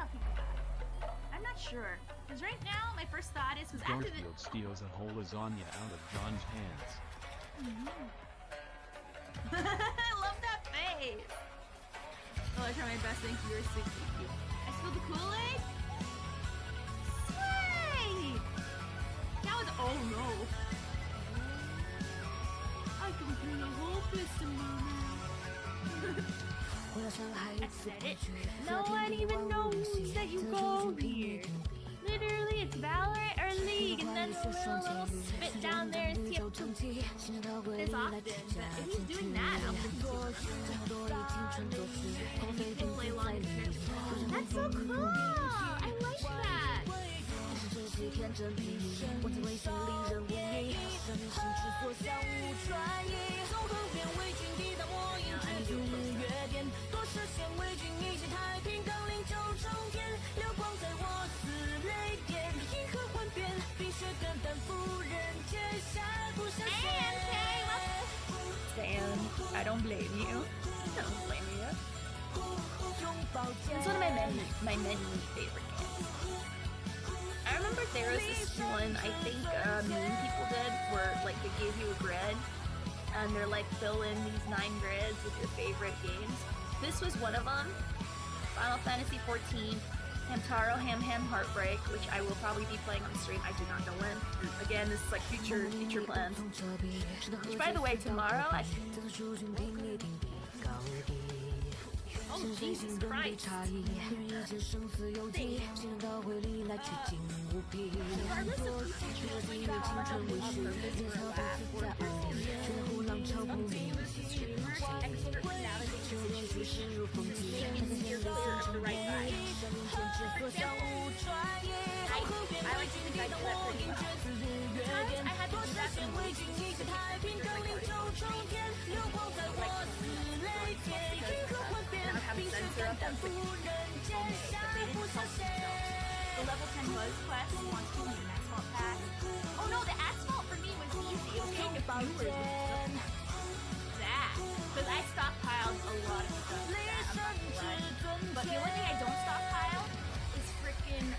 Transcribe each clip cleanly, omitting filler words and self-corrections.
tell people about it. I'm not sure. Because right now, my first thought is, was after the... Garfield steals a whole lasagna out of John's hands. I love that face! Oh, I try my best, thank you, you're so cute. I spilled the Kool-Aid? Sweet! That was... oh no. I can bring a whole fist in my mouth. I said it. No one even knows that you go here. Literally, it's Valorant or League, and then the little spit down there and TF2 this often. But if he's doing that, I'm gonna he can play long term. That's so cool! I like that! Sam, I don't blame you. I don't blame you. It's one of my many favorite games. I remember there was this one, I think mean people did, where like they gave you a grid and they're like, fill in these 9 grids with your favorite games. This was one of them. Final Fantasy XIV, Hamtaro Ham Heartbreak, which I will probably be playing on stream. I do not know when. Again, this is like future plans. Which, by the way, tomorrow I... oh, Jesus Christ. The level 10 Buzz quest wants to be an asphalt pack. Oh no, the asphalt for me was easy. It was kind of viewers that. Because I stockpiled a lot of stuff for that, I'm not gonna lie. But the only thing I don't stockpile is freaking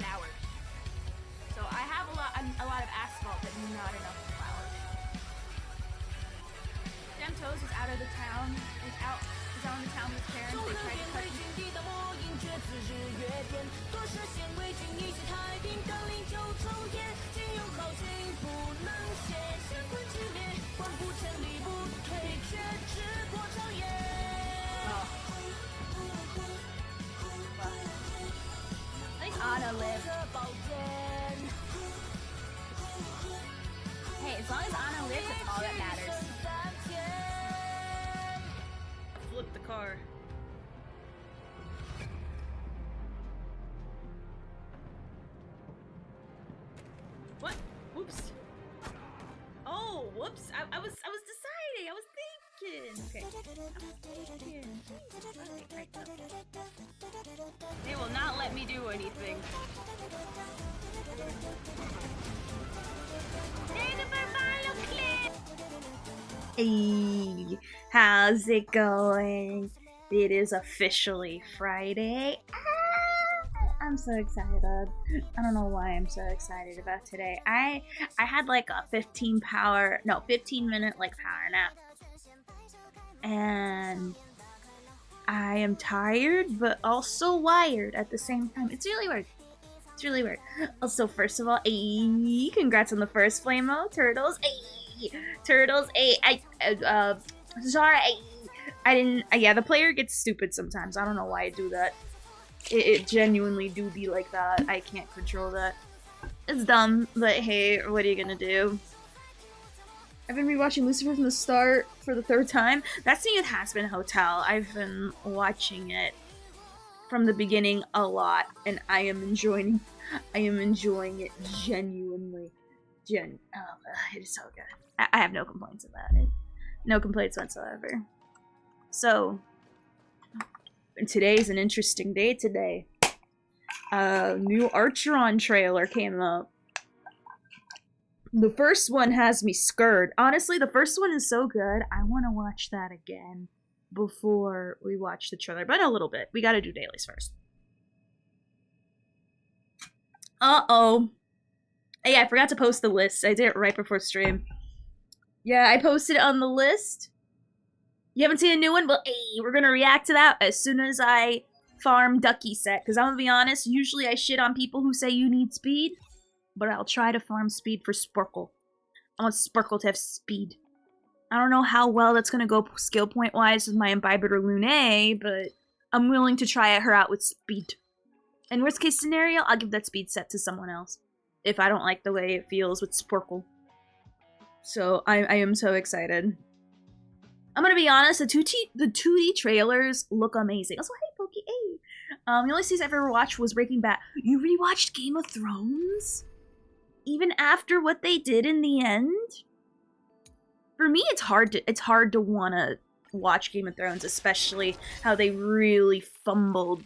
flowers. So I have a lot of asphalt, but not enough flowers. Toes is out of the town. Is out in the town with his parents. They tried to cut him. At least Anna lived. Hey, as long as Anna lives, that's all that matters. Flip the car. What? Whoops. Oh, whoops. I was deciding. I was thinking. Okay. They will not let me do anything. Hey, how's it going? It is officially Friday. I'm so excited. I don't know why I'm so excited about today. I had like a 15 minute like power nap. And I am tired but also wired at the same time. It's really weird. It's really weird. Also, first of all, congrats on the first Flame-O, Turtles. Turtles, Zara, I didn't, yeah, the player gets stupid sometimes. I don't know why I do that. It genuinely do be like that. I can't control that. It's dumb, but hey, what are you gonna do? I've been rewatching Lucifer from the start for the 3rd time. That's the Has Been Hotel. I've been watching it from the beginning a lot, and I am enjoying it genuinely. It is so good. I have no complaints about it. No complaints whatsoever. So, today's an interesting day today. New Archeron trailer came up. The first one has me scared. Honestly, the first one is so good, I want to watch that again. before we watch the trailer, but a little bit. We gotta do dailies first. Uh-oh. Hey, I forgot to post the list. I did it right before stream. Yeah, I posted it on the list. You haven't seen a new one? Well, hey, we're gonna react to that as soon as I farm Ducky set. Because I'm gonna be honest, usually I shit on people who say you need speed. But I'll try to farm speed for Sparkle. I want Sparkle to have speed. I don't know how well that's gonna go skill point wise with my Imbibitor Lune, but I'm willing to try her out with speed. In worst case scenario, I'll give that speed set to someone else if I don't like the way it feels with Sparkle. So I am so excited. I'm gonna be honest, the 2D trailers look amazing. Also, hey Pokey, hey. The only series I've ever watched was Breaking Bad. You rewatched Game of Thrones? Even after what they did in the end? For me, it's hard to wanna watch Game of Thrones, especially how they really fumbled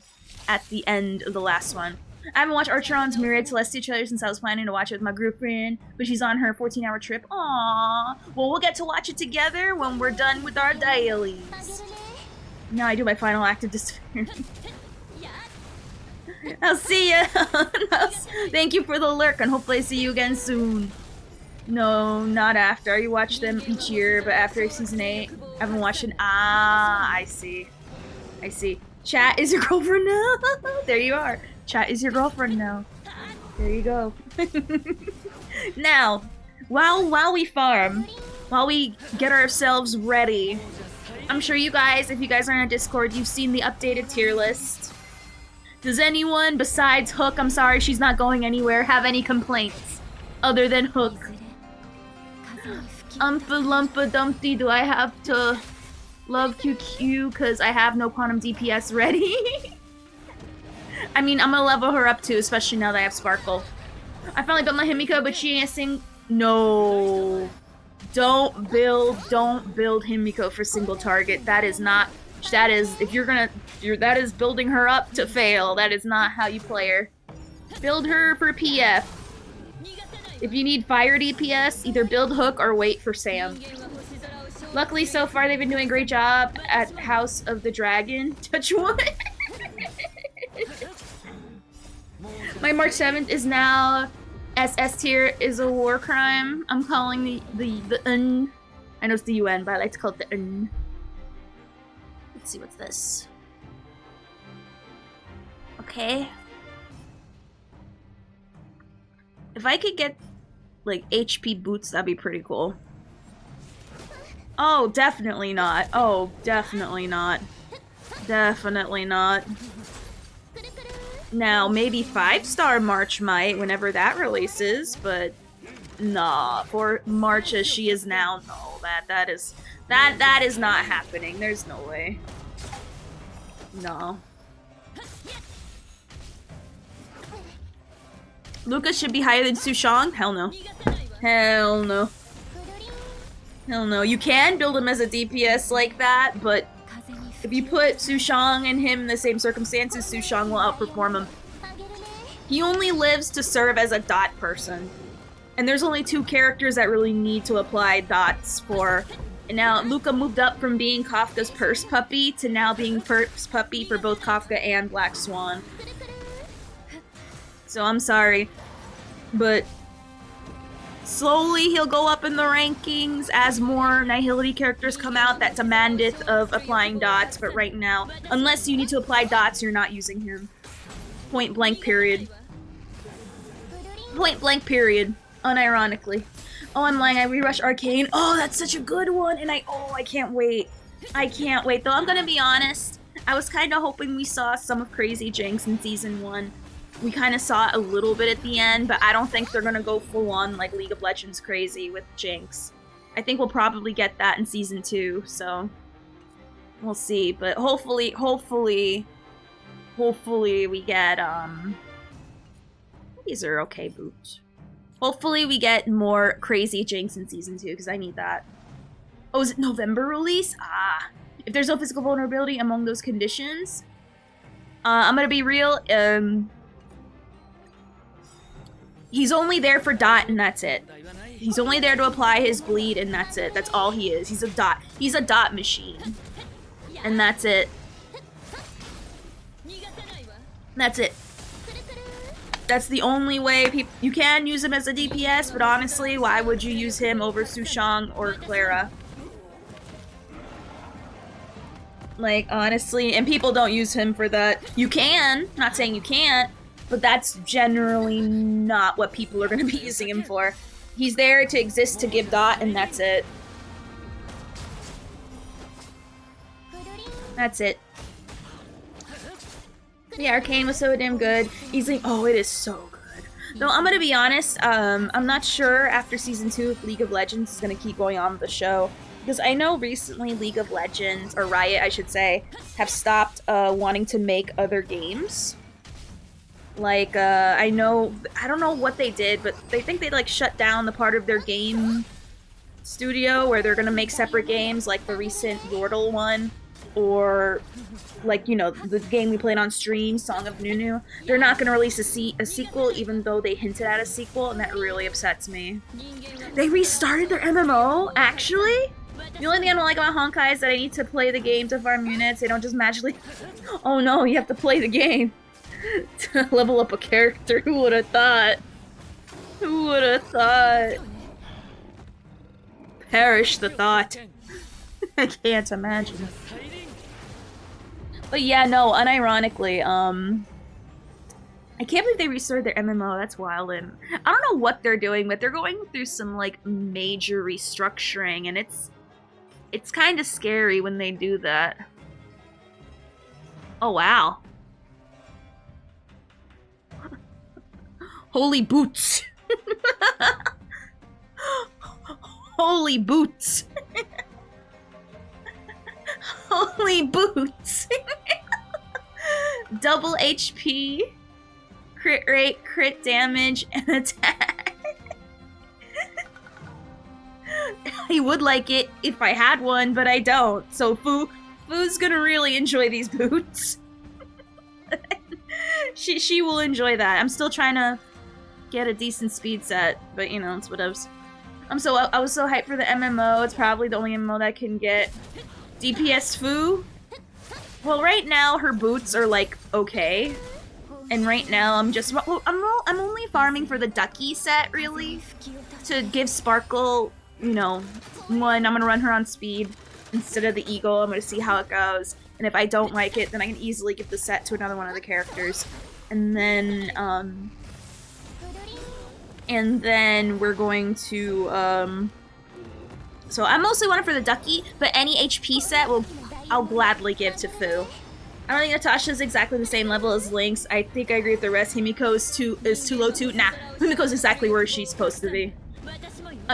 at the end of the last one. I haven't watched Archeron's Myriad Celestia trailer since I was planning to watch it with my girlfriend, but she's on her 14-hour trip. Aww. Well, we'll get to watch it together when we're done with our dailies. Now I do my final act of despair. I'll see ya. Thank you for the lurk, and hopefully I see you again soon. No, not after. You watch them each year, but after season 8, I haven't watched it. Ah, I see. I see. Chat is your girlfriend now. There you are. Chat is your girlfriend now. There you go. Now, while we farm, while we get ourselves ready, I'm sure you guys, if you guys are on Discord, you've seen the updated tier list. Does anyone besides Hook, I'm sorry she's not going anywhere, have any complaints other than Hook? Umpa lumpa dumpty, do I have to love QQ because I have no quantum DPS ready? I mean, I'm gonna level her up too, especially now that I have Sparkle. I finally built my Himiko, but she ain't sing. No. Don't build Himiko for single target. That is not, that is, if you're gonna, that is building her up to fail. That is not how you play her. Build her for PF. If you need fire DPS, either build Hook or wait for Sam. Luckily, so far, they've been doing a great job at House of the Dragon. Touch wood. My March 7th is now SS tier is a war crime. I'm calling the UN. I know it's the UN, but I like to call it the UN. Let's see, what's this? Okay. If I could get, like, HP boots, that'd be pretty cool. Oh, definitely not. Oh, definitely not. Definitely not. Now, maybe 5-star March might, whenever that releases, but nah, for March as she is now, no, that is not happening. There's no way. No. Lucas should be higher than Sushang? Hell no. Hell no. Hell no. You can build him as a DPS like that, but if you put Sushang and him in the same circumstances, Sushang will outperform him. He only lives to serve as a dot person. And there's only 2 characters that really need to apply dots for. And now Luca moved up from being Kafka's purse puppy to now being purse puppy for both Kafka and Black Swan. So I'm sorry, but slowly he'll go up in the rankings as more Nihility characters come out that demandeth of applying dots, but right now, unless you need to apply dots, you're not using him. Point blank period. Point blank period. Unironically. Oh, I'm lying, I rewatched Arcane. Oh, that's such a good one, and I can't wait. I can't wait, though I'm gonna be honest, I was kinda hoping we saw some of Crazy Jinx in Season 1. We kind of saw it a little bit at the end, but I don't think they're gonna go full on like League of Legends crazy with Jinx. I think we'll probably get that in Season 2, so we'll see. But hopefully we get, these are okay boots. Hopefully we get more Crazy Jinx in Season 2, because I need that. Oh, is it November release? Ah. If there's no physical vulnerability among those conditions, I'm gonna be real, he's only there for dot and that's it. He's only there to apply his bleed and that's it. That's all he is. He's a dot. He's a dot machine. And that's it. That's it. That's the only way you can use him as a DPS, but honestly, why would you use him over Sushang or Clara? Like, honestly, and people don't use him for that. You can, not saying you can't, but that's generally not what people are going to be using him for. He's there to exist to give dot, and that's it. That's it. Yeah, Arcane was so damn good. Easily, oh, it is so good. Though I'm gonna be honest, I'm not sure after season 2 if League of Legends is gonna keep going on with the show. Because I know recently League of Legends, or Riot I should say, have stopped wanting to make other games. Like, I don't know what they did, but they think they like shut down the part of their game studio where they're gonna make separate games, like the recent Yordle one, or like, you know, the game we played on stream, Song of Nunu. They're not gonna release a sequel, even though they hinted at a sequel, and that really upsets me. They restarted their MMO, actually? The only thing I don't like about Honkai is that I need to play the game to farm units. They don't just magically... Oh no, you have to play the game to level up a character. Who would have thought? Who would have thought? Perish the thought. I can't imagine. But yeah, no, unironically, I can't believe they restarted their MMO. That's wild. And I don't know what they're doing, but they're going through some like major restructuring, and it's kind of scary when they do that. Oh wow. Holy boots. Holy boots. Holy boots. Double HP, crit rate, crit damage, and attack. I would like it if I had one, but I don't. So Fu's gonna really enjoy these boots. She will enjoy that. I'm still trying to get a decent speed set, but you know, it's whatevs. I was so hyped for the MMO. It's probably the only MMO that I can get. DPS Fu. Well, right now her boots are like okay, and right now I'm just I'm only farming for the Ducky set really, to give Sparkle, you know, one. I'm gonna run her on speed instead of the Eagle. I'm gonna see how it goes, and if I don't like it, then I can easily give the set to another one of the characters, and then we're going to so I mostly want it for the Ducky, but any HP set I'll gladly give to Fu. I don't think Natasha's exactly the same level as Lynx. I think I agree with the rest. Himiko is too low too. Nah, Himiko's exactly where she's supposed to be.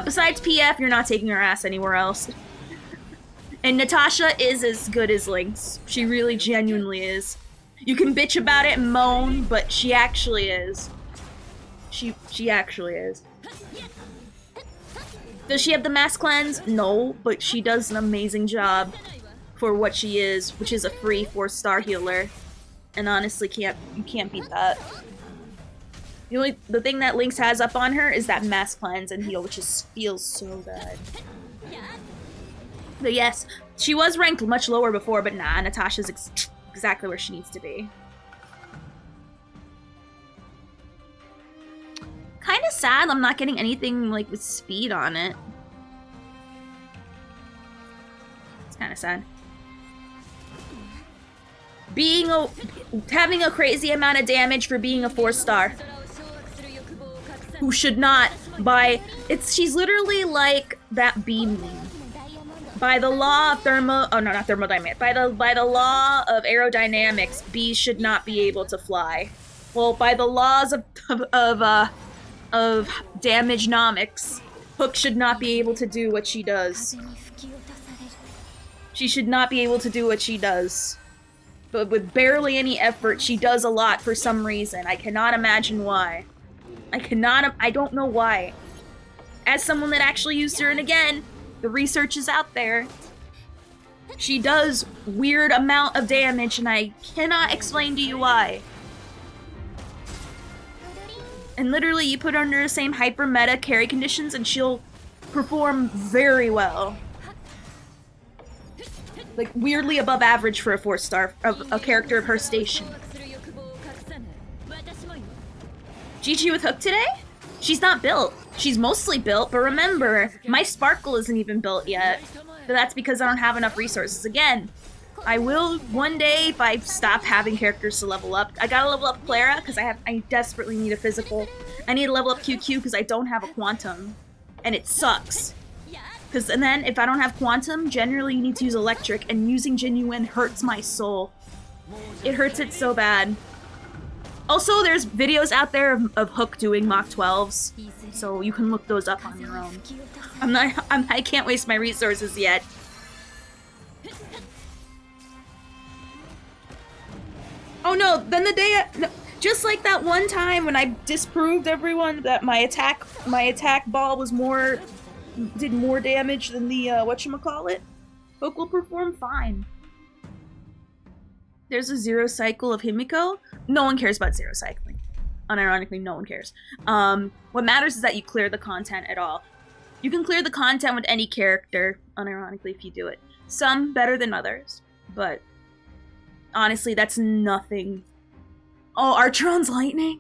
Besides PF, you're not taking her ass anywhere else. And Natasha is as good as Lynx. She really genuinely is. You can bitch about it and moan, but she actually is. She actually is. Does she have the mass cleanse? No, but she does an amazing job for what she is, which is a free 4-star healer. And honestly, you can't beat that. The thing that Lynx has up on her is that mass cleanse and heal, which feels so good. But yes, she was ranked much lower before, but nah, Natasha's exactly where she needs to be. Kind of sad I'm not getting anything like with speed on it. It's kind of sad. Having a crazy amount of damage for being a 4-star. Who should not buy... She's literally like that beam meme. By the law of thermodynamics. By the law of aerodynamics, bees should not be able to fly. Well, by the laws of damage-nomics, Hook should not be able to do what she does. She should not be able to do what she does. But with barely any effort, she does a lot for some reason. I cannot imagine why. I don't know why. As someone that actually used her, and again, the research is out there. She does weird amount of damage, and I cannot explain to you why. And literally, you put her under the same hyper meta carry conditions and she'll perform very well. like weirdly above average for a 4-star of a character of her station. GG with Hook today? She's not built. She's mostly built, but remember, my Sparkle isn't even built yet. But that's because I don't have enough resources. Again, I will one day if I stop having characters to level up. I gotta level up Clara because I desperately need a physical. I need to level up QQ because I don't have a Quantum. And it sucks. And then if I don't have Quantum, generally you need to use Electric, and using Genuine hurts my soul. It hurts it so bad. Also, there's videos out there of Hook doing Mach 12s, so you can look those up on your own. I can't waste my resources yet. Oh no, then the day, just like that one time when I disproved everyone that my attack ball was did more damage than the, whatchamacallit? Hook will perform fine. There's a 0 cycle of Himiko. No one cares about 0 cycling. Unironically, no one cares. What matters is that you clear the content at all. You can clear the content with any character, unironically, if you do it. Some better than others, but honestly, that's nothing. Oh, Archeron's lightning?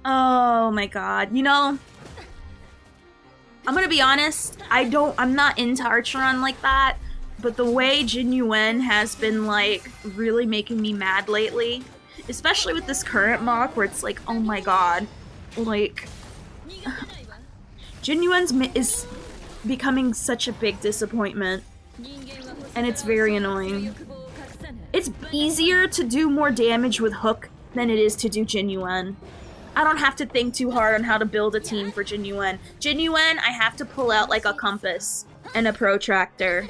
Oh my god. You know, I'm gonna be honest, I'm not into Archeron like that. But the way Genuine has been, like, really making me mad lately, especially with this current mock where it's like, oh my god, like, Genuine's is becoming such a big disappointment, and it's very annoying. It's easier to do more damage with Hook than it is to do Genuine. I don't have to think too hard on how to build a team for Genuine. Genuine, I have to pull out, like, a compass and a protractor.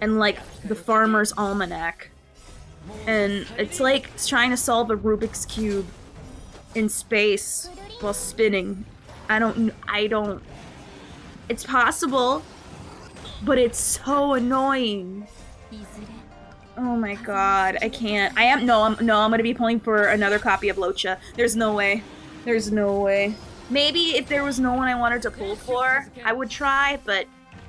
And, like, the Farmer's Almanac. And it's like trying to solve a Rubik's Cube in space while spinning. I don't... It's possible, but it's so annoying. Oh my god, I can't. I'm gonna be pulling for another copy of Locha. There's no way. There's no way. Maybe if there was no one I wanted to pull for, I would try, but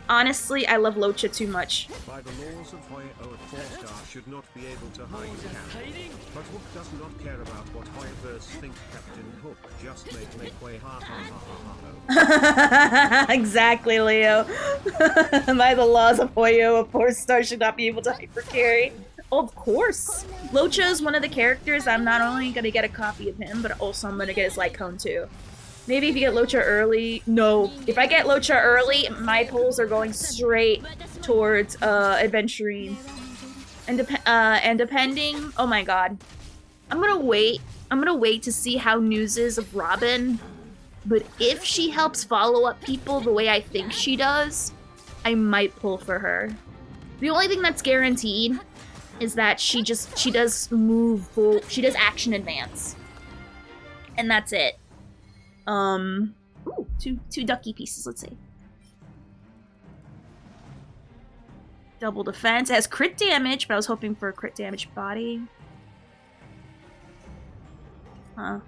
honestly, I love Locha too much. By the laws of Hoyo, a 4-star should not be able to hide Captain. But Hook does not care about what Hoyoverse think. Captain Hook just make way ha ha ha ha. Exactly, Leo. By the laws of Hoyo, a 4-star should not be able to hypercarry. Of course. Locha is one of the characters I'm not only gonna get a copy of him, but also I'm gonna get his light cone too. Maybe if you get Locha early. No. If I get Locha early, my pulls are going straight towards Adventurine. And depending... Oh my god. I'm gonna wait. I'm gonna wait to see how news is of Robin. But if she helps follow up people the way I think she does, I might pull for her. The only thing that's guaranteed is that she does move full... She does action advance. And that's it. Ooh, two ducky pieces, let's see. Double defense. It has crit damage, but I was hoping for a crit damage body. Huh.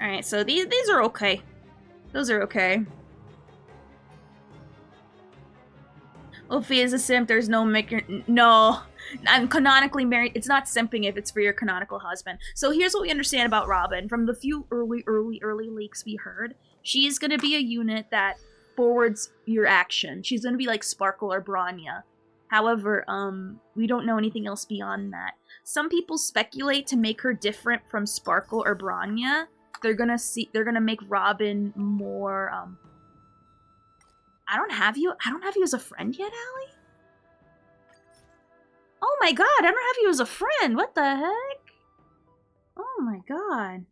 Alright, so these are okay. Those are okay. Ophi is a simp, there's no no. I'm canonically married. It's not simping if it's for your canonical husband. So here's what we understand about Robin. From the few early leaks we heard, she's gonna be a unit that forwards your action. She's gonna be like Sparkle or Bronya. However, we don't know anything else beyond that. Some people speculate to make her different from Sparkle or Bronya. They're gonna make Robin more, I don't have you as a friend yet, Allie? Oh my god, I don't have you as a friend. What the heck? Oh my god.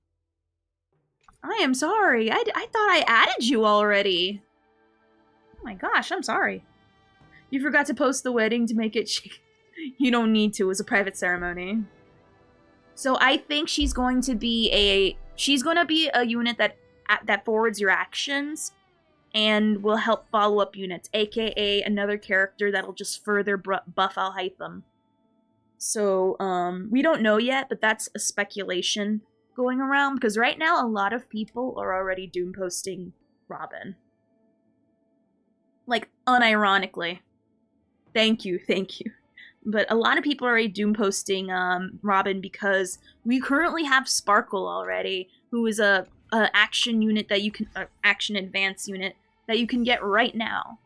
I am sorry. I thought I added you already. Oh my gosh, I'm sorry. You forgot to post the wedding to make it You don't need to. It was a private ceremony. So I think she's going to be a unit that forwards your actions and will help follow up units, aka another character that'll just further buff Alhaitham. So, we don't know yet, but that's a speculation going around, because right now a lot of people are already doom posting Robin. Like, unironically. Thank you. But a lot of people are already doom posting Robin because we currently have Sparkle already, who is a action unit that you can action advance unit that you can get right now.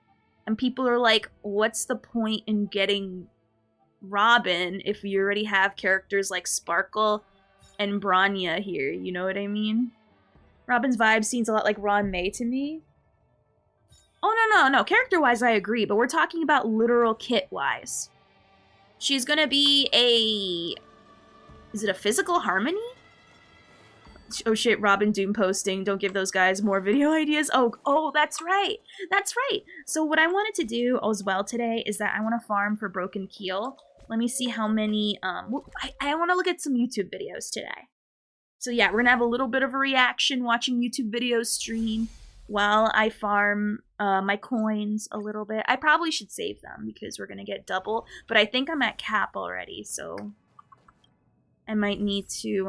And people are like, what's the point in getting Robin if you already have characters like Sparkle and Branya here? You know what I mean? Robin's vibe seems a lot like Ron May to me. Oh, no. Character-wise, I agree, but we're talking about literal kit-wise. She's gonna be a... Is it a physical harmony? Oh shit, Robin doom posting. Don't give those guys more video ideas. Oh, that's right. That's right. So what I wanted to do as well today is that I want to farm for Broken Keel. Let me see how many... I want to look at some YouTube videos today. So yeah, we're gonna have a little bit of a reaction watching YouTube videos stream while I farm my coins a little bit. I probably should save them because we're gonna get double, but I think I'm at cap already, so I might need to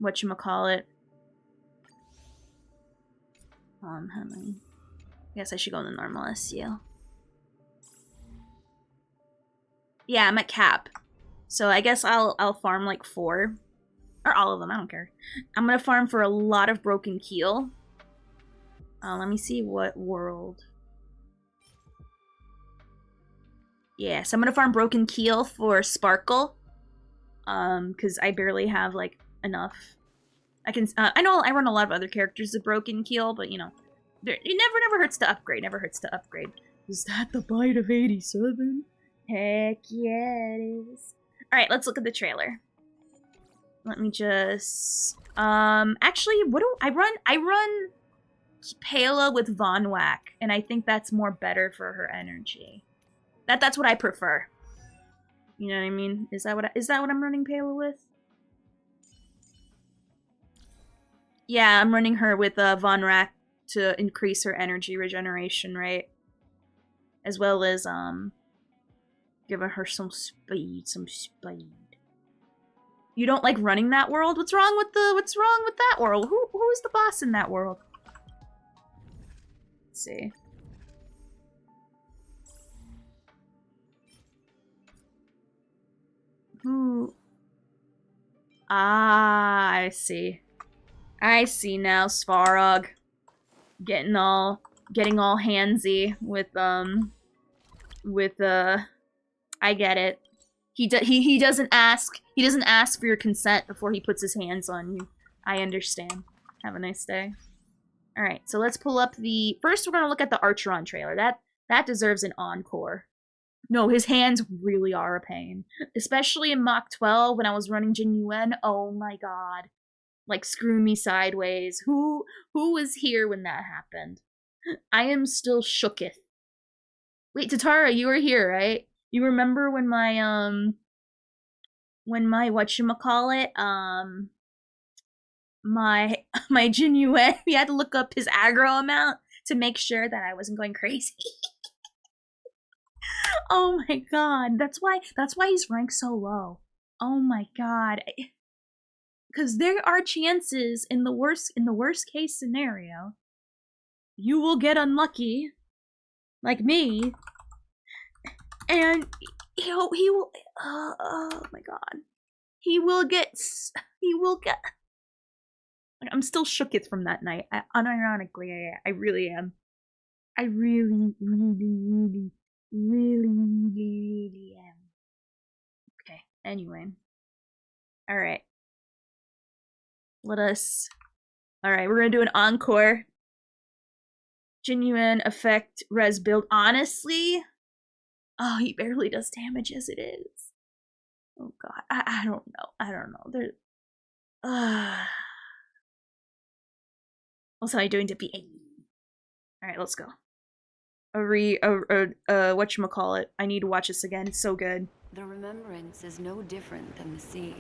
whatchamacallit. How many? I guess I should go in the normal SCL. Yeah, I'm at cap. So I guess I'll farm like 4. Or all of them, I don't care. I'm gonna farm for a lot of Broken Keel. Let me see what world. Yeah, so I'm gonna farm Broken Keel for Sparkle. Because I barely have, like, enough. I know I run a lot of other characters with Broken Keel, but, you know, it never hurts to upgrade. Never hurts to upgrade. Is that the bite of 87? Heck yeah, it is. Alright, let's look at the trailer. Let me just... actually, what do I run? I run Pela with Von Whack, and I think that's more better for her energy. That's what I prefer. You know what I mean? Is that what I'm running Pela with? Yeah, I'm running her with Von Whack to increase her energy regeneration, right? As well as giving her some speed, You don't like running that world? What's wrong with that world? Who is the boss in that world? Let's see. Who? Ah, I see. I see now, Svarog. Getting all handsy with I get it. He doesn't ask for your consent before he puts his hands on you. I understand. Have a nice day. Alright, so let's pull up the... First, we're going to look at the Archeron trailer. That deserves an encore. No, his hands really are a pain. Especially in Mach 12 when I was running Jin Yuen. Oh my god. Like, screw me sideways. Who was here when that happened? I am still shooketh. Wait, Tatara, you were here, right? You remember when my whatchamacallit, my Jin Yuen, we had to look up his aggro amount to make sure that I wasn't going crazy. Oh my god, that's why he's ranked so low. Oh my god. Because there are chances in the worst case scenario, you will get unlucky, like me, and he will. Oh my god, he will get. I'm still shooketh from that night. Unironically, I really am. I really am. Okay. Anyway. All right. Alright, we're gonna do an encore. Genuine effect res build. Honestly, oh, he barely does damage as it is. Oh god, I don't know. What's how you doing to be? Alright, let's go. Whatchamacallit. I need to watch this again. It's so good. The remembrance is no different than the sea.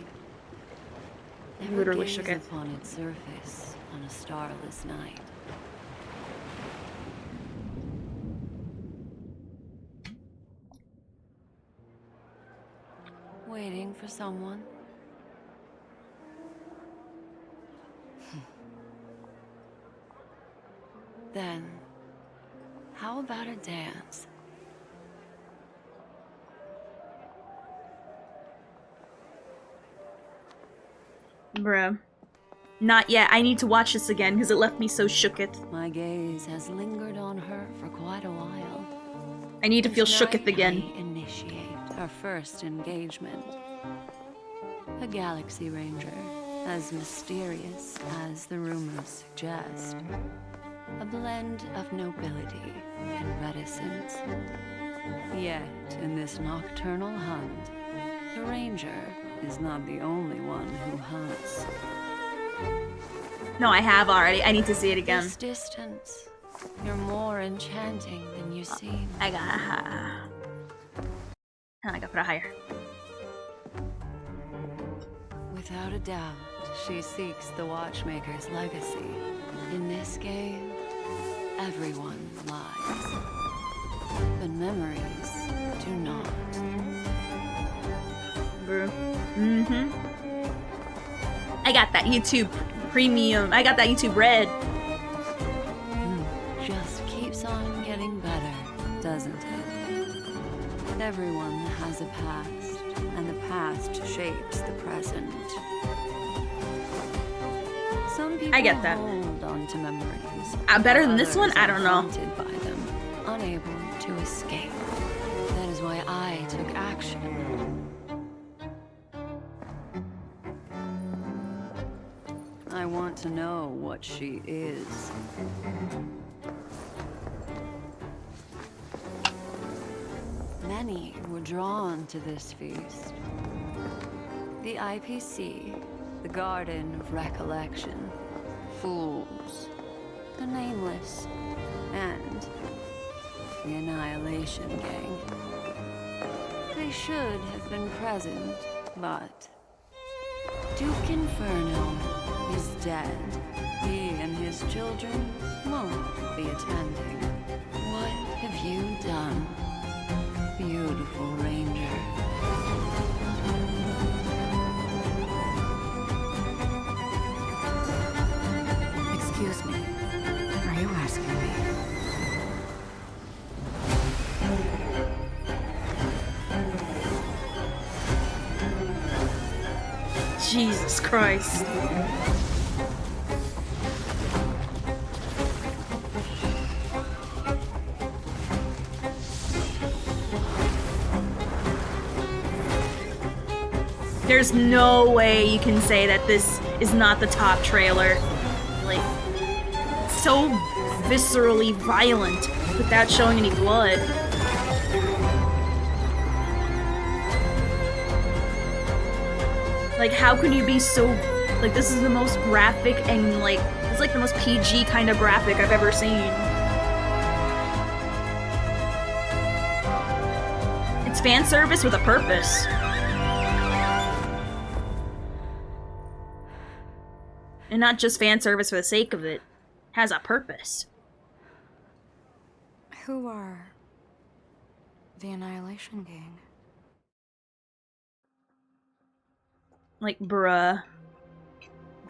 Literally shook it. Upon its surface on a starless night. Waiting for someone. Then, how about a dance? Bruh. Not yet. I need to watch this again because it left me so shooketh. My gaze has lingered on her for quite a while. I need to feel Tonight shooketh again. we initiate our first engagement. A galaxy ranger, as mysterious as the rumors suggest. A blend of nobility and reticence. Yet, in this nocturnal hunt, the ranger is not the only one who hunts. No, I have already. I need to see it again. This distance, you're more enchanting than you seem. I gotta put it higher. Without a doubt, she seeks the Watchmaker's legacy. In this game, everyone lies. But memories do not. Bro. I got that YouTube premium. I got that YouTube red. Just keeps on getting better, doesn't it? Everyone has a past, and the past shapes the present. Some people I get that. hold on to memories. Better than this one? Others I are don't know. haunted by them, unable to escape. That is why I took action. I want to know what she is. Many were drawn to this feast. The IPC, the Garden of Recollection, Fools, the Nameless, and the Annihilation Gang. They should have been present, but Duke Inferno is dead. He and his children won't be attending. What have you done, beautiful ranger? Excuse me. Are you asking me? Jesus Christ. There's no way you can say that this is not the top trailer. Like, so viscerally violent without showing any blood. Like, how can you be so... Like, this is the most graphic and, like, it's like the most PG kind of graphic I've ever seen. It's fan service with a purpose. And not just fan service for the sake of it. It has a purpose. Who are the Annihilation Gang? Like, bruh.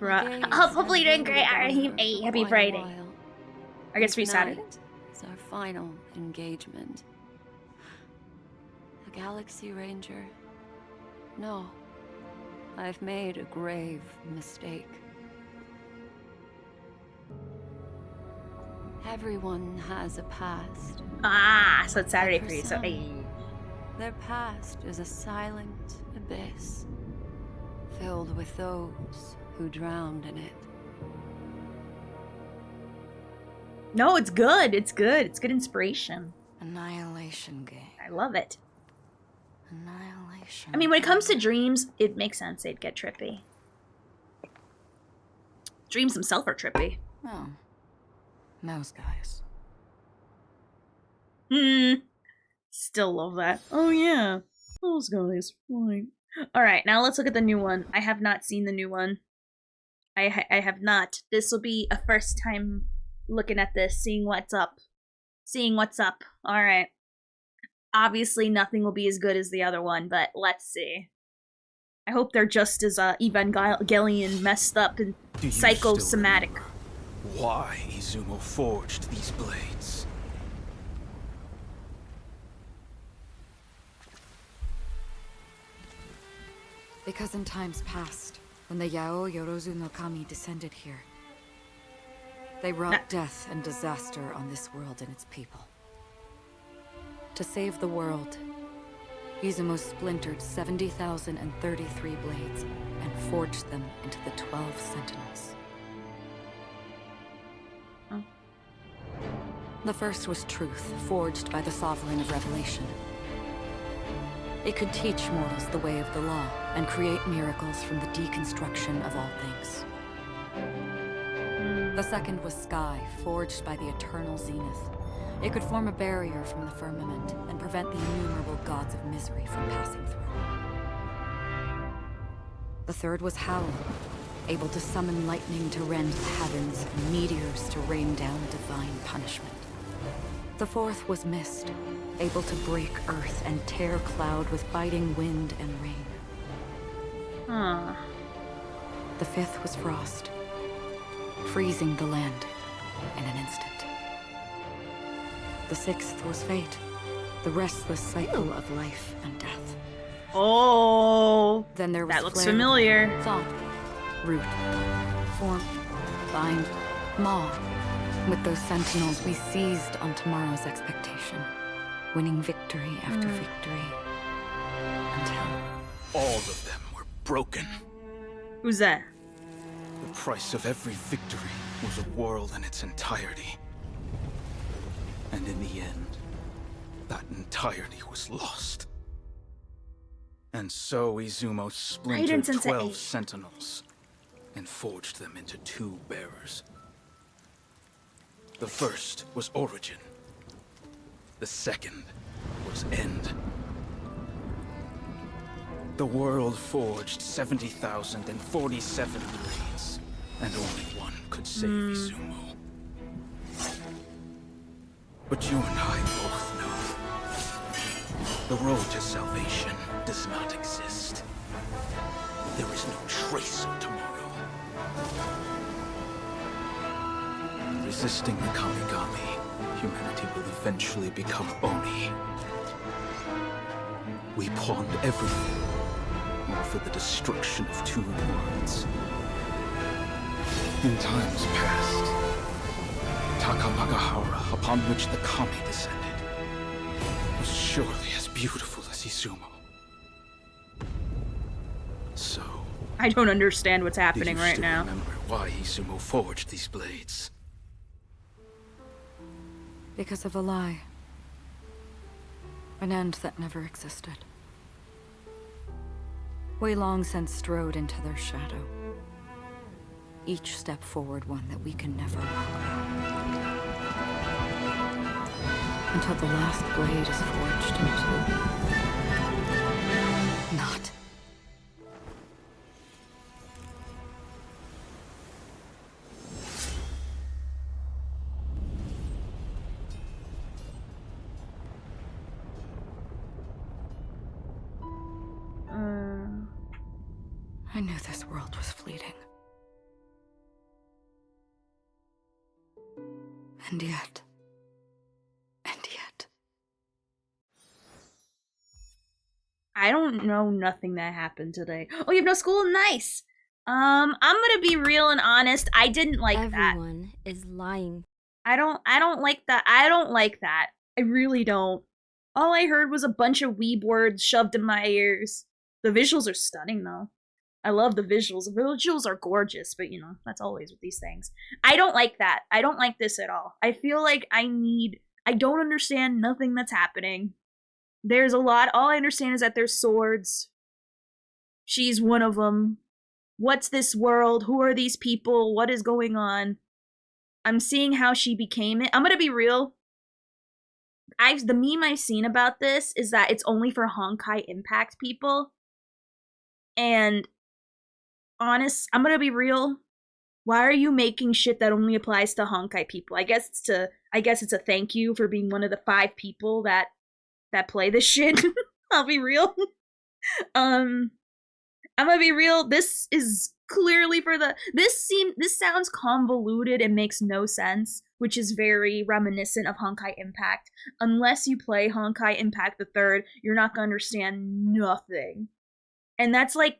Hopefully you're doing great. Hey, happy Friday. I guess free Saturday. Tonight is our final engagement. The Galaxy Ranger. No, I've made a grave mistake. Everyone has a past. Ah, so it's Saturday But for you, so some, hey. Their past is a silent abyss, filled with those who drowned in it. No, it's good. It's good. It's good inspiration. Annihilation Gang. I love it. Annihilation. I mean, when it comes to dreams, it makes sense they'd get trippy. Dreams themselves are trippy. Oh. Those guys. Still love that. Oh yeah. Those guys. Right. Alright, now let's look at the new one. I have not seen the new one. I have not. This will be a first time looking at this, seeing what's up. Seeing what's up. Alright. Obviously nothing will be as good as the other one, but let's see. I hope they're just as Evangelion messed up and psychosomatic. Why Izumo forged these blades? Because in times past, when the Yao Yorozu no Kami descended here, they wrought death and disaster on this world and its people. To save the world, Izumo splintered 70,033 blades and forged them into the 12 Sentinels. Oh. The first was truth, forged by the Sovereign of Revelation. It could teach mortals the way of the law and create miracles from the deconstruction of all things. The second was sky, forged by the eternal zenith. It could form a barrier from the firmament and prevent the innumerable gods of misery from passing through. The third was howl, able to summon lightning to rend the heavens and meteors to rain down divine punishment. The fourth was mist, able to break earth and tear cloud with biting wind and rain. Huh. The fifth was frost, freezing the land in an instant. The sixth was fate, the restless cycle of life and death. Oh, Then there was that looks flare, familiar. thought, root, form, bind, maw. With those sentinels, we seized on tomorrow's expectation, winning victory after victory, until... All of them were broken. Who's that? The price of every victory was a world in its entirety. And in the end, that entirety was lost. And so Izumo splintered Sensei. 12 sentinels and forged them into 2 bearers. The first was origin. The second was end. The world forged 70,047 blades, and only one could save Izumo. But you and I both know the road to salvation does not exist. There is no trace of tomorrow. Resisting the Kamigami, humanity will eventually become Oni. We pawned everything, all for the destruction of 2 worlds. In times past, Takamagahara, upon which the Kami descended, was surely as beautiful as Izumo. So, I don't understand what's do happening you right still now. remember why Izumo forged these blades? Because of a lie. An end that never existed. We long since strode into their shadow. Each step forward one that we can never walk back. Until the last blade is forged into... not. I knew this world was fleeting. And yet... I don't know nothing that happened today. Oh, you have no school? Nice. I'm gonna be real and honest. I didn't like that. Everyone is lying. I don't like that. I don't like that. I really don't. All I heard was a bunch of weeb words shoved in my ears. The visuals are stunning though. I love the visuals. The visuals are gorgeous, but you know, that's always with these things. I don't like that. I don't like this at all. I feel like I don't understand nothing that's happening. There's a lot. All I understand is that there's swords. She's one of them. What's this world? Who are these people? What is going on? I'm seeing how she became it. I'm gonna be real. The meme I've seen about this is that it's only for Honkai Impact people. And I'm gonna be real. Why are you making shit that only applies to Honkai people? I guess it's a thank you for being one of the 5 people that play this shit. I'll be real. I'm gonna be real. This is clearly for the. This sounds convoluted and makes no sense, which is very reminiscent of Honkai Impact. Unless you play Honkai Impact the 3rd, you're not gonna understand nothing. And that's like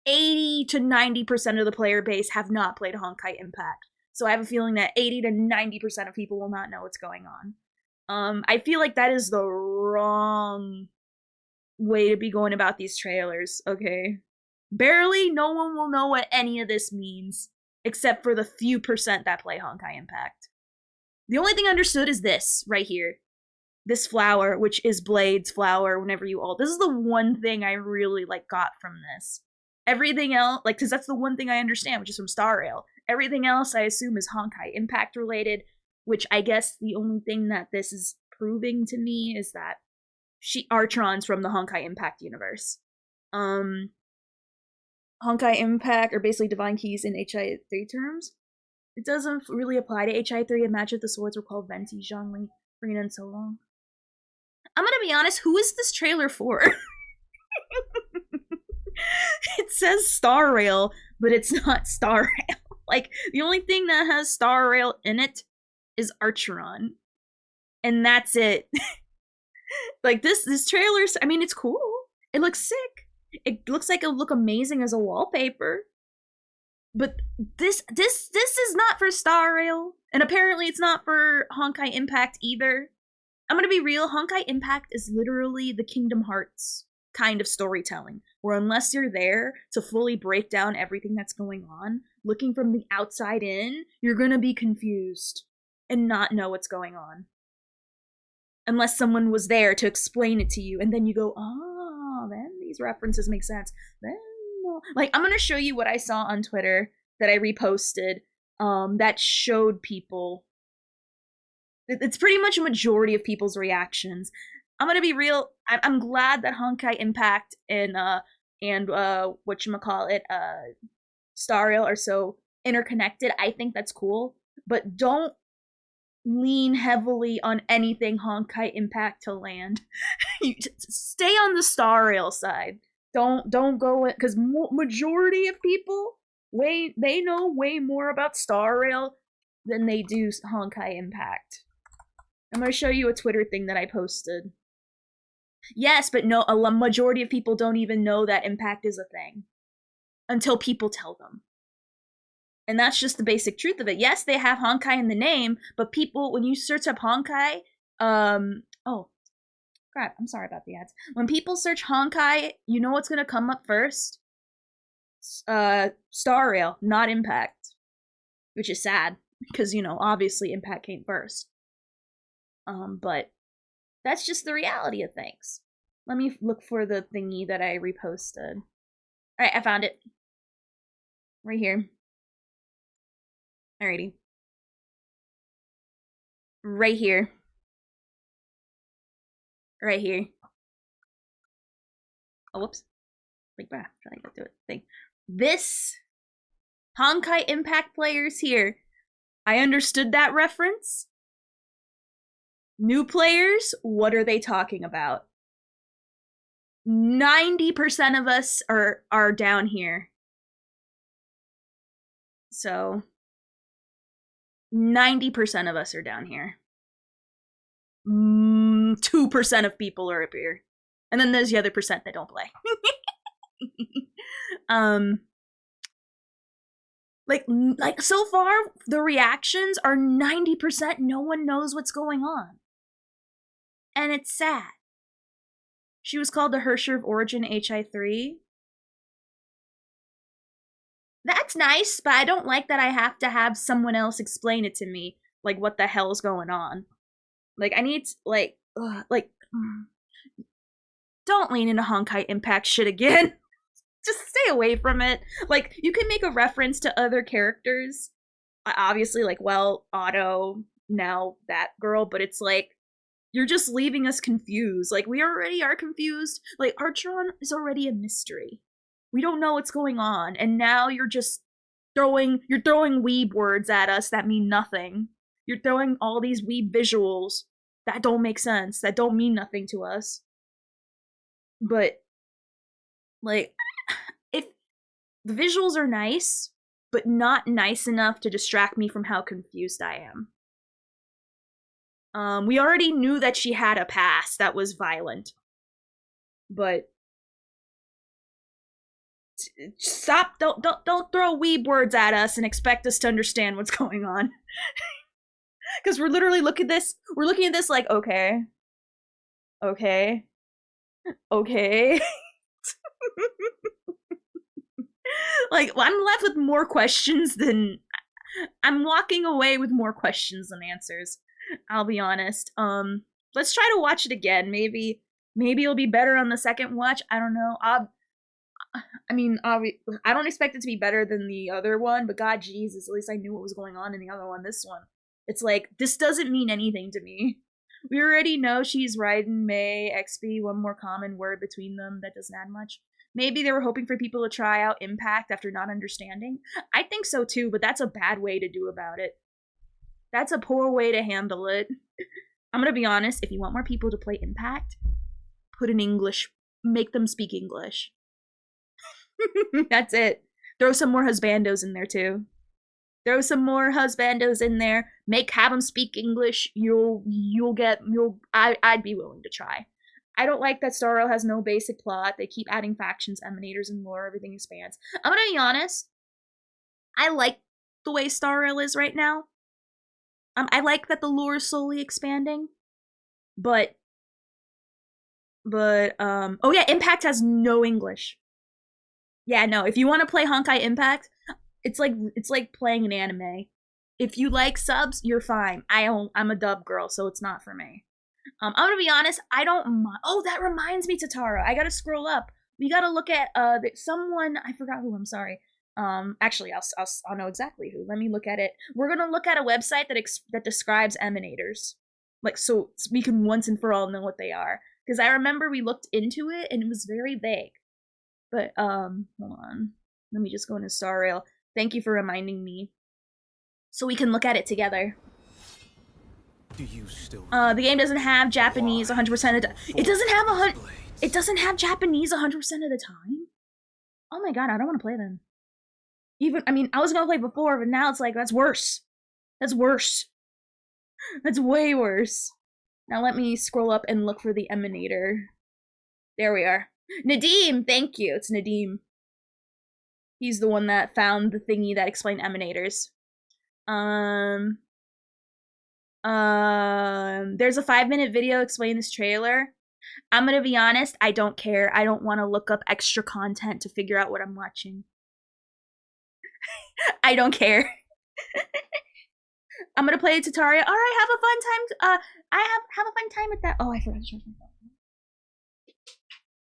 80 to 90% of the player base have not played Honkai Impact. So I have a feeling that 80 to 90% of people will not know what's going on. I feel like that is the wrong way to be going about these trailers, okay? Barely no one will know what any of this means, except for the few percent that play Honkai Impact. The only thing understood is this, right here. This flower, which is Blade's flower whenever you ult. This is the one thing I really, like, got from this. Everything else, like, because that's the one thing I understand, which is from Star Rail. Everything else, I assume, is Honkai Impact related, which I guess the only thing that this is proving to me is that Archeron's from the Honkai Impact universe. Honkai Impact are basically divine keys in HI3 terms. It doesn't really apply to HI3. Imagine if the swords were called Venti, Zhongli, Rina, and so long. I'm gonna be honest, who is this trailer for? It says Star Rail, but it's not Star Rail. Like, the only thing that has Star Rail in it is Archeron. And that's it. Like, this trailer, I mean, it's cool. It looks sick. It looks like it'll look amazing as a wallpaper. But this is not for Star Rail. And apparently it's not for Honkai Impact either. I'm gonna be real, Honkai Impact is literally the Kingdom Hearts kind of storytelling, where unless you're there to fully break down everything that's going on, looking from the outside in, you're gonna be confused and not know what's going on. Unless someone was there to explain it to you, and then you go, oh, then these references make sense. Then, like, I'm gonna show you what I saw on Twitter that I reposted, that showed people. It's pretty much a majority of people's reactions. I'm gonna be real. I'm glad that Honkai Impact and whatchamacallit, Star Rail are so interconnected. I think that's cool, but don't lean heavily on anything Honkai Impact to land. You stay on the Star Rail side. Don't go in, because majority of people they know way more about Star Rail than they do Honkai Impact. I'm gonna show you a Twitter thing that I posted. Yes, but no, a majority of people don't even know that Impact is a thing until people tell them. And that's just the basic truth of it. Yes, they have Honkai in the name, but people, when you search up Honkai, oh, crap, I'm sorry about the ads. When people search Honkai, you know what's gonna come up first? Star Rail, not Impact. Which is sad, because, you know, obviously Impact came first. But that's just the reality of things. Let me look for the thingy that I reposted. Alright, I found it. Right here. Alrighty. Right here. Right here. Oh, whoops. Like, trying to get to it. Thing. This Honkai Impact players here. I understood that reference. New players, what are they talking about? 90% of us are down here. So 90% of us are down here. 2% of people are up here. And then there's the other percent that don't play. Like so far the reactions are 90% no one knows what's going on. And it's sad. She was called the Hersher of Origin HI3. That's nice, but I don't like that I have to have someone else explain it to me, like what the hell's going on. Like, I need, don't lean into Honkai Impact shit again. Just stay away from it. Like, you can make a reference to other characters, obviously, like, well, Otto, now that girl, but it's like, you're just leaving us confused. Like, we already are confused. Like, Archeron is already a mystery. We don't know what's going on, and now you're just throwing weeb words at us that mean nothing. You're throwing all these weeb visuals that don't make sense, that don't mean nothing to us. But, like, if the visuals are nice, but not nice enough to distract me from how confused I am. We already knew that she had a past that was violent. But Stop! Don't throw weeb words at us and expect us to understand what's going on. Because we're literally looking at this. We're looking at this like, okay, okay. Like, I'm left with more questions than I'm walking away with more questions than answers. I'll be honest. Let's try to watch it again. Maybe it'll be better on the second watch. I don't know. I don't expect it to be better than the other one, but God, Jesus, at least I knew what was going on in the other one. This one, it's like, this doesn't mean anything to me. We already know she's Raiden, Mei, XP, one more common word between them that doesn't add much. Maybe they were hoping for people to try out Impact after not understanding. I think so too, but that's a bad way to do about it. That's a poor way to handle it. I'm gonna be honest, if you want more people to play Impact, put in English, make them speak English. That's it. Throw some more husbandos in there too. Throw some more husbandos in there. Have them speak English. I'd be willing to try. I don't like that Star Rail has no basic plot. They keep adding factions, emanators, and lore. Everything expands. I'm gonna be honest. I like the way Star Rail is right now. I like that the lore is slowly expanding. But oh yeah, Impact has no English. Yeah, no, if you want to play Honkai Impact, it's like playing an anime. If you like subs, you're fine. I'm a dub girl, so it's not for me. I'm gonna be honest, I don't mind. Oh, that reminds me, Tatara. I gotta scroll up. We gotta look at someone. I forgot who. I'm sorry. Actually, I'll know exactly who. Let me look at it. We're gonna look at a website that describes emanators, like so we can once and for all know what they are. Because I remember we looked into it and it was very vague. But hold on. Let me just go into Star Rail. Thank you for reminding me. So we can look at it together. Do you still the game doesn't have Japanese 100% of the it doesn't have Japanese 100% of the time? Oh my god, I don't want to play them. I was gonna play before, but now it's like, that's worse. That's worse. That's way worse. Now let me scroll up and look for the emanator. There we are. Nadim, thank you. It's Nadim. He's the one that found the thingy that explained emanators. There's a 5-minute video explaining this trailer. I'm gonna be honest, I don't care. I don't want to look up extra content to figure out what I'm watching. I don't care. I'm gonna play Tataria. All right, have a fun time. Have a fun time with that. Oh, I forgot to charge my phone.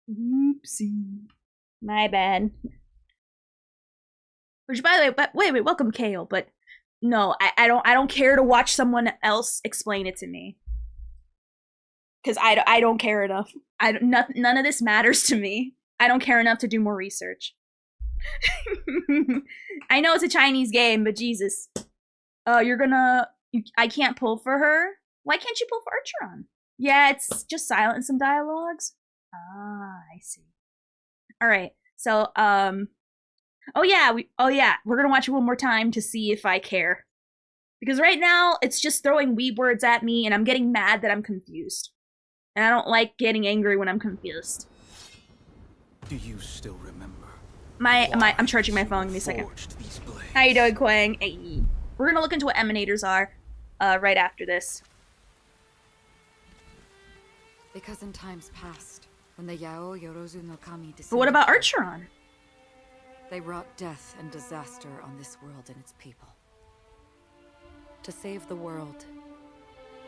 Oopsie. My bad. Which, by the way, wait, welcome, Kale. But no, I don't care to watch someone else explain it to me. Because I don't care enough. None of this matters to me. I don't care enough to do more research. I know it's a Chinese game, but Jesus. I can't pull for her? Why can't you pull for Archeron? Yeah, it's just silent in some dialogues. Ah, I see. Alright, so, oh yeah, we're gonna watch it one more time to see if I care. Because right now, it's just throwing weeb words at me, and I'm getting mad that I'm confused. And I don't like getting angry when I'm confused. Do you still remember? I'm charging my phone, give me a second. How you doing, Quang? Hey. We're gonna look into what emanators are, right after this. Because in times past, when the Yao Yorozu no Kami descended, But what about Archeron? they wrought death and disaster on this world and its people. To save the world,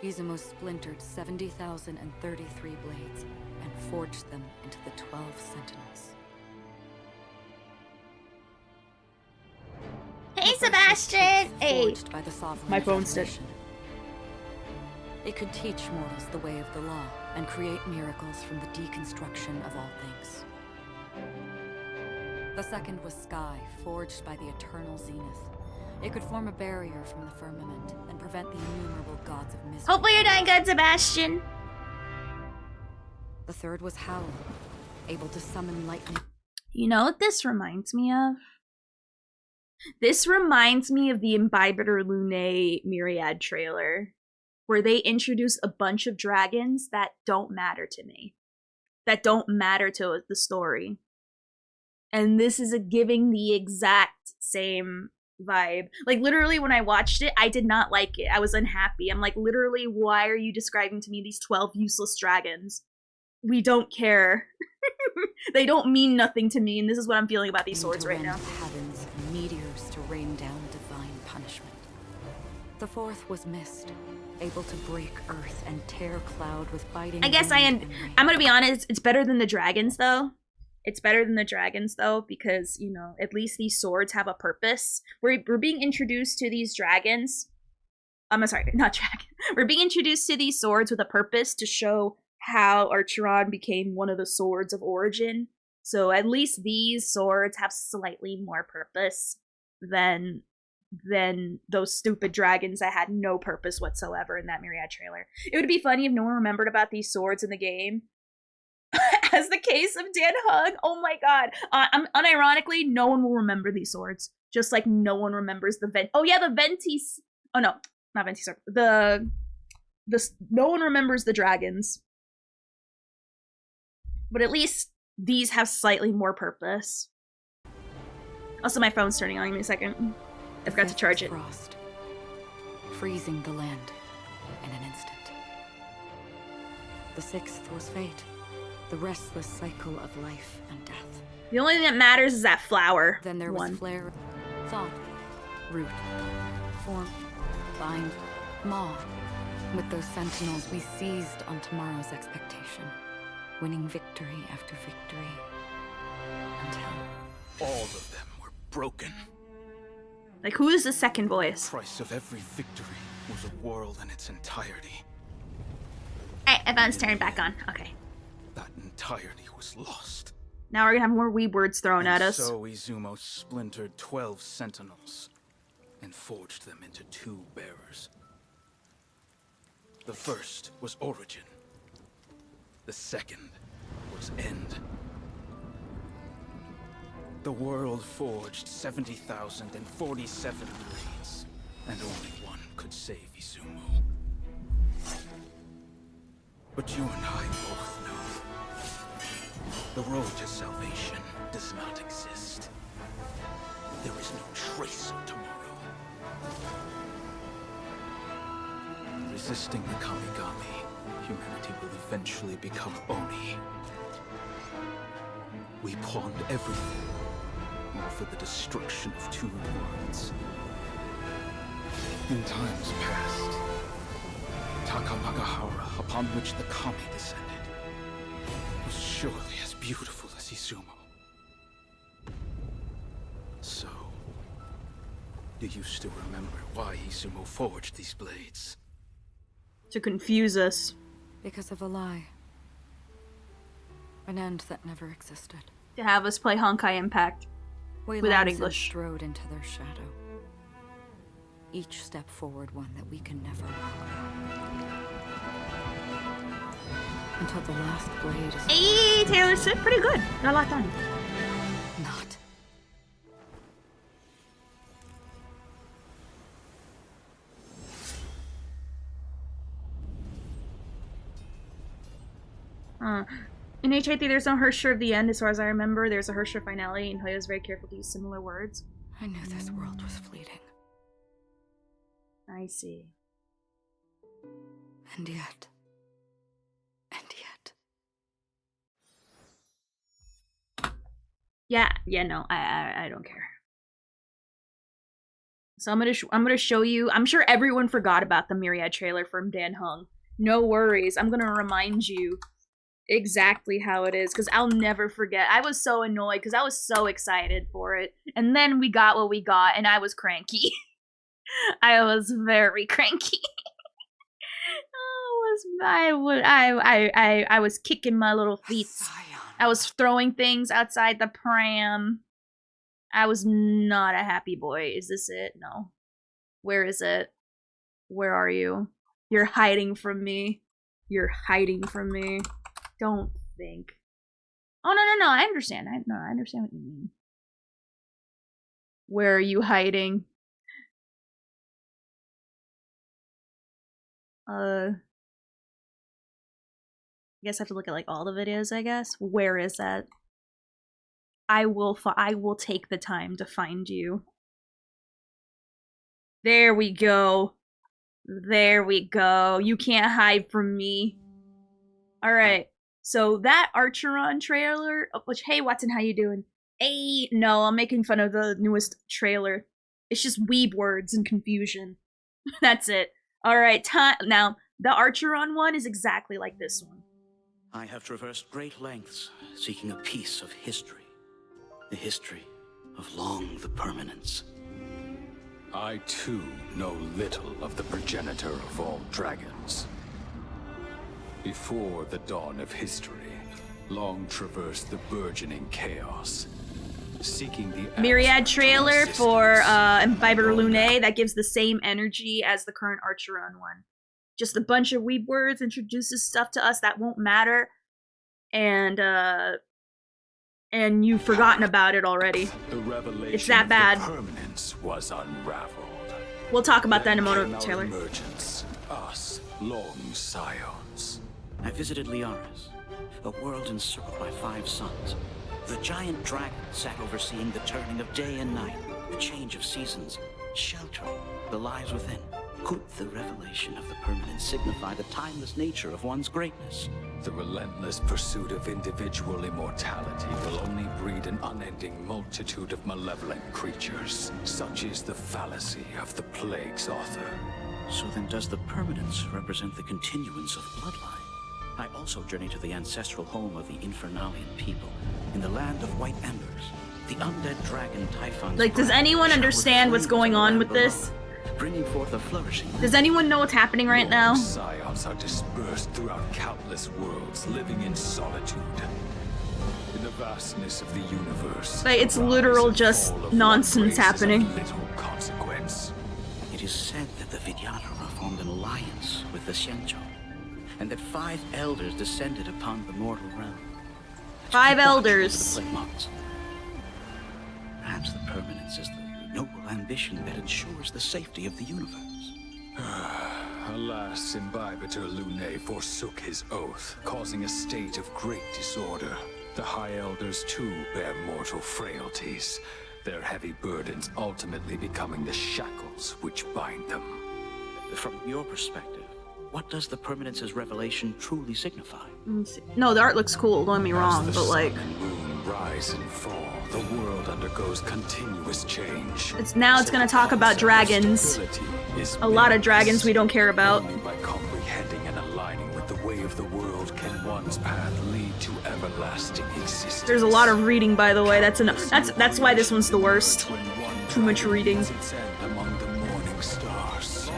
Izumo splintered 70,033 blades and forged them into the 12 Sentinels. Hey, Sebastian! Hey! Forged by the sovereign My phone's dead. revelation. It could teach mortals the way of the law and create miracles from the deconstruction of all things. The second was Sky, forged by the eternal zenith. It could form a barrier from the firmament and prevent the innumerable gods of misery. Hopefully you're doing good, Sebastian. The third was Howl, able to summon lightning. You know what this reminds me of? This reminds me of the Imbibitor Lune Myriad trailer, where they introduce a bunch of dragons that don't matter to me. That don't matter to the story. And this is giving the exact same vibe. Like, literally, when I watched it, I did not like it. I was unhappy. I'm like, literally, why are you describing to me these 12 useless dragons? We don't care. They don't mean nothing to me, and this is what I'm feeling about these swords right now. Heavens, meteors to rain down divine punishment. The fourth was mist, able to break earth and tear cloud with biting. I guess I'm gonna be honest, it's better than the dragons, though. It's better than the dragons, though, because, you know, at least these swords have a purpose. We're being introduced to these dragons. I'm sorry, not dragon. We're being introduced to these swords with a purpose to show how Archeron became one of the swords of origin. So at least these swords have slightly more purpose than those stupid dragons that had no purpose whatsoever in that Myriad trailer. It would be funny if no one remembered about these swords in the game. As the case of Dan Hug, oh my god. Unironically, no one will remember these swords. Just like no one remembers the Vent. Oh yeah, the Ventis. Oh no, not Venti sword. No one remembers the dragons. But at least these have slightly more purpose. Also, my phone's turning on. Give me a second. I forgot to charge it. Frost, freezing the land in an instant. The sixth was fate, the restless cycle of life and death. The only thing that matters is that flower. Then there was flare, thought, root, form, bind, maw. With those sentinels, we seized on tomorrow's expectation, winning victory after victory, until all of them were broken. Like, who is the second voice? The price of every victory was a world in its entirety. Hey, everyone's turned back on. Okay. That entirety was lost. Now we're gonna have more weeb words thrown at us. So Izumo splintered 12 sentinels and forged them into 2 bearers. The first was origin. The second was end. The world forged 70,047 blades, and only one could save Izumo. But you and I both know the road to salvation does not exist. There is no trace of tomorrow. Resisting the Kamigami, humanity will eventually become Oni. We pawned everything, all for the destruction of 2 worlds. In times past, Takamagahara, upon which the Kami descended, was surely as beautiful as Izumo. So, do you still remember why Izumo forged these blades? To confuse us. because of a lie. An end that never existed. To have us play Honkai Impact. Without English. Strode into their shadow. Each step forward one that we can never walk. Until the last blade is... Hey, Taylor Swift, pretty good. Got a lot done. Not. In HIT, there's no Hersher of the end, as far as I remember. There's a Hersher finale, and Hoya was very careful to use similar words. I knew this world was fleeting. I see. And yet... Yeah, no, I don't care. So I'm gonna show you. I'm sure everyone forgot about the Myriad trailer from Dan Hung. No worries. I'm gonna remind you exactly how it is, because I'll never forget. I was so annoyed because I was so excited for it, and then we got what we got, and I was cranky. I was very cranky. I was kicking my little feet. I was throwing things outside the pram. I was not a happy boy. Is this it? No. Where is it? Where are you? You're hiding from me. You're hiding from me. Don't think. Oh, no. I understand. I understand what you mean. Where are you hiding? I guess I have to look at like all the videos, I guess. Where is that? I will take the time to find you. There we go. There we go. You can't hide from me. Alright. So that Archeron trailer, which, hey Watson, how you doing? Hey, no, I'm making fun of the newest trailer. It's just weeb words and confusion. That's it. Alright, now, the Archeron one is exactly like this one. I have traversed great lengths, seeking a piece of history. The history of long the permanence. I too know little of the progenitor of all dragons. Before the dawn of history, long traversed the burgeoning chaos, seeking the Myriad trailer for Imbiber Lune that gives the same energy as the current Archeron one. Just a bunch of weeb words, introduces stuff to us that won't matter, and you've forgotten about it already. The revelation it's that bad. Of the permanence was unraveled. We'll talk about that in a Then moment, came our Taylor. emergence, us long scions. I visited Liaris, a world encircled by 5 suns. The giant dragon sat overseeing the turning of day and night, the change of seasons, sheltering the lives within. Could the revelation of the permanence signify the timeless nature of one's greatness? The relentless pursuit of individual immortality will only breed an unending multitude of malevolent creatures. Such is the fallacy of the plague's author. So then does the permanence represent the continuance of bloodline? I also journey to the ancestral home of the Infernalian people, in the land of white embers. The undead dragon Typhon's Like, does anyone understand what's going on with this? Bringing forth a flourishing. Does anyone know what's happening right now? Scions are dispersed throughout countless worlds, living in solitude. In the vastness of the universe, Like, it's the rise literal and just fall of nonsense one race is of happening. little consequence. It is said that the Vidyadhara formed an alliance with the Xianzhou, and that 5 elders descended upon the mortal realm. 5 Watch over elders. the plague moths. Perhaps the permanence is the noble ambition that ensures the safety of the universe. Alas, Imbibitor Lune forsook his oath, causing a state of great disorder. The High Elders too bear mortal frailties, their heavy burdens ultimately becoming the shackles which bind them. From your perspective, what does the permanence's revelation truly signify? No, the art looks cool, don't get me As wrong, the but like, sun and moon rise and fall, the world undergoes continuous change. it's gonna talk about dragons. A lot of dragons we don't care about. Only by comprehending and aligning with the way of the world can one's path lead to everlasting existence. There's a lot of reading, by the way. That's why this one's the worst. Too much reading. Its end among the morning stars.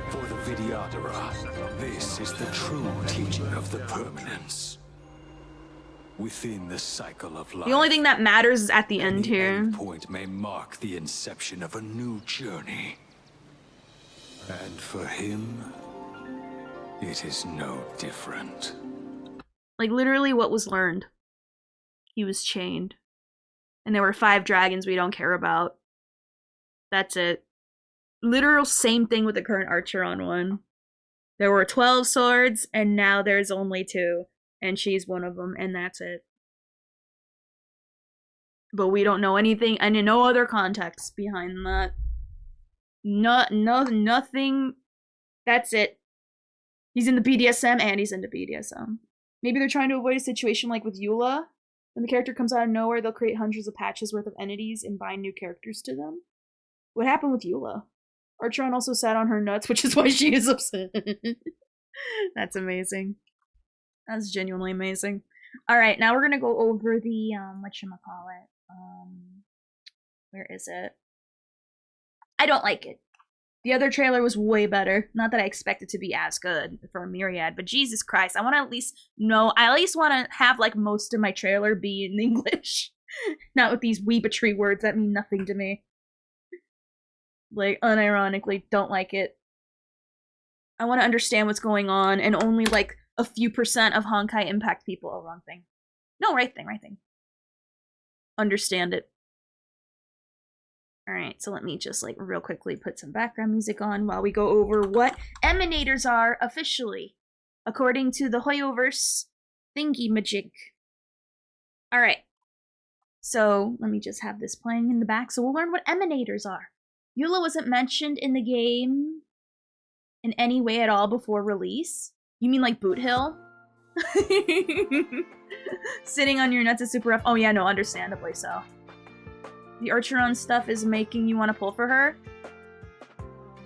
For the Vidyadhara, this is the true teaching of the permanence. Within the cycle of life, The only thing that matters is at the end any here. point may mark the inception of a new journey. And for him, it is no different. Like, literally what was learned. He was chained. And there were 5 dragons we don't care about. That's it. Literal same thing with the current Archeron one. There were 12 swords, and now there's only 2. And she's one of them, and that's it. But we don't know anything, and no other context behind that. Nothing. That's it. He's in the BDSM, and he's into BDSM. Maybe they're trying to avoid a situation like with Eula. When the character comes out of nowhere, they'll create hundreds of patches worth of entities and bind new characters to them. What happened with Eula? Archeron also sat on her nuts, which is why she is upset. That's amazing. That's genuinely amazing. Alright, now we're gonna go over the, whatchamacallit. Where is it? I don't like it. The other trailer was way better. Not that I expect it to be as good for Myriad, but Jesus Christ, I want to at least know, I at least want to have, like, most of my trailer be in English. Not with these weebatry words that mean nothing to me. Like, unironically, don't like it. I want to understand what's going on, and only, like, a few % of Honkai Impact people. Oh, wrong thing. No, right thing, right thing. Understand it. Alright, so let me just, like, real quickly put some background music on while we go over what Emanators are officially, according to the Hoyoverse thingy-majig. Alright. So let me just have this playing in the back. So we'll learn what emanators are. Eula wasn't mentioned in the game in any way at all before release. You mean like Boot Hill? Sitting on your nuts is super rough. Oh yeah, no, understandably so. The Archeron stuff is making you want to pull for her.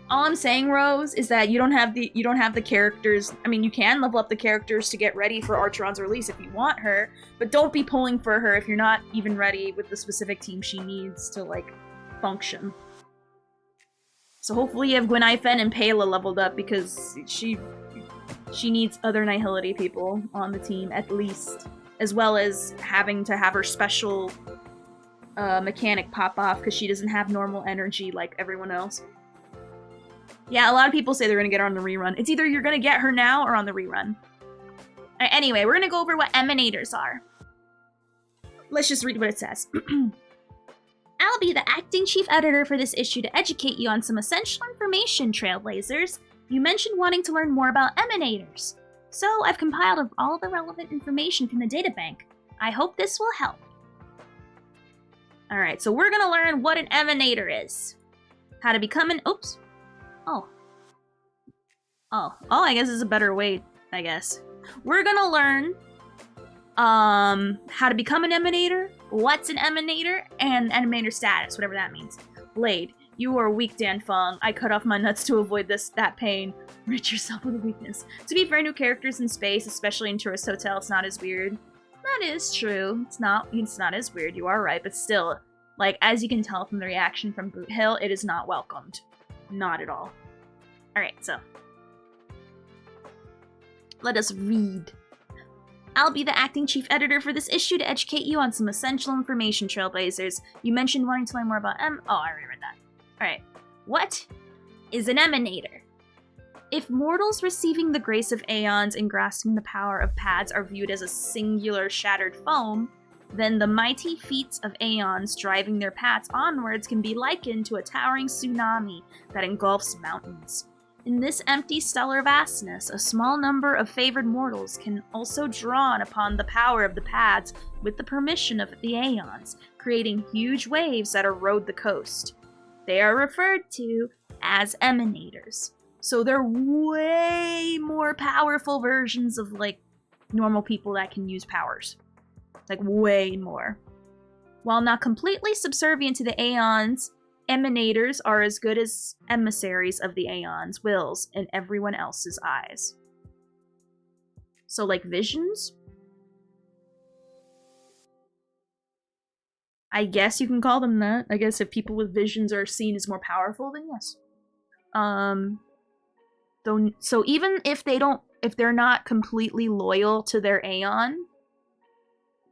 All I'm saying, Rose, is that you don't have the characters. I mean, you can level up the characters to get ready for Archeron's release if you want her, but don't be pulling for her if you're not even ready with the specific team she needs to, like, function. So hopefully you have Gwynaifen and Pela leveled up, because she needs other Nihility people on the team, at least. As well as having to have her special mechanic pop off, because she doesn't have normal energy like everyone else. Yeah, a lot of people say they're gonna get her on the rerun. It's either you're gonna get her now or on the rerun. Anyway, we're gonna go over what emanators are. Let's just read what it says. I'll be the acting chief editor for this issue to educate you on some essential information, Trailblazers. You mentioned wanting to learn more about emanators. So I've compiled all the relevant information from the databank. I hope this will help. Alright, so we're gonna learn what an emanator is. How to become an... Oops. Oh, I guess it's a better way, I guess. We're gonna learn how to become an emanator, what's an emanator, and emanator status, whatever that means. Blade, you are weak, Dan Feng. I cut off my nuts to avoid that pain. Rid yourself of the weakness. To be fair, new characters in space, especially in Tourist Hotel, it's not as weird. That is true. It's not as weird, you are right, but still, like, as you can tell from the reaction from Boot Hill, it is not welcomed. Not at all. Alright, so. Let us read. I'll be the acting chief editor for this issue to educate you on some essential information, Trailblazers. You mentioned wanting to learn more about Oh, I already read that. Alright. What is an emanator? If mortals receiving the grace of aeons and grasping the power of pads are viewed as a singular shattered foam, then the mighty feats of aeons driving their paths onwards can be likened to a towering tsunami that engulfs mountains. In this empty stellar vastness, a small number of favored mortals can also draw upon the power of the pads with the permission of the aeons, creating huge waves that erode the coast. They are referred to as emanators. So they're way more powerful versions of, like, normal people that can use powers. Like, way more. While not completely subservient to the aeons, emanators are as good as emissaries of the aeons' wills in everyone else's eyes. So, like, visions? I guess you can call them that. I guess if people with visions are seen as more powerful, then yes. So even if they're not completely loyal to their aeon,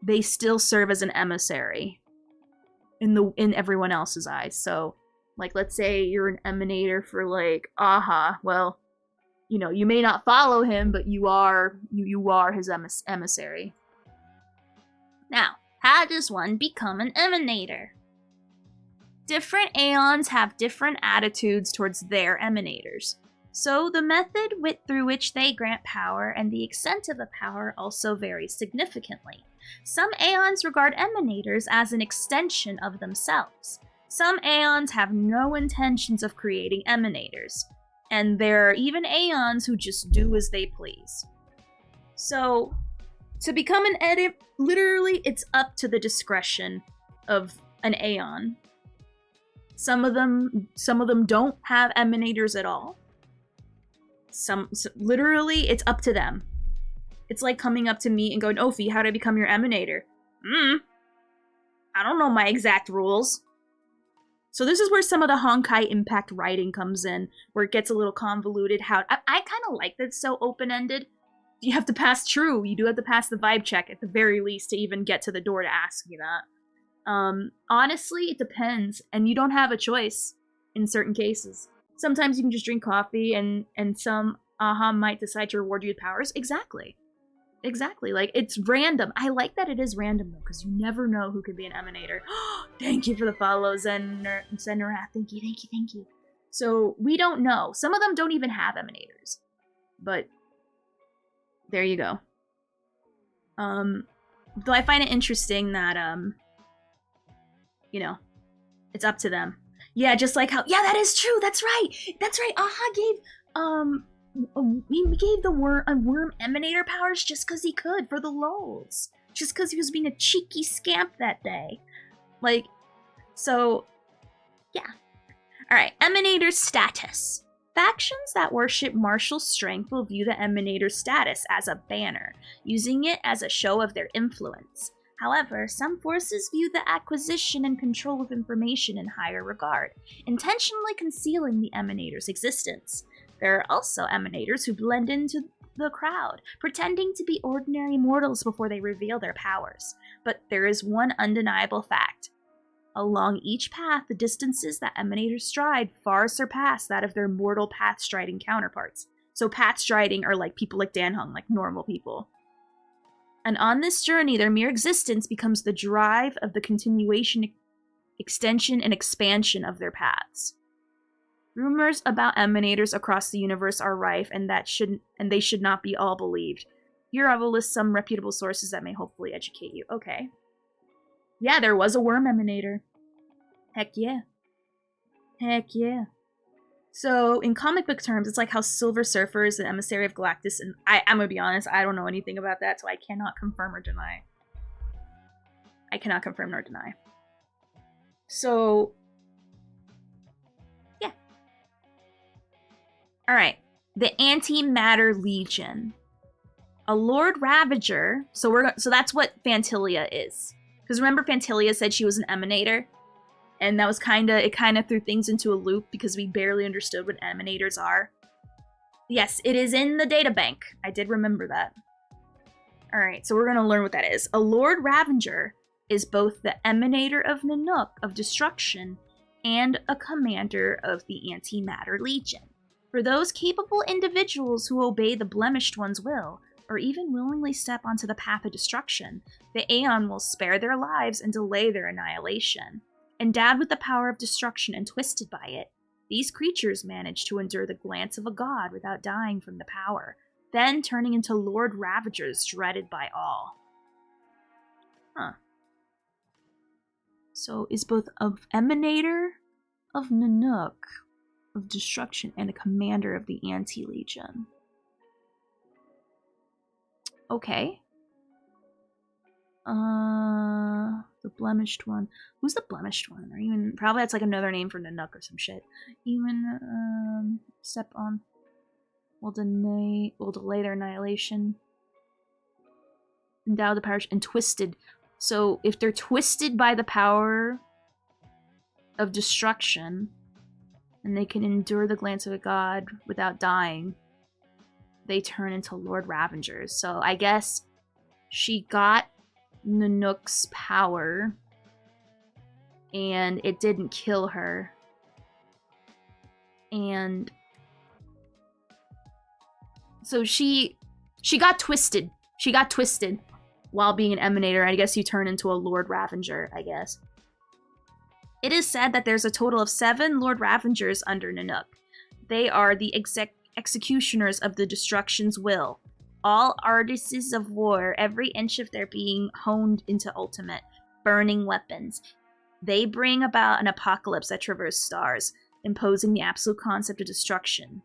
they still serve as an emissary in everyone else's eyes. So, like, let's say you're an emanator for, like, Aha. Well, you know, you may not follow him, but you are his emissary. Now, how does one become an emanator? Different aeons have different attitudes towards their emanators. So the method through which they grant power and the extent of the power also varies significantly. Some aeons regard emanators as an extension of themselves. Some aeons have no intentions of creating emanators. And there are even aeons who just do as they please. So, to become an literally, it's up to the discretion of an aeon. Some of them don't have emanators at all. Literally, it's up to them. It's like coming up to me and going, Ophi, how do I become your emanator? I don't know my exact rules. So this is where some of the Honkai Impact writing comes in, where it gets a little convoluted. I kind of like that it's so open-ended. You have to pass true. You do have to pass the vibe check at the very least to even get to the door to ask you that. Honestly, it depends, and you don't have a choice in certain cases. Sometimes you can just drink coffee, and some Aha might decide to reward you with powers. Exactly. Like, it's random. I like that it is random, though, because you never know who could be an emanator. Thank you for the follow, Zenrath. Thank you. So, we don't know. Some of them don't even have emanators. But, there you go. Though I find it interesting that, you know, it's up to them. Yeah, just like how, yeah, that is true. That's right. Aha gave the worm emanator powers just because he could, for the lulz. Just because he was being a cheeky scamp that day. Like, so, yeah. Alright, emanator status. Factions that worship martial strength will view the emanator's status as a banner, using it as a show of their influence. However, some forces view the acquisition and control of information in higher regard, intentionally concealing the emanator's existence. There are also emanators who blend into the crowd, pretending to be ordinary mortals before they reveal their powers. But there is one undeniable fact. Along each path, the distances that emanators stride far surpass that of their mortal path-striding counterparts. So path-striding are like people like Dan Hung, like normal people. And on this journey, their mere existence becomes the drive of the continuation, extension, and expansion of their paths. Rumors about emanators across the universe are rife, and they should not be all believed. Here I will list some reputable sources that may hopefully educate you. Okay. Yeah, there was a worm emanator. Heck yeah. Heck yeah. So, in comic book terms, it's like how Silver Surfer is an emissary of Galactus, and I'm gonna be honest, I don't know anything about that, so I cannot confirm or deny. I cannot confirm nor deny. So, yeah. Alright. The Antimatter Legion. A Lord Ravager, so that's what Fantilia is. Because remember Fantilia said she was an emanator? And that was it kind of threw things into a loop because we barely understood what emanators are. Yes, it is in the databank. I did remember that. Alright, so we're going to learn what that is. A Lord Ravager is both the emanator of Nanook of destruction and a commander of the Antimatter Legion. For those capable individuals who obey the Blemished One's will, or even willingly step onto the path of destruction, the Aeon will spare their lives and delay their annihilation. Endowed with the power of destruction and twisted by it, these creatures manage to endure the glance of a god without dying from the power, then turning into Lord Ravagers dreaded by all. Huh. So is both an emanator of Nanook of destruction and a commander of the Anti-Legion. Okay. The Blemished One. Who's the Blemished One? Or even probably that's like another name for Nanook or some shit. Even step on will delay their annihilation. Endow the power and twisted. So if they're twisted by the power of destruction, and they can endure the glance of a god without dying, they turn into Lord Ravengers. So I guess she got Nanook's power, and it didn't kill her. And so she got twisted. She got twisted while being an emanator. I guess you turn into a Lord Ravenger, I guess. It is said that there's a total of 7 Lord Ravengers under Nanook. They are the executioners of the destruction's will. All artists of war, every inch of their being honed into ultimate, burning weapons. They bring about an apocalypse that traverses stars, imposing the absolute concept of destruction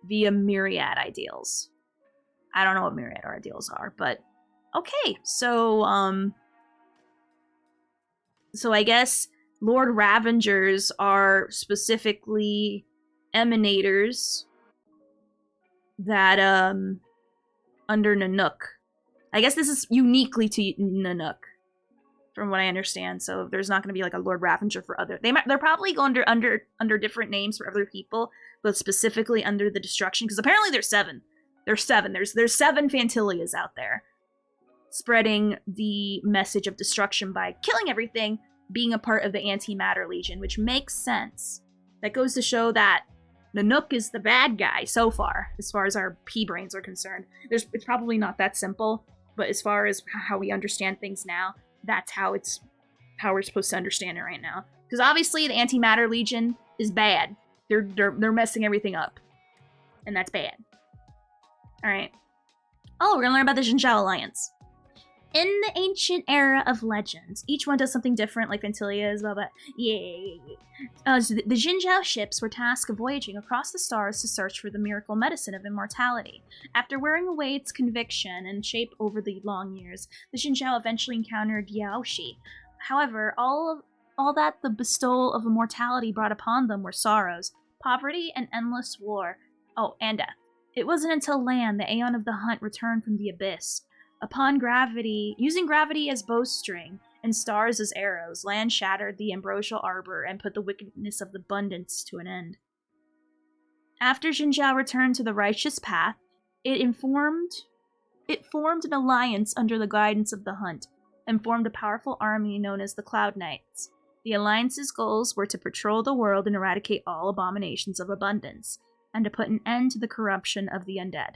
via myriad ideals. I don't know what myriad ideals are, but okay. So I guess Lord Ravengers are specifically emanators that under Nanook. I guess this is uniquely to Nanook, from what I understand. So there's not going to be like a Lord Ravenger for other. They're probably going under different names for other people, but specifically under the destruction, because apparently there's 7. There's 7. There's 7 Fantilias out there, spreading the message of destruction by killing everything, being a part of the Antimatter Legion, which makes sense. That goes to show that Nanook is the bad guy so far as our pea-brains are concerned. It's probably not that simple, but as far as how we understand things now, that's how we're supposed to understand it right now. Because obviously the Antimatter Legion is bad. They're messing everything up. And that's bad. Alright. Oh, we're gonna learn about the Jinzhou Alliance. In the ancient era of legends, each one does something different, like Ventilia, blah blah. Yeah. So the Jinzhou ships were tasked of voyaging across the stars to search for the miracle medicine of immortality. After wearing away its conviction and shape over the long years, the Jinzhou eventually encountered Yaoshi. However, all that the bestowal of immortality brought upon them were sorrows, poverty, and endless war. Oh, and death. It wasn't until Land, the Aeon of the Hunt, returned from the abyss. Upon using gravity as bowstring and stars as arrows, Land shattered the ambrosial arbor and put the wickedness of the abundance to an end. After Jinzhou returned to the righteous path, it formed an alliance under the guidance of the Hunt, and formed a powerful army known as the Cloud Knights. The alliance's goals were to patrol the world and eradicate all abominations of abundance, and to put an end to the corruption of the undead.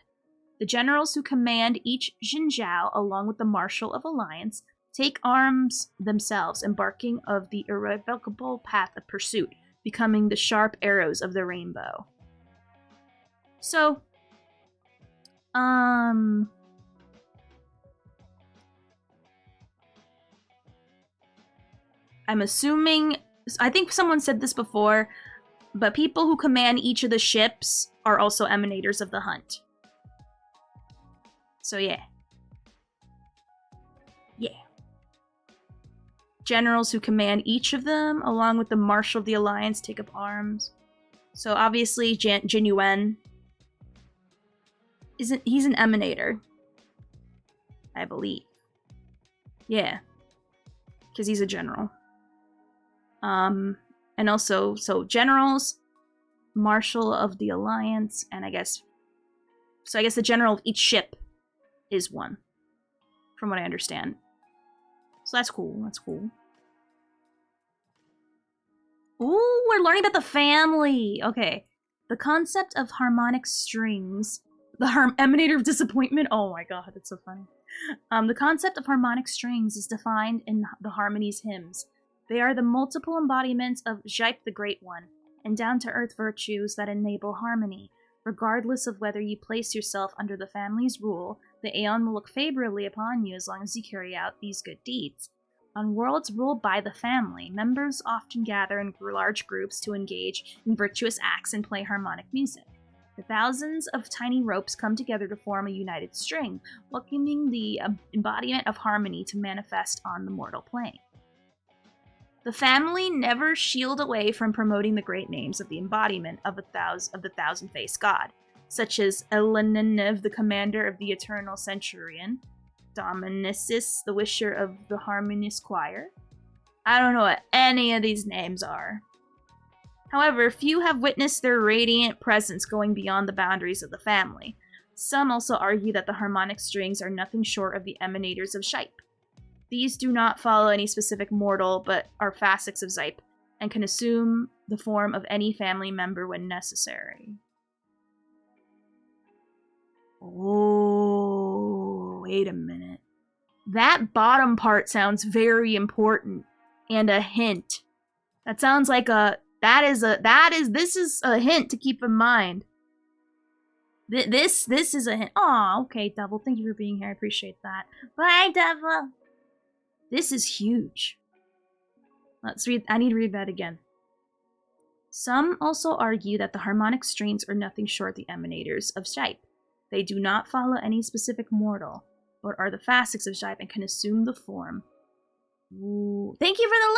The generals who command each Jinzhou, along with the Marshal of Alliance, take arms themselves, embarking of the irrevocable path of pursuit, becoming the sharp arrows of the rainbow. So, I'm assuming, I think someone said this before, but people who command each of the ships are also emanators of the Hunt. So yeah. Yeah. Generals who command each of them, along with the Marshal of the Alliance, take up arms. So obviously Jin Yuan he's an emanator, I believe. Yeah. Because he's a general. And also, so generals, Marshal of the Alliance, and I guess the general of each ship is one, from what I understand. So that's cool. That's cool. Ooh, we're learning about the family. Okay. The concept of harmonic strings. The emanator of disappointment. Oh my god, that's so funny. The concept of harmonic strings is defined in the Harmony's hymns. They are the multiple embodiments of Zhype the Great One, and down-to-earth virtues that enable harmony. Regardless of whether you place yourself under the family's rule, the Aeon will look favorably upon you as long as you carry out these good deeds. On worlds ruled by the family, members often gather in large groups to engage in virtuous acts and play harmonic music. The thousands of tiny ropes come together to form a united string, welcoming the embodiment of harmony to manifest on the mortal plane. The family never shield away from promoting the great names of the embodiment of the thousand-faced god, such as Eleninev, the commander of the Eternal Centurion, Dominicis, the wisher of the Harmonious Choir. I don't know what any of these names are. However, few have witnessed their radiant presence going beyond the boundaries of the family. Some also argue that the harmonic strings are nothing short of the emanators of Zhype. These do not follow any specific mortal, but are facets of Zhype, and can assume the form of any family member when necessary. Oh, wait a minute. That bottom part sounds very important, and a hint. That sounds like this is a hint to keep in mind. This is a hint. Aw, okay, Devil, thank you for being here, I appreciate that. Bye, Devil! This is huge. Let's read. I need to read that again. Some also argue that the harmonic strings are nothing short the emanators of Zhype. They do not follow any specific mortal, but are the facets of Zhype and can assume the form. Ooh. Thank you for the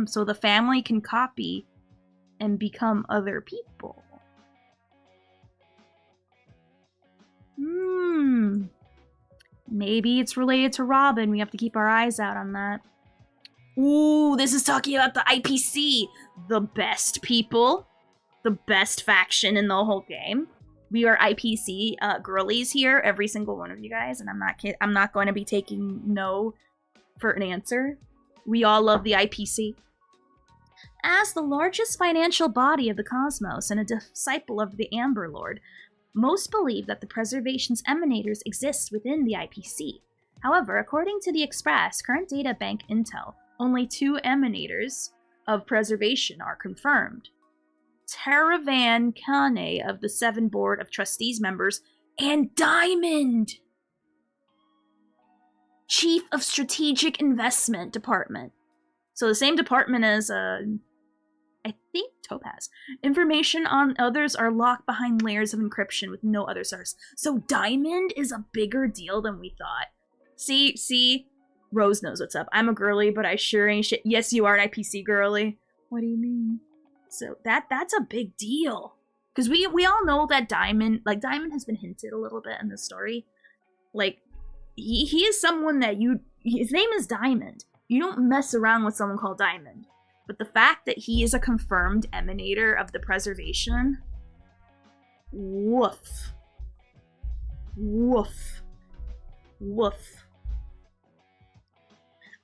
lurkies! So the family can copy and become other people. Maybe it's related to Robin. We have to keep our eyes out on that. Ooh, this is talking about the IPC. The best people. The best faction in the whole game. We are IPC girlies here, every single one of you guys, and I'm not going to be taking no for an answer. We all love the IPC. As the largest financial body of the cosmos and a disciple of the Amber Lord, most believe that the Preservation's emanators exist within the IPC. However, according to the Express, current data bank intel, only 2 emanators of Preservation are confirmed. Taravan Kane of the 7 Board of Trustees members, and Diamond! Chief of Strategic Investment Department. So the same department as, I think Topaz. Information on others are locked behind layers of encryption with no other source. So Diamond is a bigger deal than we thought. See? Rose knows what's up. I'm a girly, but I sure ain't shit. Yes, you are an IPC girly. What do you mean? So that's a big deal. Because we all know that Diamond has been hinted a little bit in the story. Like, he is someone that his name is Diamond. You don't mess around with someone called Diamond. But the fact that he is a confirmed emanator of the preservation, woof. Woof. Woof.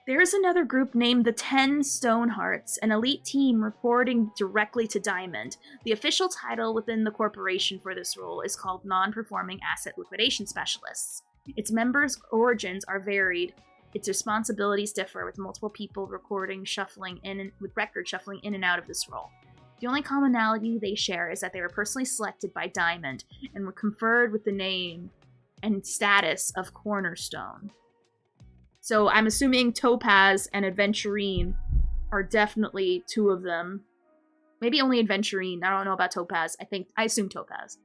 There's another group named the 10 Stonehearts, an elite team reporting directly to Diamond. The official title within the corporation for this role is called Non-Performing Asset Liquidation Specialists. Its members' origins are varied. Its responsibilities differ, with multiple people shuffling in and out of this role. The only commonality they share is that they were personally selected by Diamond and were conferred with the name and status of Cornerstone. So I'm assuming Topaz and Adventurine are definitely two of them. Maybe only Adventurine. I don't know about Topaz. I assume Topaz.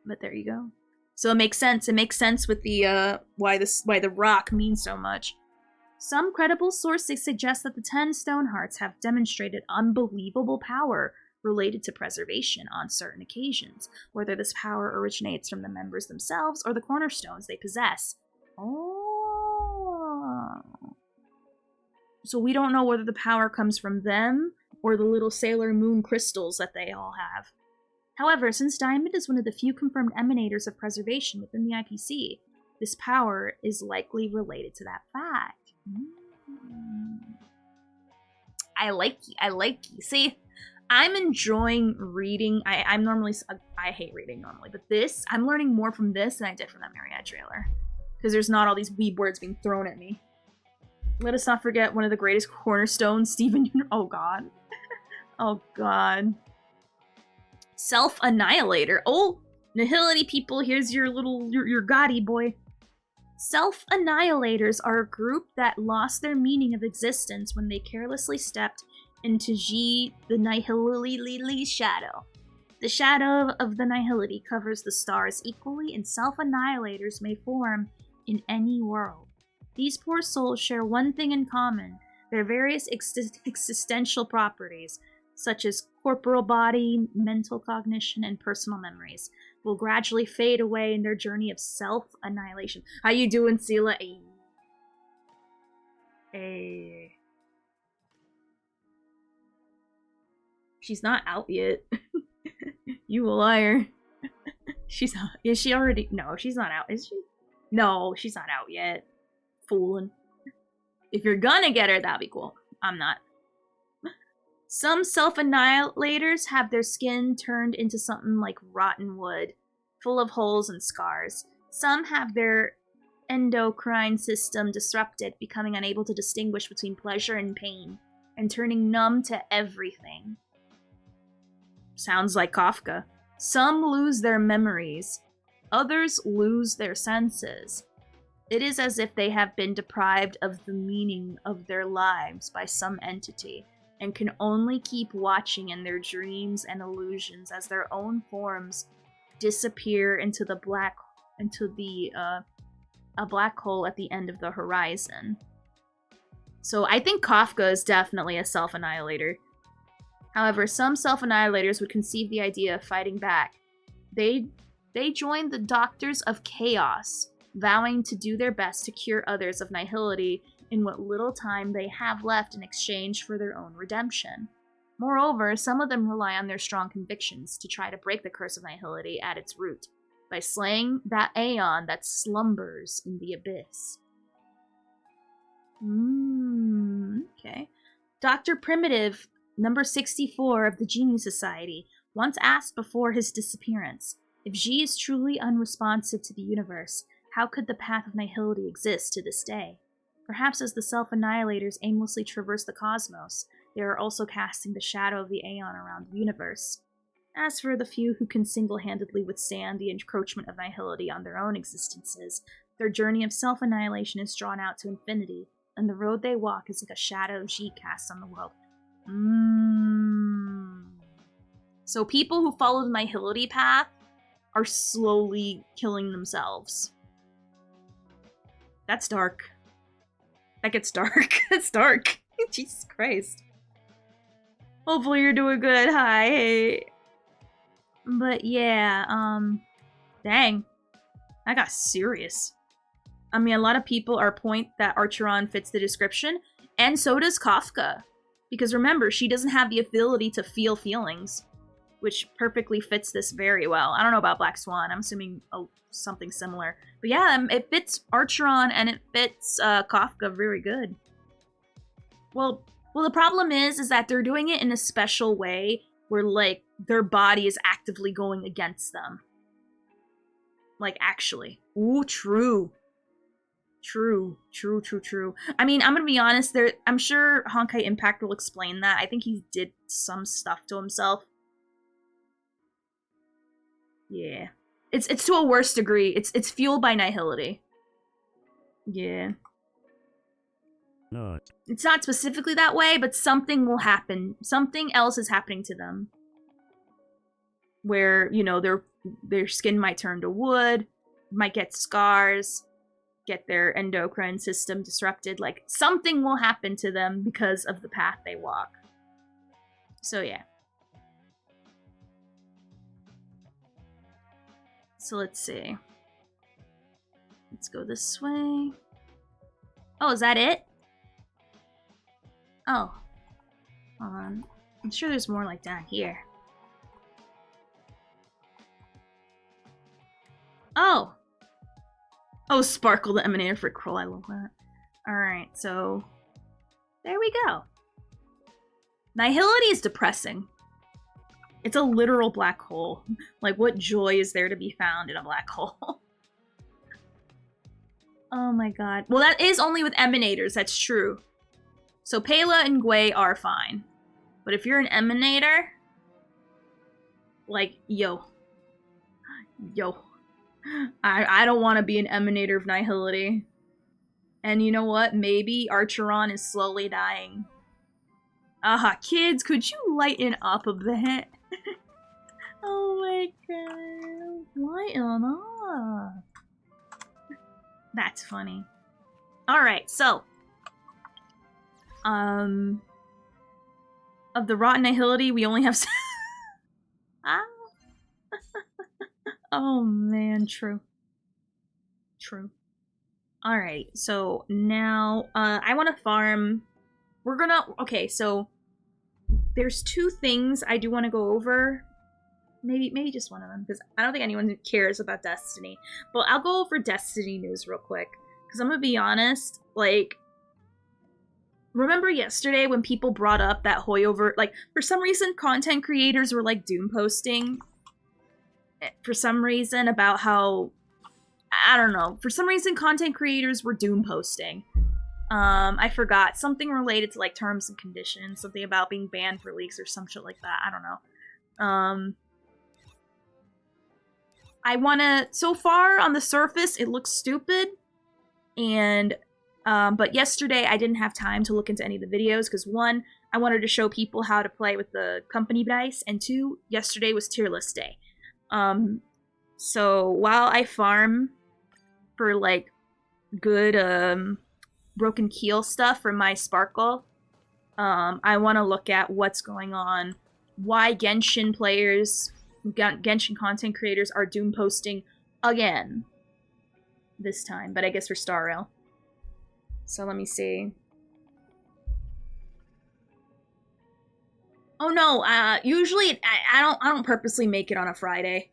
But there you go. So it makes sense. It makes sense with the why the rock means so much. Some credible sources suggest that the 10 Stonehearts have demonstrated unbelievable power related to preservation on certain occasions, whether this power originates from the members themselves or the cornerstones they possess. Oh. So we don't know whether the power comes from them or the little Sailor Moon crystals that they all have. However, since Diamond is one of the few confirmed emanators of preservation within the IPC, this power is likely related to that fact. I like you. See, I'm enjoying reading. I hate reading normally, but this, I'm learning more from this than I did from that Myriad trailer. Because there's not all these weeb words being thrown at me. Let us not forget one of the greatest cornerstones, Steven. Oh god. Oh god. Self-Annihilator. Oh, Nihility people, here's your Gotti boy. Self-Annihilators are a group that lost their meaning of existence when they carelessly stepped into the Nihility shadow. The shadow of the Nihility covers the stars equally, and self-annihilators may form in any world. These poor souls share one thing in common: their various existential properties, such as corporal body, mental cognition, and personal memories, will gradually fade away in their journey of self-annihilation. How you doing, Sela? Hey. She's not out yet. You a liar. She's not. Is she already? No, she's not out. Is she? No, she's not out yet. Fooling. If you're gonna get her, that'd be cool. I'm not. Some self-annihilators have their skin turned into something like rotten wood, full of holes and scars. Some have their endocrine system disrupted, becoming unable to distinguish between pleasure and pain, and turning numb to everything. Sounds like Kafka. Some lose their memories. Others lose their senses. It is as if they have been deprived of the meaning of their lives by some entity, and can only keep watching in their dreams and illusions as their own forms disappear into a black hole at the end of the horizon. So I think Kafka is definitely a self-annihilator. However, some self-annihilators would conceive the idea of fighting back. They joined the Doctors of Chaos, vowing to do their best to cure others of nihility in what little time they have left in exchange for their own redemption. Moreover, some of them rely on their strong convictions to try to break the curse of nihility at its root, by slaying that Aeon that slumbers in the abyss. Okay. Dr. Primitive, number 64 of the Genius Society, once asked before his disappearance, if G is truly unresponsive to the universe, how could the path of nihility exist to this day? Perhaps as the self-annihilators aimlessly traverse the cosmos, they are also casting the shadow of the Aeon around the universe. As for the few who can single-handedly withstand the encroachment of nihility on their own existences, Their journey of self-annihilation is drawn out to infinity, and the road they walk is like a shadow she casts on the world. So people who follow the nihility path are slowly killing themselves. That's dark. That gets dark. That's dark. Jesus Christ. Hopefully you're doing good. Hi. Hey. But yeah, dang. That got serious. I mean, a lot of people are point that Archeron fits the description, and so does Kafka. Because remember, she doesn't have the ability to feel feelings, which perfectly fits this very well. I don't know about Black Swan. I'm assuming something similar. But yeah, it fits Archeron and it fits Kafka very good. Well, the problem is that they're doing it in a special way where, like, their body is actively going against them. Like, actually. Ooh, true. True. I mean, I'm gonna be honest, I'm sure Honkai Impact will explain that. I think he did some stuff to himself. Yeah. It's to a worse degree. It's fueled by nihility. Yeah. No. It's not specifically that way, but something will happen. Something else is happening to them. Where, you know, their skin might turn to wood, might get scars, get their endocrine system disrupted. Like, something will happen to them because of the path they walk. So, yeah. So, let's see. Let's go this way. Oh, is that it? Oh. Hold on. I'm sure there's more like down here. Oh! Oh, Sparkle the Emanator for Kroll. I love that. Alright, so... there we go. Nihility is depressing. It's a literal black hole. Like, what joy is there to be found in a black hole? Oh my god. Well, that is only with Emanators, that's true. So Pela and Gwei are fine. But if you're an Emanator... like, yo. I don't want to be an Emanator of Nihility. And you know what? Maybe Archeron is slowly dying. Aha, kids, could you lighten up a bit? Oh my god. Lighten up. That's funny. Alright, so. Of the Rotten Nihility, we only have... ah. Oh man, true. Alright, so now, I want to farm... okay, so there's two things I do want to go over. Maybe just one of them, because I don't think anyone cares about Destiny. But I'll go over Destiny news real quick, because I'm gonna be honest, like, remember yesterday when people brought up that Hoyover, like, for some reason content creators were, like, doom posting for some reason about how, I don't know, for some reason content creators were doom posting. I forgot, something related to like terms and conditions, something about being banned for leaks or some shit like that, I don't know. I wanna, so far on the surface it looks stupid, and but yesterday I didn't have time to look into any of the videos because one, I wanted to show people how to play with the company dice, and two, yesterday was tier list day. So while I farm for like good broken keel stuff for my Sparkle, I want to look at what's going on, why Genshin players, Genshin content creators are doom posting again this time, but I guess for Star Rail. So let me see. Oh no, usually I don't purposely make it on a Friday.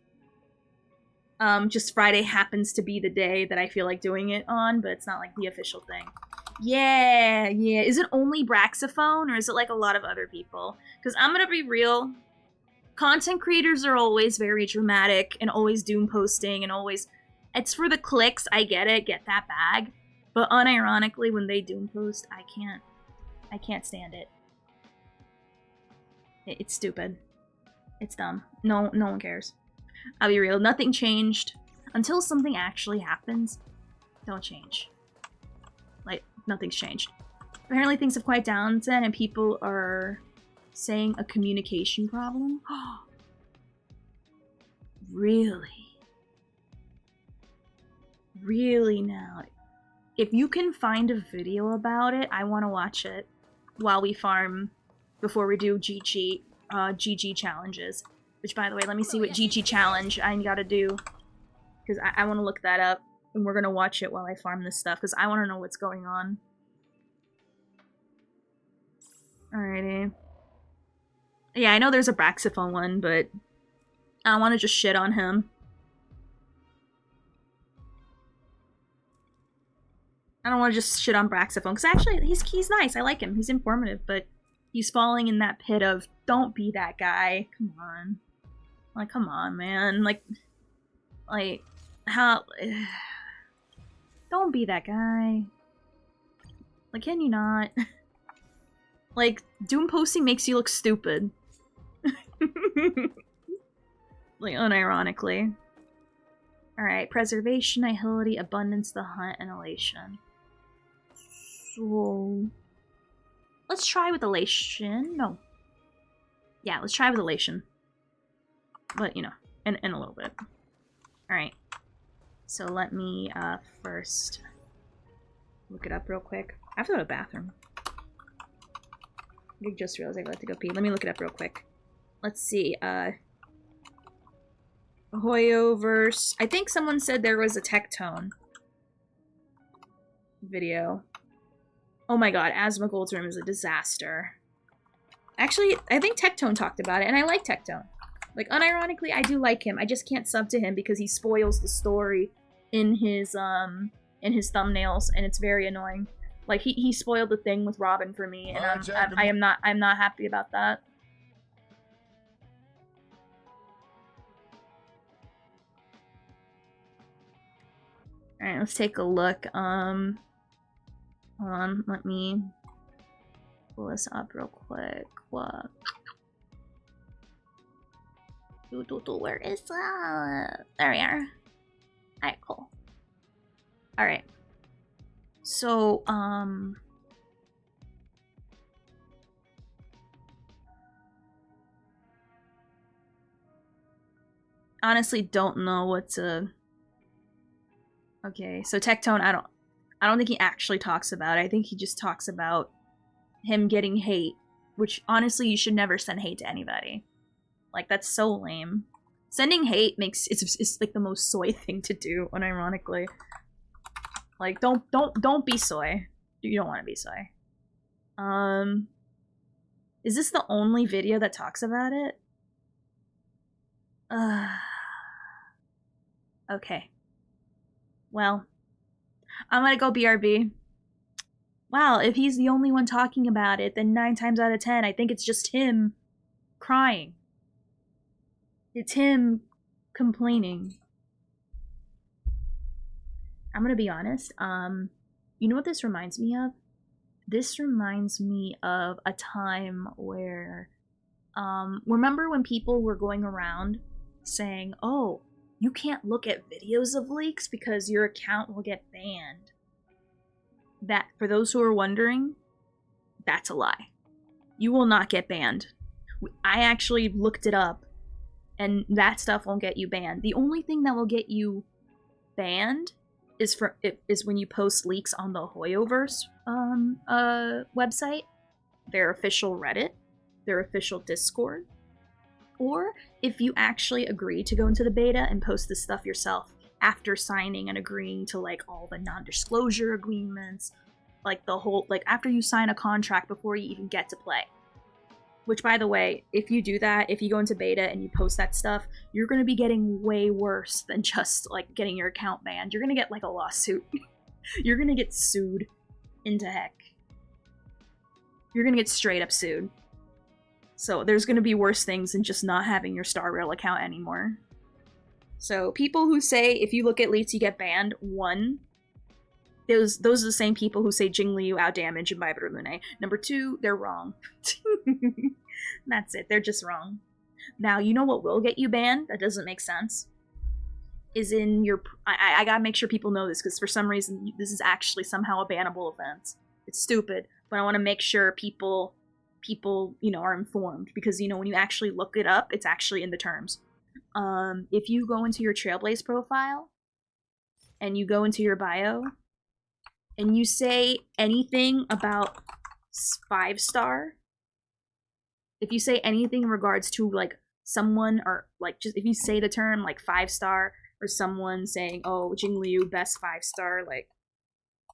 Just Friday happens to be the day that I feel like doing it on, but it's not like the official thing. Yeah. Is it only Braxophone, or is it like a lot of other people? Because I'm gonna be real, content creators are always very dramatic and always doom posting and always, it's for the clicks, I get it, get that bag. But unironically, when they doom post, I can't stand it. It's stupid. It's dumb. No one cares. I'll be real, nothing changed until something actually happens. Don't change. Like, nothing's changed. Apparently things have quieted down then, and people are saying a communication problem. Really? Really now? If you can find a video about it, I want to watch it while we farm before we do GG challenges. Which, by the way, let me see what GG challenge I gotta do. Because I want to look that up. And we're gonna watch it while I farm this stuff. Because I want to know what's going on. Alrighty. Yeah, I know there's a Braxiphone one, but I don't want to just shit on him. I don't want to just shit on Braxiphone, because actually, he's nice. I like him. He's informative, but he's falling in that pit of, don't be that guy. Come on. Like, come on, man. Like, how... Don't be that guy. Like, can you not? Like, Doom posting makes you look stupid. Like, unironically. Alright, preservation, nihility, abundance, the hunt, and elation. So... Let's try with elation. No. Yeah, let's try with elation. But, you know, in a little bit. Alright. So let me, first look it up real quick. I have to go to the bathroom. I just realized I have to go pee. Let me look it up real quick. Let's see, Hoyoverse. I think someone said there was a Tectone video. Oh my god, Asmongold's room is a disaster. Actually, I think Tectone talked about it, and I like Tectone. Like, unironically, I do like him. I just can't sub to him because he spoils the story in his thumbnails, and it's very annoying. Like, he spoiled the thing with Robin for me, and I'm not happy about that. Alright, let's take a look. Hold on, let me pull this up real quick. What? Where is that? There we are. Alright, cool. Alright. So, honestly don't know what to... Okay, so Tectone, I don't think he actually talks about it. I think he just talks about him getting hate, which honestly you should never send hate to anybody. Like, that's so lame. Sending hate makes it's like the most soy thing to do, unironically. Like, don't be soy. You don't want to be soy. Is this the only video that talks about it? Okay. Well, I'm gonna go BRB. Wow, if he's the only one talking about it, then 9 times out of 10, I think it's just him crying. It's him complaining. I'm gonna be honest, you know what this reminds me of? This reminds me of a time where, remember when people were going around saying, oh, you can't look at videos of leaks because your account will get banned. That, for those who are wondering, that's a lie. You will not get banned. I actually looked it up, and that stuff won't get you banned. The only thing that will get you banned is when you post leaks on the Hoyoverse website, their official Reddit, their official Discord, or if you actually agree to go into the beta and post this stuff yourself after signing and agreeing to like all the non-disclosure agreements, like the whole, like after you sign a contract before you even get to play. Which, by the way, if you do that, if you go into beta and you post that stuff, you're going to be getting way worse than just like getting your account banned. You're going to get like a lawsuit. You're going to get sued into heck. You're going to get straight up sued. So there's going to be worse things than just not having your Star Rail account anymore. So people who say if you look at leaks you get banned, one, those are the same people who say Jing Liu outdamage and Baiba Lune. Number two, they're wrong. That's it, they're just wrong. Now, you know what will get you banned? That doesn't make sense. is in your... I gotta make sure people know this, because for some reason, this is actually somehow a bannable offense. It's stupid, but I want to make sure people, you know, are informed, because, you know, when you actually look it up, it's actually in the terms. If you go into your Trailblaze profile, and you go into your bio, and you say anything about 5-star, if you say anything in regards to, like, someone, or, like, just if you say the term, like, 5-star, or someone saying, oh, Jing Liu, best 5-star, like,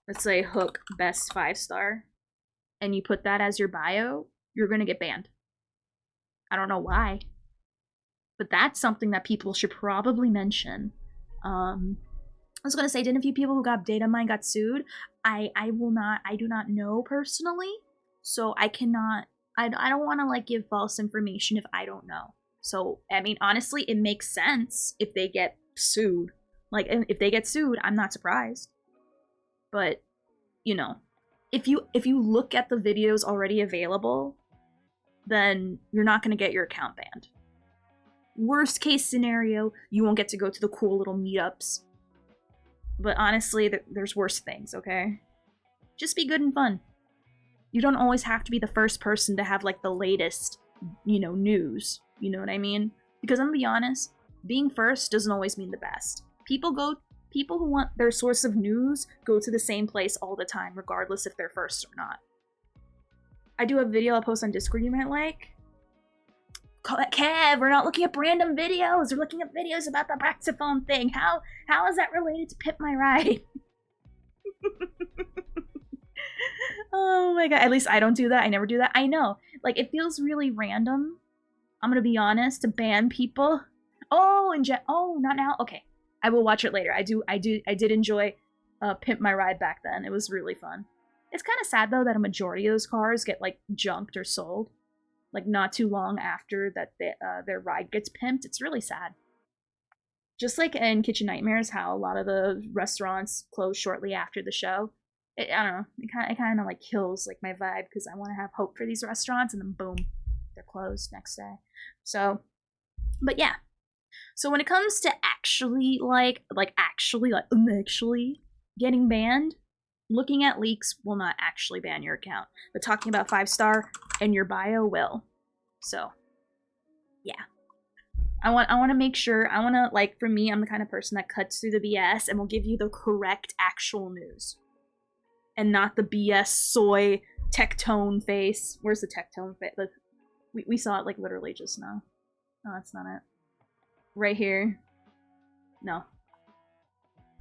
let's say Hook, best 5-star, and you put that as your bio, you're gonna get banned. I don't know why, but that's something that people should probably mention. I was gonna say, didn't a few people who got data mine got sued? I do not know personally, so I cannot, I don't want to, like, give false information if I don't know. So, I mean, honestly, it makes sense if they get sued. Like, if they get sued, I'm not surprised. But, you know, if you look at the videos already available, then you're not gonna get your account banned. Worst case scenario, you won't get to go to the cool little meetups. But honestly, there's worse things, okay? Just be good and fun. You don't always have to be the first person to have, like, the latest, you know, news. You know what I mean? Because I'm gonna be honest, being first doesn't always mean the best. People who want their source of news go to the same place all the time, regardless if they're first or not. I do a video I'll post on Discord you might like. Kev, we're not looking up random videos. We're looking up videos about the Braxophone thing. How is that related to Pimp My Ride? Oh my god. At least I don't do that. I never do that. I know. Like, it feels really random, I'm gonna be honest, to ban people. Oh, oh, not now? Okay. I will watch it later. I did enjoy Pimp My Ride back then. It was really fun. It's kind of sad, though, that a majority of those cars get, like, junked or sold. Like, not too long after that their ride gets pimped. It's really sad. Just like in Kitchen Nightmares, how a lot of the restaurants close shortly after the show. I don't know. It kind of, like, kills, like, my vibe, because I want to have hope for these restaurants, and then boom, they're closed next day. So, but yeah. So when it comes to actually getting banned, looking at leaks will not actually ban your account. But talking about 5-star and your bio will. So, yeah. I want to make sure, like, for me, I'm the kind of person that cuts through the BS and will give you the correct actual news. And not the BS soy tectone face. Where's the tectone face? We saw it, like, literally just now. No, that's not it. Right here. No.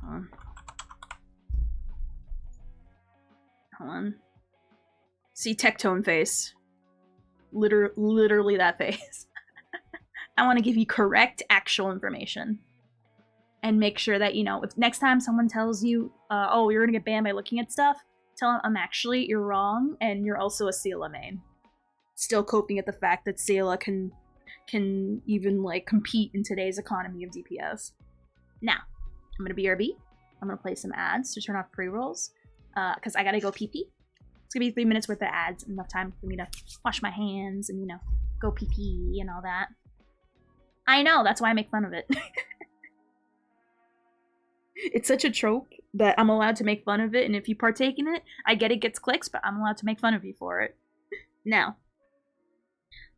Hold on. See, tectone face. Literally that face. I want to give you correct, actual information. And make sure that, you know, if next time someone tells you, oh, you're gonna get banned by looking at stuff, tell them, you're wrong, and you're also a Seala main. Still coping at the fact that Seala can even, like, compete in today's economy of DPS. Now, I'm gonna BRB. I'm gonna play some ads to turn off pre-rolls, because I gotta go pee-pee. It's gonna be 3 minutes worth of ads, enough time for me to wash my hands and, you know, go pee-pee and all that. I know, that's why I make fun of it. It's such a trope that I'm allowed to make fun of it, and if you partake in it, I get it gets clicks, but I'm allowed to make fun of you for it. Now,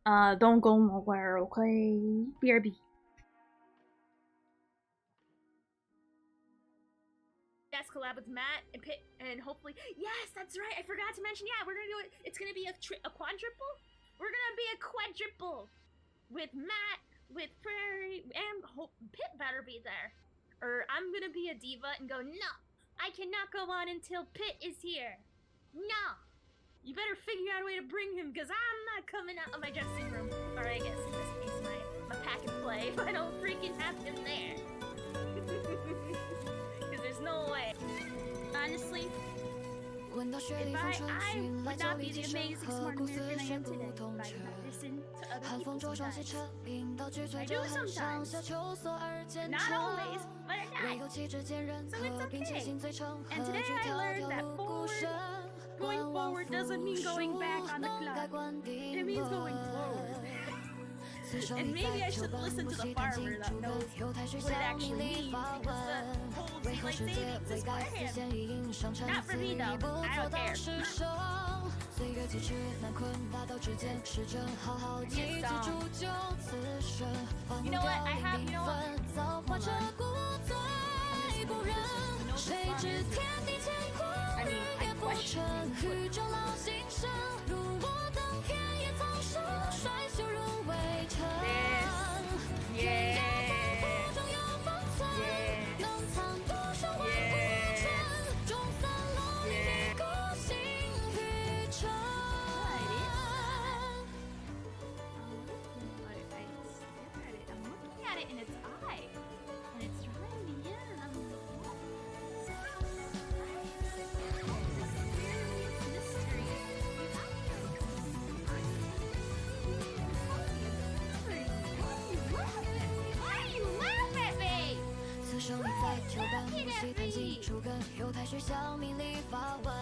don't go nowhere, okay? BRB. Yes, collab with Matt and Pit, and hopefully, yes, that's right. I forgot to mention. Yeah, we're gonna do it. It's gonna be a quadruple. We're gonna be a quadruple with Matt, with Prairie, and Pit better be there. Or I'm gonna be a diva and go, no, I cannot go on until Pit is here. No, you better figure out a way to bring him, because I'm not coming out of my dressing room. Or I guess in this case, my pack and play, if I don't freaking have him there. Because there's no way. Honestly, if I would not be the amazing smart American I am today, if I did not listen to other people sometimes. I do sometimes. Not always, but at times. So it's okay. And today I learned that going forward doesn't mean going back on the clock. It means going forward. And maybe I should listen to the farmer that knows what it actually means, because the whole daylight savings is for him. Not for me though. I don't care. You know what? I have, you know what? Hold on. I mean, I question I'm looking at it in its eye, and it's drawing me in, and I'm like, what? Why do you laugh at me? 此生里在旧版不惜弹几出根犹太学校迷离发问，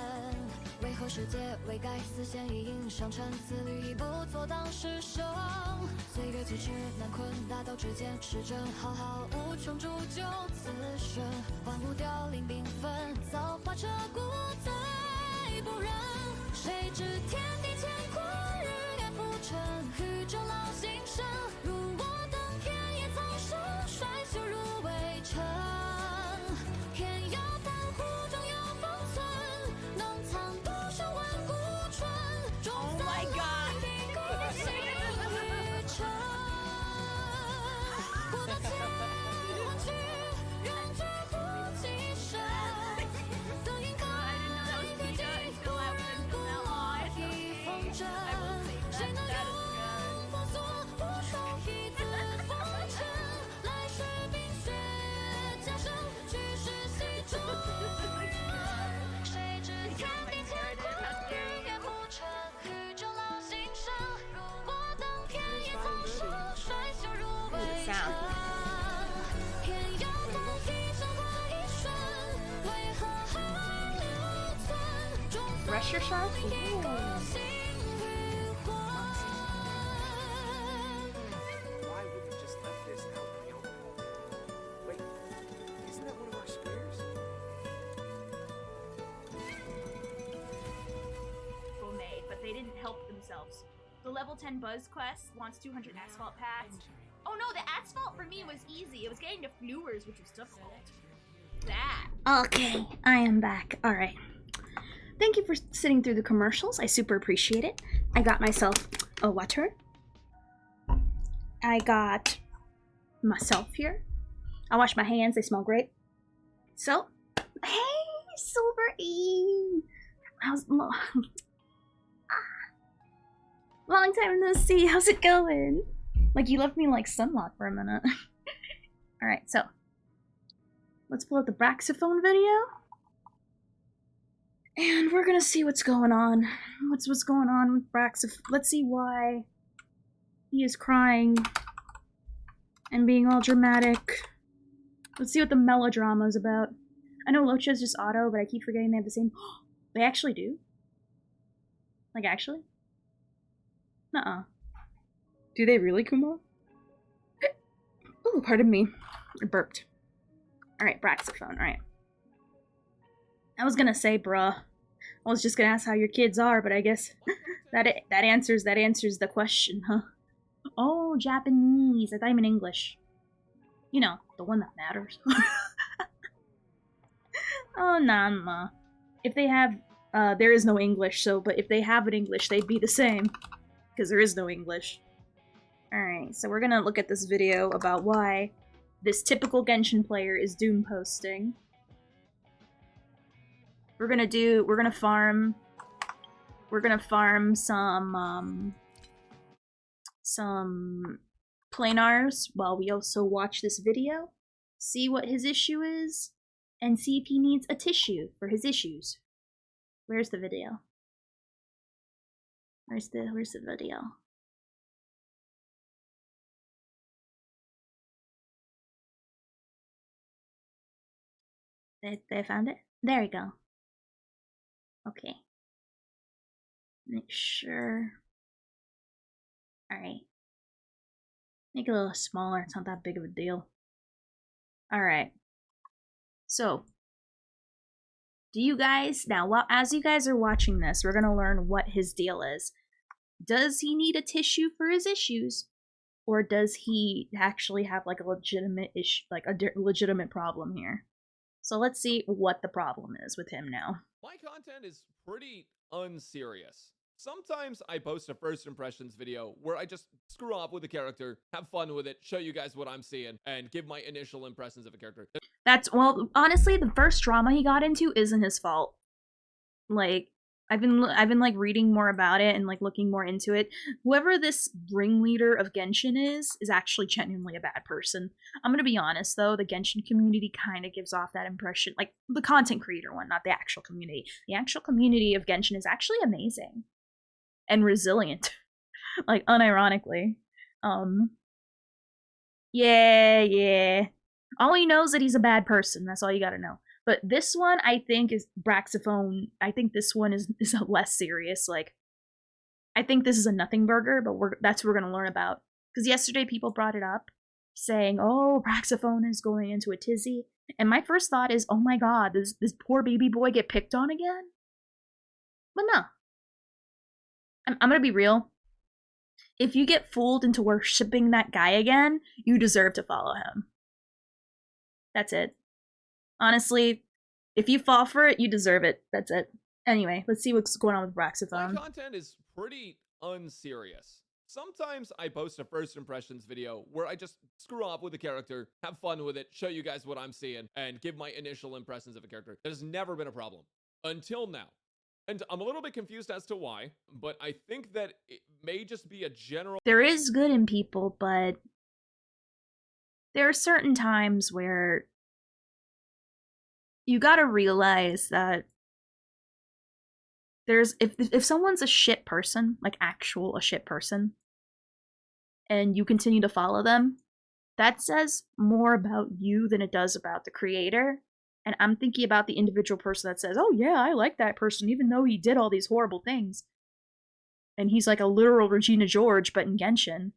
为何世界未改丝线已印上尘，此旅已不做当时生。岁月几尺难困，大道之间时针浩浩无穷，铸就此生。万物凋零缤纷，造化彻骨再不忍。谁知天地乾坤，日月浮沉，宇宙老心声。如我等天野苍生，衰朽如微尘。天有丹，湖中有方寸，能藏多少万古春。终散万里孤星与尘。不到千万去，人之乎其身。等云开，披荆不染不一风尘。谁能永封锁无双一字风尘？来世冰雪加生，去世戏中人。谁知天地乾坤，日月浮沉，宇宙老心声。如我等天野苍生，衰朽如微尘。天有道，一生换一瞬，为何还留存？终散 Pressure shot? 万里孤星与魂。 Why wouldn't you just left this out in the open? Wait, isn't that one of our spears? Well made, but they didn't help themselves. The level 10 Buzz quest wants 200 asphalt pads. Oh no, the asphalt for me was easy. It was getting to Flewers, which was difficult. That. Okay, I am back. Alright. Thank you for sitting through the commercials. I super appreciate it. I got myself a water. I got myself here. I washed my hands, they smell great. So, hey, Silver E! How's long time no see, how's it going? Like, you left me like sunlock for a minute. Alright, so let's pull up the Braxophone video. And we're gonna see what's going on. What's going on with Braxophone. Let's see why he is crying and being all dramatic. Let's see what the melodrama is about. I know Locha is just auto, but I keep forgetting they have the same. They actually do? Like, actually? Nuh-uh. Do they really, Kumo? Ooh, pardon me. I burped. Alright, Braxophone, alright. I was gonna say, bruh. I was just gonna ask how your kids are, but I guess that answers the question, huh? Oh, Japanese. I thought you meant English. You know, the one that matters. Oh, Nanma. If they have, there is no English, so, but if they have an English, they'd be the same. Because there is no English. Alright, so we're gonna look at this video about why this typical Genshin player is doom posting. We're gonna farm some planars while we also watch this video, see what his issue is, and see if he needs a tissue for his issues. Where's the video? Where's the video? They found it? There we go. Okay. Make sure. Alright. Make it a little smaller. It's not that big of a deal. Alright. So, do you guys, now, as you guys are watching this, we're gonna learn what his deal is. Does he need a tissue for his issues? Or does he actually have like a legitimate issue, like a legitimate problem here? So let's see what the problem is with him now. My content is pretty unserious. Sometimes I post a first impressions video where I just screw off with a character, have fun with it, show you guys what I'm seeing, and give my initial impressions of a character. That's, well, honestly, the first drama he got into isn't his fault. Like, I've been like reading more about it and like looking more into it. Whoever this ringleader of Genshin is actually genuinely a bad person. I'm gonna be honest though, the Genshin community kind of gives off that impression, like the content creator one, not the actual community. The actual community of Genshin is actually amazing and resilient, like unironically. Yeah. All he knows that he's a bad person. That's all you gotta know. But this one, I think, is Braxophone. I think this one is less serious. Like, I think this is a nothing burger, but that's what we're gonna learn about. Because yesterday people brought it up, saying, "Oh, Braxophone is going into a tizzy," and my first thought is, "Oh my God, does this poor baby boy get picked on again?" But no. I'm gonna be real. If you get fooled into worshipping that guy again, you deserve to follow him. That's it. Honestly, if you fall for it, you deserve it. That's it. Anyway, let's see what's going on with Braxophone. My content is pretty unserious. Sometimes I post a first impressions video where I just screw off with a character, have fun with it, show you guys what I'm seeing, and give my initial impressions of a character. That has never been a problem. Until now. And I'm a little bit confused as to why, but I think that it may just be a general... There is good in people, but there are certain times where you gotta realize that there's if someone's a shit person, like a shit person, and you continue to follow them, that says more about you than it does about the creator. And I'm thinking about the individual person that says, "Oh yeah, I like that person, even though he did all these horrible things." And he's like a literal Regina George, but in Genshin.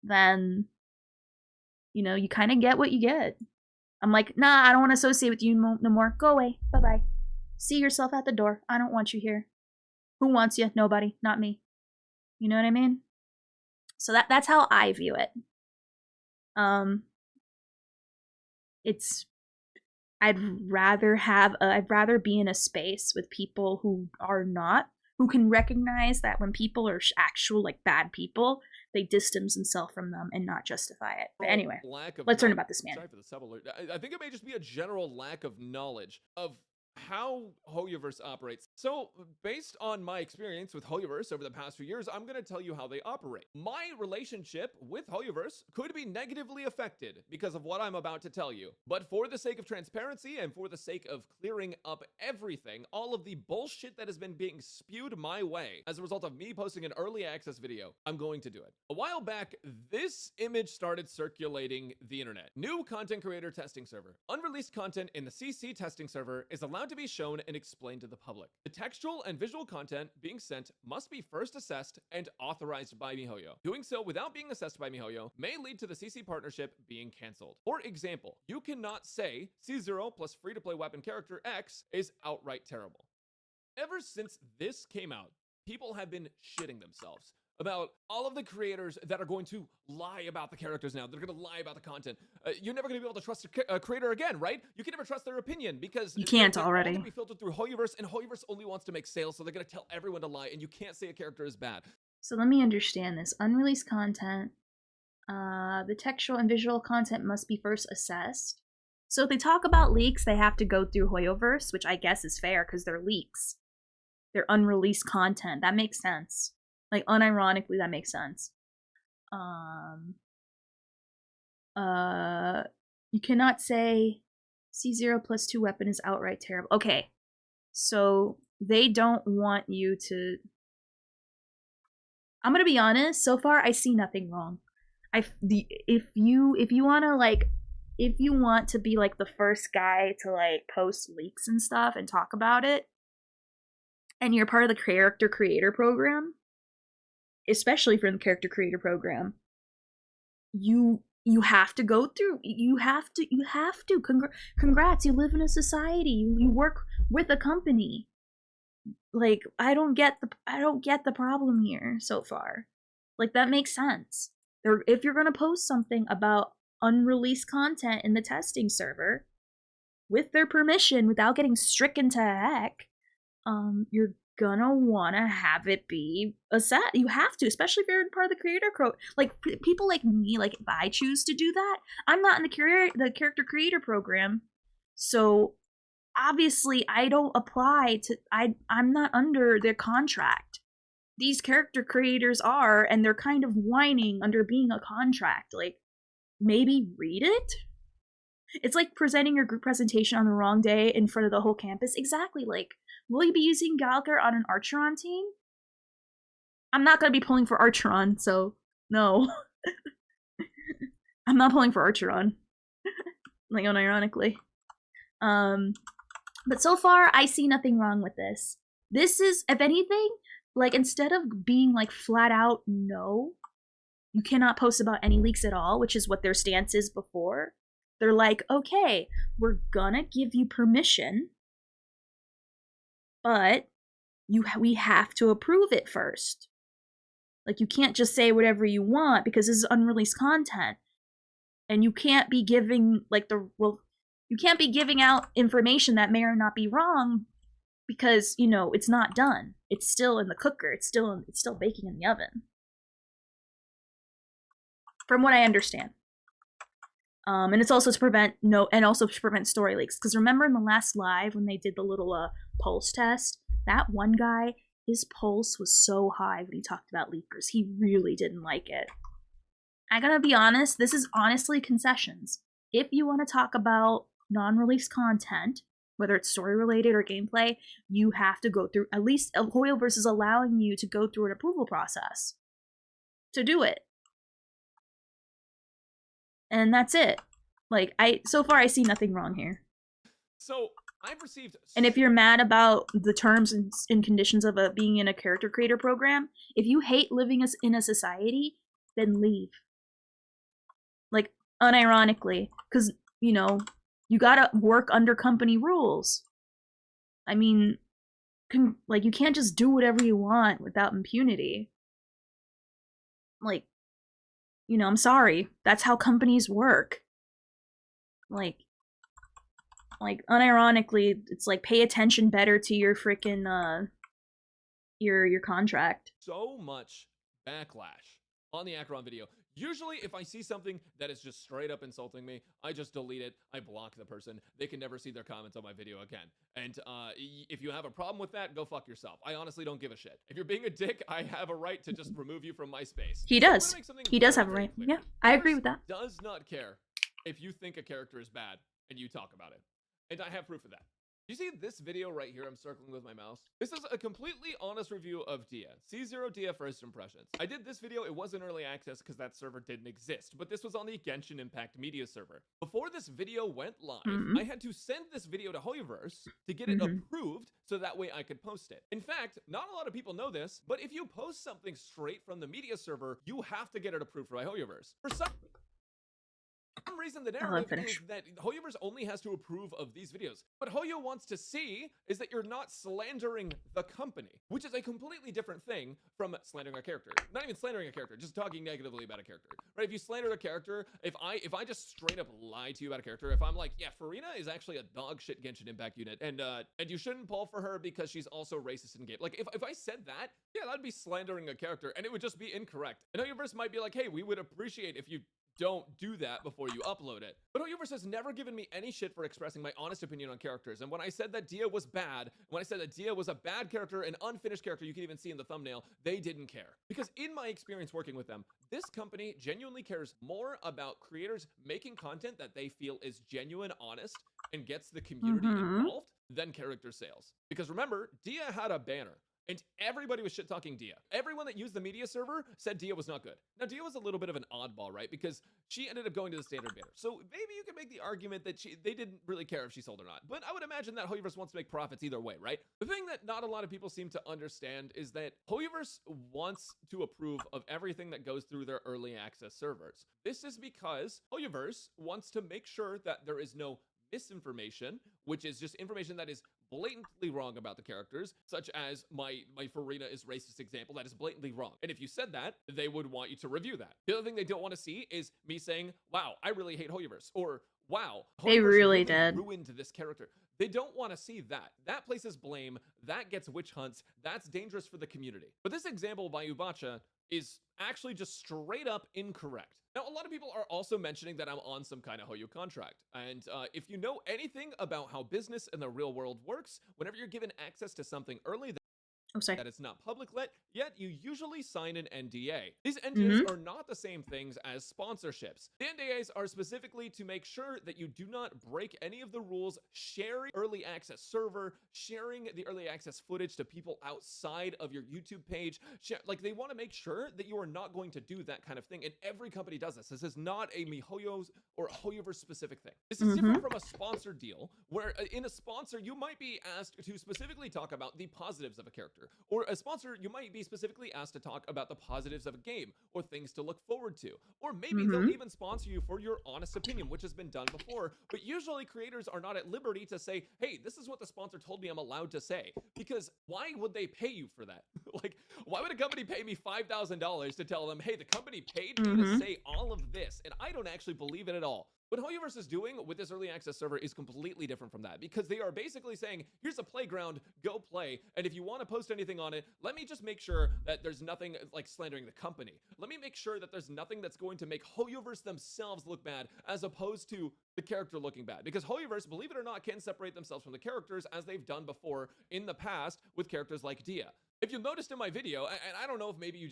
Then, you know, you kind of get what you get. I'm like, nah, I don't want to associate with you no more. Go away. Bye-bye. See yourself at the door. I don't want you here. Who wants you? Nobody. Not me. You know what I mean? So that's how I view it. I'd rather be in a space with people who are not, who can recognize that when people are actual, like, bad people, they distance themselves from them and not justify it. But anyway, let's learn about this man. Sorry for the sub-alert. I think it may just be a general lack of knowledge of how Hoyoverse operates. So, based on my experience with Hoyoverse over the past few years, I'm going to tell you how they operate. My relationship with Hoyoverse could be negatively affected because of what I'm about to tell you. But for the sake of transparency and for the sake of clearing up everything, all of the bullshit that has been being spewed my way as a result of me posting an early access video, I'm going to do it. A while back, this image started circulating the internet. New content creator testing server. Unreleased content in the CC testing server is allowed to be shown and explained to the public. The textual and visual content being sent must be first assessed and authorized by MiHoYo. Doing so without being assessed by MiHoYo may lead to the CC partnership being cancelled. For example, you cannot say C0 plus free-to-play weapon character X is outright terrible. Ever since this came out, people have been shitting themselves about all of the creators that are going to lie about the characters now. They're going to lie about the content. You're never going to be able to trust a creator again, right? You can never trust their opinion because you can't they're already. All going to be filtered through Hoyoverse, and Hoyoverse only wants to make sales, so they're going to tell everyone to lie, and you can't say a character is bad. So let me understand this. Unreleased content. The textual and visual content must be first assessed. So if they talk about leaks, they have to go through Hoyoverse, which I guess is fair because they're leaks. They're unreleased content. That makes sense. Like, unironically, that makes sense. You cannot say C0 plus 2 weapon is outright terrible. Okay. So, they don't want you to... I'm gonna be honest, so far, I see nothing wrong. If you want to be, like, the first guy to, like, post leaks and stuff and talk about it, and you're part of the character creator program, especially from the character creator program, you have to go through. You have to. Congrats. You live in a society. You work with a company. Like, I don't get the problem here so far. Like, that makes sense. If you're gonna post something about unreleased content in the testing server with their permission without getting stricken to heck, you're gonna wanna have it be a set. You have to, especially if you're part of the creator like people like me. Like, if I choose to do that, I'm not in the character creator program, so obviously I don't apply to. I'm not under their contract. These character creators are, and they're kind of whining under being a contract. Like, maybe read it. It's like presenting your group presentation on the wrong day in front of the whole campus. Exactly. Like, will you be using Galker on an Archeron team? I'm not going to be pulling for Archeron, so no. I'm not pulling for Archeron. Like, unironically. But so far, I see nothing wrong with this. This is, if anything, like, instead of being like flat out no, you cannot post about any leaks at all, which is what their stance is before. They're like, okay, we're gonna give you permission, but we have to approve it first. Like, you can't just say whatever you want because this is unreleased content, and you can't be giving you can't be giving out information that may or not be wrong because, you know, it's not done. It's still in the cooker. It's still baking in the oven. From what I understand. And it's also to prevent story leaks. Because remember in the last live when they did the little pulse test, that one guy, his pulse was so high when he talked about leakers. He really didn't like it. I gotta be honest, this is honestly concessions. If you want to talk about non-release content, whether it's story related or gameplay, you have to go through, at least Hoyoverse is allowing you to go through an approval process to do it. And that's it. Like, so far I see nothing wrong here. So I've received. And if you're mad about the terms and conditions of being in a character creator program, if you hate living in a society, then leave. Like, unironically, because, you know, you gotta work under company rules. I mean, like, you can't just do whatever you want without impunity. Like, you know, I'm sorry. That's how companies work. Like unironically, it's like, pay attention better to your freaking your contract. So much backlash on the Archeron video. Usually, if I see something that is just straight up insulting me, I just delete it. I block the person. They can never see their comments on my video again. And if you have a problem with that, go fuck yourself. I honestly don't give a shit. If you're being a dick, I have a right to just remove you from my space. He does. He does have a right. Yeah, I agree with that. Does not care if you think a character is bad and you talk about it. And I have proof of that. You see this video right here I'm circling with my mouse? This is a completely honest review of Dia. C0 Dia First Impressions. I did this video, it was in early access because that server didn't exist, but this was on the Genshin Impact media server. Before this video went live, I had to send this video to Hoyoverse to get it approved so that way I could post it. In fact, not a lot of people know this, but if you post something straight from the media server, you have to get it approved by Hoyoverse. For some reason, the narrative is that Hoyoverse only has to approve of these videos. What Hoyo wants to see is that you're not slandering the company, which is a completely different thing from slandering a character. Not even slandering a character, just talking negatively about a character. Right? If you slander a character, if I just straight up lie to you about a character, if I'm like, yeah, Farina is actually a dog shit Genshin Impact unit, and you shouldn't pull for her because she's also racist in game. Like, if I said that, yeah, that'd be slandering a character, and it would just be incorrect. And Hoyoverse might be like, hey, we would appreciate if you don't do that before you upload it. But Hoyoverse has never given me any shit for expressing my honest opinion on characters. And when I said that Dia was bad, when I said that Dia was a bad character, an unfinished character you can even see in the thumbnail, they didn't care. Because in my experience working with them, this company genuinely cares more about creators making content that they feel is genuine, honest, and gets the community involved than character sales. Because remember, Dia had a banner. and everybody was shit talking Dia. Everyone that used the media server said Dia was not good. Now, Dia was a little bit of an oddball, right? Because she ended up going to the standard bidder. So maybe you could make the argument that they didn't really care if she sold or not. But I would imagine that Hoyoverse wants to make profits either way, right? The thing that not a lot of people seem to understand is that Hoyoverse wants to approve of everything that goes through their early access servers. This is because Hoyoverse wants to make sure that there is no misinformation, which is just information that is blatantly wrong about the characters, such as my Farina is racist example that is blatantly wrong. And if you said that, they would want you to review that. The other thing they don't want to see is me saying, wow, I really hate Hoyoverse, or wow, They Hoyoverse really did. ruined this character. They don't want to see that. That places blame, that gets witch hunts, that's dangerous for the community. But this example by Ubacha is actually just straight up incorrect. Now, a lot of people are also mentioning that I'm on some kind of Hoyo contract. And if you know anything about how business in the real world works, whenever you're given access to something early that it's not public yet, you usually sign an NDA. These NDAs are not the same things as sponsorships. The NDAs are specifically to make sure that you do not break any of the rules, sharing early access server, sharing the early access footage to people outside of your YouTube page. Like, they want to make sure that you are not going to do that kind of thing, and every company does this. This is not a MiHoYo's or Hoyoverse specific thing. This is different from a sponsor deal, where in a sponsor, you might be asked to specifically talk about the positives of a character. Or a sponsor, you might be specifically asked to talk about the positives of a game or things to look forward to. Or maybe they'll even sponsor you for your honest opinion, which has been done before. But usually creators are not at liberty to say, hey, this is what the sponsor told me I'm allowed to say. Because why would they pay you for that? Like, why would a company pay me $5,000 to tell them, hey, the company paid me to say all of this, and I don't actually believe it at all? What Hoyoverse is doing with this early access server is completely different from that, because they are basically saying, here's a playground, go play, and if you want to post anything on it, let me just make sure that there's nothing like slandering the company. Let me make sure that there's nothing that's going to make Hoyoverse themselves look bad, as opposed to the character looking bad. Because Hoyoverse, believe it or not, can separate themselves from the characters, as they've done before in the past with characters like Dia. If you noticed in my video, and I don't know if maybe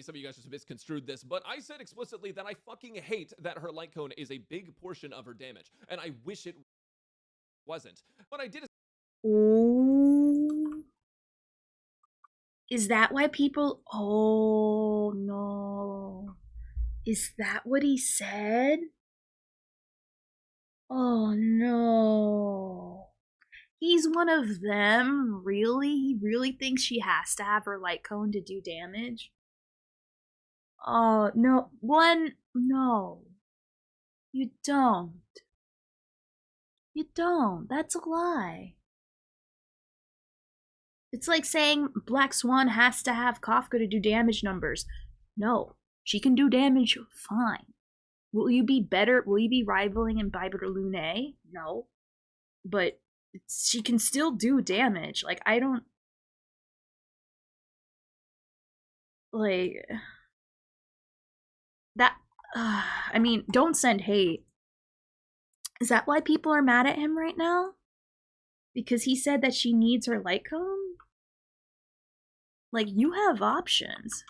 some of you guys just misconstrued this, but I said explicitly that I fucking hate that her light cone is a big portion of her damage, and I wish it wasn't. What I did is... Oh. Is that why people... Oh, no. Is that what he said? Oh, no. He's one of them? Really? He really thinks she has to have her light cone to do damage? Oh, no. No. You don't. You don't. That's a lie. It's like saying Black Swan has to have Kafka to do damage numbers. No. She can do damage fine. Will you be better? Will you be rivaling in Biber Lune? No. But she can still do damage. Like, I don't... Like... That... I mean, don't send hate. Is that why people are mad at him right now? Because he said that she needs her light cone? Like, you have options.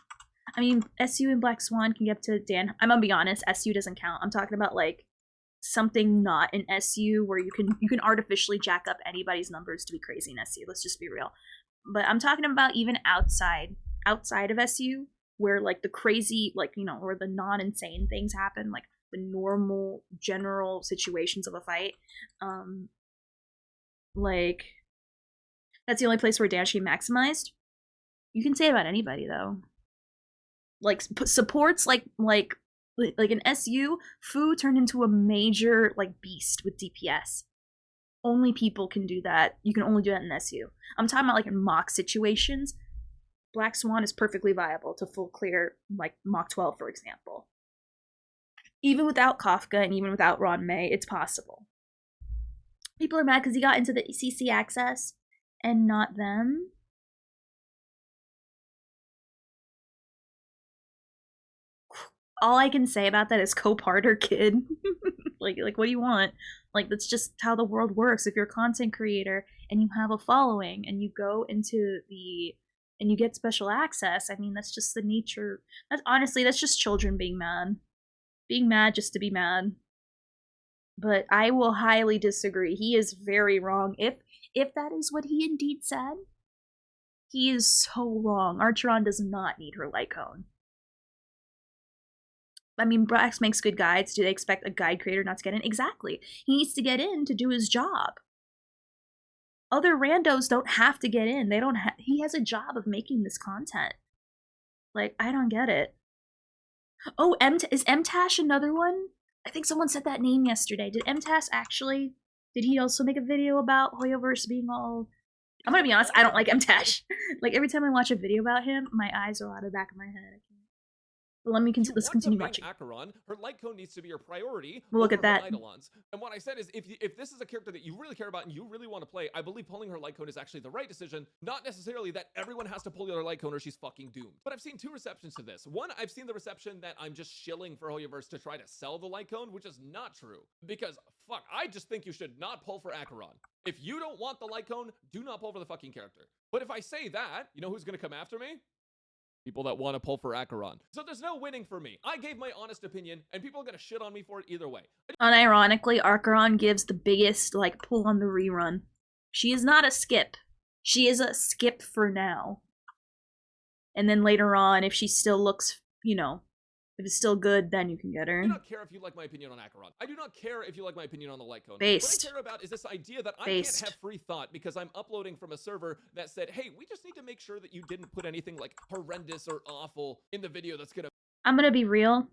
I mean, SU and Black Swan can get up to Dan. I'm gonna be honest, SU doesn't count. I'm talking about, like, something not in SU where you can artificially jack up anybody's numbers to be crazy in SU. Let's just be real. But I'm talking about even outside of SU, where, like, the crazy, like, you know, where the non-insane things happen, like the normal general situations of a fight. Like, that's the only place where damage can be maximized. You can say about anybody though. Like, supports like in SU, Fu turned into a major, like, beast with DPS. Only people can do that. You can only do that in SU. I'm talking about, like, in mock situations. Black Swan is perfectly viable to full clear, like, Mach 12, for example. Even without Kafka and even without Ron May, it's possible. People are mad because he got into the CC access and not them. All I can say about that is cope harder, kid. like what do you want? Like, that's just how the world works. If you're a content creator and you have a following and you go into and you get special access, I mean, that's just the nature. That's just children being mad. Being mad just to be mad. But I will highly disagree. He is very wrong. If that is what he indeed said, He is so wrong. Archeron does not need her light cone. I mean, Brax makes good guides. Do they expect a guide creator not to get in? Exactly. He needs to get in to do his job. Other randos don't have to get in. They don't have. He has a job of making this content. Like, I don't get it. Oh, is MTash another one? I think someone said that name yesterday. Did MTash actually? Did he also make a video about Hoyoverse being all? I'm gonna be honest. I don't like MTash. Like every time I watch a video about him, my eyes are out of the back of my head. But let's continue watching. Archeron, her light cone needs to be your priority. We'll look at that. Eidolons. And what I said is, if this is a character that you really care about and you really want to play, I believe pulling her light cone is actually the right decision. Not necessarily that everyone has to pull their light cone or she's fucking doomed. But I've seen two receptions to this. One, I've seen the reception that I'm just shilling for Hoyoverse to try to sell the light cone, which is not true. Because fuck, I just think you should not pull for Archeron. If you don't want the light cone, do not pull for the fucking character. But if I say that, you know who's gonna come after me? People that want to pull for Archeron. So there's no winning for me. I gave my honest opinion, and people are gonna shit on me for it either way. Unironically, Archeron gives the biggest, like, pull on the rerun. She is not a skip. She is a skip for now. And then later on, if she still looks, you know, if it's still good, then you can get her. I do not care if you like my opinion on Archeron. I do not care if you like my opinion on the light cone. Based. What I care about is this idea that I can't have free thought because I'm uploading from a server that said, hey, we just need to make sure that you didn't put anything like horrendous or awful in the video that's gonna... I'm gonna be real.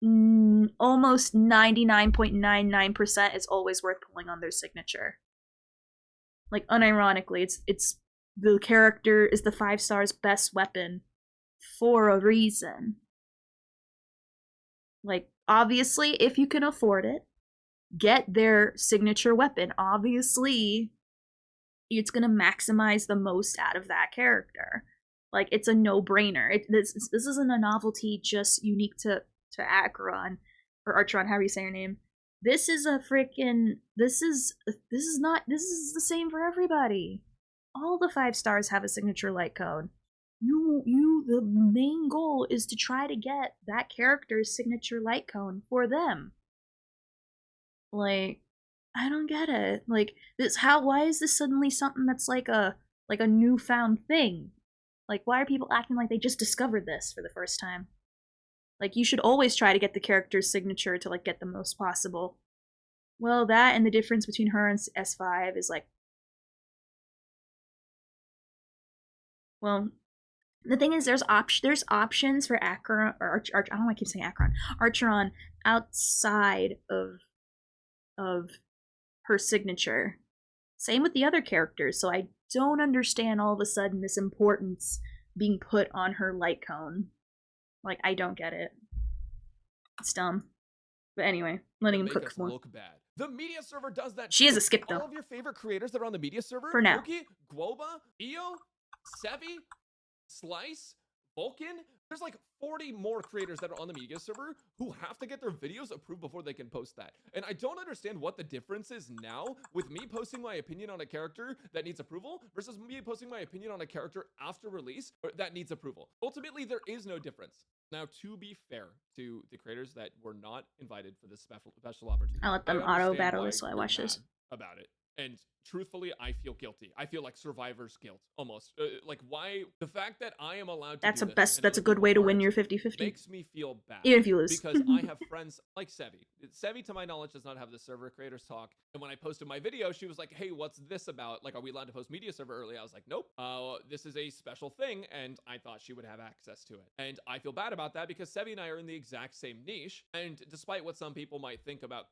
Almost 99.99% is always worth pulling on their signature. Like, unironically, it's the character is the 5-star's best weapon for a reason. Like, obviously, if you can afford it, get their signature weapon. Obviously, it's gonna maximize the most out of that character. Like, it's a no-brainer. This isn't a novelty just unique to Archeron, or Archeron, however you say your name. This is a freaking... This is the same for everybody. All the 5-stars have a signature light code. The main goal is to try to get that character's signature light cone for them. Like, I don't get it. Like, why is this suddenly something that's like a newfound thing? Like, why are people acting like they just discovered this for the first time? Like, you should always try to get the character's signature to, like, get the most possible. Well, that and the difference between her and S5 is, like... Well... The thing is, there's options for Archeron, or I don't know why I keep saying Archeron outside of her signature. Same with the other characters, so I don't understand all of a sudden this importance being put on her light cone. Like, I don't get it. It's dumb. But anyway, letting him cook more. Look bad. The media server does that. She is a skip, though. All of your favorite creators that are on the media server? For now. Loki, Guoba, Io, Sevi, Slice, Vulcan, there's like 40 more creators that are on the media server who have to get their videos approved before they can post that. And I don't understand what the difference is now with me posting my opinion on a character that needs approval versus me posting my opinion on a character after release that needs approval. Ultimately, there is no difference. Now, to be fair to the creators that were not invited for this special opportunity, I'll let them auto battle this while I watch this. About it. And truthfully, I feel guilty. I feel like survivor's guilt, almost. Like, why? The fact that I am allowed to that's a good way to win your 50-50. Makes me feel bad. Even if you lose. Because I have friends like Sevi. Sevi, to my knowledge, does not have the server creators talk. And when I posted my video, she was like, hey, what's this about? Like, are we allowed to post media server early? I was like, nope. This is a special thing. And I thought she would have access to it. And I feel bad about that because Sevi and I are in the exact same niche. And despite what some people might think about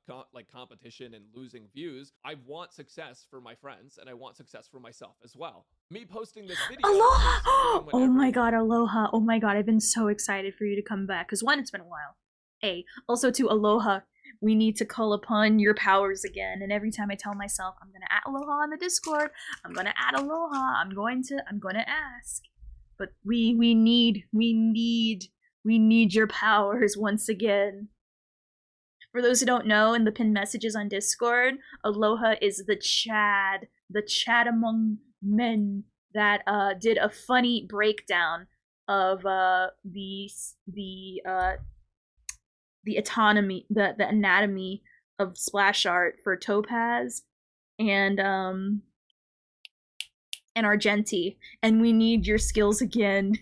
competition and losing views, I want success for my friends and I want success for myself as well. Me posting this video. Aloha! Oh my god, Aloha. Oh my god, I've been so excited for you to come back. Because one, it's been a while. Also to Aloha, we need to call upon your powers again. And every time I tell myself, I'm gonna add Aloha on the Discord, I'm gonna add Aloha, I'm gonna ask. But we need your powers once again. For those who don't know, in the pinned messages on Discord, Aloha is the Chad among men that did a funny breakdown of the anatomy of splash art for Topaz, and and Argenti, and we need your skills again.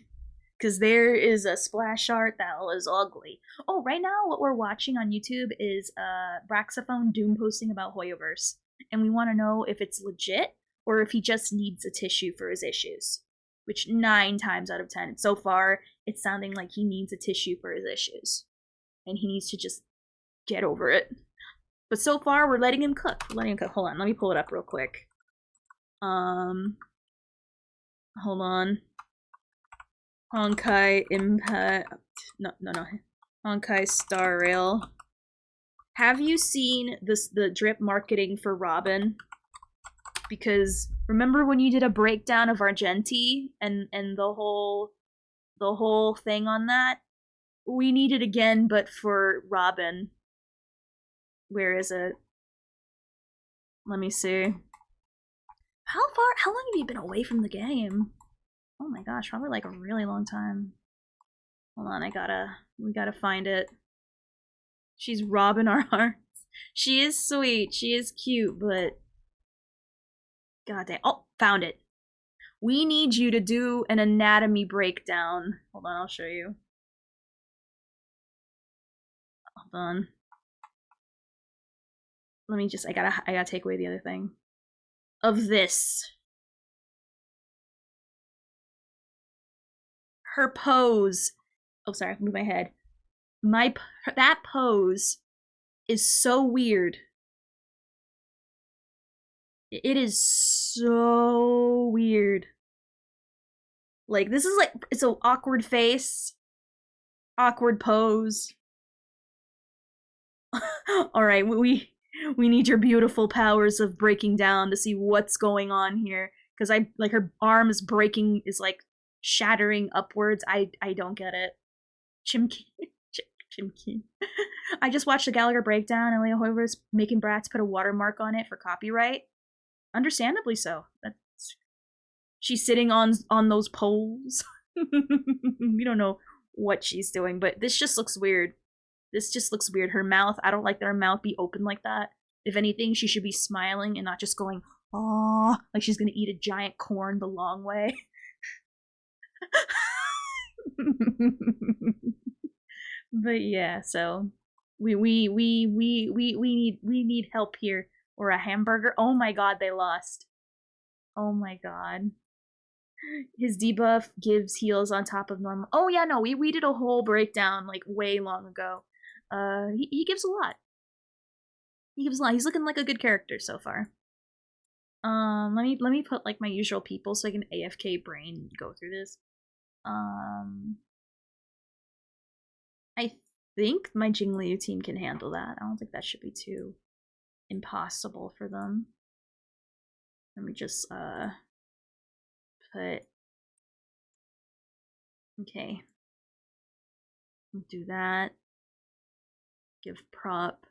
Because there is a splash art that is ugly. Oh, right now what we're watching on YouTube is Braxophone Doom posting about Hoyoverse. And we want to know if it's legit or if he just needs a tissue for his issues. Which 9 times out of 10, so far, it's sounding like he needs a tissue for his issues. And he needs to just get over it. But so far, we're letting him cook. Hold on, let me pull it up real quick. Hold on. Honkai Impact. No. Honkai Star Rail. Have you seen the drip marketing for Robin? Because remember when you did a breakdown of Argenti and the whole thing on that? We need it again, but for Robin. Where is it? Let me see. How long have you been away from the game? Oh my gosh, probably like a really long time. Hold on, we gotta find it. She's Robin our hearts. She is sweet, she is cute, but... God damn. Oh, found it. We need you to do an anatomy breakdown. Hold on, I'll show you. Hold on. Let me just, I gotta take away the other thing. Of this. Her pose. Oh, sorry, move my head. That pose is so weird. It is so weird. Like, this is like, it's an awkward face. Awkward pose. Alright, we need your beautiful powers of breaking down to see what's going on here. Because like, her arm is breaking, is like, shattering upwards. I don't get it. Chimkin. I just watched the Gallagher breakdown and Leah Hoiver's making Bratz put a watermark on it for copyright. Understandably so. She's sitting on those poles. We don't know what she's doing, but this just looks weird. This just looks weird. Her mouth, I don't like that her mouth be open like that. If anything, she should be smiling and not just going, "Aw," like she's gonna eat a giant corn the long way. But yeah, so we need help here, or a hamburger. Oh my god, they lost. Oh my god. His debuff gives heals on top of normal. Oh yeah, no, we did a whole breakdown like way long ago. He gives a lot. He gives a lot. He's looking like a good character so far. Let me put like my usual people so I can AFK brain go through this. I think my Jingliu team can handle that. I don't think that should be too impossible for them. Let me just put, okay, do that. Give prop.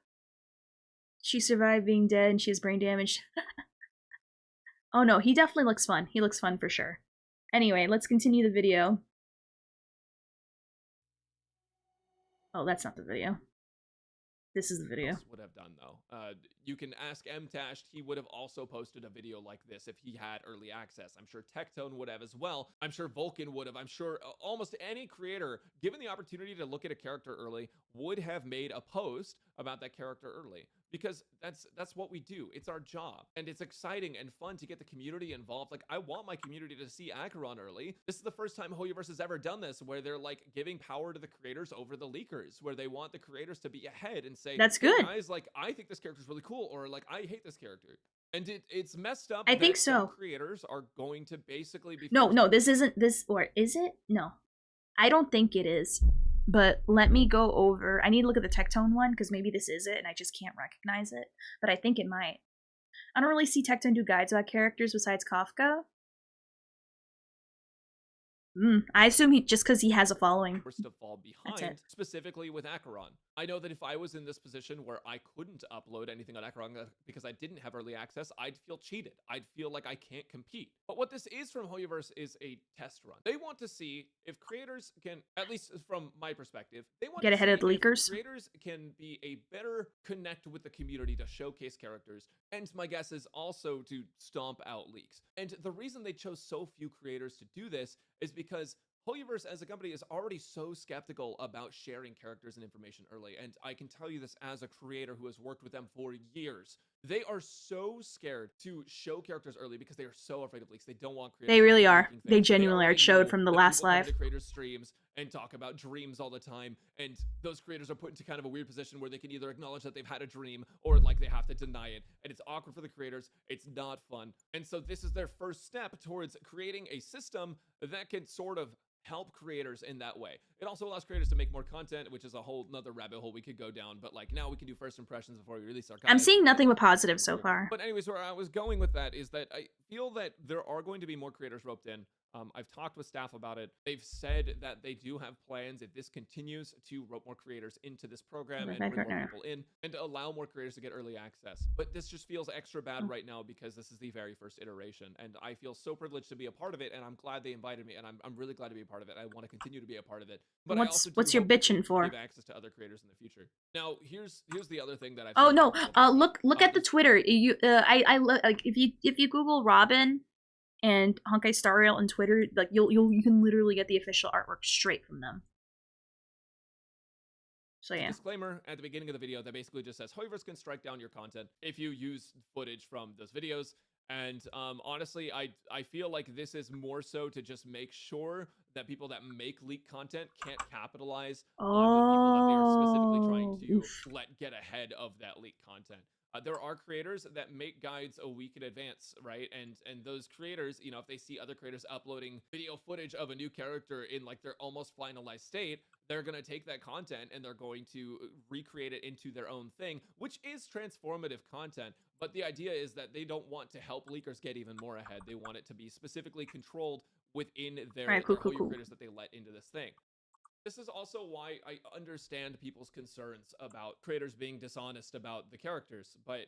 She survived being dead and she has brain damage. Oh no, he definitely looks fun. He looks fun for sure. Anyway, let's continue the video. Oh, that's not the video. This is the video. Would have done though. You can ask Mtashed. He would have also posted a video like this if he had early access. I'm sure Tectone would have as well. I'm sure Vulcan would have. I'm sure almost any creator, given the opportunity to look at a character early, would have made a post about that character early. Because that's what we do. It's our job. And it's exciting and fun to get the community involved. Like, I want my community to see Archeron early. This is the first time Hoyoverse has ever done this, where they're like giving power to the creators over the leakers, where they want the creators to be ahead and say, that's good. Hey guys, like, I think this character's really cool, or like, I hate this character. And it's messed up. I think so. Some creators are going to basically be no, this isn't this, or is it? No, I don't think it is. But let me go over, I need to look at the Tectone one, because maybe this is it, and I just can't recognize it. But I think it might. I don't really see Tectone do guides about characters besides Kafka. I assume just because he has a following. To fall behind, specifically with Archeron. I know that if I was in this position where I couldn't upload anything on Archeron because I didn't have early access, I'd feel cheated. I'd feel like I can't compete. But what this is from Hoyoverse is a test run. They want to see if creators can, at least from my perspective, they want Get to ahead see of the if leakers. creators can be a better connect with the community to showcase characters. And my guess is also to stomp out leaks. And the reason they chose so few creators to do this is because Hoyoverse as a company is already so skeptical about sharing characters and information early, and I can tell you this as a creator who has worked with them for years. They are so scared to show characters early because they are so afraid of leaks. They don't want creators. They really are. leaking They things. genuinely are. already It showed know from the that last people come live. into creators' streams and talk about dreams all the time, and those creators are put into kind of a weird position where they can either acknowledge that they've had a dream or like they have to deny it, and it's awkward for the creators. It's not fun, and so this is their first step towards creating a system that can sort of help creators in that way. It also allows creators to make more content, which is a whole nother rabbit hole we could go down, but like now we can do first impressions before we release our guide. I'm seeing nothing but positive so far. But anyways, where I was going with that is that I feel that there are going to be more creators roped in. I've talked with staff about it. They've said that they do have plans if this continues to rope more creators into this program and bring more people in and to allow more creators to get early access. But this just feels extra bad right now because this is the very first iteration, and I feel so privileged to be a part of it, and I'm glad they invited me, and I'm really glad to be a part of it. I want to continue to be a part of it. But What's your bitching for? Give access to other creators in the future. Now, here's the other thing that I've Oh no! Look at the Twitter. You I like if you Google Robin and Honkai Star Rail on Twitter, like you can literally get the official artwork straight from them. So yeah. Disclaimer at the beginning of the video that basically just says Hoyoverse can strike down your content if you use footage from those videos. And honestly, I feel like this is more so to just make sure that people that make leaked content can't capitalize on the people that they are specifically trying to let get ahead of that leaked content. There are creators that make guides a week in advance, right? And those creators, you know, if they see other creators uploading video footage of a new character in like their almost finalized state, they're going to take that content and they're going to recreate it into their own thing, which is transformative content. But the idea is that they don't want to help leakers get even more ahead. They want it to be specifically controlled within their creators that they let into this thing. This is also why I understand people's concerns about creators being dishonest about the characters, but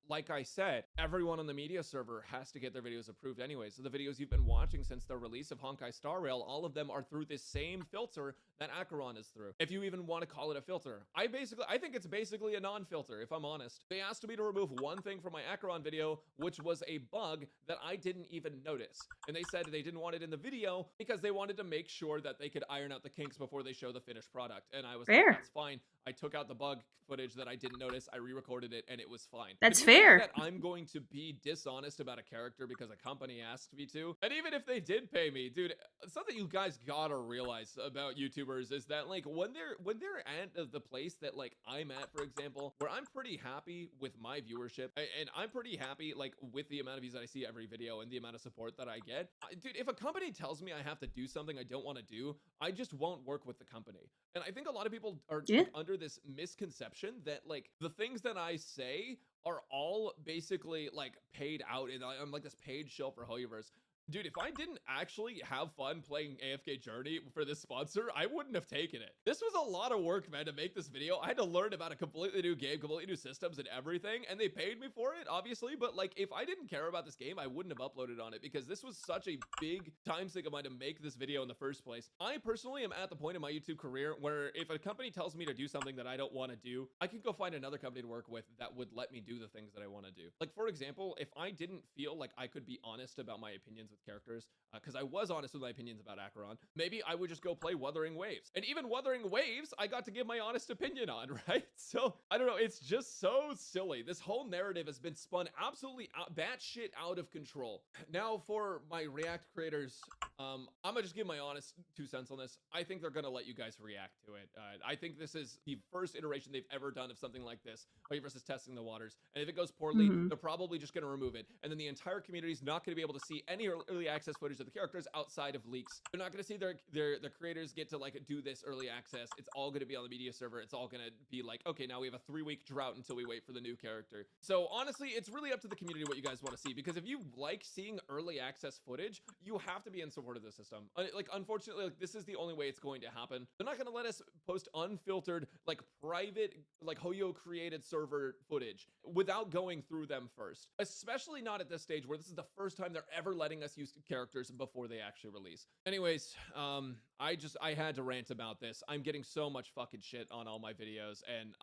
like I said, everyone on the media server has to get their videos approved anyway. So the videos you've been watching since the release of Honkai Star Rail, all of them are through this same filter that Archeron is through. If you even want to call it a filter. I think it's basically a non-filter, if I'm honest. They asked me to remove one thing from my Archeron video, which was a bug that I didn't even notice. And they said they didn't want it in the video because they wanted to make sure that they could iron out the kinks before they show the finished product. And I was like, that's fine. I took out the bug footage that I didn't notice. I re-recorded it and it was fine. That's fair. That I'm going to be dishonest about a character because a company asked me to. And even if they did pay me, dude, something you guys gotta realize about YouTubers is that like when they're at the place that like I'm at, for example, where I'm pretty happy with my viewership and I'm pretty happy like with the amount of views that I see every video and the amount of support that I get. Dude, if a company tells me I have to do something I don't want to do, I just won't work with the company. And I think a lot of people are under this misconception that like the things that I say are all basically like paid out and I'm like this paid shill for Hoyoverse. Dude, if I didn't actually have fun playing AFK Journey for this sponsor, I wouldn't have taken it. This was a lot of work, man, to make this video. I had to learn about a completely new game, completely new systems and everything, and they paid me for it, obviously, but like, if I didn't care about this game, I wouldn't have uploaded on it because this was such a big time sink of mine to make this video in the first place. I personally am at the point in my YouTube career where if a company tells me to do something that I don't want to do, I can go find another company to work with that would let me do the things that I want to do. Like, for example, if I didn't feel like I could be honest about my opinions with characters, because I was honest with my opinions about Archeron, maybe I would just go play Wuthering Waves. And even Wuthering Waves, I got to give my honest opinion on, right? So, I don't know, it's just so silly. This whole narrative has been spun absolutely batshit out of control. Now, for my React creators, I'm gonna just give my honest 2 cents on this. I think they're gonna let you guys react to it. I think this is the first iteration they've ever done of something like this. Hoyoverse is testing the waters. And if it goes poorly, they're probably just gonna remove it. And then the entire community is not gonna be able to see any early access footage of the characters outside of leaks. They're not gonna see the creators get to like do this early access. It's all gonna be on the media server. It's all gonna be like, okay, now we have a 3-week drought until we wait for the new character. So honestly, it's really up to the community what you guys want to see, because if you like seeing early access footage, you have to be in support supported the system. Like, unfortunately, like, this is the only way it's going to happen. They're not going to let us post unfiltered, like, private, like, Hoyo created server footage without going through them first. Especially not at this stage where this is the first time they're ever letting us use characters before they actually release. Anyways, I had to rant about this. I'm getting so much fucking shit on all my videos, and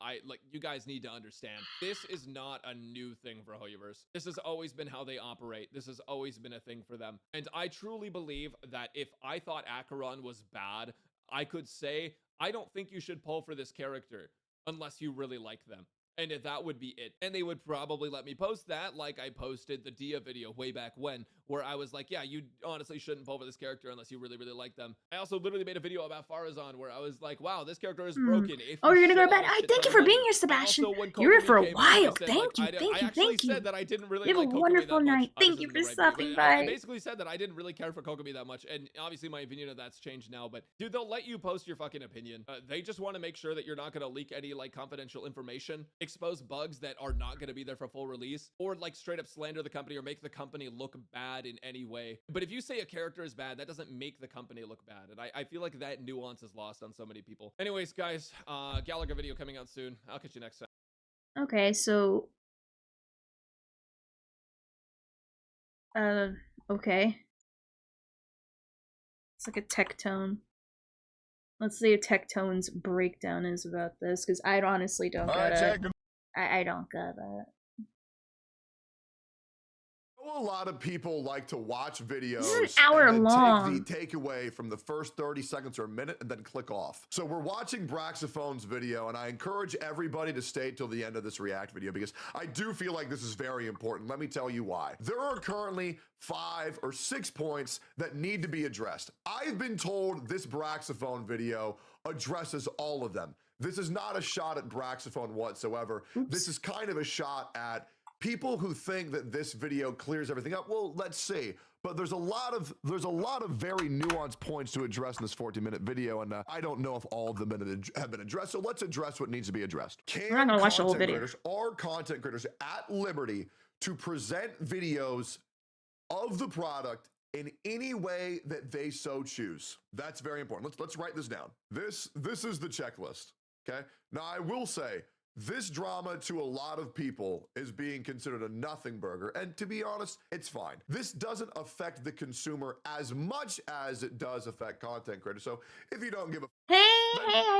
you guys need to understand, this is not a new thing for Hoyoverse. This has always been how they operate. This has always been a thing for them. And I truly believe that if I thought Archeron was bad, I could say, I don't think you should pull for this character unless you really like them. And that would be it. And they would probably let me post that, like I posted the Dia video way back when, where I was like, yeah, you honestly shouldn't pull for this character unless you really, really like them. I also literally made a video about Farazan where I was like, wow, this character is broken. If Oh, you're gonna go to shit bed. on a shit Thank you ton for of being money. here, Sebastian. Also, when You were here Kokomi for a came out, I while. said, Thank you, I thank you, actually thank you. said that I didn't really You have like a Kokomi wonderful that much. night. Thank This you isn't for the right stopping video, but I by. basically said that I didn't really care for Kokomi that much, and obviously my opinion of that's changed now, but dude, they'll let you post your fucking opinion. They just want to make sure that you're not going to leak any like confidential information, expose bugs that are not going to be there for full release, or like straight up slander the company or make the company look bad in any way. But if you say a character is bad, that doesn't make the company look bad, and I feel like that nuance is lost on so many people. Anyways, guys, Gallagher video coming out soon. I'll catch you next time. Okay, so okay. It's like a tech tone. Let's see if tech tone's breakdown is about this, because I honestly don't get it. I don't get it. A lot of people like to watch videos This is an hour and then long. take the takeaway from the first 30 seconds or a minute and then click off. So we're watching Braxophone's video, and I encourage everybody to stay till the end of this react video because I do feel like this is very important. Let me tell you why. There are currently 5 or 6 points that need to be addressed. I've been told this Braxophone video addresses all of them. This is not a shot at Braxophone whatsoever. Oops. This is kind of a shot at people who think that this video clears everything up. Well, let's see. But there's a lot of very nuanced points to address in this 14-minute video, and I don't know if all of them have been addressed. So let's address what needs to be addressed. We're not gonna watch the whole video. Are content creators at liberty to present videos of the product in any way that they so choose? That's very important. Let's write this down. This is the checklist. Okay. Now I will say, this drama to a lot of people is being considered a nothing burger, and to be honest, it's fine. This doesn't affect the consumer as much as it does affect content creators. So if you don't give a Hey,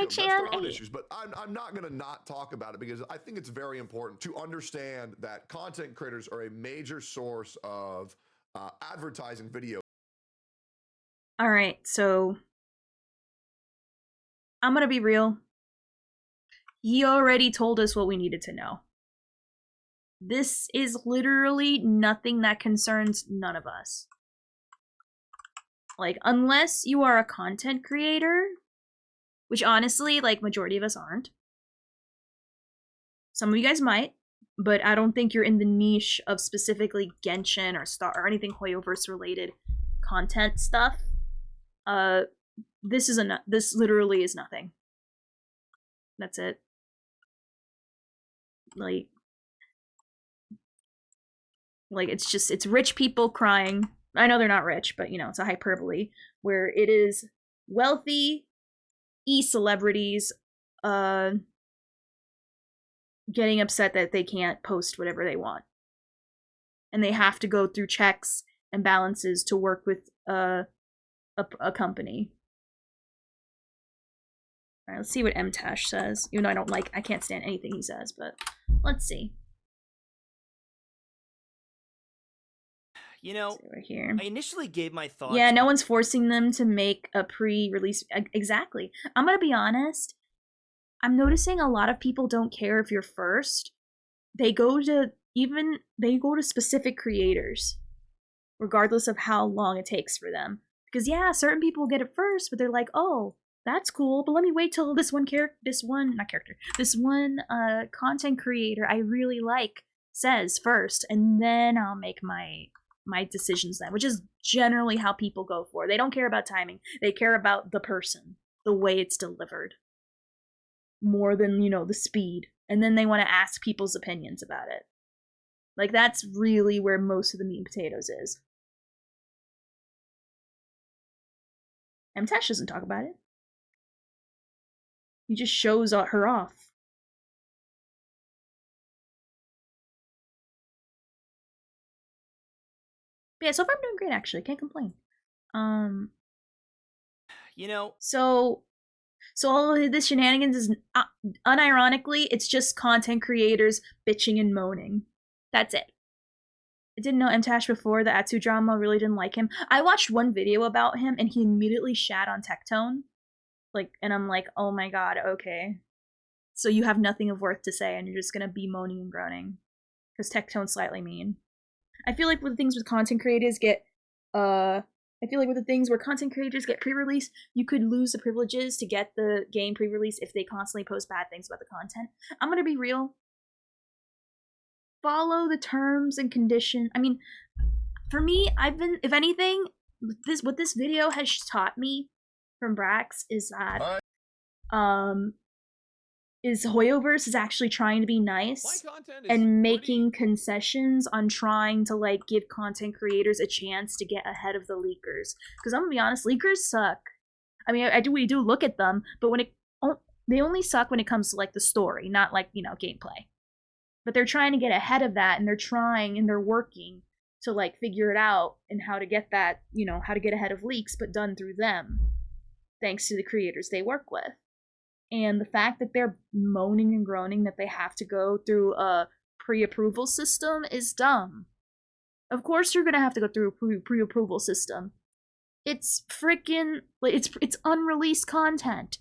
that's their own Chan. issues, but I'm not gonna not talk about it because I think it's very important to understand that content creators are a major source of advertising video. All right, so I'm gonna be real. He already told us what we needed to know. This is literally nothing that concerns none of us. Like, unless you are a content creator, which honestly, like, majority of us aren't. Some of you guys might, but I don't think you're in the niche of specifically Genshin or Star or anything Hoyoverse related content stuff. This literally is nothing. That's it. Like it's rich people crying. I know they're not rich, but you know, it's a hyperbole where it is wealthy e-celebrities getting upset that they can't post whatever they want. And they have to go through checks and balances to work with a company. Alright, let's see what MTash says. Even though I can't stand anything he says, but let's see. You know, right here. I initially gave my thoughts. Yeah, no one's forcing them to make a pre-release. Exactly. I'm gonna be honest. I'm noticing a lot of people don't care if you're first. They go to specific creators, regardless of how long it takes for them. Because yeah, certain people get it first, but they're like, oh, that's cool, but let me wait till this one content creator I really like says first, and then I'll make my decisions then, which is generally how people go for. They don't care about timing. They care about the person, the way it's delivered, more than, the speed. And then they want to ask people's opinions about it. Like, that's really where most of the meat and potatoes is. Tash doesn't talk about it. He just shows her off. But yeah, so far I'm doing great actually. Can't complain. You know, so all of this shenanigans is unironically, it's just content creators bitching and moaning. That's it. I didn't know Tash before the Atsu drama, really didn't like him. I watched one video about him and he immediately shat on Tectone. Like, and I'm like, oh my god, okay. So you have nothing of worth to say and you're just gonna be moaning and groaning. Because Tectone's slightly mean. I feel like with the things with content creators get, I feel like with the things where content creators get pre-release, you could lose the privileges to get the game pre-release if they constantly post bad things about the content. I'm gonna be real. Follow the terms and conditions. I mean, for me, I've been, if anything, what this video has taught me from Brax is that, is Hoyoverse is actually trying to be nice and making concessions on trying to like give content creators a chance to get ahead of the leakers. Because I'm gonna be honest, leakers suck. I mean, we do look at them, but they only suck when it comes to like the story, not like, you know, gameplay. But they're trying to get ahead of that, and they're trying and they're working to like figure it out and how to get that, you know, how to get ahead of leaks, but done through them, thanks to the creators they work with. And the fact that they're moaning and groaning that they have to go through a pre-approval system is dumb. Of course you're gonna have to go through a pre-approval system. It's freaking, it's unreleased content.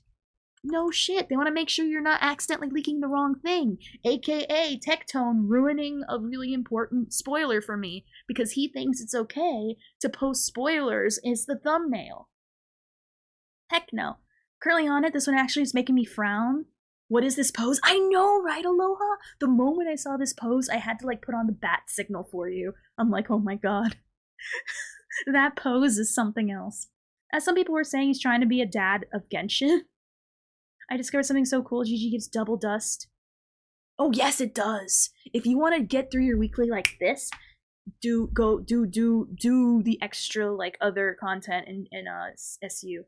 No shit, they want to make sure you're not accidentally leaking the wrong thing, aka Tectone ruining a really important spoiler for me because he thinks it's okay to post spoilers as the thumbnail. Heck no. Currently on it, this one actually is making me frown. What is this pose? I know, right, Aloha? The moment I saw this pose, I had to like put on the bat signal for you. I'm like, oh my god. That pose is something else. As some people were saying, he's trying to be a dad of Genshin. I discovered something so cool. GG gives double dust. Oh yes, it does. If you want to get through your weekly like this, do the extra like other content in SU.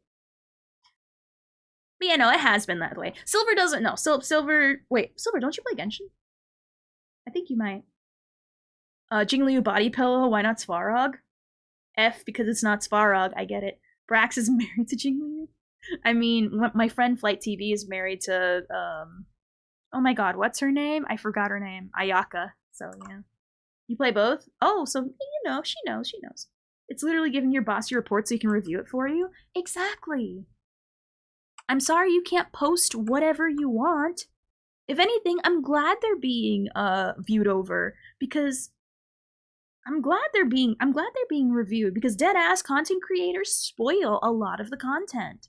But yeah, no, it has been that way. Silver doesn't know. Silver, wait, Silver, don't you play Genshin? I think you might. Jingliu body pillow. Why not Svarog? F because it's not Svarog. I get it. Brax is married to Jingliu. I mean, my friend Flight TV is married to, oh my god, what's her name? I forgot her name. Ayaka. So, yeah. You play both? Oh, so, you know, she knows. It's literally giving your boss your report so he can review it for you? Exactly. I'm sorry you can't post whatever you want. If anything, I'm glad they're being, viewed over, because I'm glad they're being reviewed, because deadass content creators spoil a lot of the content.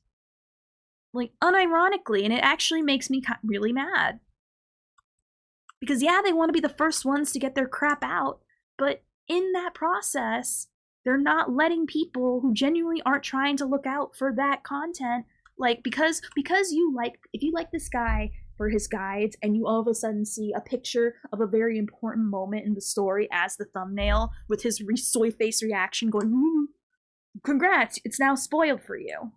Like, unironically, and it actually makes me really mad. Because, yeah, they want to be the first ones to get their crap out, but in that process, they're not letting people who genuinely aren't trying to look out for that content, like, because you like, if you like this guy for his guides, and you all of a sudden see a picture of a very important moment in the story as the thumbnail, with his soy face reaction going, ooh, congrats, it's now spoiled for you.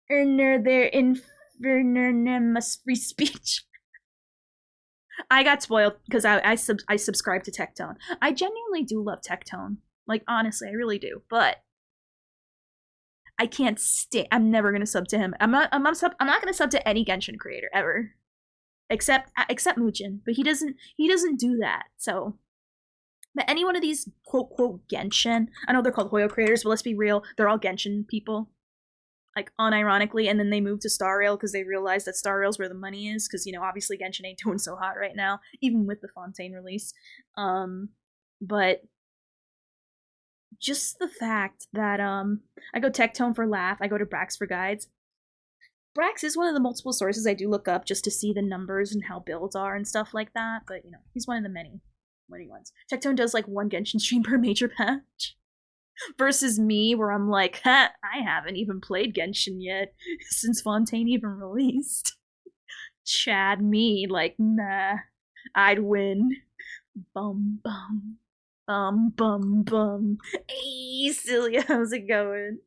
Their infernus free speech. I got spoiled because I subscribe to Tectone. I genuinely do love Tectone. Like, honestly, I really do. But I can't stay. I'm never gonna sub to him. I'm not gonna sub to any Genshin creator ever, except Muchin. But he doesn't do that. So, but any one of these quote Genshin, I know they're called Hoyo creators, but let's be real, they're all Genshin people. Like, unironically, and then they moved to Star Rail because they realized that Star Rail's where the money is, because, you know, obviously Genshin ain't doing so hot right now, even with the Fontaine release. But just the fact that, I go Tectone for laugh, I go to Brax for guides. Brax is one of the multiple sources I do look up just to see the numbers and how builds are and stuff like that, but, you know, he's one of the many ones. Tectone does, like, one Genshin stream per major patch. Versus me, where I'm like, I haven't even played Genshin yet since Fontaine even released. Chad me, like, nah, I'd win. Bum bum. Bum bum bum. Hey, Celia, how's it going?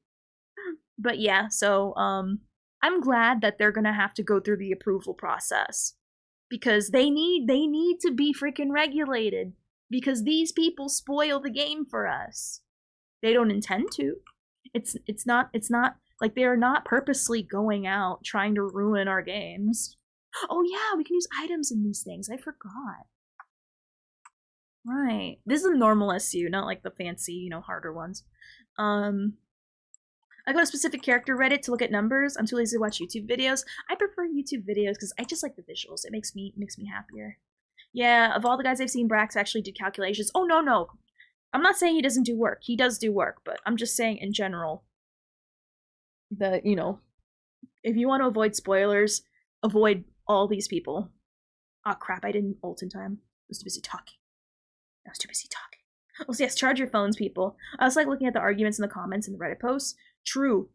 But yeah, so I'm glad that they're gonna have to go through the approval process because they need to be freaking regulated because these people spoil the game for us. They don't intend to. It's not like they are not purposely going out trying to ruin our games. Oh yeah, we can use items in these things. I forgot. Right. This is a normal SU, not like the fancy, harder ones. I go to specific character Reddit to look at numbers. I'm too lazy to watch YouTube videos. I prefer YouTube videos because I just like the visuals. It makes me happier. Yeah, of all the guys I've seen, Brax actually do calculations. Oh no. I'm not saying he doesn't do work. He does do work, but I'm just saying in general that, if you want to avoid spoilers, avoid all these people. Oh crap, I didn't ult in time. I was too busy talking. Oh, so yes, charge your phones, people. I was like looking at the arguments in the comments in the Reddit posts. True.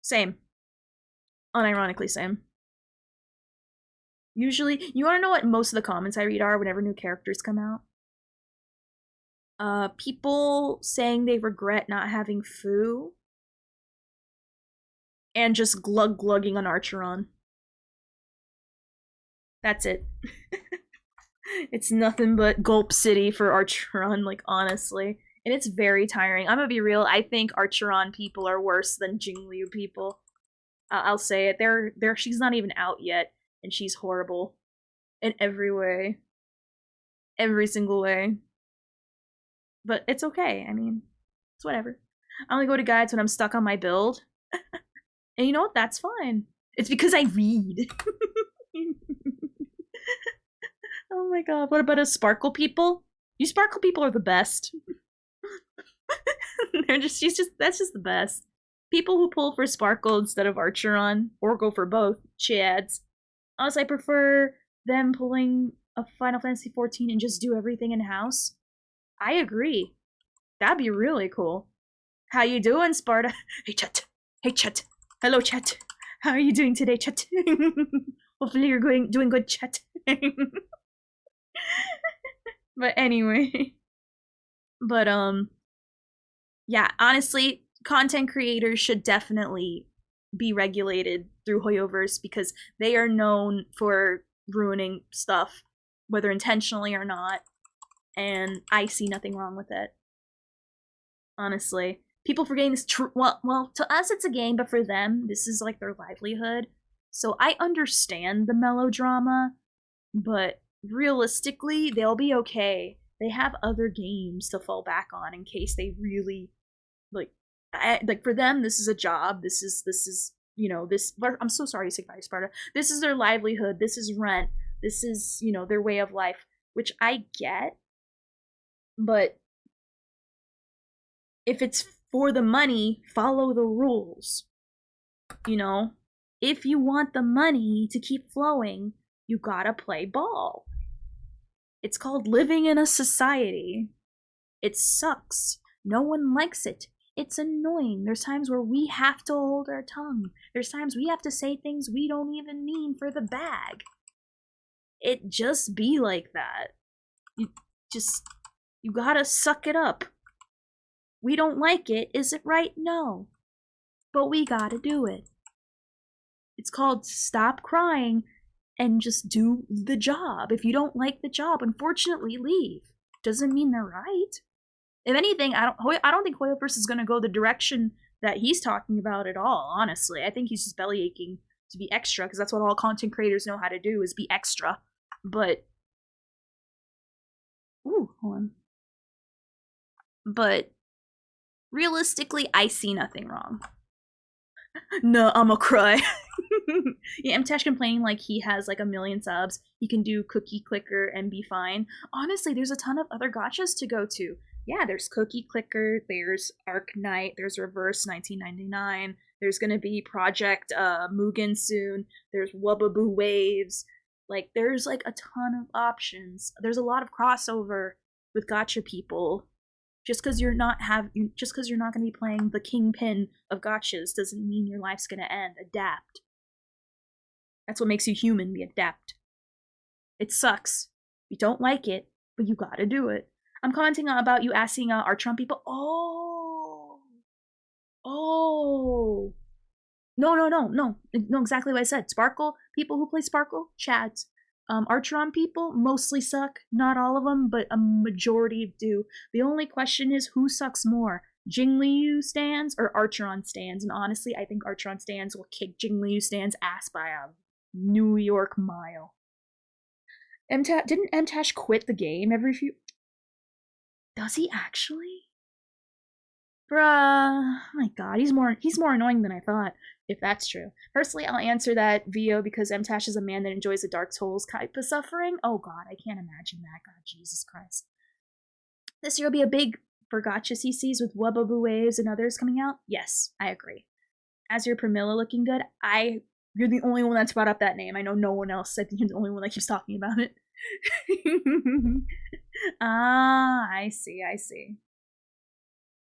Same. Unironically same. Usually, you want to know what most of the comments I read are whenever new characters come out? People saying they regret not having Foo. And just glugging on Archeron. That's it. It's nothing but Gulp City for Archeron, like, honestly. And it's very tiring. I'm gonna be real, I think Archeron people are worse than Jingliu people. I'll say it. She's not even out yet, and she's horrible. In every way. Every single way. But it's okay, I mean, it's whatever. I only go to guides when I'm stuck on my build. And you know what? That's fine. It's because I read. Oh my god. What about us Sparkle people? You Sparkle people are the best. That's just the best. People who pull for Sparkle instead of Archeron, or go for both, chads. Honestly, I prefer them pulling a Final Fantasy XIV and just do everything in-house. I agree. That'd be really cool. How you doing, Sparta? Hey, chat. Hey, chat. Hello, chat. How are you doing today, chat? Hopefully you're doing good, chat. But anyway. But, yeah, honestly, content creators should definitely be regulated through Hoyoverse because they are known for ruining stuff, whether intentionally or not, and I see nothing wrong with it. Honestly. People forgetting this well, to us it's a game, but for them, this is like their livelihood. So I understand the melodrama, but realistically, they'll be okay. They have other games to fall back on in case they really, like for them, this is a job. This is, I'm so sorry to say bye, Sparta. This is their livelihood. This is rent. This is, their way of life, which I get. But if it's for the money, follow the rules. If you want the money to keep flowing, you gotta play ball. It's called living in a society. It sucks. No one likes it. It's annoying. There's times where we have to hold our tongue. There's times we have to say things we don't even mean for the bag. It just be like that. You gotta suck it up. We don't like it. Is it right? No. But we gotta do it. It's called stop crying and just do the job. If you don't like the job, unfortunately, leave. Doesn't mean they're right. If anything, I don't think Hoyoverse is gonna go the direction that he's talking about at all, honestly. I think he's just belly aching to be extra, because that's what all content creators know how to do, is be extra. But ooh, hold on. But realistically, I see nothing wrong. No, I'ma cry. Yeah, Mtash complaining like he has like 1 million subs. He can do Cookie Clicker and be fine. Honestly, there's a ton of other gachas to go to. Yeah, there's Cookie Clicker, there's Arc Knight, there's Reverse 1999, there's gonna be Project Mugen soon, there's Wubbaboo Waves. Like, there's like a ton of options. There's a lot of crossover with gacha people. Just because you're not going to be playing the kingpin of gachas doesn't mean your life's going to end. Adapt. That's what makes you human, be adapt. It sucks. You don't like it, but you gotta do it. I'm commenting about you asking our Trump people. Oh! Oh. No, exactly what I said. Sparkle, people who play Sparkle, Chads. Archeron people mostly suck. Not all of them, but a majority do. The only question is who sucks more, Jingliu stands or Archeron stands? And honestly, I think Archeron stands will kick Jingliu stands ass by a New York mile. Didn't Mtash quit the game every few... Does he actually? Bruh, my god, he's more annoying than I thought, if that's true. Personally, I'll answer that VO because Mtash is a man that enjoys the Dark Souls type of suffering. Oh god, I can't imagine that. God, Jesus Christ. This year will be a big for gotcha CCs with Wubba Waves and others coming out. Yes, I agree. As your Pramila looking good, you're the only one that's brought up that name. I know no one else. I think you're the only one that keeps talking about it. Ah, I see.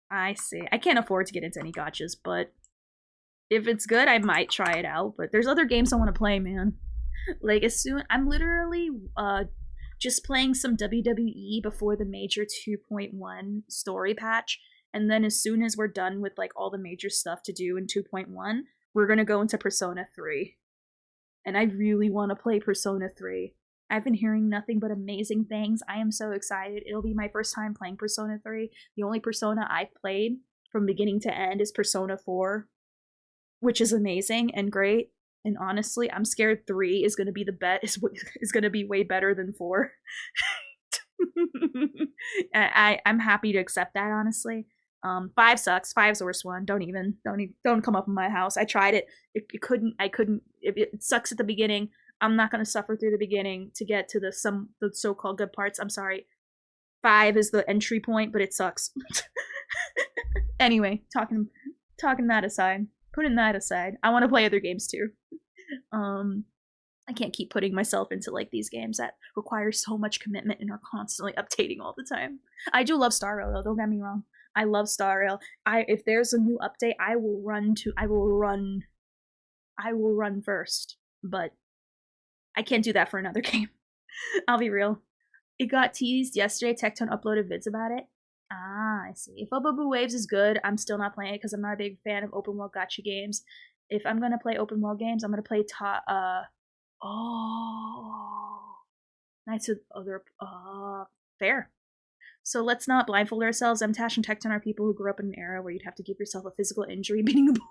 I can't afford to get into any gotchas, but if it's good, I might try it out. But there's other games I want to play, man. Like, I'm literally just playing some WWE before the major 2.1 story patch, and then as soon as we're done with like all the major stuff to do in 2.1, we're gonna go into Persona 3. And I really want to play Persona 3. I've been hearing nothing but amazing things. I am so excited. It'll be my first time playing Persona 3. The only Persona I've played from beginning to end is Persona 4, which is amazing and great. And honestly, I'm scared 3 is going to be is going to be way better than 4. I'm happy to accept that, honestly. 5 sucks. 5's the worst one. Don't come up in my house. I tried it. I couldn't. It sucks at the beginning. I'm not going to suffer through the beginning to get to the so-called good parts. I'm sorry. 5 is the entry point, but it sucks. Anyway, talking that aside, putting that aside, I want to play other games too. I can't keep putting myself into like these games that require so much commitment and are constantly updating all the time. I do love Star Rail though, don't get me wrong. I love Star Rail. If there's a new update, I will run first. But I can't do that for another game. I'll be real. It got teased yesterday. Tectone uploaded vids about it. Ah, I see. If Obobu Waves is good, I'm still not playing it because I'm not a big fan of open world gacha games. If I'm gonna play open world games, I'm gonna play Knights of Other fair. So let's not blindfold ourselves. Mtash and Tecton are people who grew up in an era where you'd have to give yourself a physical injury beating a ball.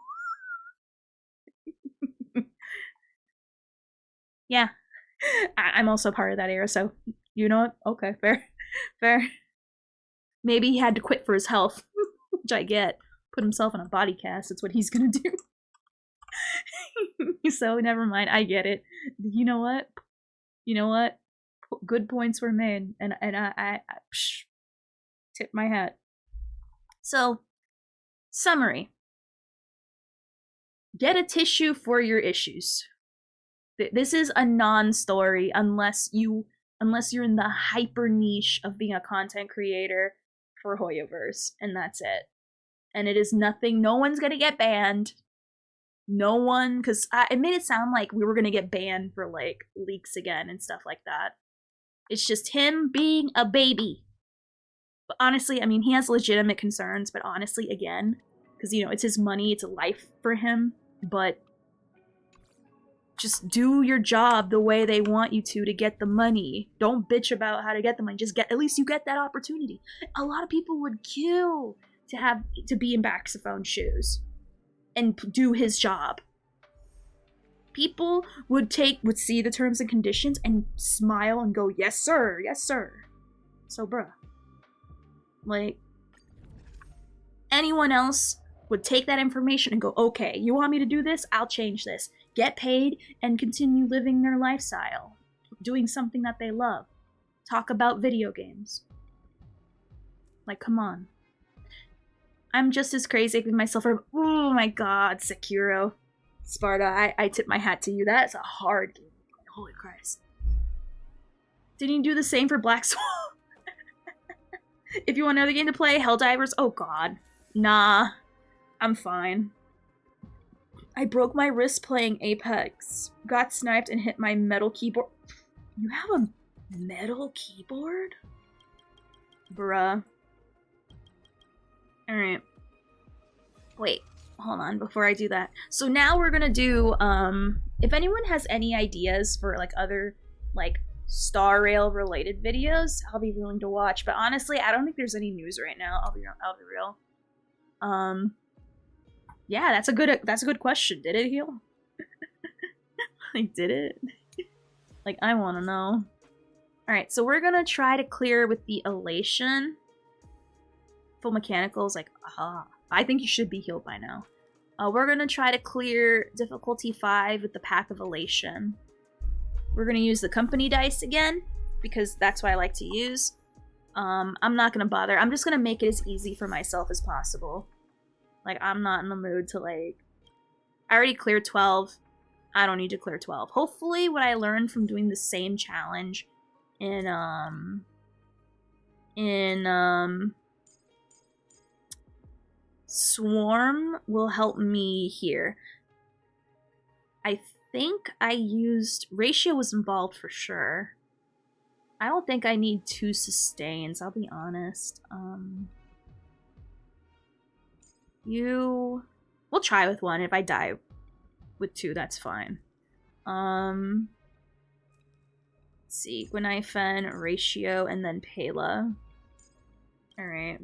Yeah. I'm also part of that era, so you know what? Okay, fair. Maybe he had to quit for his health, which I get. Put himself in a body cast, that's what he's gonna do. So never mind, I get it. You know what? Good points were made, and I tip my hat. So, summary. Get a tissue for your issues. This is a non-story unless you're in the hyper niche of being a content creator for Hoyoverse, and that's it. And it is nothing. No one's gonna get banned. No one, because it made it sound like we were gonna get banned for like leaks again and stuff like that. It's just him being a baby. But honestly, I mean, he has legitimate concerns, but honestly, again, because, you know, it's his money, it's a life for him, but just do your job the way they want you to get the money. Don't bitch about how to get the money. Just at least you get that opportunity. A lot of people would kill to be in Baxophone's shoes and do his job. People would see the terms and conditions and smile and go, yes sir, yes sir. So bruh, like, anyone else would take that information and go, okay, you want me to do this? I'll change this. Get paid and continue living their lifestyle. Doing something that they love. Talk about video games. Like, come on. I'm just as crazy with myself. Oh my god, Sekiro. Sparta, I tip my hat to you. That's a hard game. Holy Christ. Didn't you do the same for Black Swan? If you want another game to play, Helldivers, oh god. Nah. I'm fine. I broke my wrist playing Apex. Got sniped and hit my metal keyboard. You have a metal keyboard? Bruh. Alright. Wait, hold on before I do that. So now we're gonna do, if anyone has any ideas for like other like Star Rail related videos, I'll be willing to watch. But honestly, I don't think there's any news right now. I'll be real. Yeah, that's a good question. Did it heal? Like, did it? Like, I want to know. Alright, so we're gonna try to clear with the Elation. Full Mechanicals, like, aha. I think you should be healed by now. We're gonna try to clear difficulty 5 with the Path of Elation. We're gonna use the company dice again, because that's what I like to use. I'm not gonna bother. I'm just gonna make it as easy for myself as possible. Like, I'm not in the mood to, like... I already cleared 12. I don't need to clear 12. Hopefully, what I learned from doing the same challenge in Swarm will help me here. I think I used... Ratio was involved for sure. I don't think I need 2 sustains, I'll be honest. We'll try with 1. If I die with 2, that's fine. Let's see. Gwynaifen, Ratio, and then Pela. Alright.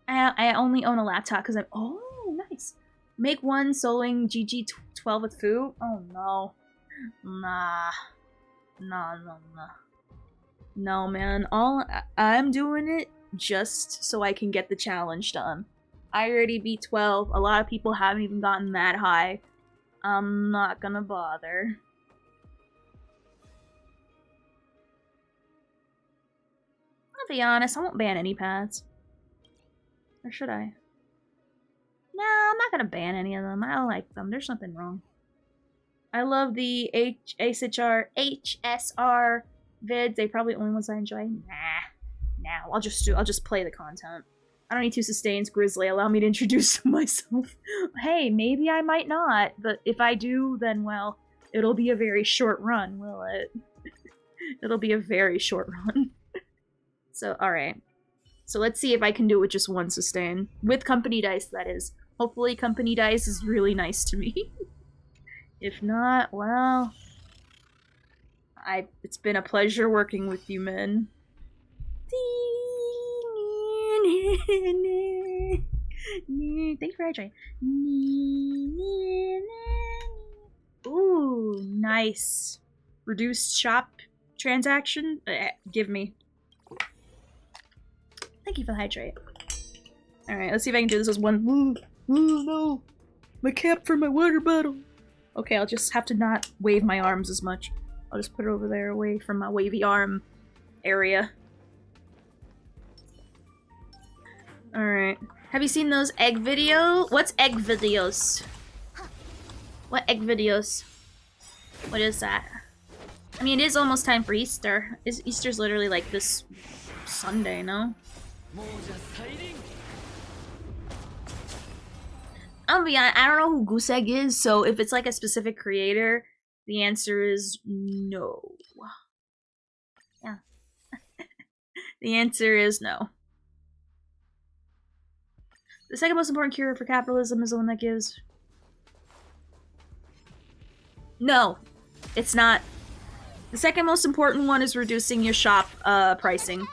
I only own a laptop because I'm... Oh, nice. Make 1 soloing GG12 with Fu? Oh, no. Nah. No, man. I'm doing it just so I can get the challenge done. I already beat 12. A lot of people haven't even gotten that high. I'm not gonna bother. I'll be honest, I won't ban any paths. Or should I? No, I'm not gonna ban any of them. I like them. There's nothing wrong. I love the HSR vids. They probably only ones I enjoy. Nah. I'll just play the content. I don't need 2 sustains. Grizzly, allow me to introduce myself. Hey, maybe I might not, but if I do, then well, it'll be a very short run, will it? It'll be a very short run. So, alright. So let's see if I can do it with just 1 sustain. With company dice, that is. Hopefully company dice is really nice to me. If not, well... It's been a pleasure working with you, men. Thanks for hydrating. Ooh, nice. Reduced shop transaction? Give me. Thank you for the hydrate. Alright, let's see if I can do this as 1. Ooh, no. My cap for my water bottle. Okay, I'll just have to not wave my arms as much. I'll just put it over there away from my wavy arm area. Alright. Have you seen those egg video? What's egg videos? What egg videos? What is that? I mean, it is almost time for Easter. Easter's literally like this Sunday, no? I'll be honest, I don't know who Goose Egg is, so if it's like a specific creator, the answer is no. Yeah. The answer is no. The second most important cure for capitalism is the one that gives... No, it's not. The second most important one is reducing your shop pricing.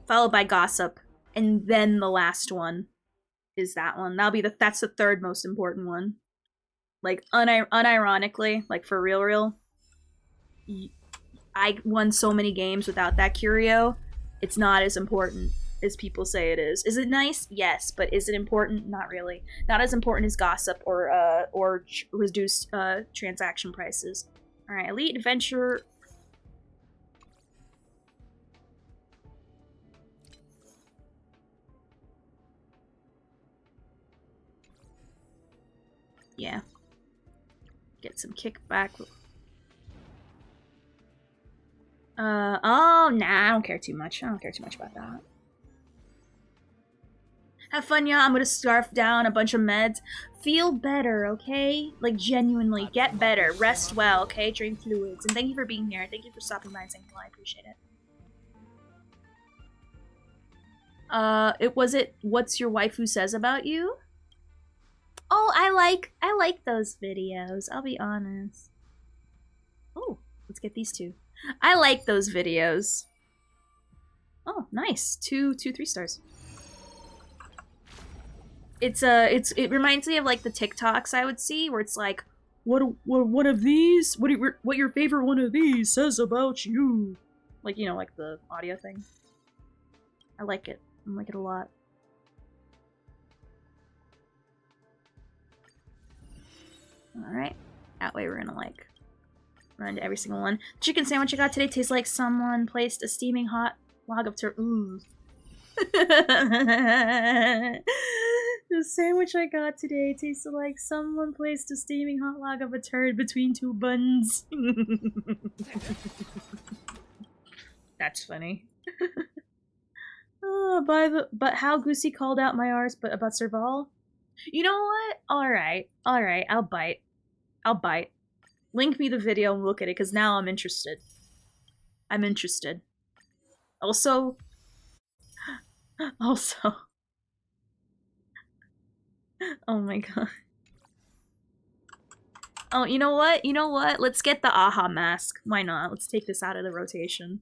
Followed by gossip. And then the last one is that one. That's the third most important one. Like, unironically, like for real, I won so many games without that curio. It's not as important as people say it is. Is it nice? Yes, but is it important? Not really. Not as important as gossip or reduced transaction prices. All right, Elite Adventure. Yeah. Get some kickback. Oh, nah, I don't care too much. I don't care too much about that. Have fun, y'all. I'm gonna scarf down a bunch of meds. Feel better, okay? Like, genuinely, get better. Rest well, okay? Drink fluids. And thank you for being here. Thank you for stopping by and saying hello. I appreciate it. What's your waifu says about you? Oh, I like those videos, I'll be honest. Oh, let's get these two. I like those videos. Oh, nice. Two 3 stars. It reminds me of like the TikToks I would see where it's like, what one of these? What your favorite one of these says about you? Like, you know, like the audio thing. I like it. I like it a lot. Alright. That way we're gonna like run into every single one. The chicken sandwich I got today tastes like someone placed a steaming hot log of ooh. The sandwich I got today tasted like someone placed a steaming hot log of a turd between 2 buns. That's funny. Oh, but how Goosey called out my R's, but about Serval? You know what? Alright, I'll bite. Link me the video and look at it, because now I'm interested. Also... Oh my god. Oh, you know what? Let's get the aha mask. Why not? Let's take this out of the rotation.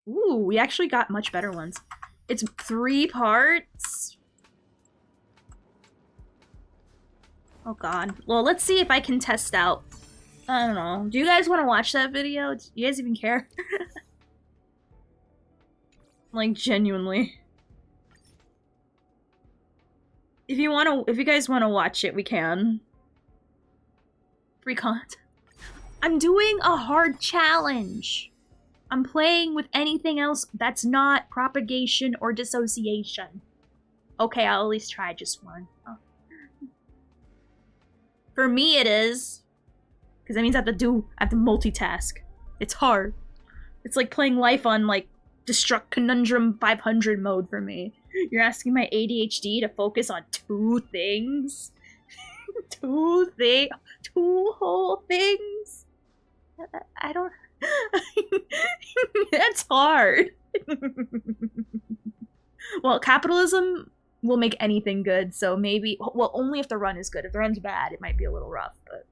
Ooh, we actually got much better ones. It's 3 parts? Oh god. Well, let's see if I can test out. I don't know. Do you guys want to watch that video? Do you guys even care? Like, genuinely. If you guys want to watch it, we can. Free content. I'm doing a hard challenge. I'm playing with anything else that's not propagation or dissociation. Okay, I'll at least try just one. Oh. For me, it is. Because that means I have to multitask. It's hard. It's like playing life on, like, Destruct Conundrum 500 mode for me. You're asking my ADHD to focus on 2 things? 2 whole things? I don't... That's hard. Well, capitalism will make anything good, so maybe... Well, only if the run is good. If the run's bad, it might be a little rough, but...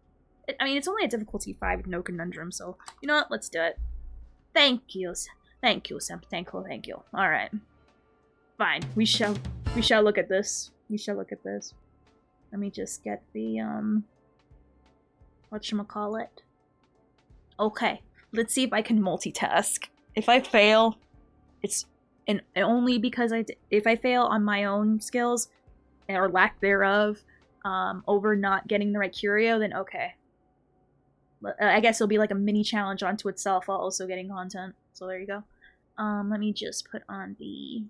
I mean, it's only a difficulty 5 with no conundrum, so... You know what? Let's do it. Thank you, Sam. Thank you. Alright. Fine. We shall look at this. Let me just get the, whatchamacallit. Okay. Let's see if I can multitask. If I fail, it's only because if I fail on my own skills, or lack thereof, over not getting the right curio, then okay. I guess it'll be like a mini challenge onto itself while also getting content. So there you go. Let me just put on the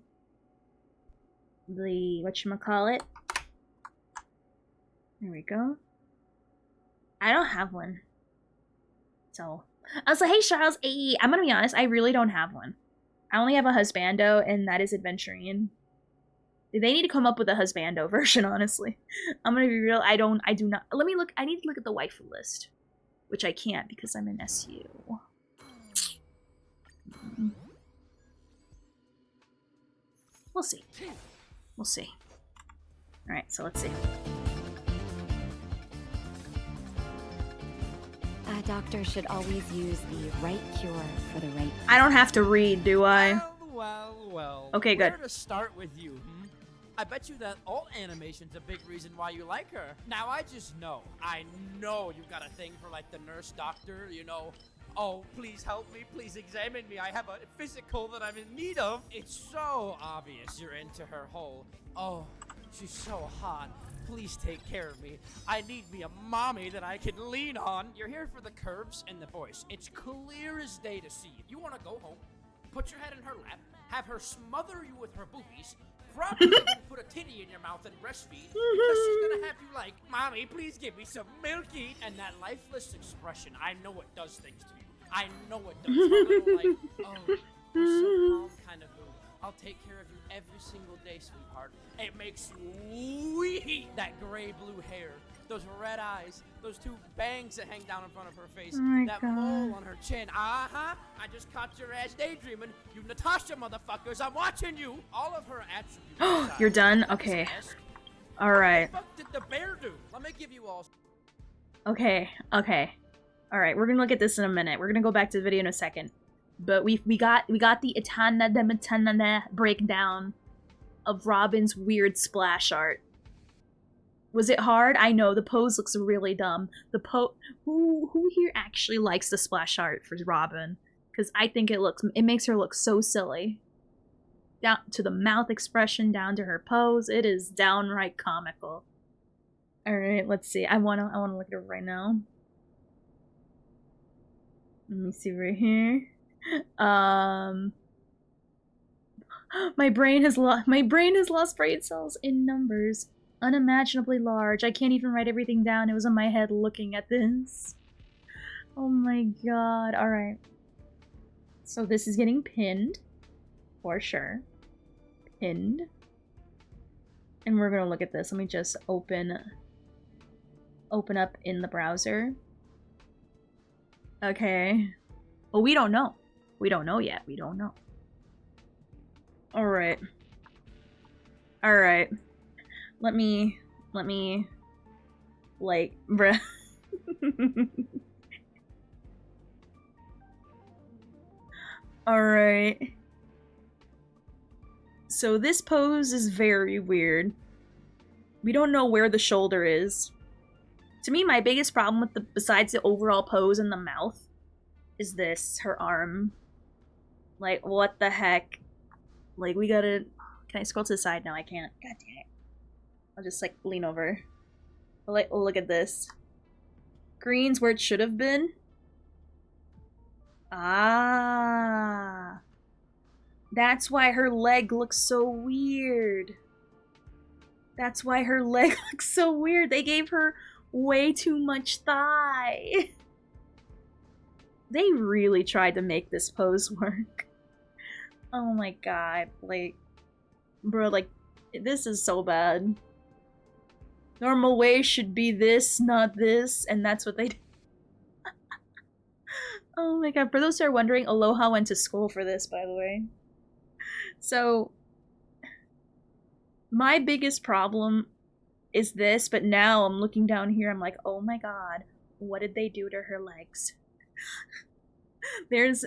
whatchamacallit. There we go. I don't have one. So, I was like, hey Charles, hey, I'm gonna be honest, I really don't have one. I only have a husbando, and that is adventuring. They need to come up with a husbando version, honestly. I'm gonna be real, I do not. Let me look, I need to look at the waifu list. Which I can't because I'm in SU. We'll see. Alright, so let's see. A doctor should always use the right cure for the right... I don't have to read, do I? Well. Okay, good. Where to start with you, I bet you that alt animation's a big reason why you like her. Now, I know you've got a thing for, like, the nurse doctor, you know. Oh, please help me, please examine me. I have a physical that I'm in need of. It's so obvious you're into her whole, oh, she's so hot. Please take care of me. I need me a mommy that I can lean on. You're here for the curves and the voice. It's clear as day to see. You want to go home, put your head in her lap, have her smother you with her boobies, probably put a titty in your mouth and breastfeed, because she's gonna have you like, Mommy, please give me some milky. And that lifeless expression, I know it does things to you. I know it does. A little like, oh, you're so calm kind of mood. I'll take care of you every single day, sweetheart. It makes you weep. That gray-blue hair, those red eyes, those two bangs that hang down in front of her face, Oh my that God. mole on her chin. Uh-huh. I just caught your ass daydreaming. You Natasha motherfuckers, I'm watching you. All of her attributes. You're done? Okay. Alright. What the fuck did the bear do? Let me give you all. Okay. Alright, we're gonna look at this in a minute. We're gonna go back to the video in a second. But we got the Itana de Matana breakdown of Robin's weird splash art. Was it hard? I know, the pose looks really dumb. Who here actually likes the splash art for Robin? Because I think it makes her look so silly. Down to the mouth expression, down to her pose, it is downright comical. Alright, let's see. I wanna look at it right now. Let me see right here. My brain has lost brain cells in numbers. Unimaginably large. I can't even write everything down. It was in my head looking at this. Oh my god. Alright. So this is getting pinned. For sure. Pinned. And we're gonna look at this. Let me just open up in the browser. Okay. Well, we don't know. We don't know yet. We don't know. Alright. Alright. Let me, like, bruh. Alright. So this pose is very weird. We don't know where the shoulder is. To me, my biggest problem with besides the overall pose and the mouth, is this, her arm. Like, what the heck? Like, we gotta... Can I scroll to the side? No, I can't. God damn it. I'll just, like, lean over. Like, look at this. Green's where it should have been. Ah. That's why her leg looks so weird. That's why her leg looks so weird. They gave her way too much thigh. They really tried to make this pose work. Oh my god. Like, bro, like, this is so bad. Normal way should be this, not this, and that's what they did. Oh my god. For those who are wondering, Aloha went to school for this, by the way. So, my biggest problem is this, but now I'm looking down here, I'm like, oh my god, what did they do to her legs? There's...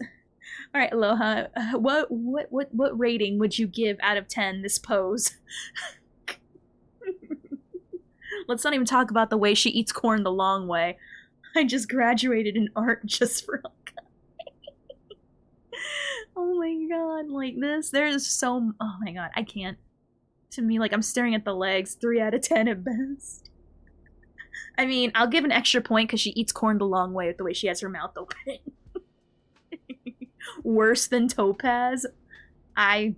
Alright, Aloha, what rating would you give out of 10 this pose? Let's not even talk about the way she eats corn the long way. I just graduated in art just for... Oh my god, like this, there's so... Oh my god, I can't. To me, like, I'm staring at the legs, 3 out of 10 at best. I mean, I'll give an extra point because she eats corn the long way with the way she has her mouth open. Worse than Topaz. At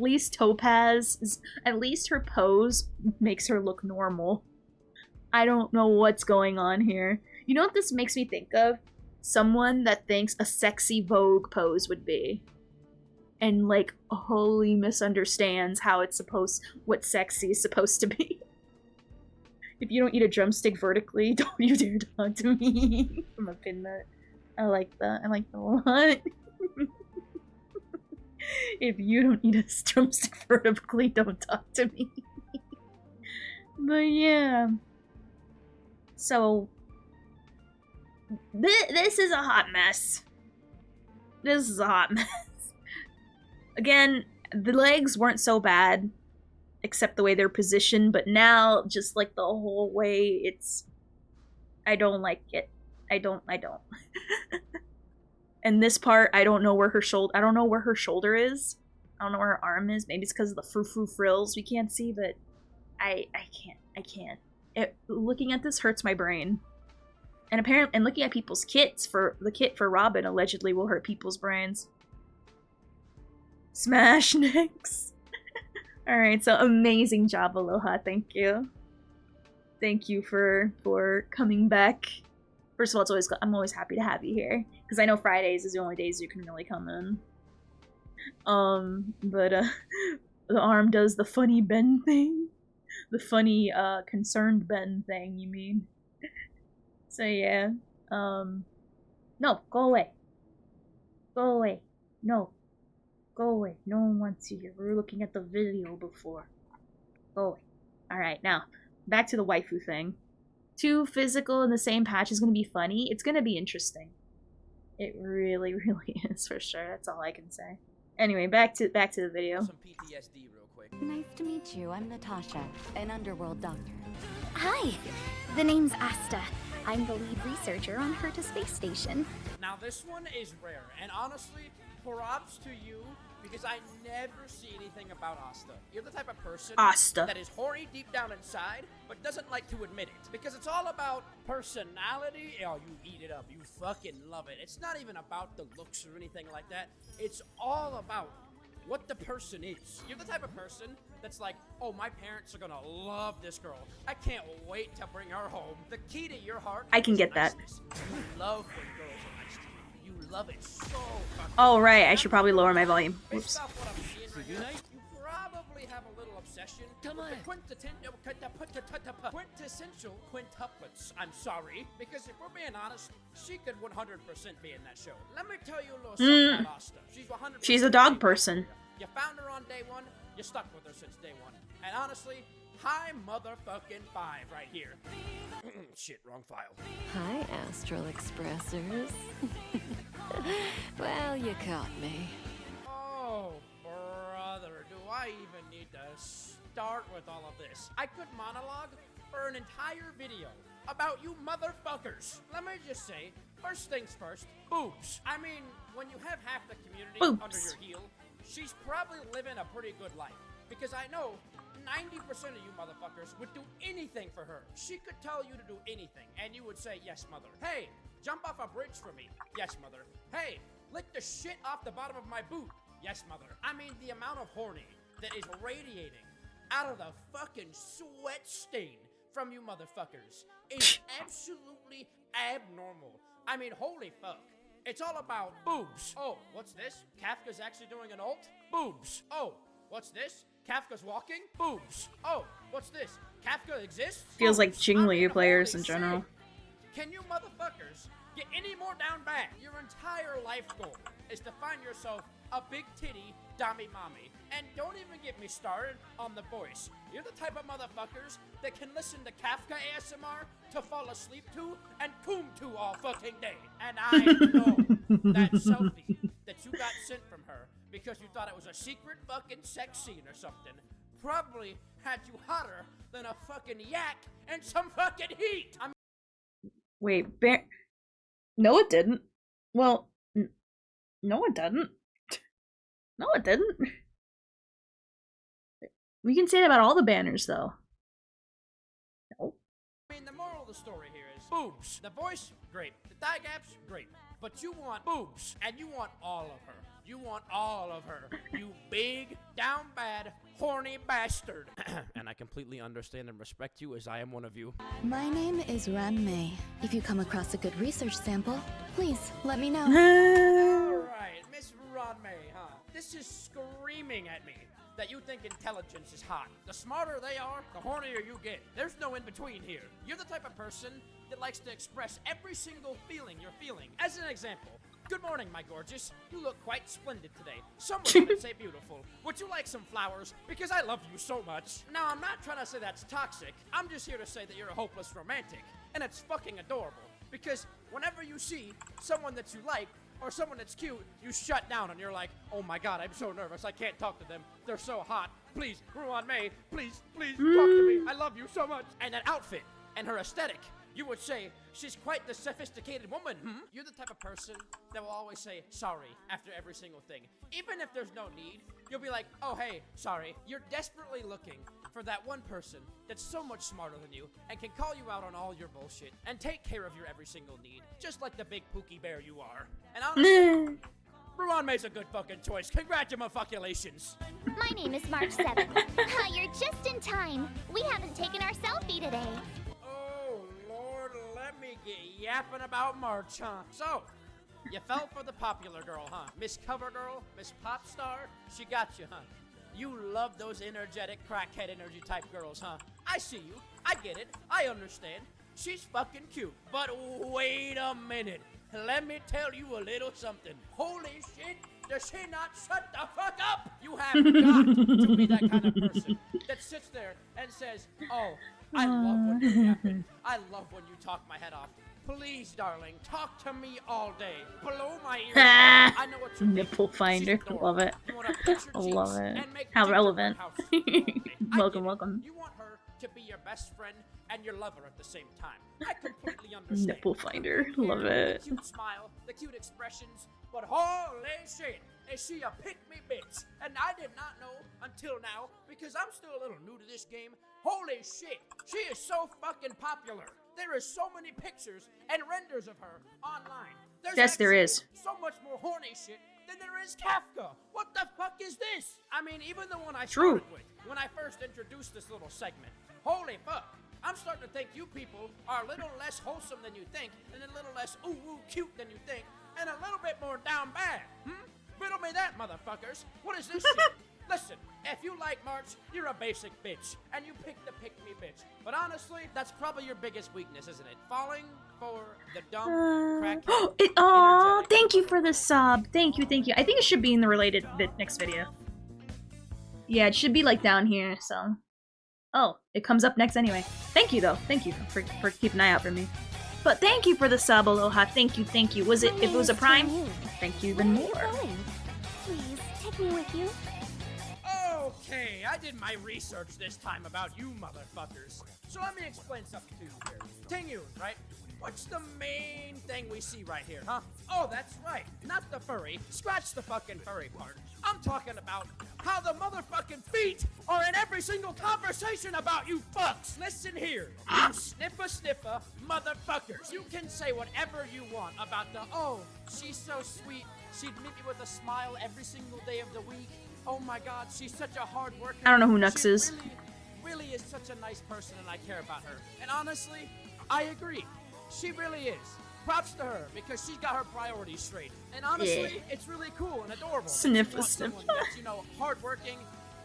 least Topaz, at least her pose makes her look normal. I don't know what's going on here. You know what this makes me think of? Someone that thinks a sexy Vogue pose would be. And, like, wholly misunderstands how it's what sexy is supposed to be. If you don't eat a drumstick vertically, don't you dare talk to me. I'm gonna pin that. I like that. I like that a lot. If you don't eat a drumstick vertically, don't talk to me. But yeah. So, this is a hot mess. This is a hot mess. Again, the legs weren't so bad, except the way they're positioned, but now, just like the whole way, it's... I don't like it. I don't. And this part, I don't know where her shoulder... I don't know where her shoulder is. I don't know where her arm is. Maybe it's because of the frou-frou frills we can't see, but I can't. Looking at this hurts my brain. And looking at people's kits the kit for Robin allegedly will hurt people's brains. Smash next. Alright, so amazing job, Aloha. Thank you. Thank you for coming back. First of all, I'm always happy to have you here. Because I know Fridays is the only days you can really come in. But the arm does the funny Ben thing. The funny, concerned Ben thing, you mean. So yeah, no, go away. Go away. No. Go away. No one wants you here. We were looking at the video before. Go away. Alright, now, back to the waifu thing. Too physical in the same patch is gonna be funny. It's gonna be interesting. It really, really is, for sure. That's all I can say. Anyway, back to the video. Some PTSD real quick. Nice to meet you. I'm Natasha, an underworld doctor. Hi, the name's Asta. I'm the lead researcher on her to space station. Now this one is rare, and honestly, props to you, because I never see anything about Asta. You're the type of person that is horny deep down inside, but doesn't like to admit it. Because it's all about personality. Oh, you eat it up. You fucking love it. It's not even about the looks or anything like that. It's all about what the person is. You're the type of person that's like, oh, my parents are gonna love this girl. I can't wait to bring her home. The key to your heart I can is get that. niceness. You love when girls are nice to you. You love it so fucking Oh, right. I should probably lower my volume. Whoops. Based off what I'm seeing right here, you probably have a little obsession with the quintessential quintuplets. I'm sorry, because if we're being honest, she could 100% be in that show. Let me tell you a little something about Asta. She's 100%. She's a dog person. You found her on day one, you stuck with her since day one. And honestly, high motherfucking five right here. Shit, wrong file. Hi, Astral Expressors. Well, you caught me. Oh, brother, do I even need to start with all of this? I could monologue for an entire video about you motherfuckers. Let me just say, first things first, boobs. I mean, when you have half the community under your heel, she's probably living a pretty good life. Because I know 90% of you motherfuckers would do anything for her. She could tell you to do anything, and you would say, yes, mother. Hey, jump off a bridge for me. Yes, mother. Hey, lick the shit off the bottom of my boot. Yes, mother. I mean, the amount of horny that is radiating out of the fucking sweat stain from you motherfuckers is absolutely abnormal. I mean, holy fuck. It's all about boobs. Oh, what's this? Kafka's actually doing an ult? Boobs. Oh, what's this? Kafka's walking? Boobs. Oh, what's this? Kafka exists? Feels like Boobs. Jingli players in general. Can you motherfuckers get any more down bad? Your entire life goal is to find yourself a big titty dummy mommy. And don't even get me started on the voice. You're the type of motherfuckers that can listen to Kafka ASMR to fall asleep to and coom to all fucking day. And I know that selfie that you got sent from her because you thought it was a secret fucking sex scene or something probably had you hotter than a fucking yak and some fucking heat. I mean, Wait, no, it didn't. Well, no, it didn't. No, it didn't. We can say that about all the banners, though. No. I mean, the moral of the story here is boobs. The voice, great. The thigh gaps, great. But you want boobs, and you want all of her. You want all of her. You big, down bad, horny bastard. And I completely understand and respect you as I am one of you. My name is Ran Mei. If you come across a good research sample, please let me know. Alright, Miss Ran Mei, huh? This is screaming at me that you think intelligence is hot. The smarter they are, the hornier you get. There's no in between here. You're the type of person that likes to express every single feeling you're feeling. As an example, good morning, my gorgeous. You look quite splendid today. Some would even say beautiful. Would you like some flowers? Because I love you so much. Now, I'm not trying to say that's toxic. I'm just here to say that you're a hopeless romantic. And it's fucking adorable. Because whenever you see someone that you like, or someone that's cute, you shut down and you're like, oh my god, I'm so nervous, I can't talk to them. They're so hot. Please, Ruan Mei, please, please, talk to me. I love you so much. And that outfit, and her aesthetic, you would say, she's quite the sophisticated woman, You're the type of person that will always say sorry after every single thing. Even if there's no need, you'll be like, oh hey, sorry. You're desperately looking for that one person that's so much smarter than you and can call you out on all your bullshit and take care of your every single need, just like the big pookie bear you are. And honestly, Ruan Mei's a good fucking choice. Congratulations. My name is March 7th. You're just in time. We haven't taken our selfie today. Oh, Lord, let me get yapping about March, huh? So, You fell for the popular girl, huh? Miss Cover Girl, Miss Pop Star, she got you, huh? You love those energetic crackhead energy type girls, huh? I see you. I get it. I understand. She's fucking cute. But wait a minute. Let me tell you a little something. Holy shit, does she not shut the fuck up? You have got to be that kind of person that sits there and says, oh, I love when you're yapping. I love when you talk my head off. Please, darling, talk to me all day. Blow my ears out. I know what you're Nipple finder. Love it. I love it. How relevant. Welcome, welcome. You want her to be your best friend and your lover at the same time. I completely understand. Nipple finder. Love it. The cute smile, the cute expressions, but holy shit, is she a pick-me bitch? And I did not know until now, because I'm still a little new to this game. Holy shit, she is so fucking popular. There is so many pictures and renders of her online. Yes, there is. So much more horny shit than there is Kafka. What the fuck is this? I mean, even the one I started with, when I first introduced this little segment. Holy fuck. I'm starting to think you people are a little less wholesome than you think, and a little less ooh-woo cute than you think, and a little bit more down bad. Riddle me that, motherfuckers. What is this shit? Listen, if you like March, you're a basic bitch, and you pick the pick-me bitch. But honestly, that's probably your biggest weakness, isn't it? Falling for the dumb, crackhead. Aw, thank you for the sub. Thank you, thank you. I think it should be in the related next video. Yeah, it should be like down here, so. Oh, it comes up next anyway. Thank you, though. Thank you for keeping an eye out for me. But thank you for the sub, Aloha. Thank you, thank you. Was it, if it was a prime? Thank you even more. Please, take me with you. Okay, I did my research this time about you motherfuckers. So let me explain something to you here. Tingyun, right? What's the main thing we see right here, huh? Oh, that's right. Not the furry. Scratch the fucking furry part. I'm talking about how the motherfucking feet are in every single conversation about you fucks. Listen here, you sniffer motherfuckers. You can say whatever you want about the, oh, she's so sweet. She'd meet me with a smile every single day of the week. Oh my god, she's such a hard worker. I don't know who Nux is. Really is such a nice person and I care about her. And honestly, I agree. She really is. Props to her because she's got her priorities straight. And honestly, it's really cool and adorable. Sniff. That's, you know, hardworking,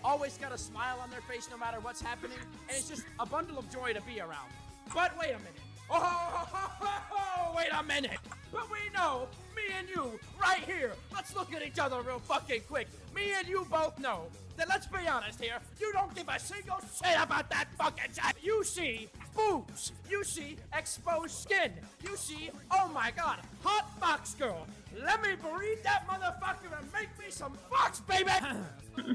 always got a smile on their face no matter what's happening, and it's just a bundle of joy to be around. But wait a minute. Oh, wait a minute. But we know, me and you, right here, let's look at each other real fucking quick. Me and you both know that, let's be honest here, you don't give a single shit about that fucking shit. You see boobs. You see exposed skin. You see, oh my god, hot fox girl. Let me breed that motherfucker and make me some fox, baby.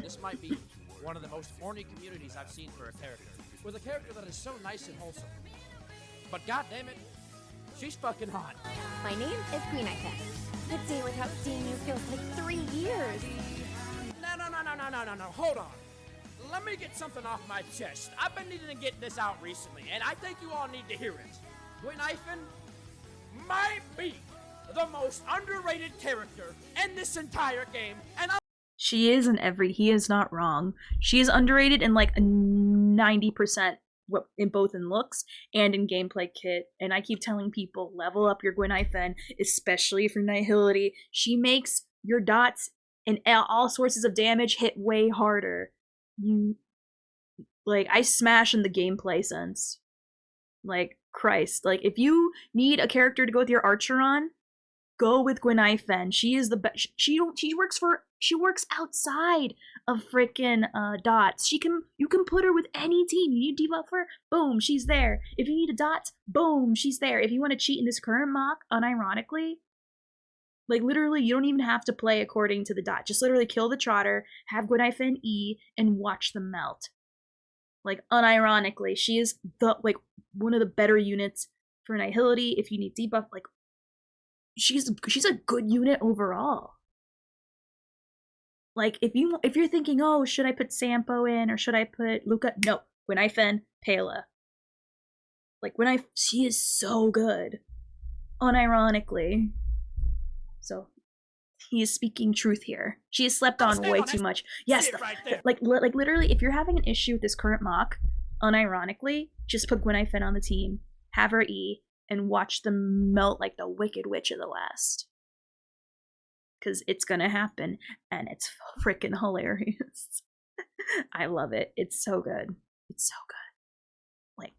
This might be one of the most horny communities I've seen for a character. With a character that is so nice and wholesome. But goddammit, she's fucking hot. My name is Queen Ike. A day without seeing you feels like 3 years. No, hold on. Let me get something off my chest. I've been needing to get this out recently, and I think you all need to hear it. Gwyn might be the most underrated character in this entire game, and She is in every, he is not wrong. She is underrated in like 90% in both in looks and in gameplay kit, and I keep telling people, level up your Gwyn, especially for Nihility. She makes your dots and all sources of damage hit way harder. I smash in the gameplay sense. Like, Christ. Like, if you need a character to go with your Archeron, go with Gwyn. She is the best. She works outside of frickin' dots. You can put her with any team. You need debuff her, boom, she's there. If you need a dot, boom, she's there. If you want to cheat in this current mock, unironically, like, literally, you don't even have to play according to the dot. Just literally kill the Trotter, have Gwyn E, and watch them melt. Like, unironically, she is one of the better units for Nihility. If you need debuff, like, she's a good unit overall. Like, if you're thinking, oh, should I put Sampo in or should I put Luca? No, Gwyn, Pela. Like, she is so good, unironically. So, he is speaking truth here. She is slept on way too much. Yes, like literally, if you're having an issue with this current mock, unironically, just put Gwyn on the team, have her E, and watch them melt like the Wicked Witch of the West. because it's gonna happen, and it's freaking hilarious. I love it. It's so good. It's so good. Like,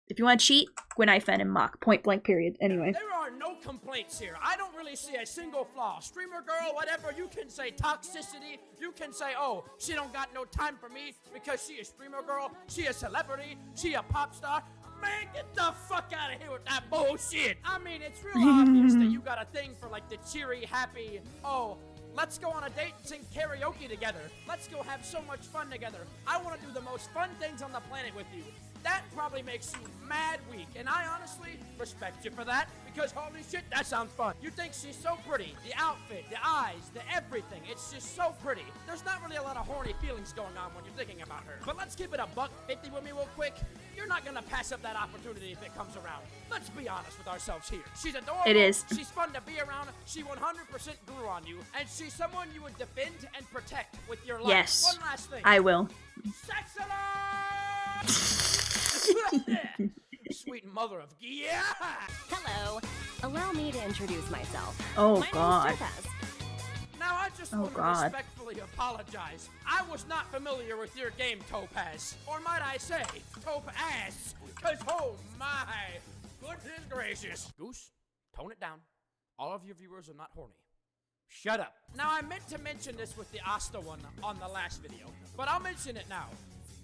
if you want to cheat, Gwen and Mock. Point blank, period. Anyway. There are no complaints here. I don't really see a single flaw. Streamer girl, whatever, you can say toxicity. You can say, oh, she don't got no time for me because she a streamer girl. She a celebrity. She a pop star. Man, get the fuck out of here with that bullshit. I mean, it's real obvious that you got a thing for like the cheery, happy, oh, let's go on a date and sing karaoke together. Let's go have so much fun together. I want to do the most fun things on the planet with you. That probably makes you mad weak, and I honestly respect you for that, because holy shit, that sounds fun. You think she's so pretty. The outfit, the eyes, the everything. It's just so pretty. There's not really a lot of horny feelings going on when you're thinking about her. But let's keep it a $150 with me real quick. You're not gonna pass up that opportunity if it comes around. Let's be honest with ourselves here. She's adorable. It is. She's fun to be around. She 100% grew on you, and she's someone you would defend and protect with your life. Yes. One last thing. I will. Sex Sweet mother of yeah! Hello. Allow me to introduce myself. Oh, My God. name's Topaz. Now I just Oh, want to God. respectfully apologize. I was not familiar with your game, Topaz. Or might I say, Topaz. Cause oh my goodness gracious. Goose, tone it down. All of your viewers are not horny. Shut up. Now I meant to mention this with the Asta one on the last video, but I'll mention it now.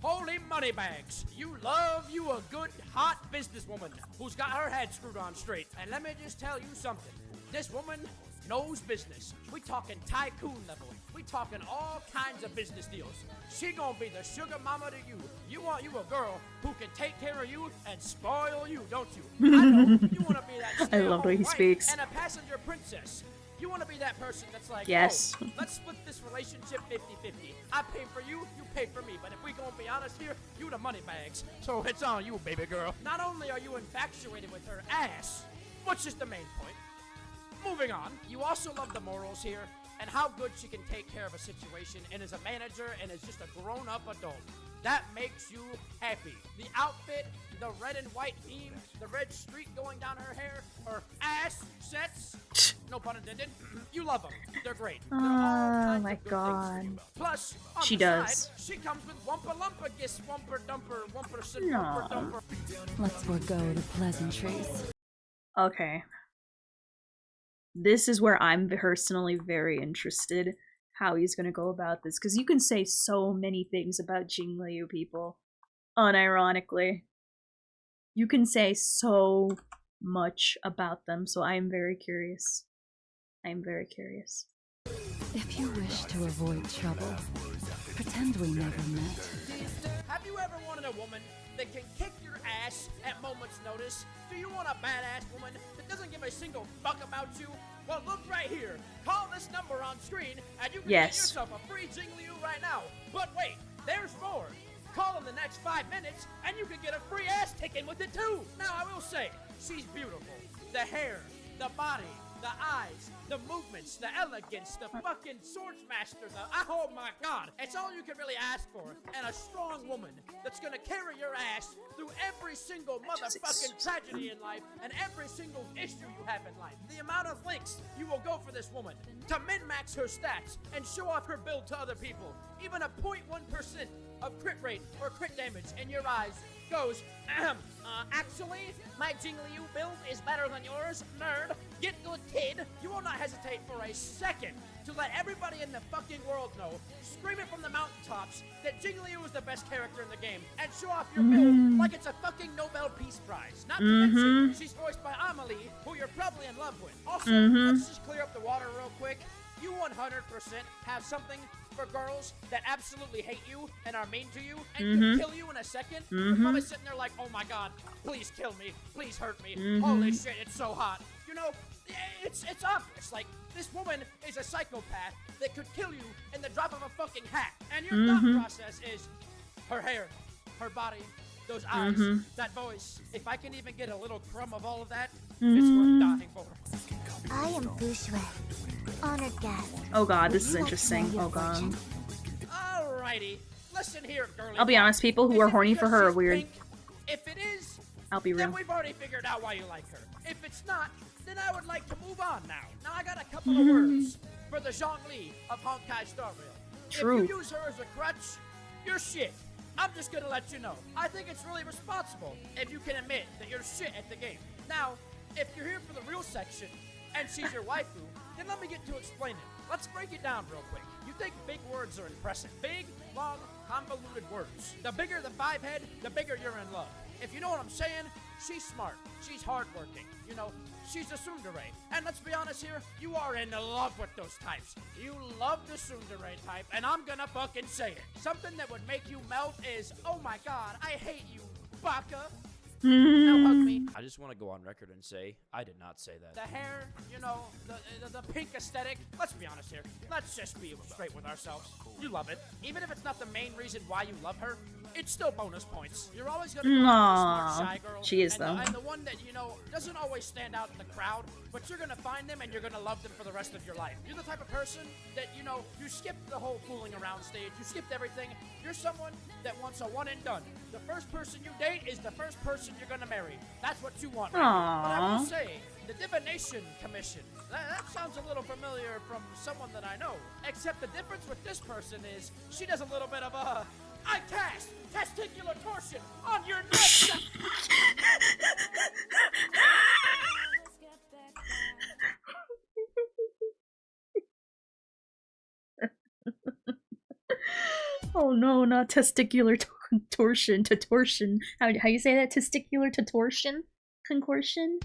Holy moneybags, you love you a good, hot businesswoman who's got her head screwed on straight. And let me just tell you something. This woman knows business. We talking tycoon level. We talking all kinds of business deals. She gonna be the sugar mama to you. You want you a girl who can take care of you and spoil you, don't you? I know. You want to be that I love the way he wife speaks. and a passenger princess. You want to be that person that's like, Yes. oh, let's split this relationship 50-50. I pay for you, you pay for me. But if we gonna be honest here, you the money bags. So it's on you, baby girl. Not only are you infatuated with her ass, which is the main point. Moving on, you also love the morals here and how good she can take care of a situation and is a manager and is just a grown-up adult. That makes you happy. The outfit, the red and white theme, the red streak going down her hair, her ass sets, no pun intended, you love them. They're great. They're all Oh kinds my of good things for God. you. Plus, on She the does. side, she comes with Wumpa Lumpa Gis, Wumper Dumper, Wumper No. Wumper Dumper. Let's forego the pleasantries. Okay. This is where I'm personally very interested how he's gonna go about this, because you can say so many things about Jingliu people, unironically. You can say so much about them, so I am very curious. I am very curious. If you wish to avoid trouble, pretend we never met. Have you ever wanted a woman that can kick your ass at moment's notice? Do you want a badass woman that doesn't give a single fuck about you? Well, look right here. Call this number on screen, and you can get Yes. yourself a free Jingliu right now. But wait, there's more. Call in the next 5 minutes, and you can get a free ass ticking with it too. Now, I will say, she's beautiful. The hair, the body, the eyes, the movements, the elegance, the fucking swordsmaster, oh my god. It's all you can really ask for. And a strong woman that's gonna carry your ass through every single motherfucking tragedy in life and every single issue you have in life. The amount of lengths you will go for this woman to min-max her stats and show off her build to other people. Even a 0.1% of crit rate or crit damage in your eyes goes, actually, my Jingliu build is better than yours, nerd. Get good, kid. You will not hesitate for a second to let everybody in the fucking world know, scream it from the mountaintops, that Jingliu is the best character in the game, and show off your build like it's a fucking Nobel Peace Prize. Not to mention, she's voiced by Amelie, who you're probably in love with. Also, let's just clear up the water real quick. You 100% have something for girls that absolutely hate you and are mean to you and can kill you in a second. You're probably sitting there like, oh my god, please kill me, please hurt me. Holy shit, it's so hot. You know, it's obvious. Like, this woman is a psychopath that could kill you in the drop of a fucking hat. And your thought process is her hair, her body, those eyes, that voice. If I can even get a little crumb of all of that, it's worth dying for. I am Bushwe, honored guest. Oh god, this is interesting. Oh god. Alrighty, listen here, girlie. I'll be honest, people who are horny for her are weird. If it is, I'll be then real. we've already figured out why you like her. If it's not, then I would like to move on now. Now I got a couple of words for the Zhongli of Honkai Star Rail. True. If you use her as a crutch, you're shit. I'm just gonna let you know. I think it's really responsible if you can admit that you're shit at the game. Now, if you're here for the real section and she's your waifu, then let me get to explaining. Let's break it down real quick. You think big words are impressive. Big, long, convoluted words. The bigger the five head, the bigger you're in love. If you know what I'm saying, she's smart. She's hardworking. You know, she's a tsundere. And let's be honest here, you are in love with those types. You love the tsundere type, and I'm gonna fucking say it. Something that would make you melt is, oh my god, I hate you, baka. Now hug me. I just want to go on record and say, I did not say that. The hair, you know, the pink aesthetic. Let's be honest here. Let's just be straight with ourselves. You love it. Even if it's not the main reason why you love her, it's still bonus points. You're always gonna go for the smart shy girl. She is, and though. And the one that, you know, doesn't always stand out in the crowd, but you're gonna find them and you're gonna love them for the rest of your life. You're the type of person that, you know, you skipped the whole fooling around stage. You skipped everything. You're someone that wants a one and done. The first person you date is the first person you're gonna marry. That's what you want. Right? But I will say, the Divination Commission. That sounds a little familiar from someone that I know. Except the difference with this person is she does a little bit of a I cast testicular torsion on your nuts. Oh no, not testicular torsion. How you say that? Testicular torsion? Concorsion?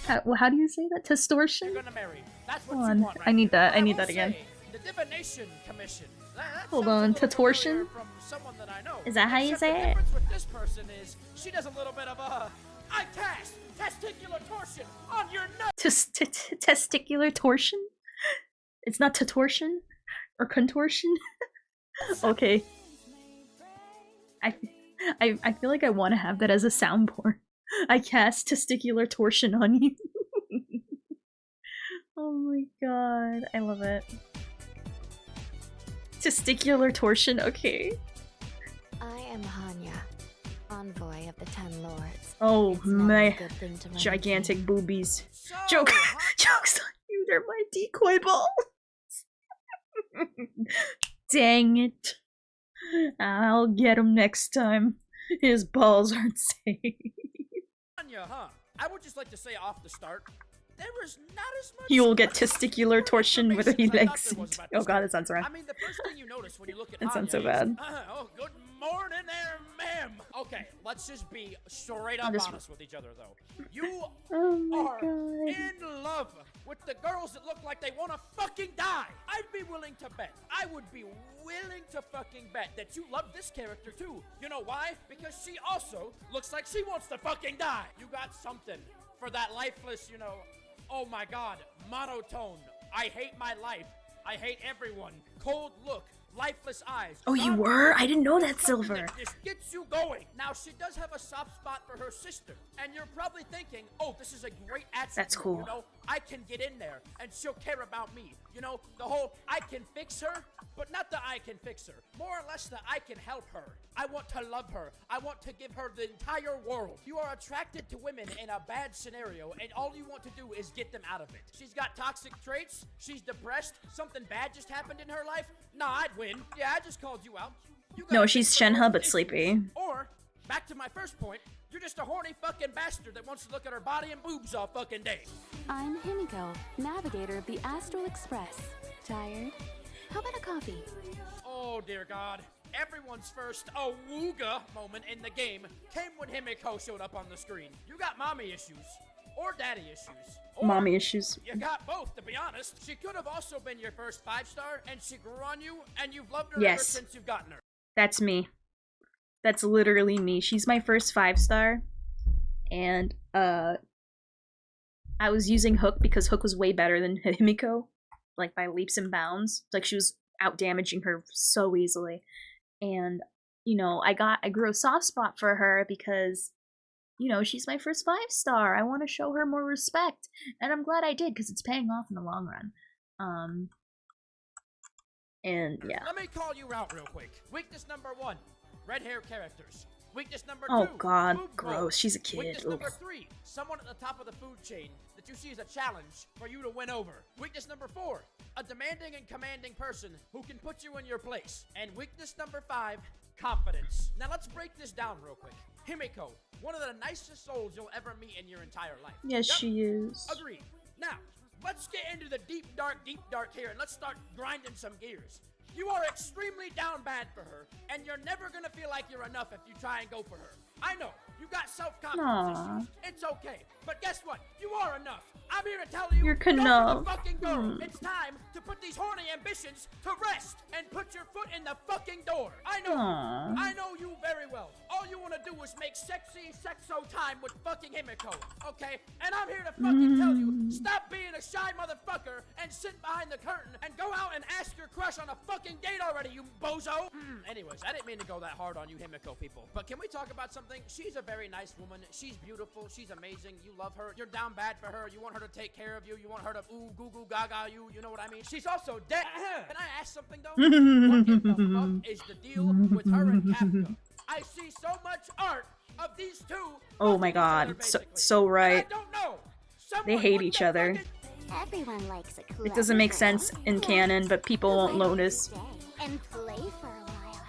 How do you say that? Testortion? You're gonna marry. That's what Hold you on, want, right I need here. that. I need will that again. say, the Divination Commission. That Hold sounds a on, little Tatortion? familiar from someone that I know. Is that how you Except say the it? difference with this person is she does a little bit of a I cast testicular torsion on your nuts. Testicular torsion? It's not torsion or contortion. Okay. I feel like I want to have that as a soundboard. I cast testicular torsion on you. Oh my god, I love it. Testicular torsion, okay. I am Hanya, envoy of the Ten Lords. Oh It's not a my good thing to run gigantic boobies. Joke's on you, they're my decoy balls. Dang it. I'll get him next time. His balls aren't safe. Anya, huh? I would just like to say off the start, there was not as much. He will get testicular torsion whether he likes it. Oh god, that sounds right. I mean, the first thing you notice when you look at That sounds so Anya is, bad. Oh, good morning there, ma'am. Okay, let's just be straight up honest with each other, though. You are in love with the girls that look like they want to fucking die. I'd be willing to bet. I would be willing to fucking bet that you love this character too. You know why? Because she also looks like she wants to fucking die. You got something for that lifeless, you know, oh my god, monotone. I hate my life. I hate everyone. Cold look. Lifeless eyes. Oh, you were? I didn't know that, Silver. This gets you going. Now, she does have a soft spot for her sister. And you're probably thinking, oh, this is a great attribute. That's cool. You know, I can get in there and she'll care about me. You know, the whole I can fix her, but not the I can fix her. More or less the I can help her. I want to love her. I want to give her the entire world. You are attracted to women in a bad scenario, and all you want to do is get them out of it. She's got toxic traits. She's depressed. Something bad just happened in her life. Nah, I'd win. Yeah, I just called you out. You No, she's Shenhe but sleepy. Or, back to my first point, you're just a horny fucking bastard that wants to look at her body and boobs all fucking day. I'm Himiko, navigator of the Astral Express. Tired? How about a coffee? Oh, dear God. Everyone's first awooga moment in the game came when Himiko showed up on the screen. You got mommy issues. Or daddy issues. Or Mommy issues. You got both, to be honest. She could have also been your first 5-star, and she grew on you, and you've loved her ever Yes. since you've gotten her. That's me. That's literally me. She's my first 5-star. And, I was using Hook because Hook was way better than Himiko. Like, by leaps and bounds. Like, she was out-damaging her so easily. And, you know, I grew a soft spot for her because, you know, she's my first 5-star. I want to show her more respect. And I'm glad I did, because it's paying off in the long run. And, yeah. Let me call you out real quick. Weakness number 1. Red hair characters. Weakness number Oh 2. god, food gross. mode. She's a kid. Weakness number Ugh. 3. Someone at the top of the food chain that you see as a challenge for you to win over. Weakness number 4. A demanding and commanding person who can put you in your place. And weakness number 5. Confidence. Now let's break this down real quick. Himiko, one of the nicest souls you'll ever meet in your entire life. Yes, Yep. she is. Agreed. Now, let's get into the deep dark here, and let's start grinding some gears. You are extremely down bad for her, and you're never gonna feel like you're enough if you try and go for her. I know, you got self-confidence Aw. issues. It's okay, but guess what? You are enough. I'm here to tell you, You're go for the enough. fucking girl. Hmm. It's time to put these horny ambitions to rest and put your foot in the fucking door. I know, Aw. I know you very well. All you want to do is make sexy sexo time with fucking Himiko, okay? And I'm here to fucking tell you, stop being a shy motherfucker and sit behind the curtain and go out and ask your crush on a fucking date already, you bozo. Anyways, I didn't mean to go that hard on you Himiko people, but can we talk about something? She's a very nice woman. She's beautiful. She's amazing. You love her. You're down bad for her. You want her to take care of you. You want her to ooh goo goo gaga you. You know what I mean? She's also dead. Can I ask something though? What in the fuck is the deal with her and Kafka? I see so much art of these two. Oh my god, so right. I don't know. They hate each other. Everyone likes a cool It doesn't make sense in canon, but people won't notice. and play for a while.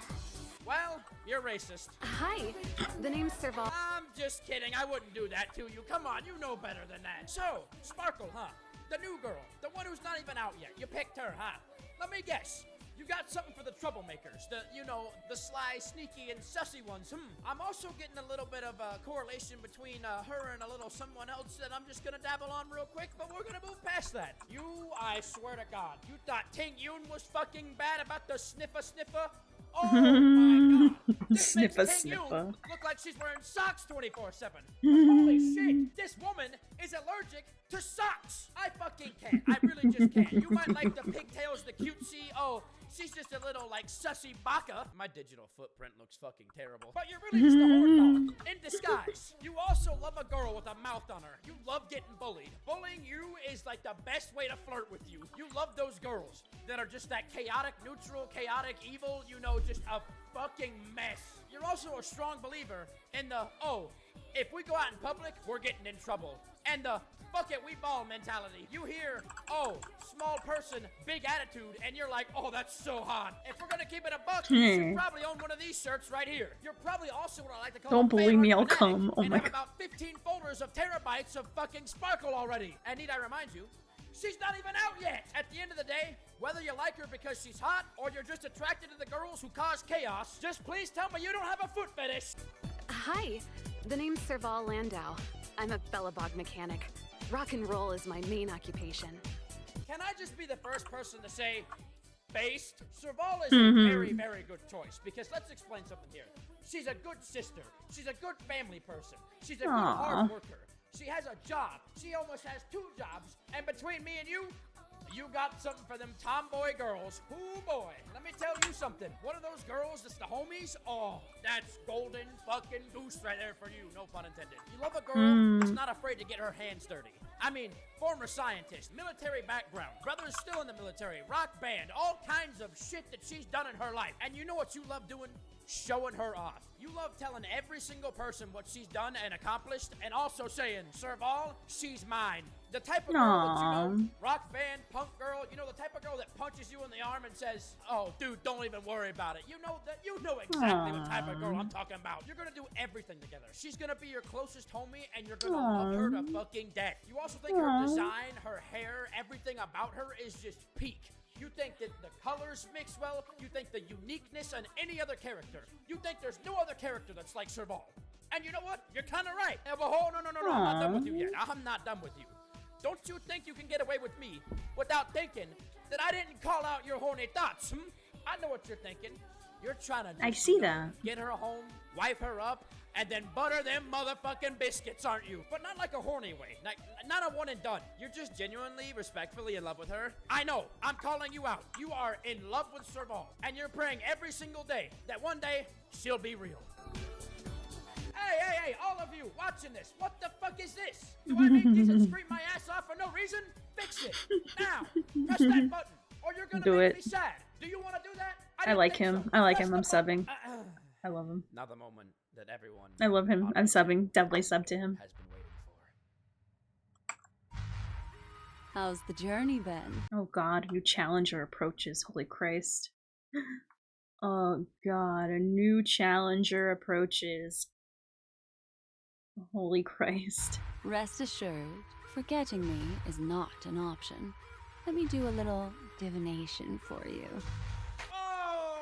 Well, you're racist. Hi, the name's Serval. I'm just kidding. I wouldn't do that to you. Come on, you know better than that. So, Sparkle, huh? The new girl. The one who's not even out yet. You picked her, huh? Let me guess. You got something for the troublemakers. The, you know, the sly, sneaky, and sussy ones. I'm also getting a little bit of a correlation between her and a little someone else that I'm just gonna dabble on real quick, but we're gonna move past that. You, I swear to God, you thought Ting Yoon was fucking bad about the sniffer? Oh my god. This Sniffer, makes Ting sniffer. Yoon look like she's wearing socks 24/7. Holy shit, this woman is allergic to socks. I fucking can't. I really just can't. You might like the pigtails, the cutesy, oh, she's just a little, like, sussy baka. My digital footprint looks fucking terrible. But you're really just a horn dog in disguise. You also love a girl with a mouth on her. You love getting bullied. Bullying you is, like, the best way to flirt with you. You love those girls that are just that chaotic, neutral, chaotic, evil, you know, just a fucking mess. You're also a strong believer in the, oh, if we go out in public, we're getting in trouble. And the fuck it, we ball mentality. You hear, oh, small person, big attitude, and you're like, oh, that's so hot. If we're gonna keep it a buck, you should probably own one of these shirts right here. You're probably also what I like to call Don't a bully me, Bayard I'll fanatic come. Oh and my have god. about 15 folders of terabytes of fucking Sparkle already. And need I remind you, she's not even out yet. At the end of the day, whether you like her because she's hot or you're just attracted to the girls who cause chaos, just please tell me you don't have a foot fetish. Hi, the name's Serval Landau. I'm a Bellabog mechanic. Rock and roll is my main occupation. Can I just be the first person to say, based? Serval is a very, very good choice because let's explain something here. She's a good sister. She's a good family person. She's a good hard worker. She has a job. She almost has 2 jobs. And between me and you, you got something for them tomboy girls. Ooh boy, let me tell you something. One of those girls that's the homies, oh, that's golden fucking goose right there for you, no pun intended. You love a girl that's not afraid to get her hands dirty. I mean, former scientist, military background, brother's still in the military, rock band, all kinds of shit that she's done in her life. And you know what you love doing? Showing her off. You love telling every single person what she's done and accomplished, and also saying, Serval, she's mine. The type of girl that you know, rock band, punk girl, you know, the type of girl that punches you in the arm and says, oh, dude, don't even worry about it. You know exactly what type of girl I'm talking about. You're gonna do everything together. She's gonna be your closest homie, and you're gonna love her to fucking death. You also think her design, her hair, everything about her is just peak. You think that the colors mix well. You think the uniqueness on any other character. You think there's no other character that's like Serval. And you know what? You're kind of right. Oh, no, I'm not done with you yet. I'm not done with you. Don't you think you can get away with me without thinking that I didn't call out your horny thoughts, I know what you're thinking. You're trying to I see that. get her home, wife her up, and then butter them motherfucking biscuits, aren't you? But not like a horny way. Not a one and done. You're just genuinely, respectfully in love with her. I know. I'm calling you out. You are in love with Serval. And you're praying every single day that one day she'll be real. Hey, all of you watching this. What the fuck is this? Do I make these and scream my ass off for no reason? Fix it. Now. Press that button. Or you're gonna make me sad. Do you want to do that? I like him. I like him. I'm subbing. I love him. Now the moment that everyone I love him. I'm subbing. Definitely sub to him. has been waiting for. How's the journey been? Oh god, new challenger approaches. Holy Christ. Oh god, a new challenger approaches. Holy Christ. Rest assured, forgetting me is not an option. Let me do a little divination for you. Oh,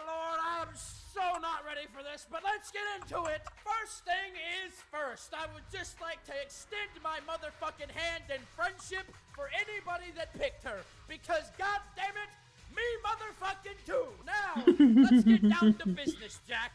Lord, I'm so not ready for this, but let's get into it. First thing is first. I would just like to extend my motherfucking hand in friendship for anybody that picked her, because god damn it, me motherfucking too. Now, let's get down to business, Jack.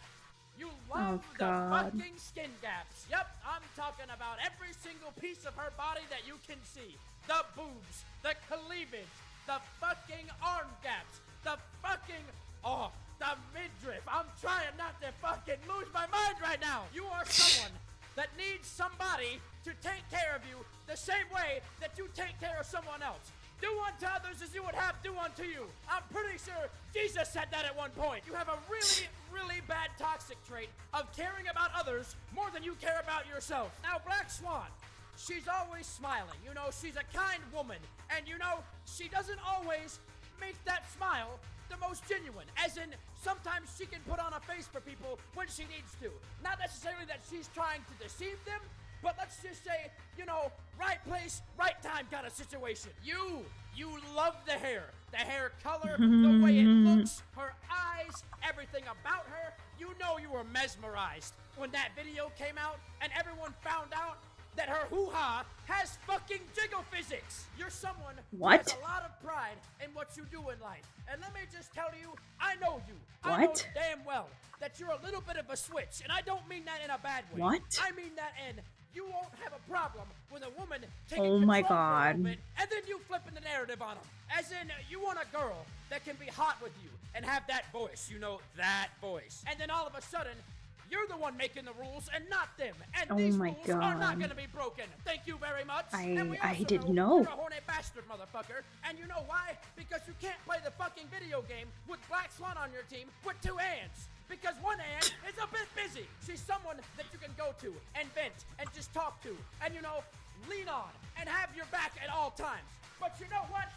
You love the fucking skin gaps. Yep, I'm talking about every single piece of her body that you can see. The boobs, the cleavage, the fucking arm gaps, the fucking, the midriff. I'm trying not to fucking lose my mind right now. You are someone that needs somebody to take care of you the same way that you take care of someone else. Do unto others as you would have do unto you. I'm pretty sure Jesus said that at one point. You have a really, really bad toxic trait of caring about others more than you care about yourself. Now, Black Swan, she's always smiling. You know, she's a kind woman. And you know, she doesn't always make that smile the most genuine. As in, sometimes she can put on a face for people when she needs to. Not necessarily that she's trying to deceive them, but let's just say, you know, right place, right time kind of situation. You love the hair color, the way it looks, her eyes, everything about her. You know you were mesmerized when that video came out and everyone found out that her hoo-ha has fucking jiggle physics. You're someone who has a lot of pride in what you do in life. And let me just tell you, I know you. I know damn well that you're a little bit of a switch, and I don't mean that in a bad way. I mean that in you won't have a problem with a woman taking control for a little bit, and then you flipping the narrative on them. As in, you want a girl that can be hot with you and have that voice, you know, that voice. And then all of a sudden, you're the one making the rules and not them. And these rules are not going to be broken. Thank you very much. I didn't know. You're a horny bastard, motherfucker. And you know why? Because you can't play the fucking video game with Black Swan on your team with two hands. Because one hand is a bit busy. She's someone that you can go to and vent and just talk to and, you know, lean on and have your back at all times. But you know what?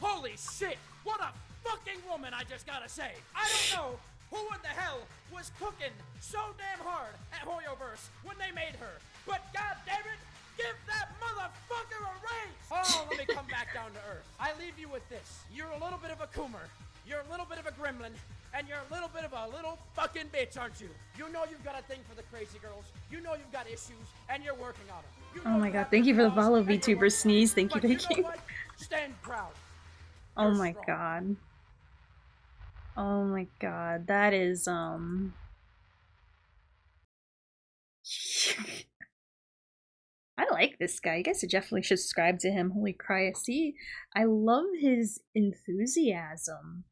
Holy shit, what a fucking woman, I just gotta say. I don't know who in the hell was cooking so damn hard at Hoyoverse when they made her. But god damn it, give that motherfucker a raise. Oh, let me come back down to earth. I leave you with this. You're a little bit of a coomer. You're a little bit of a gremlin. And you're a little bit of a little fucking bitch, aren't you? You know you've got a thing for the crazy girls. You know you've got issues, and you're working on them. You know oh my god, thank you for the follow, VTuber Sneeze. Thank you, thank you. Stand proud. Oh my god. Oh my god, that is, I like this guy. You guys definitely should subscribe to him. Holy Christ. See, I love his enthusiasm.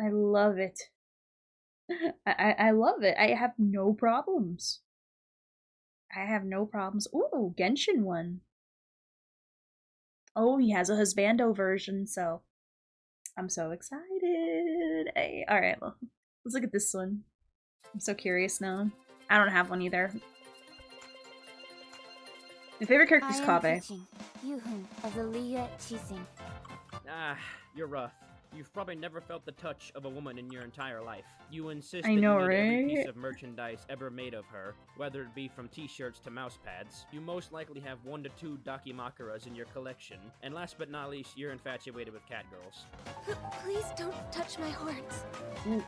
I love it. I love it. I have no problems. I have no problems. Ooh, Genshin one. Oh, he has a husbando version, so I'm so excited. Hey, alright, well, let's look at this one. I'm so curious now. I don't have one either. My favorite character is Kabe. Of the Liyue Qixing. Ah, you're rough. You've probably never felt the touch of a woman in your entire life. You insist I that know, you need every right? piece of merchandise ever made of her, whether it be from t-shirts to mouse pads. You most likely have 1 to 2 Dakimakuras in your collection, and last but not least, you're infatuated with catgirls. Please don't touch my horns.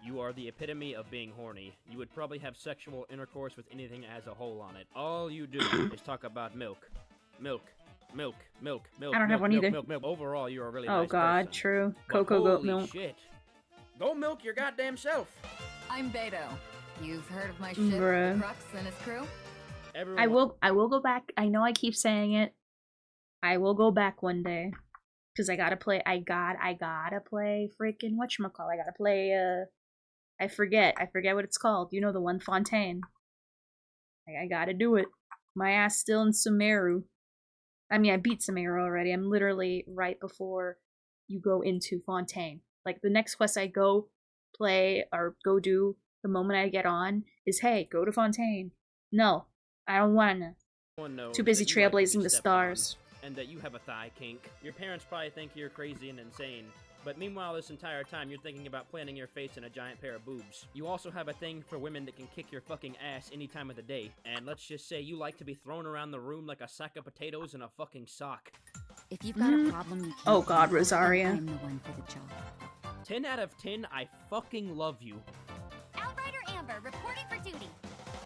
You are the epitome of being horny. You would probably have sexual intercourse with anything that has a hole on it. All you do is talk about milk. Milk. Milk, milk, milk. I don't have one milk, either. Milk, milk. Overall, you're a really Oh nice god, person. true. But Cocoa goat holy milk. shit. Go milk your goddamn self. I'm Beto. You've heard of my ship, Bruh. the Crux and its crew? I will go back. I know I keep saying it. I will go back one day. Cause I gotta play freaking whatchamacall. I gotta play I forget what it's called. You know, the one Fontaine. I gotta do it. My ass still in Sumeru. I mean, I beat Sumeru already. I'm literally right before you go into Fontaine. Like, the next quest I go play or go do the moment I get on is, hey, go to Fontaine. No, I don't wanna. Too busy trailblazing the stars. And that you have a thigh kink. Your parents probably think you're crazy and insane. But meanwhile, this entire time, you're thinking about planting your face in a giant pair of boobs. You also have a thing for women that can kick your fucking ass any time of the day. And let's just say you like to be thrown around the room like a sack of potatoes in a fucking sock. If you've got a problem, you can't. Oh God, Rosaria. I'm the one for the job. 10 out of 10, I fucking love you. Outrider Amber, reporting for duty.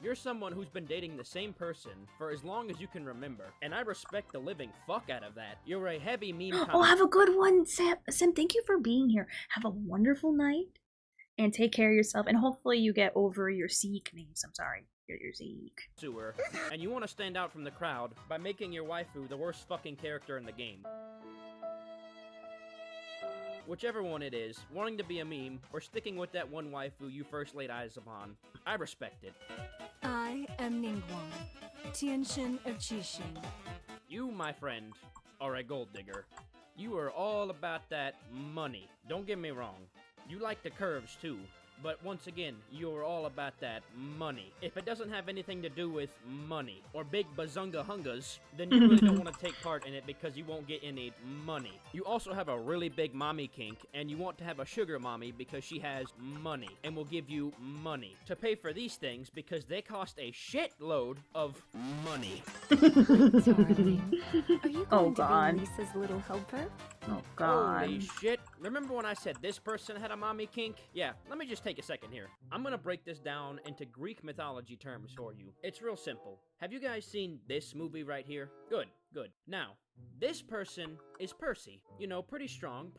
You're someone who's been dating the same person for as long as you can remember, and I respect the living fuck out of that. You're a heavy meme Oh, have a good one, Sam. Sam, thank you for being here. Have a wonderful night, and take care of yourself, and hopefully you get over your Zeke names. I'm sorry, your Zeke. Sewer, and you want to stand out from the crowd by making your waifu the worst fucking character in the game. Whichever one it is, wanting to be a meme, or sticking with that one waifu you first laid eyes upon, I respect it. I am Ningguang, Tianxin of Qixing. You, my friend, are a gold digger. You are all about that money. Don't get me wrong. You like the curves too. But once again, you're all about that money. If it doesn't have anything to do with money or big bazunga hungas, then you really don't want to take part in it because you won't get any money. You also have a really big mommy kink, and you want to have a sugar mommy because she has money and will give you money to pay for these things because they cost a shitload of money. Darling, are you going God. to be Lisa's little helper? Oh God. Holy shit. Remember when I said this person had a mommy kink? Yeah, let me just take a second here. I'm gonna break this down into Greek mythology terms for you. It's real simple. Have you guys seen this movie right here? Good, good. Now, this person is Percy. You know, pretty strong.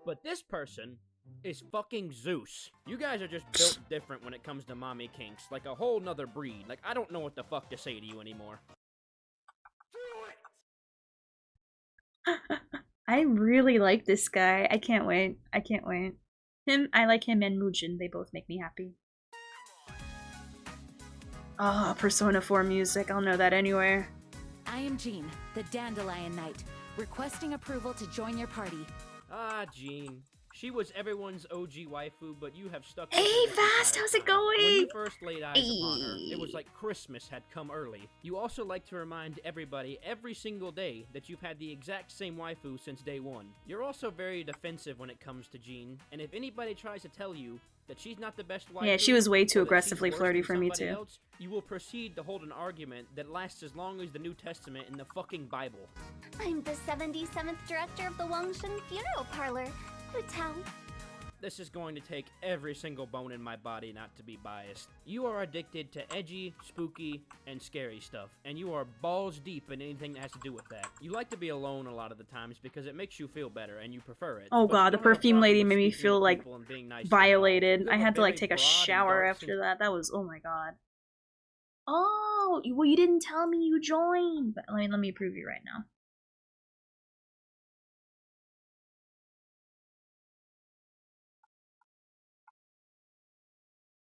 But this person is fucking Zeus. You guys are just built different when it comes to mommy kinks. Like a whole nother breed. Like, I don't know what the fuck to say to you anymore. I really like this guy. I can't wait. I like him and Mujin. They both make me happy. Ah, Persona 4 music. I'll know that anywhere. I am Jean, the Dandelion Knight, requesting approval to join your party. Ah, Jean. She was everyone's OG waifu, but you have stuck. Hey, Fast, how's it going? When you first laid eyes upon her, it was like Christmas had come early. You also like to remind everybody every single day that you've had the exact same waifu since day one. You're also very defensive when it comes to Jean, and if anybody tries to tell you that she's not the best waifu, Yeah, she was way too or that aggressively she's worse flirty than for me somebody too. else, you will proceed to hold an argument that lasts as long as the New Testament in the fucking Bible. I'm the 77th director of the Wangshen Funeral Parlor. Hotel. This is going to take every single bone in my body not to be biased. You are addicted to edgy, spooky, and scary stuff, and you are balls deep in anything that has to do with that. You like to be alone a lot of the times because it makes you feel better and you prefer it. Oh But God, you the don't have a perfume problem lady with made me speaking feel with like people and being nice to violated. them. You I have a had to like very take a broad and shower dark after that. That was, oh my God. Oh, well, you didn't tell me you joined. But let me approve you right now.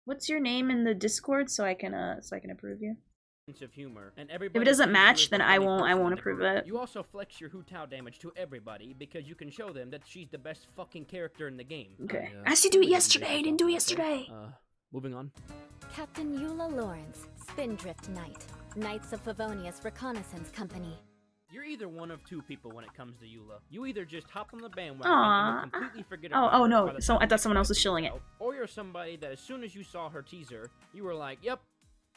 What's your name in the Discord so I can approve you? sense of humor, and If everybody it doesn't sees you match, as then the I funny won't person in the approve group. it. You also flex your Hu-Tao damage to everybody because you can show them that she's the best fucking character in the game. Okay. I asked you to do it yesterday. I didn't do it yesterday. Moving on. Captain Eula Lawrence, Spindrift Knight, Knights of Favonius Reconnaissance Company. You're either one of two people when it comes to Eula. You either just hop on the bandwagon Aw. and will completely forget Oh, about oh her no. by the So time I you thought someone get else was to shilling it. out, or you're somebody that as soon as you saw her teaser, you were like, yep,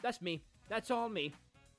that's me. That's all me.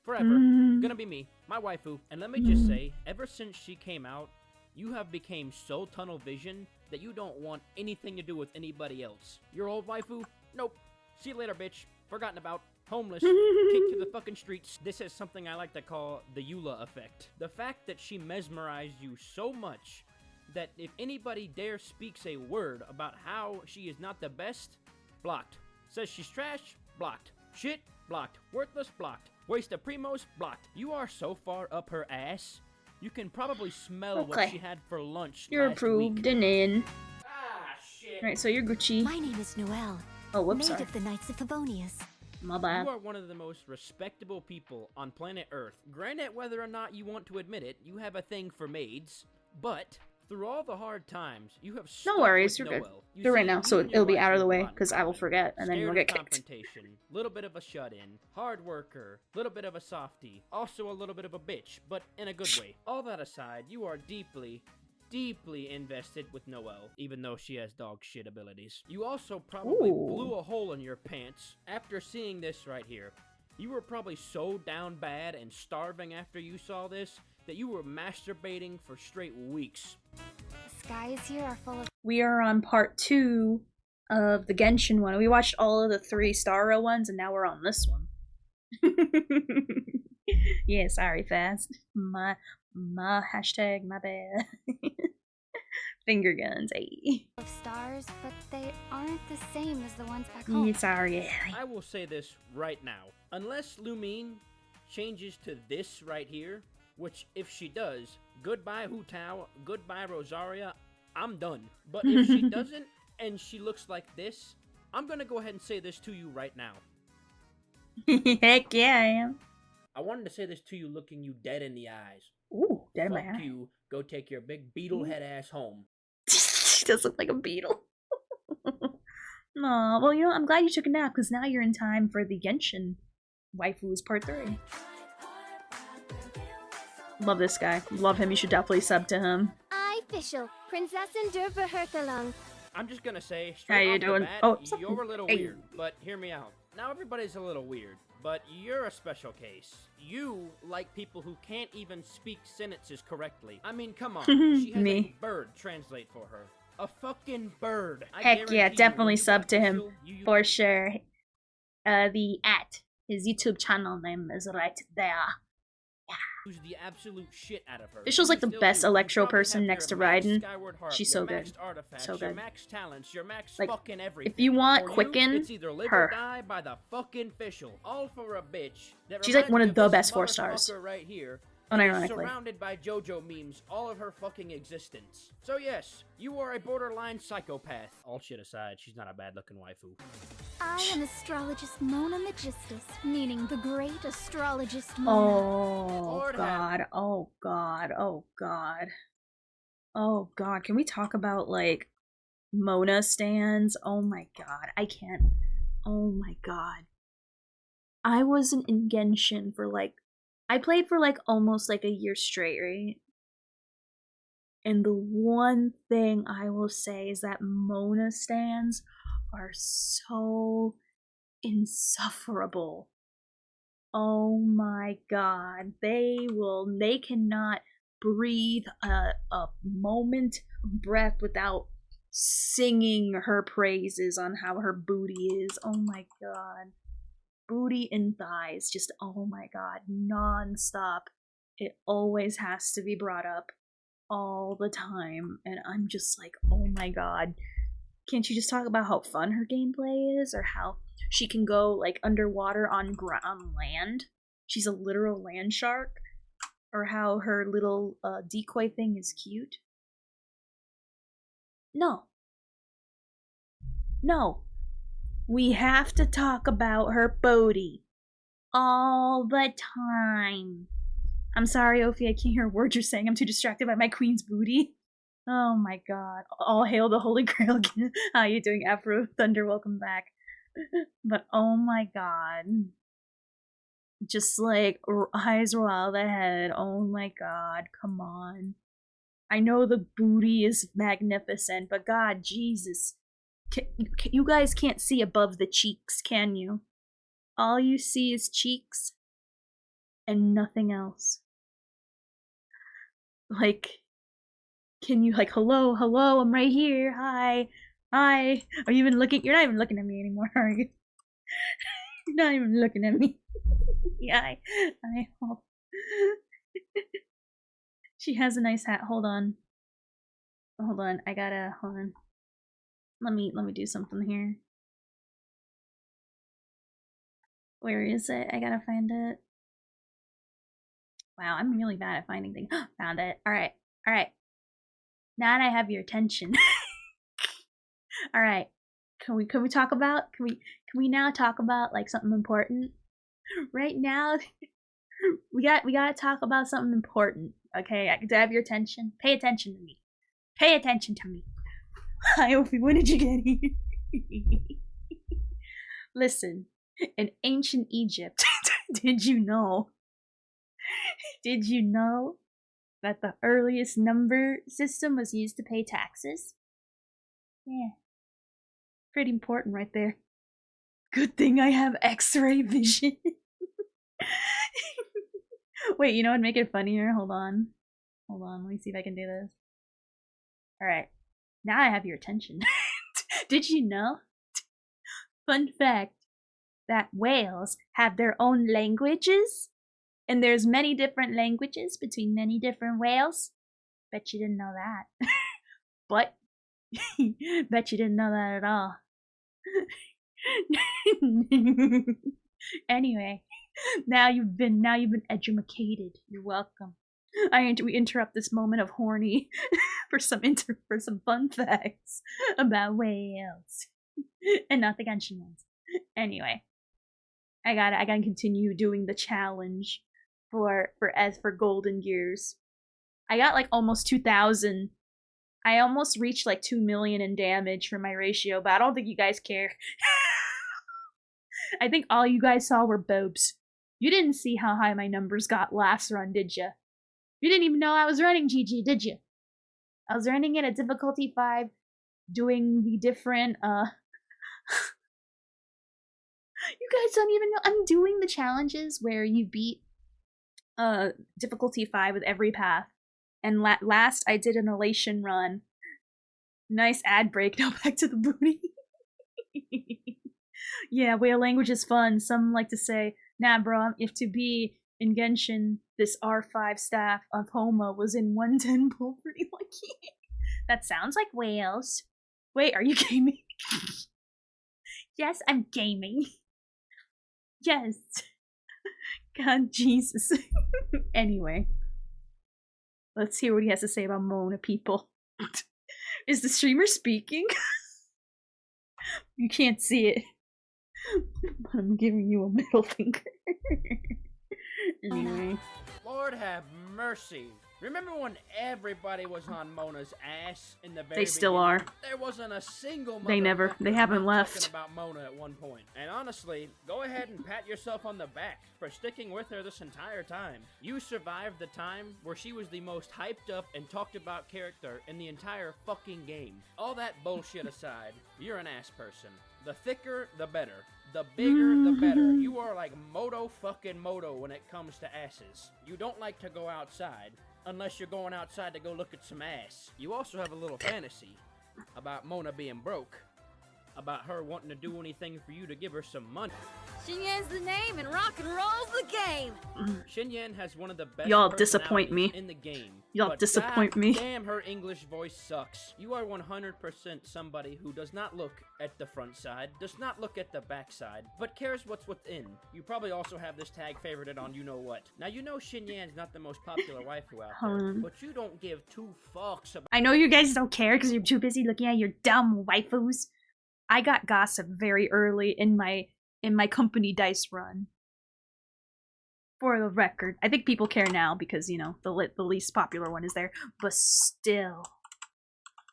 Forever. Gonna be me. My waifu. And let me just say, ever since she came out, you have become so tunnel vision that you don't want anything to do with anybody else. Your old waifu? Nope. See you later, bitch. Forgotten about. Homeless. Kicked to the fucking streets. This is something I like to call the Eula effect. The fact that she mesmerized you so much that if anybody dare speaks a word about how she is not the best, blocked. Says she's trash, blocked. Shit, blocked. Worthless, blocked. Waste of primos, blocked. You are so far up her ass, you can probably smell what Okay. she had for lunch You're last approved week. and in. Ah, shit. Alright, so you're Gucci. My name is Noelle. Oh, whoops, Maid sorry. of the Knights of Favonius. My bad. You are one of the most respectable people on planet Earth. Granted, whether or not you want to admit it, you have a thing for maids, but Through all the hard times, you have No stuck worries, with you're good. Noel. You Do it right see, now, so you and it'll your be out of the wife way, have a lot in because I will common. forget, and then Scared you'll of get kicked. confrontation, little bit of a shut-in, hard worker, little bit of a softie, also a little bit of a bitch, but in a good way. All that aside, you are deeply invested with Noelle, even though she has dog shit abilities. You also probably blew a hole in your pants after seeing this right here. You were probably so down bad and starving after you saw this that you were masturbating for straight weeks. The skies here are full of. We are on part 2 of the Genshin one. We watched all of the 3 Starro ones, and now we're on this one. Yeah, sorry, Fast. My hashtag, my bad. Finger guns, ayy. Of stars, but they aren't the same as the ones back home. Yeah, sorry. I will say this right now. Unless Lumine changes to this right here, which if she does, goodbye Hu Tao, goodbye Rosaria, I'm done. But if she doesn't, and she looks like this, I'm gonna go ahead and say this to you right now. Heck yeah, I am. I wanted to say this to you looking you dead in the eyes. Ooh, dead in my Fuck eye. you, go take your big beetle head ass home. She does look like a beetle. Aw, well, you know, I'm glad you took a nap, because now you're in time for the Genshin Waifus Part 3. Love this guy. Love him. You should definitely sub to him. Official, Prinzessin der Verhörtelung. I'm just gonna say, How straight you off the doing? bat, Oh, you're a little hey. weird, but hear me out. Now everybody's a little weird, but you're a special case. You like people who can't even speak sentences correctly. I mean, come on. She has Me. a bird translate for her. A fucking bird. I Heck yeah, guarantee you, definitely when you sub got to him official, you for sure. His YouTube channel name is right there. use the absolute shit out of her. Official's like the Still best do. You Electro probably person have next your to max Raiden. Skyward Harp, She's your so good. maxed artifacts, So your good. max talents, your max Like, fucking everything. if you want For Quicken, it's either live her. or die by the fucking official. All for a bitch. That She's like reminds one me of the this best 4 stars. motherfucker right here. And is Unironically. surrounded by JoJo memes all of her fucking existence. So yes, you are a borderline psychopath. All shit aside, she's not a bad-looking waifu. I am astrologist Mona Magistus, meaning the great astrologist Mona. Oh Lord god, oh god, oh god. Oh god, can we talk about like Mona stands? Oh my god, I can't. Oh my god. I wasn't in Genshin for like, I played for like almost like a year straight, right? And the one thing I will say is that Mona stands are so insufferable. Oh my god. They cannot breathe a moment of breath without singing her praises on how her booty is. Oh my god. Booty and thighs, just oh my god, non-stop. It always has to be brought up all the time, and I'm just like, oh my god. Can't you just talk about how fun her gameplay is, or how she can go like underwater on land? She's a literal land shark, or how her little decoy thing is cute. No. We have to talk about her booty all the time. I'm sorry, Ophi, I can't hear a word you're saying. I'm too distracted by my queen's booty. Oh my god. All hail the Holy Grail again. How you doing, Afro Thunder? Welcome back. But oh my god. Just like, eyes roll out of the head. Oh my god, come on. I know the booty is magnificent, but god, Jesus. You guys can't see above the cheeks, can you? All you see is cheeks and nothing else. Like, can you like, hello, I'm right here, hi. Are you even looking? You're not even looking at me anymore, are you? You're not even looking at me. Yeah, oh. She has a nice hat. Hold on, I gotta, hold on. Let me do something here. Where is it? I gotta find it. Wow, I'm really bad at finding things. Found it. Alright. Now that I have your attention. Alright. Can we talk about, can we now talk about like something important? Right now, we gotta talk about something important. Okay, I have your attention. Pay attention to me. Pay attention to me. Iofi, when did you get here? Listen, in ancient Egypt, did you know that the earliest number system was used to pay taxes? Yeah. Pretty important right there. Good thing I have X-ray vision. Wait, you know what'd make it funnier? Hold on, let me see if I can do this. Alright, now I have your attention. Did you know? Fun fact, that whales have their own languages? And there's many different languages between many different whales? Bet you didn't know that. But, bet you didn't know that at all. Anyway, now you've been edumacated. You're welcome. We interrupt this moment of horny for some fun facts about whales and not the Genshin ones. Anyway, I gotta continue doing the challenge for Golden Gears. I got like almost 2,000. I almost reached like 2 million in damage for my ratio, but I don't think you guys care. I think all you guys saw were bobes. You didn't see how high my numbers got last run, did ya? You didn't even know I was running GG, did you? I was running it at difficulty 5, doing the different, You guys don't even know. I'm doing the challenges where you beat, difficulty 5 with every path. And last I did an elation run. Nice ad break, now back to the booty. Yeah, whale language is fun. Some like to say, nah bro, if to be in Genshin, this R5 staff of Homa was in 110 pull pretty lucky. That sounds like whales. Wait, are you gaming? Yes, I'm gaming. Yes. God, Jesus. Anyway. Let's hear what he has to say about Mona, people. Is the streamer speaking? You can't see it. But I'm giving you a middle finger. Anyway. Lord have mercy. Remember when everybody was on Mona's ass in the very They still beginning? are. There wasn't a single They haven't left. talking about Mona at one point. And honestly, go ahead and pat yourself on the back for sticking with her this entire time. You survived the time where she was the most hyped up and talked about character in the entire fucking game. All that bullshit aside, you're an ass person. The thicker, the better. The bigger, the better. You are like Moto fucking Moto when it comes to asses. You don't like to go outside. Unless you're going outside to go look at some ass. You also have a little fantasy about Mona being broke. About her wanting to do anything for you to give her some money. Xinyan's the name and rock and roll's the game. Xinyan has one of the best Y'all disappoint me. in the game. Y'all disappoint me. Damn, her English voice sucks. You are 100% somebody who does not look at the front side, does not look at the back side, but cares what's within. You probably also have this tag favorited on you know what. Now you know Xinyan's not the most popular waifu out there, but you don't give two fucks about. I know you guys don't care because you're too busy looking at your dumb waifus. I got gossip very early in my company dice run. For the record, I think people care now because, you know, the least popular one is there, but still.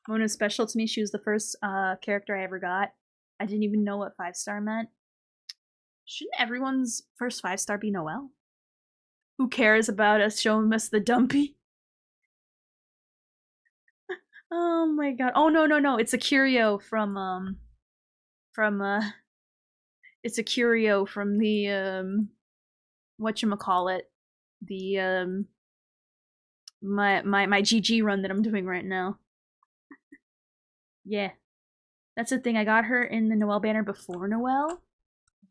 Mona's special to me. She was the first character I ever got. I didn't even know what 5-star meant. Shouldn't everyone's first 5-star be Noelle? Who cares about us showing us the dumpy? Oh my god. Oh no, it's a curio from it's a curio from the whatchamacallit, the my GG run that I'm doing right now. Yeah, that's the thing. I got her in the Noelle banner before Noelle.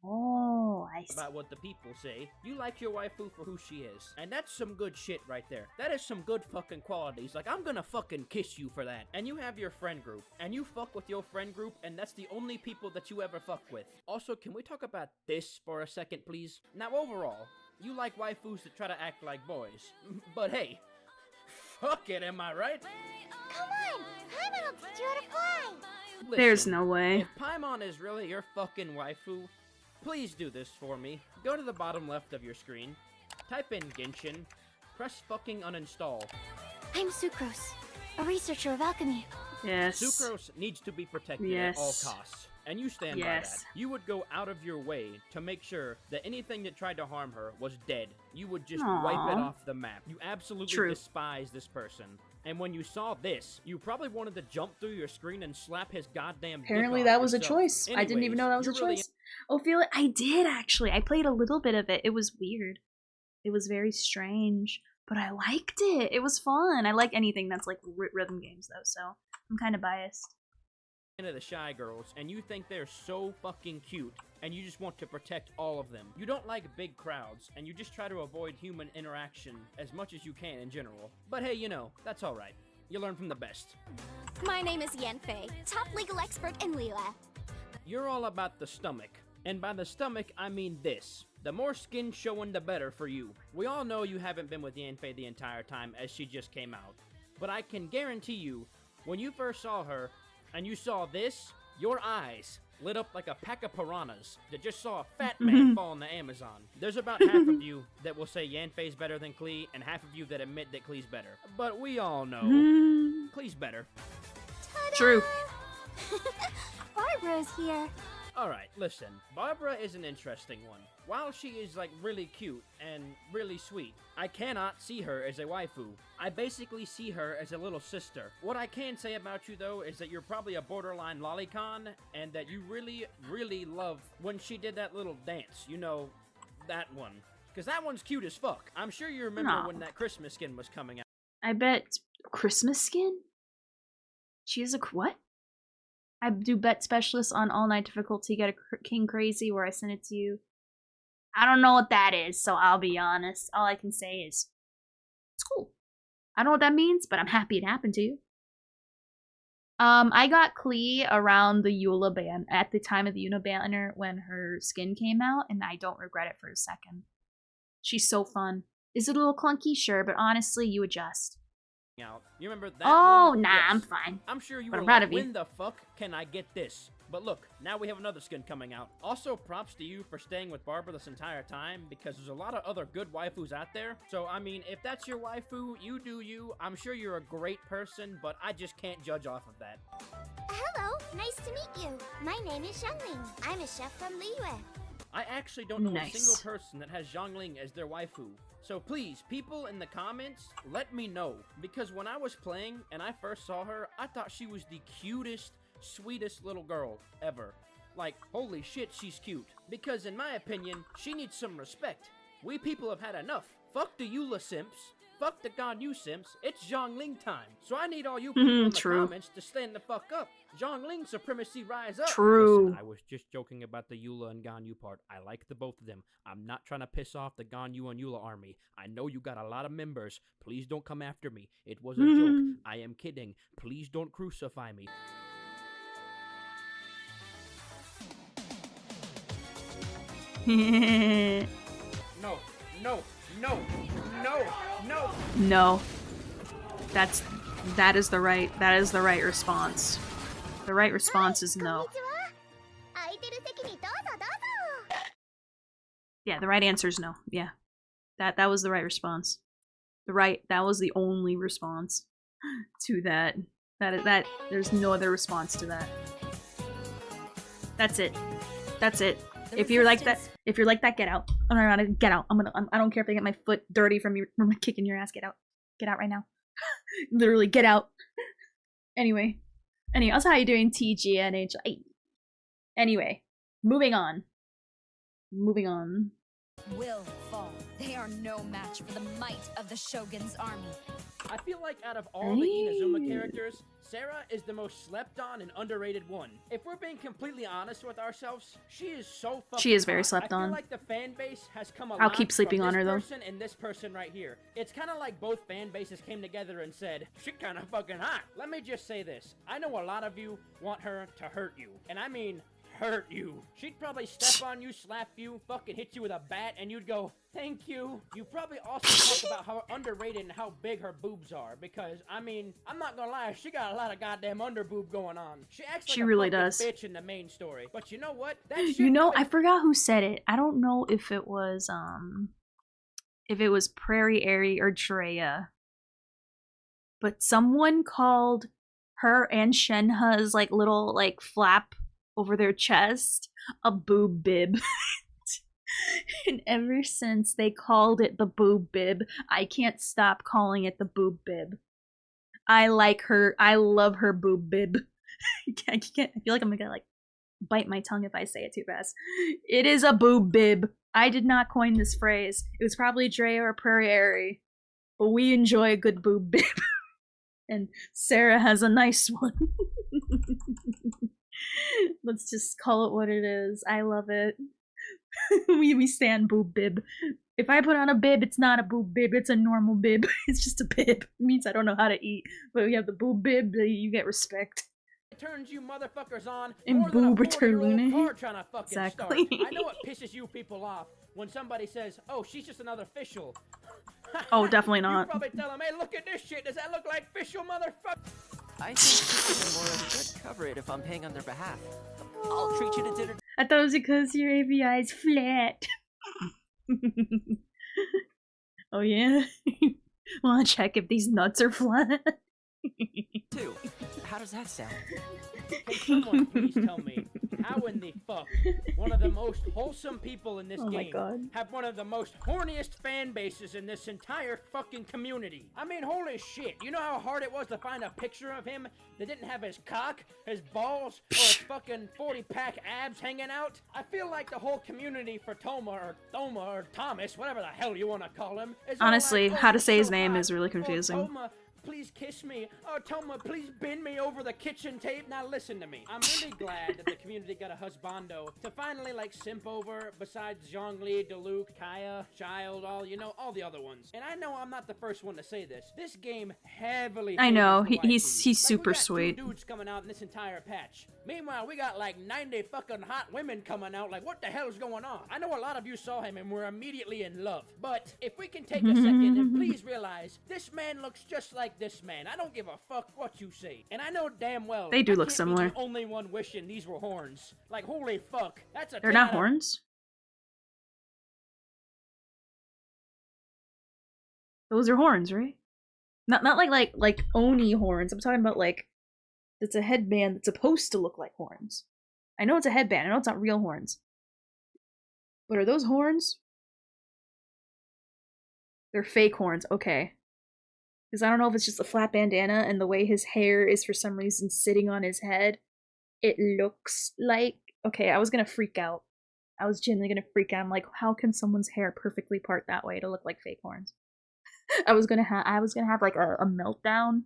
Oh, I see. About what the people say. You like your waifu for who she is. And that's some good shit right there. That is some good fucking qualities. Like, I'm gonna fucking kiss you for that. And you have your friend group. And you fuck with your friend group, and that's the only people that you ever fuck with. Also, can we talk about this for a second, please? Now, overall, you like waifus that try to act like boys. But hey, fuck it, am I right? Come on! Paimon will teach you how to fly! Listen, there's no way. If Paimon is really your fucking waifu, please do this for me. Go to the bottom left of your screen, type in Genshin, press fucking uninstall. I'm Sucrose. A researcher of alchemy. Yes. Sucrose needs to be protected at all Yes. costs, and you stand by Yes. that. You would go out of your way to make sure that anything that tried to harm her was dead. You would just wipe it Aw. off the map. You absolutely True. despise this person. And when you saw this, you probably wanted to jump through your screen and slap his goddamn dick Apparently off that was a yourself. choice. I didn't even know that was a Anyways, you're really choice. Ophelia, I did actually. I played a little bit of it. It was weird. It was very strange, but I liked it. It was fun. I like anything that's like rhythm games though, so I'm kind of biased. into the shy girls, and you think they're so fucking cute, and you just want to protect all of them. You don't like big crowds, and you just try to avoid human interaction as much as you can in general. But hey, you know, that's alright. You learn from the best. My name is Yanfei, top legal expert in Liyue. You're all about the stomach. And by the stomach, I mean this. The more skin showing, the better for you. We all know you haven't been with Yanfei the entire time, as she just came out. But I can guarantee you, when you first saw her, and you saw this, your eyes lit up like a pack of piranhas that just saw a fat man fall in the Amazon. There's about half of you that will say Yanfei's better than Klee, and half of you that admit that Klee's better. But we all know Klee's better. True. Barbara's here. Alright, listen. Barbara is an interesting one. While she is, like, really cute and really sweet, I cannot see her as a waifu. I basically see her as a little sister. What I can say about you, though, is that you're probably a borderline lolicon, and that you really, really love when she did that little dance. You know, that one. Because that one's cute as fuck. I'm sure you remember Aw. when that Christmas skin was coming out. I bet Christmas skin? She is a what? I do bet specialists on all night difficulty get a king crazy where I send it to you. I don't know what that is, so I'll be honest. All I can say is it's cool. I don't know what that means, but I'm happy it happened to you. I got Klee around the Eula ban at the time of the Eula banner when her skin came out, and I don't regret it for a second. She's so fun. Is it a little clunky? Sure, but honestly, you adjust. Out. You remember that Oh, one? nah, Yes. I'm fine. I'm sure you But were I'm proud like, of you. when the fuck can I get this? But look, now we have another skin coming out. Also, props to you for staying with Barbara this entire time, because there's a lot of other good waifus out there. So, I mean, if that's your waifu, you do you. I'm sure you're a great person, but I just can't judge off of that. Hello, nice to meet you. My name is Xiangling. I'm a chef from Liyue. I actually don't know Nice. a single person that has Zhongling as their waifu. So please, people in the comments, let me know. Because when I was playing and I first saw her, I thought she was the cutest, sweetest little girl ever. Like, holy shit, she's cute. Because in my opinion, she needs some respect. We people have had enough. Fuck the Eula simps. Fuck the Ganyu simps. It's Zhongling time. So I need all you people in the True. comments to stand the fuck up. Zhongling supremacy rise up. True. Listen, I was just joking about the Eula and Ganyu part. I like the both of them. I'm not trying to piss off the Ganyu and Eula army. I know you got a lot of members. Please don't come after me. It was a joke. I am kidding. Please don't crucify me. No, no, no, no, no. No. That is the right response. The right response is no. Yeah, the right answer is no. Yeah. That was the right response. That was the only response to that. That there's no other response to that. That's it. That's it. If you're like that, get out. I'm not gonna get out. I don't care if I get my foot dirty from kicking your ass. Get out. Get out right now. Literally, get out. Anyway, also how you doing, TGNH? Anyway, moving on. Will fall. They are no match for the might of the Shogun's army. I feel like out of all the Inazuma characters, Sarah is the most slept on and underrated one. If we're being completely honest with ourselves, she is so fucking She is very hot. slept I on. feel like the fan base has come a I'll lot keep sleeping from on this her, though. person and this person right here. It's kind of like both fan bases came together and said, she kind of fucking hot. Let me just say this. I know a lot of you want her to hurt you. And I mean hurt you. She'd probably step on you, slap you, fucking hit you with a bat, and you'd go, thank you. You probably also talk about how underrated and how big her boobs are, because, I mean, I'm not gonna lie, she got a lot of goddamn underboob going on. She acts like She a really fucking does. bitch in the main story. But you know what? That shit You know, really- I forgot who said it. I don't know if it was Prairie Airy or Drea. but someone called her and Shenhe's like little like flap over their chest a boob bib. And ever since they called it the boob bib, I can't stop calling it the boob bib. I like her. I love her boob bib. I feel like I'm gonna like bite my tongue if I say it too fast. It is a boob bib. I did not coin this phrase. It was probably Dre or Prairie, but we enjoy a good boob bib. And Sarah has a nice one. Let's just call it what it is. I love it. we stand boob bib. If I put on a bib, it's not a boob bib, it's a normal bib. It's just a bib. It means I don't know how to eat. But we have the boob bib, you get respect. It turns you motherfuckers on And more than a boob 40-year-old car trying to fucking Exactly. start. I know it pisses you people off when somebody says, oh, she's just another official. Oh, definitely not. You probably tell them, hey, look at this shit. Does that look like official, motherfucker? I think Supermora could cover it if I'm paying on their behalf. I'll treat you to dinner. I thought it was because your ABI is flat. Oh yeah? Wanna check if these nuts are flat? Too. How does that sound? Can someone please tell me how in the fuck one of the most wholesome people in this Oh my game God. have one of the most horniest fan bases in this entire fucking community? I mean, holy shit. You know how hard it was to find a picture of him that didn't have his cock, his balls, or his fucking 40-pack abs hanging out? I feel like the whole community for Thoma or Thomas, whatever the hell you want to call him, is all Honestly, like, how oh, to say you're his so name hot. is really Oh, confusing. Thoma, please kiss me. Oh, Toma, please bend me over the kitchen table. Now listen to me. I'm really glad that the community got a husbando to finally like simp over besides Zhongli, Diluc, Kaya, Child, all the other ones. And I know I'm not the first one to say this. This game heavily I know, favors the he's waifus. Like, super we got sweet. 2 dudes coming out in this entire patch. Meanwhile, we got like 90 fucking hot women coming out. Like, what the hell's going on? I know a lot of you saw him and were immediately in love. But if we can take a second and please realize this man looks just like this man. I don't give a fuck what you say. And I know damn well They do I look can't similar. be the only one wishing these were horns. Like, holy fuck. That's a They're 10 not out of- horns? Those are horns, right? Not like Oni horns. I'm talking about like it's a headband that's supposed to look like horns. I know it's a headband. I know it's not real horns. But are those horns? They're fake horns. Okay. Because I don't know if it's just a flat bandana and the way his hair is for some reason sitting on his head. It looks like... Okay, I was gonna freak out. I was genuinely gonna freak out. I'm like, how can someone's hair perfectly part that way to look like fake horns? I was gonna have like a meltdown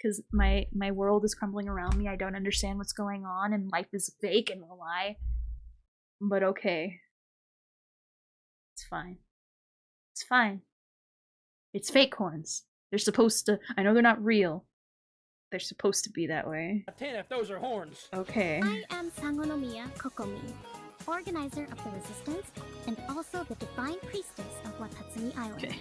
because my world is crumbling around me. I don't understand what's going on, and life is fake and a lie. But okay, it's fine. It's fine. It's fake horns. They're supposed to. I know they're not real. They're supposed to be that way. 10 if those are horns. Okay. I am Sangonomiya Kokomi, organizer of the Resistance and also the Divine Priestess of Watatsumi Island. Okay.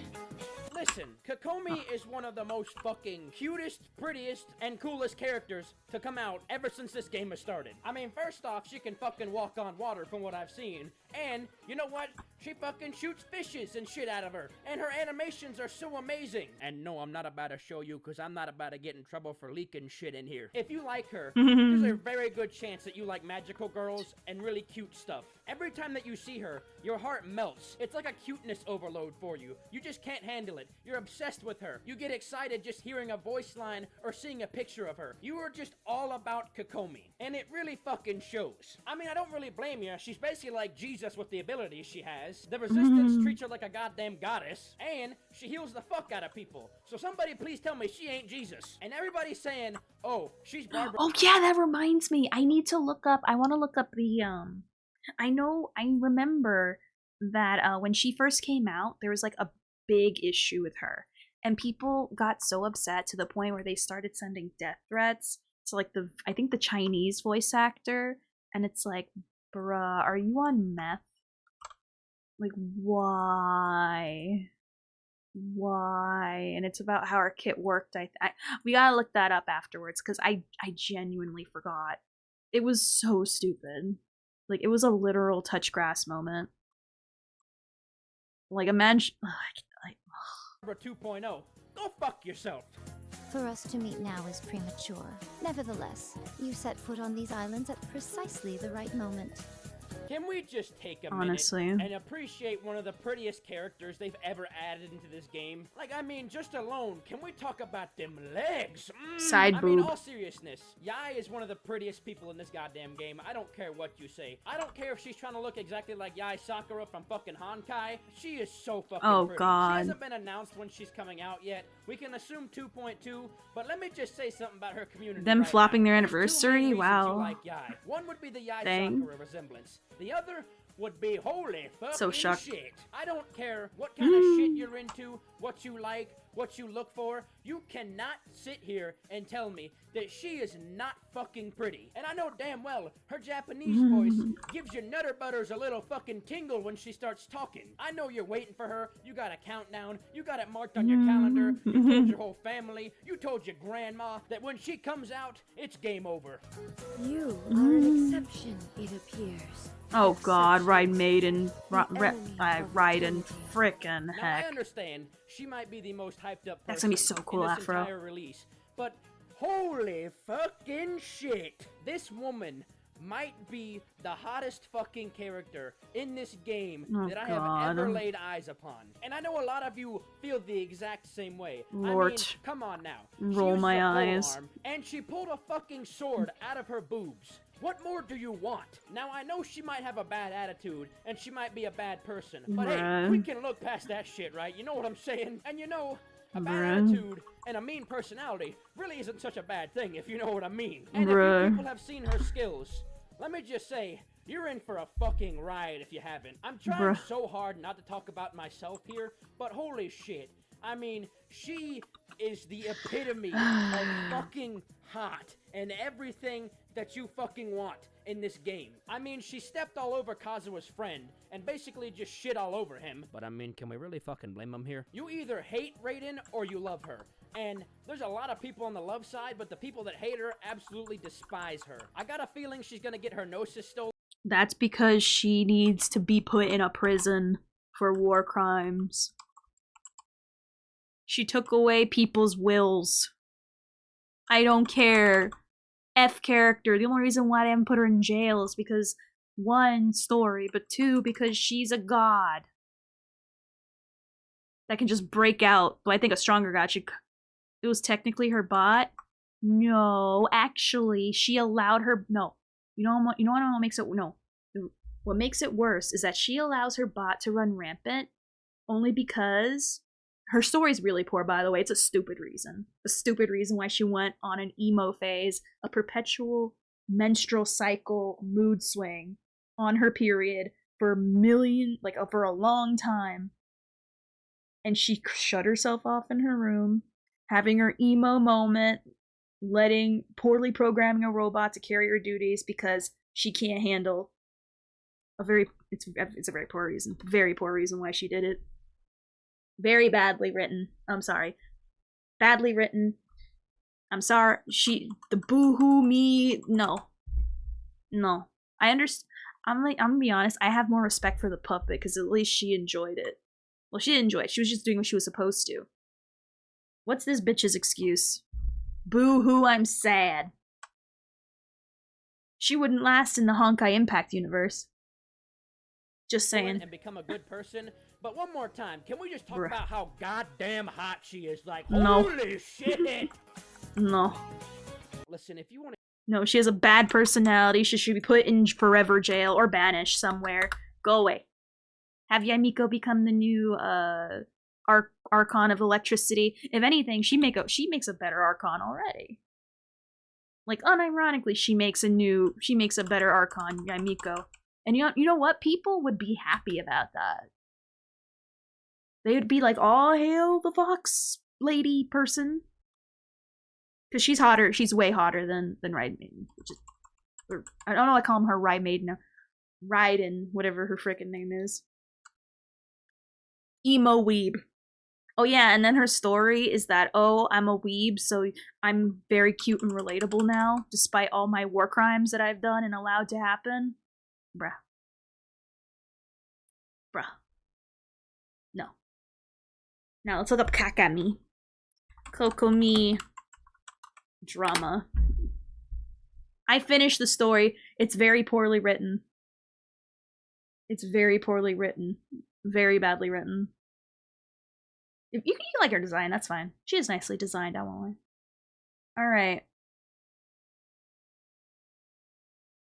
Listen, Kokomi is one of the most fucking cutest, prettiest, and coolest characters to come out ever since this game has started. I mean, first off, she can fucking walk on water from what I've seen. And, you know what? She fucking shoots fishes and shit out of her. And her animations are so amazing. And no, I'm not about to show you because I'm not about to get in trouble for leaking shit in here. If you like her, there's a very good chance that you like magical girls and really cute stuff. Every time that you see her, your heart melts. It's like a cuteness overload for you. You just can't handle it. You're obsessed with her. You get excited just hearing a voice line or seeing a picture of her. You are just all about Kokomi. And it really fucking shows. I mean, I don't really blame you. She's basically like Jesus with the abilities she has. The Resistance treats her like a goddamn goddess. And she heals the fuck out of people. So somebody please tell me she ain't Jesus. And everybody's saying, oh, she's Barbara. Oh yeah, that reminds me. I need to look up. I want to look up the I remember that when she first came out, there was like a big issue with her. And people got so upset to the point where they started sending death threats to like I think the Chinese voice actor. And it's like, bruh, are you on meth? Like, why? Why? And it's about how our kit worked. We gotta look that up afterwards because I genuinely forgot. It was so stupid. Like, it was a literal touch grass moment. Like, imagine... Barbara 2.0. Go fuck yourself. For us to meet now is premature. Nevertheless, you set foot on these islands at precisely the right moment. Can we just take a Honestly. minute and appreciate one of the prettiest characters they've ever added into this game? Like, I mean, just alone, can we talk about them legs? Side I mean, boob. all seriousness, Yai is one of the prettiest people in this goddamn game. I don't care what you say. I don't care if she's trying to look exactly like Yai Sakura from fucking Honkai. She is so fucking Oh, pretty. God. She hasn't been announced when she's coming out yet. We can assume 2.2, but let me just say something about her community. Them right flopping now. their There's two main anniversary? reasons Wow. you like Yai. One would be the Yai Dang. Sakura resemblance. The other would be holy fucking So shocked. shit. I don't care what kind of shit you're into, what you like, what you look for. You cannot sit here and tell me that she is not fucking pretty. And I know damn well her Japanese voice gives your nutter butters a little fucking tingle when she starts talking. I know you're waiting for her. You got a countdown. You got it marked on your calendar. You told your whole family. You told your grandma that when she comes out, it's game over. You are an exception, it appears. Oh god, Ride Maiden. Raiden. Frickin' Now, I heck. understand she might be the most hyped up person That's gonna be so cool, in this Afro. entire release, but holy fucking shit, this woman might be the hottest fucking character in this game Oh, that I God. have ever laid eyes upon. And I know a lot of you feel the exact same way. I mean, Lord. come on now. Roll she uses my a eyes. polearm, and she pulled a fucking sword out of her boobs. What more do you want? Now, I know she might have a bad attitude, and she might be a bad person, but hey, Bruh. we can look past that shit, right? You know what I'm saying? And you know, a bad Bruh. attitude and a mean personality really isn't such a bad thing, if you know what I mean. And Bruh. if you people have seen her skills, let me just say, you're in for a fucking ride if you haven't. I'm trying Bruh. so hard not to talk about myself here, but holy shit. I mean, she is the epitome of fucking hot and everything that you fucking want in this game. I mean, she stepped all over Kazua's friend and basically just shit all over him. But I mean, can we really fucking blame him here? You either hate Raiden or you love her. And there's a lot of people on the love side, but the people that hate her absolutely despise her. I got a feeling she's gonna get her gnosis stolen. That's because she needs to be put in a prison for war crimes. She took away people's wills. I don't care. F character. The only reason why they haven't put her in jail is because, one, story, but two, because she's a god. That can just break out. But I think a stronger god should... It was technically her bot? No, actually, she allowed her... No. You know what makes it... No. What makes it worse is that she allows her bot to run rampant only because... Her story's really poor, by the way. It's a stupid reason. A stupid reason why she went on an emo phase, a perpetual menstrual cycle mood swing on her period for for a long time. And she shut herself off in her room, having her emo moment, poorly programming a robot to carry her duties because she can't handle it's a very poor reason why she did it. Very badly written. I'm sorry. Badly written. I'm sorry. The boo-hoo me. No. I understand. I'm gonna be honest. I have more respect for the puppet because at least she enjoyed it. Well, she didn't enjoy it. She was just doing what she was supposed to. What's this bitch's excuse? Boo-hoo, I'm sad. She wouldn't last in the Honkai Impact universe. Just saying. And become a good person. But one more time, can we just talk Bruh. about how goddamn hot she is? Like, No. holy shit! No. Listen, if you want to... No, she has a bad personality. She should be put in forever jail or banished somewhere. Go away. Have Yamiko become the new Archon of electricity. If anything, she makes a better Archon already. Like, unironically, she makes a better Archon, Yamiko. And you know what? People would be happy about that. They would be like, "Oh, hail the Fox lady person." Because she's hotter. She's way hotter than Ride Maiden. I don't know why I call her Ride Maiden now. Raiden, whatever her frickin' name is. Emo weeb. Oh yeah, and then her story is that, oh, I'm a weeb, so I'm very cute and relatable now, despite all my war crimes that I've done and allowed to happen. Bruh. No. Now let's look up Kakami. Kokomi. drama. I finished the story. It's very poorly written. It's very poorly written. Very badly written. If you can like her design, that's fine. She is nicely designed, I won't lie. Alright.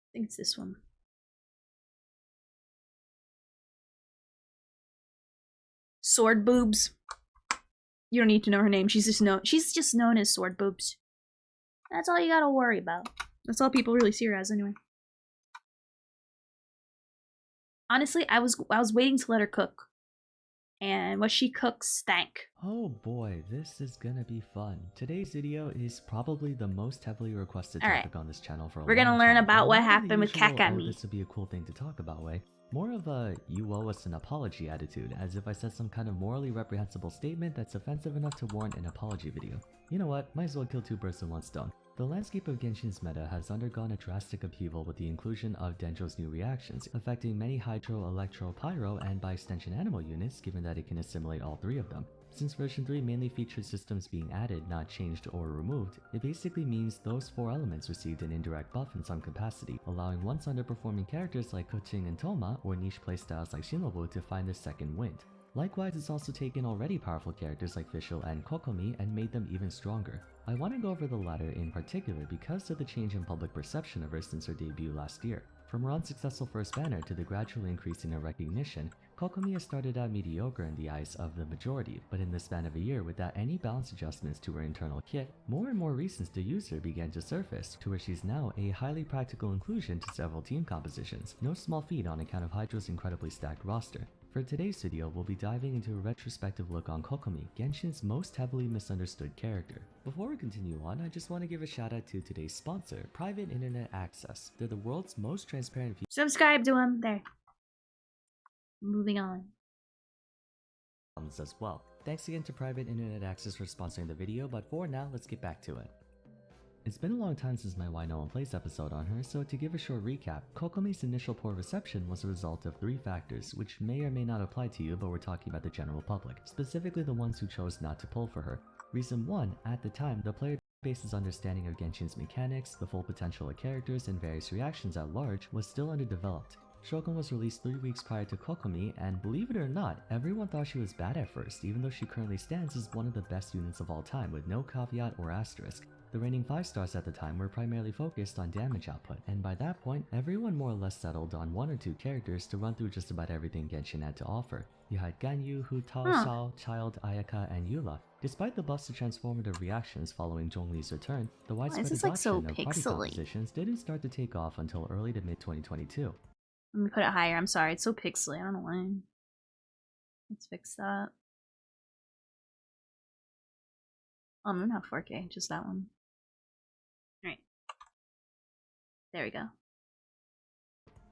I think it's this one. Sword Boobs. You don't need to know her name. She's just known as Sword Boobs. That's all you gotta worry about. That's all people really see her as anyway. Honestly, I was waiting to let her cook. And what she cooks stank. Oh boy, this is gonna be fun. Today's video is probably the most heavily requested All right. topic on this channel for a We're long gonna learn time. about And what not in the happened with usual, Kakami. "Oh, this would be a cool thing to talk about" way. More of a "you owe us an apology" attitude, as if I said some kind of morally reprehensible statement that's offensive enough to warrant an apology video. You know what, might as well kill two birds with one stone. The landscape of Genshin's meta has undergone a drastic upheaval with the inclusion of Denjo's new reactions, affecting many Hydro, Electro, Pyro, and by extension Animal units, given that it can assimilate all three of them. Since version 3 mainly features systems being added, not changed or removed, it basically means those four elements received an indirect buff in some capacity, allowing once underperforming characters like Keqing and Toma, or niche playstyles like Shinobu to find their second wind. Likewise, it's also taken already powerful characters like Fischl and Kokomi and made them even stronger. I want to go over the latter in particular because of the change in public perception of her since her debut last year. From her unsuccessful first banner to the gradual increase in her recognition, Kokomi has started out mediocre in the eyes of the majority, but in the span of a year without any balance adjustments to her internal kit, more and more reasons to use her began to surface, to where she's now a highly practical inclusion to several team compositions, no small feat on account of Hydro's incredibly stacked roster. For today's video, we'll be diving into a retrospective look on Kokomi, Genshin's most heavily misunderstood character. Before we continue on, I just want to give a shout out to today's sponsor, Private Internet Access. They're the world's most transparent Subscribe to him. There. Moving on. as well. Thanks again to Private Internet Access for sponsoring the video, but for now, let's get back to it. It's been a long time since my Why No One Plays episode on her, so to give a short recap, Kokomi's initial poor reception was a result of three factors, which may or may not apply to you, but we're talking about the general public, specifically the ones who chose not to pull for her. Reason 1, at the time, the player base's understanding of Genshin's mechanics, the full potential of characters, and various reactions at large was still underdeveloped. Shogun was released 3 weeks prior to Kokomi, and believe it or not, everyone thought she was bad at first, even though she currently stands as one of the best units of all time with no caveat or asterisk. The reigning 5 stars at the time were primarily focused on damage output, and by that point, everyone more or less settled on 1 or 2 characters to run through just about everything Genshin had to offer. You had Ganyu, Hu Tao, Shao, Child, Ayaka, and Eula. Despite the buffs to transformative reactions following Zhongli's return, the widespread adoption of party compositions didn't start to take off until early to mid-2022. Let me put it higher. I'm sorry, it's so pixely. I don't know why. Let's fix that. Oh, no, not 4K, just that one. Alright. There we go.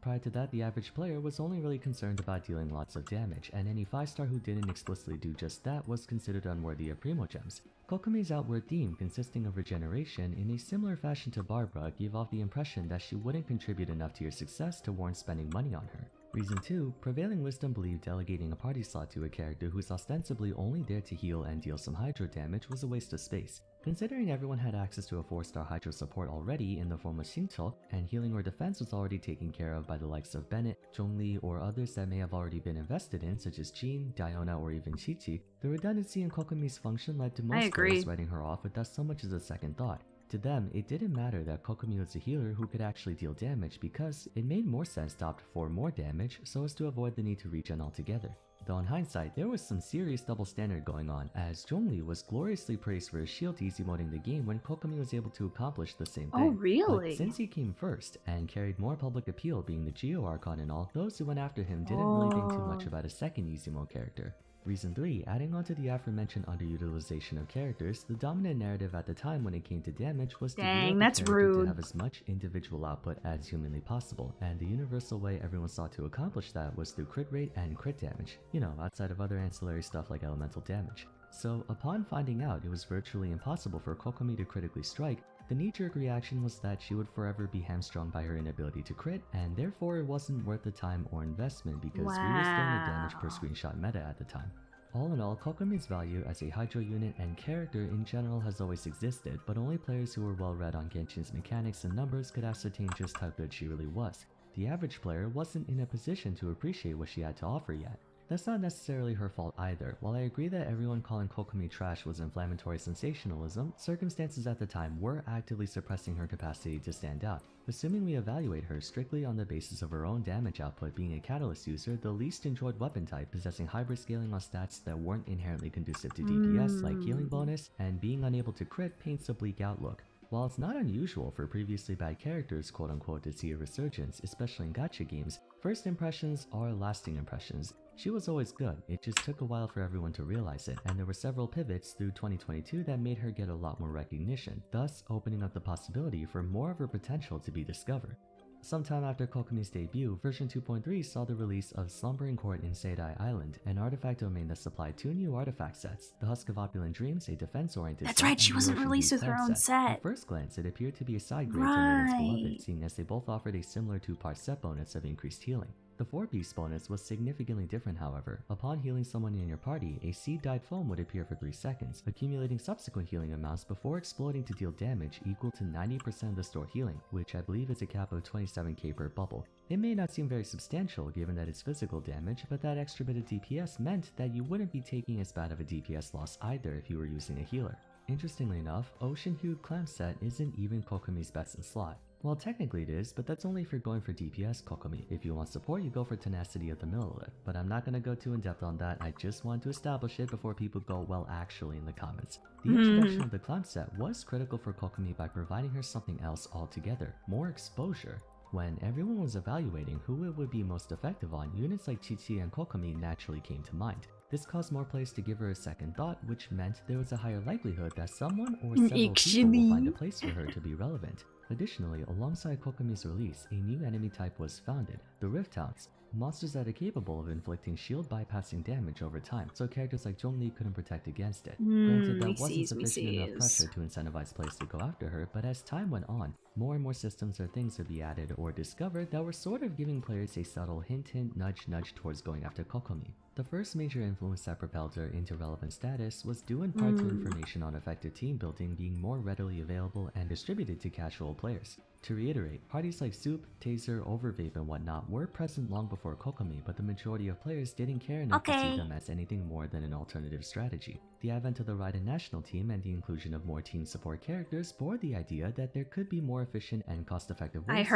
Prior to that, the average player was only really concerned about dealing lots of damage, and any 5-star who didn't explicitly do just that was considered unworthy of Primo Gems. Kokomi's outward theme, consisting of regeneration, in a similar fashion to Barbara, gave off the impression that she wouldn't contribute enough to your success to warrant spending money on her. Reason 2, Prevailing Wisdom believed delegating a party slot to a character who's ostensibly only there to heal and deal some Hydro damage was a waste of space. Considering everyone had access to a 4-star Hydro support already in the form of Xingqiu, and healing or defense was already taken care of by the likes of Bennett, Zhongli, or others that may have already been invested in, such as Jean, Diona, or even Qiqi, the redundancy in Kokomi's function led to most players writing her off without so much as a second thought. To them, it didn't matter that Kokomi was a healer who could actually deal damage because it made more sense to opt for more damage so as to avoid the need to regen altogether. Though in hindsight, there was some serious double standard going on, as Zhongli was gloriously praised for his shield easy moding the game when Kokomi was able to accomplish the same thing. Oh, really? But since he came first, and carried more public appeal being the Geo Archon and all, those who went after him didn't really think too much about a second easy mode character. Reason 3, adding on to the aforementioned underutilization of characters, the dominant narrative at the time when it came to damage was to get the character to have as much individual output as humanly possible, and the universal way everyone sought to accomplish that was through crit rate and crit damage, you know, outside of other ancillary stuff like elemental damage. So upon finding out it was virtually impossible for Kokomi to critically strike, the knee-jerk reaction was that she would forever be hamstrung by her inability to crit, and therefore it wasn't worth the time or investment because we were still in a damage per screenshot meta at the time. All in all, Kokomi's value as a Hydro unit and character in general has always existed, but only players who were well read on Genshin's mechanics and numbers could ascertain just how good she really was. The average player wasn't in a position to appreciate what she had to offer yet. That's not necessarily her fault either. While I agree that everyone calling Kokomi trash was inflammatory sensationalism, circumstances at the time were actively suppressing her capacity to stand out. Assuming we evaluate her strictly on the basis of her own damage output being a Catalyst user, the least enjoyed weapon type possessing hybrid scaling on stats that weren't inherently conducive to DPS like healing bonus, and being unable to crit paints a bleak outlook. While it's not unusual for previously bad characters quote-unquote to see a resurgence, especially in gacha games, first impressions are lasting impressions. She was always good, it just took a while for everyone to realize it, and there were several pivots through 2022 that made her get a lot more recognition, thus opening up the possibility for more of her potential to be discovered. Sometime after Kokomi's debut, version 2.3 saw the release of Slumbering Court in Seidai Island, an artifact domain that supplied 2 new artifact sets, the Husk of Opulent Dreams, a defense-oriented That's set, right, she and wasn't the Ocean released Deep with her Clan own set. At first glance, it appeared to be a side grade to Maiden's Beloved, seeing as they both offered a similar 2-part set bonus of increased healing. The 4-piece bonus was significantly different, however. Upon healing someone in your party, a seed-dyed foam would appear for 3 seconds, accumulating subsequent healing amounts before exploding to deal damage equal to 90% of the store healing, which I believe is a cap of 27k per bubble. It may not seem very substantial given that it's physical damage, but that extra bit of DPS meant that you wouldn't be taking as bad of a DPS loss either if you were using a healer. Interestingly enough, Ocean Hued Clam set isn't even Kokomi's best in slot. Well, technically it is, but that's only if you're going for DPS Kokomi. If you want support, you go for Tenacity of the Millilith. But I'm not going to go too in depth on that, I just want to establish it before people go, well, actually, in the comments. The introduction of the Clam set was critical for Kokomi by providing her something else altogether, more exposure. When everyone was evaluating who it would be most effective on, units like Chichi and Kokomi naturally came to mind. This caused more players to give her a second thought, which meant there was a higher likelihood that someone or several people will find a place for her to be relevant. Additionally, alongside Kokomi's release, a new enemy type was founded, the Rift Hounds, monsters that are capable of inflicting shield bypassing damage over time, so characters like Zhongli couldn't protect against it. Granted, that wasn't sufficient enough pressure to incentivize players to go after her, but as time went on, more and more systems or things would be added or discovered that were sort of giving players a subtle hint, nudge towards going after Kokomi. The first major influence that propelled her into relevant status was due in part to information on effective team building being more readily available and distributed to casual players. To reiterate, parties like Soup, Taser, Overvape, and whatnot were present long before Kokomi, but the majority of players didn't care enough to see them as anything more than an alternative strategy. The advent of the Raiden national team and the inclusion of more team support characters bore the idea that there could be more efficient and cost-effective ways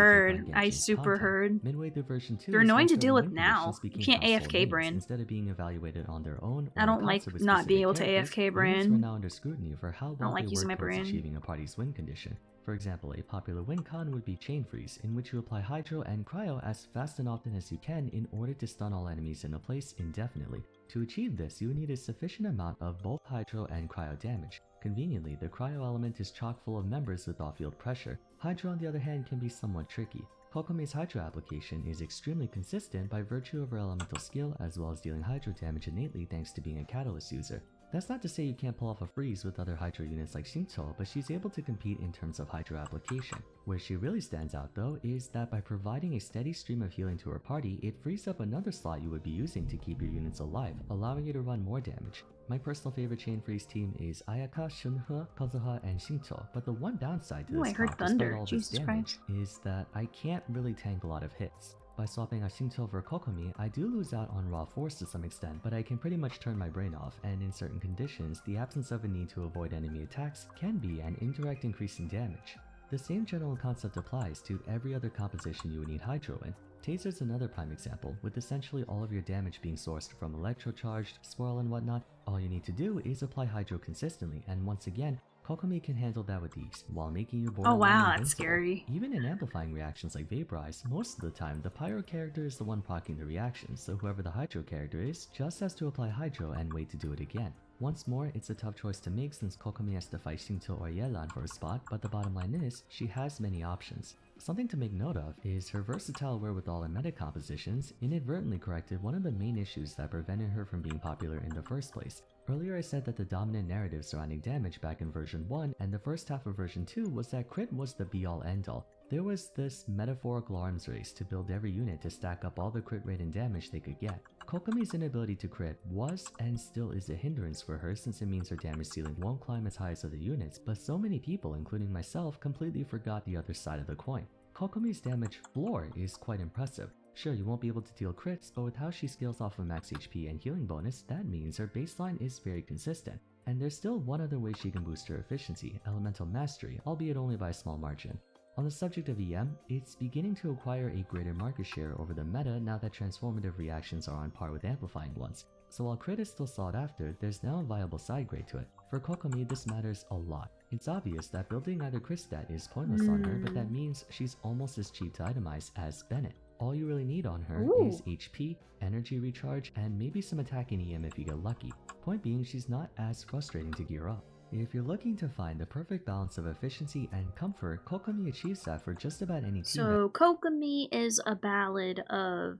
I super heard. Midway through version 2, they're annoying to deal with now. You can't AFK Brain. Instead of being evaluated on their own. I don't like not being able to AFK Brain. Were now under scrutiny for how well they work towards achieving a party's win condition. For example, a popular win con would be Chain Freeze, in which you apply Hydro and Cryo as fast and often as you can in order to stun all enemies in a place indefinitely. To achieve this, you need a sufficient amount of both Hydro and Cryo damage. Conveniently, the Cryo element is chock full of members with off-field pressure. Hydro, on the other hand, can be somewhat tricky. Kokomi's Hydro application is extremely consistent by virtue of her elemental skill, as well as dealing Hydro damage innately thanks to being a Catalyst user. That's not to say you can't pull off a freeze with other Hydro units like Shinto, but she's able to compete in terms of Hydro application. Where she really stands out though is that by providing a steady stream of healing to her party, it frees up another slot you would be using to keep your units alive, allowing you to run more damage. My personal favorite Chain Freeze team is Ayaka, Shunhe, Kazuha, and Shinto, but the one downside to this comp, despite all this damage, is that I can't really tank a lot of hits. By swapping a Shinto over Kokomi, I do lose out on raw force to some extent, but I can pretty much turn my brain off, and in certain conditions, the absence of a need to avoid enemy attacks can be an indirect increase in damage. The same general concept applies to every other composition you would need Hydro in. Taser's another prime example, with essentially all of your damage being sourced from electrocharged, swirl, and whatnot. All you need to do is apply Hydro consistently, and once again, Kokomi can handle that with ease, while making you borderline invincible. That's scary. Even in amplifying reactions like Vaporize, most of the time the Pyro character is the one proccing the reactions, so whoever the Hydro character is just has to apply Hydro and wait to do it again. Once more, it's a tough choice to make since Kokomi has to fight Shinto or Yelan for a spot, but the bottom line is, she has many options. Something to make note of is her versatile wherewithal in meta compositions inadvertently corrected one of the main issues that prevented her from being popular in the first place. Earlier I said that the dominant narrative surrounding damage back in version 1 and the first half of version 2 was that crit was the be-all end-all. There was this metaphorical arms race to build every unit to stack up all the crit rate and damage they could get. Kokomi's inability to crit was and still is a hindrance for her since it means her damage ceiling won't climb as high as other units, but so many people, including myself, completely forgot the other side of the coin. Kokomi's damage floor is quite impressive. Sure, you won't be able to deal crits, but with how she scales off of max HP and healing bonus, that means her baseline is very consistent. And there's still one other way she can boost her efficiency, Elemental Mastery, albeit only by a small margin. On the subject of EM, it's beginning to acquire a greater market share over the meta now that transformative reactions are on par with amplifying ones. So while crit is still sought after, there's now a viable side grade to it. For Kokomi, this matters a lot. It's obvious that building either crit stat is pointless on her, but that means she's almost as cheap to itemize as Bennett. All you really need on her is HP, energy recharge, and maybe some attack in EM if you get lucky. Point being, she's not as frustrating to gear up. If you're looking to find the perfect balance of efficiency and comfort, Kokomi achieves that for just about any team. So Kokomi is a ballad of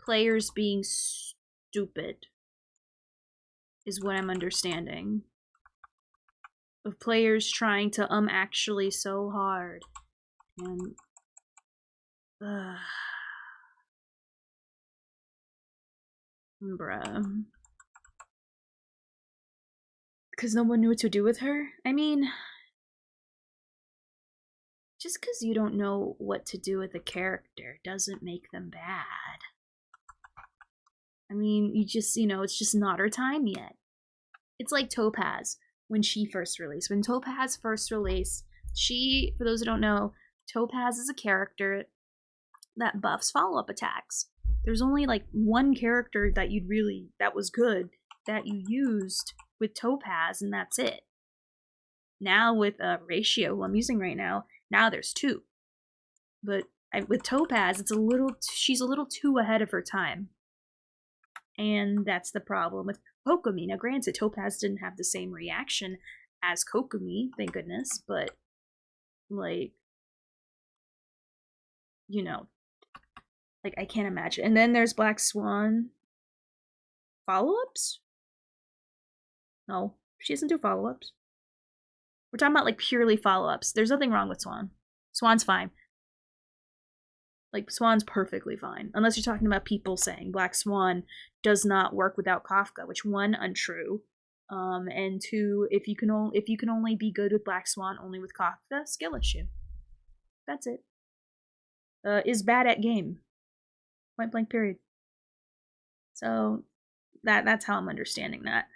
players being stupid, is what I'm understanding. Of players trying to actually so hard. And bruh. Because no one knew what to do with her? I mean, just because you don't know what to do with a character doesn't make them bad. I mean, you just, it's just not her time yet. It's like Topaz when she first released. When Topaz first released, she, for those who don't know, Topaz is a character that buffs follow-up attacks. There's only like one character that that was good that you used with Topaz, and that's it. Now with Ratio, who I'm using right now, now there's two. But with Topaz, she's a little too ahead of her time. And that's the problem with Kokomi. Now granted, Topaz didn't have the same reaction as Kokomi, thank goodness, but like, like I can't imagine. And then there's Black Swan. Follow-ups? No, she doesn't do follow-ups. We're talking about like purely follow-ups. There's nothing wrong with Swan. Swan's fine. Like, Swan's perfectly fine. Unless you're talking about people saying Black Swan does not work without Kafka, which one, untrue. And two, if you can only be good with Black Swan only with Kafka, skill issue. That's it. Is bad at game. Point blank period. So that's how I'm understanding that.